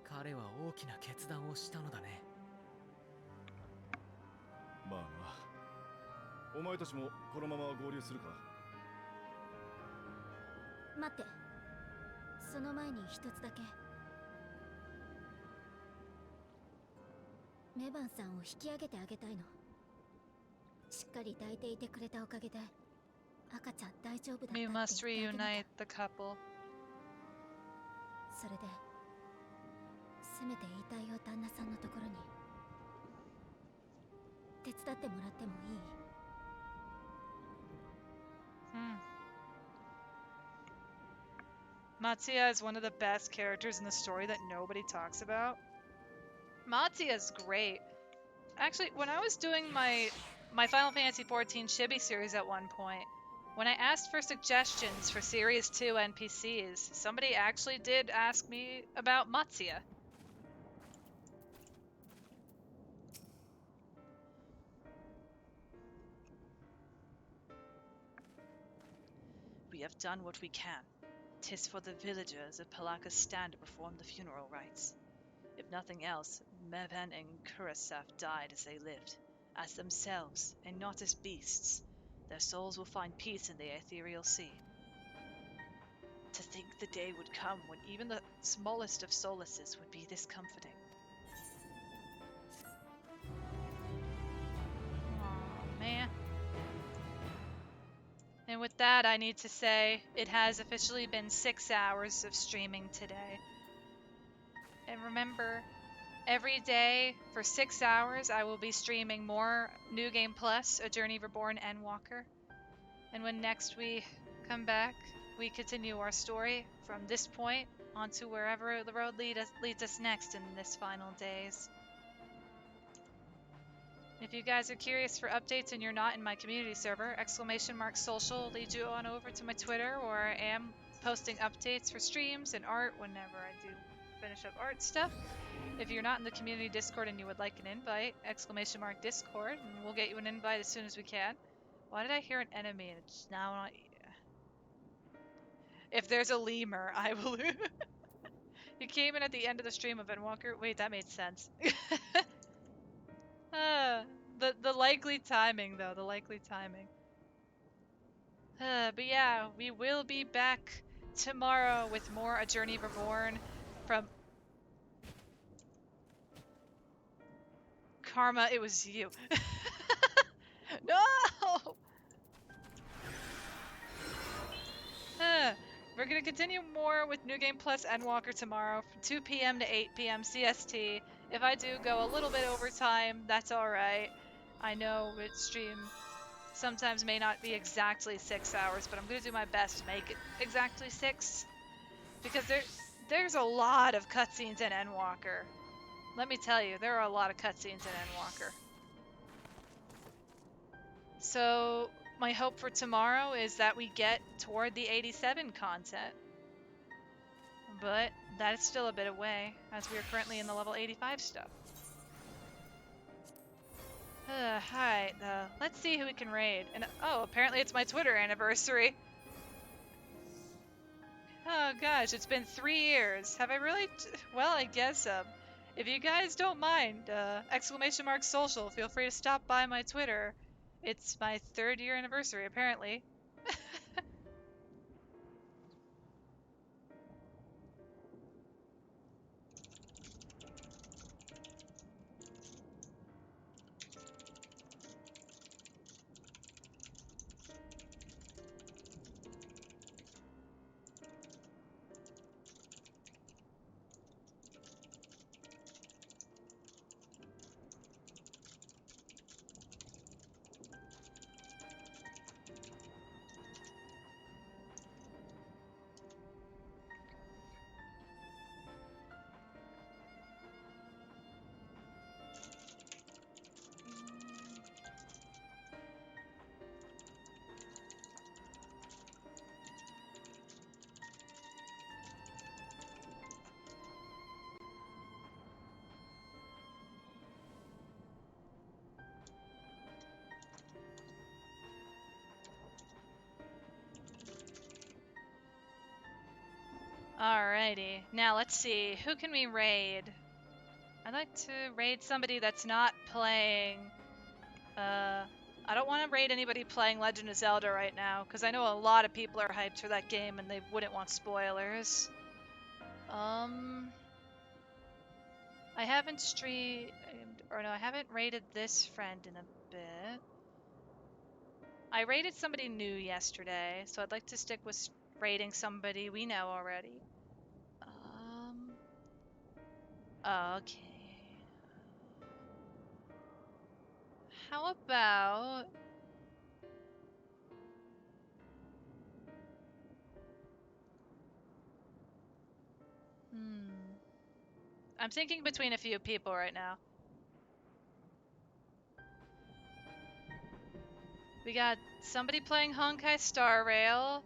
彼は大きな決断をしたのだね。まあまあ。お前たちもこのまま合流するか？待って、その前に一つだけ。メバンさんを引き上げてあげたいの。しっかり抱いていてくれたおかげで赤ちゃん大丈夫だったって We 言ってあ must げなきゃ。 reunite the couple. それでせめて遺体を旦那さんのところに手伝ってもらってもいい？ Matsuya is one of the best characters in the story that nobody talks about. Matsuya's great. Actually, when I was doing my Final Fantasy XIV Chibi series at one point, when I asked for suggestions for Series 2 NPCs, somebody actually did ask me about Matsuya. We have done what we can. 'Tis for the villagers of Palaka's stand to perform the funeral rites. If nothing else, Mervan and Kurasaf died as they lived, as themselves, and not as beasts. Their souls will find peace in the ethereal sea. To think the day would come when even the smallest of solaces would be this comforting. Aw, man. And with that, I need to say, it has officially been 6 hours of streaming today. And remember, every day for 6 hours, I will be streaming more New Game Plus, A Journey Reborn, Endwalker. And when next we come back, we continue our story from this point onto wherever the road leads us next in this final days. If you guys are curious for updates and you're not in my community server, !social will lead you on over to my Twitter, where I am posting updates for streams and art whenever I do finish up art stuff. If you're not in the community Discord and you would like an invite, !Discord, and we'll get you an invite as soon as we can. Why did I hear an enemy and it's now not... If there's a lemur, I will... He came in at the end of the stream of Endwalker. Wait, that made sense. The likely timing, though. The likely timing. But yeah, we will be back tomorrow with more A Journey Reborn from... Karma, it was you. No! We're going to continue more with New Game Plus Endwalker tomorrow from 2 p.m. to 8 p.m. CST. If I do go a little bit over time, that's alright. I know with stream sometimes may not be exactly 6 hours, but I'm going to do my best to make it exactly 6. Because there's a lot of cutscenes in Endwalker. Let me tell you, there are a lot of cutscenes in Endwalker. So my hope for tomorrow is that we get toward the 87 content. But that is still a bit away, as we are currently in the level 85 stuff. Alright, let's see who we can raid. And oh, apparently it's my Twitter anniversary. Oh gosh, it's been 3 years. Have I really? Well, I guess, if you guys don't mind, !Social, feel free to stop by my Twitter. It's my 3rd year anniversary, apparently. Alrighty, now let's see, who can we raid? I'd like to raid somebody that's not playing, I don't want to raid anybody playing Legend of Zelda right now, because I know a lot of people are hyped for that game and they wouldn't want spoilers. haven't streamed, or no, I haven't raided this friend in a bit. I raided somebody new yesterday, so I'd like to stick with raiding somebody we know already. Okay. How about... I'm thinking between a few people right now. We got somebody playing Honkai Star Rail,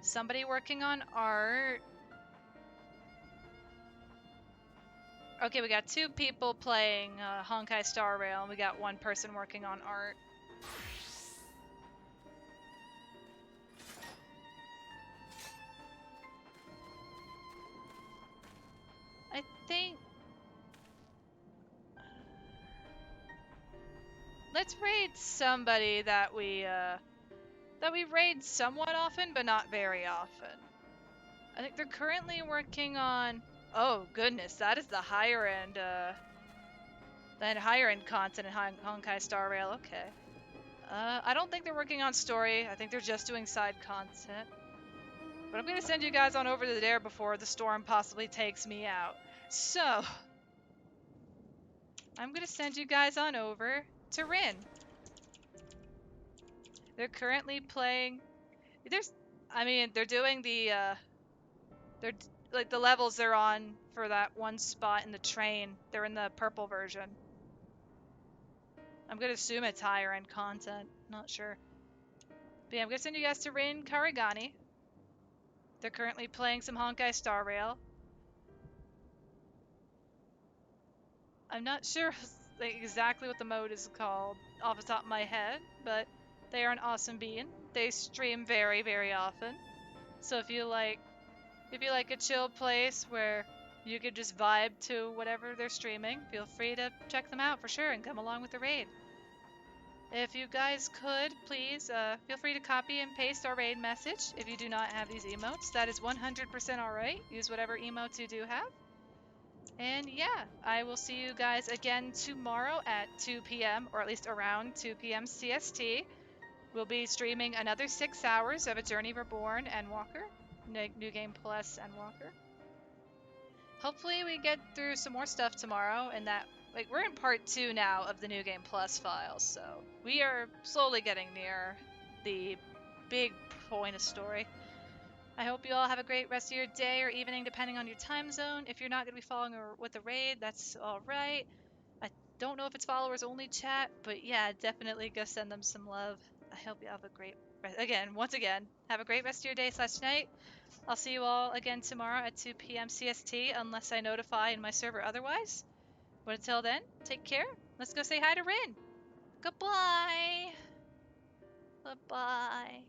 somebody working on art. Okay, we got 2 people playing Honkai Star Rail, and we got 1 person working on art. I think... Let's raid somebody that we raid somewhat often, but not very often. I think they're currently working on... Oh goodness, that is the higher end content in Honkai Star Rail. Okay. I don't think they're working on story. I think they're just doing side content. But I'm gonna send you guys on over to there before the storm possibly takes me out. So I'm gonna send you guys on over to Rin. They're currently playing. They're doing the they're like the levels they're on for that one spot in the train. They're in the purple version. I'm gonna assume it's higher end content. Not sure. But yeah, I'm gonna send you guys to Rin Karigani. They're currently playing some Honkai Star Rail. I'm not sure exactly what the mode is called off the top of my head, but they are an awesome bean. They stream very, very often. So if you like a chill place where you could just vibe to whatever they're streaming, feel free to check them out for sure and come along with the raid. If you guys could, please feel free to copy and paste our raid message if you do not have these emotes. That is 100% alright. Use whatever emotes you do have. And yeah, I will see you guys again tomorrow at 2 p.m., or at least around 2 p.m. CST. We'll be streaming another 6 hours of A Journey Reborn Endwalker, New Game Plus Endwalker. Hopefully we get through some more stuff tomorrow, and that, we're in part 2 now of the New Game Plus files, so we are slowly getting near the big point of story. I hope you all have a great rest of your day or evening, depending on your time zone. If you're not going to be following with the raid, that's all right. I don't know if it's followers only chat, but yeah, definitely go send them some love. I hope you have a great, once again, have a great rest of your day / night. I'll see you all again tomorrow at 2 p.m. CST, unless I notify in my server otherwise. But until then, take care. Let's go say hi to Rin. Goodbye. Bye-bye.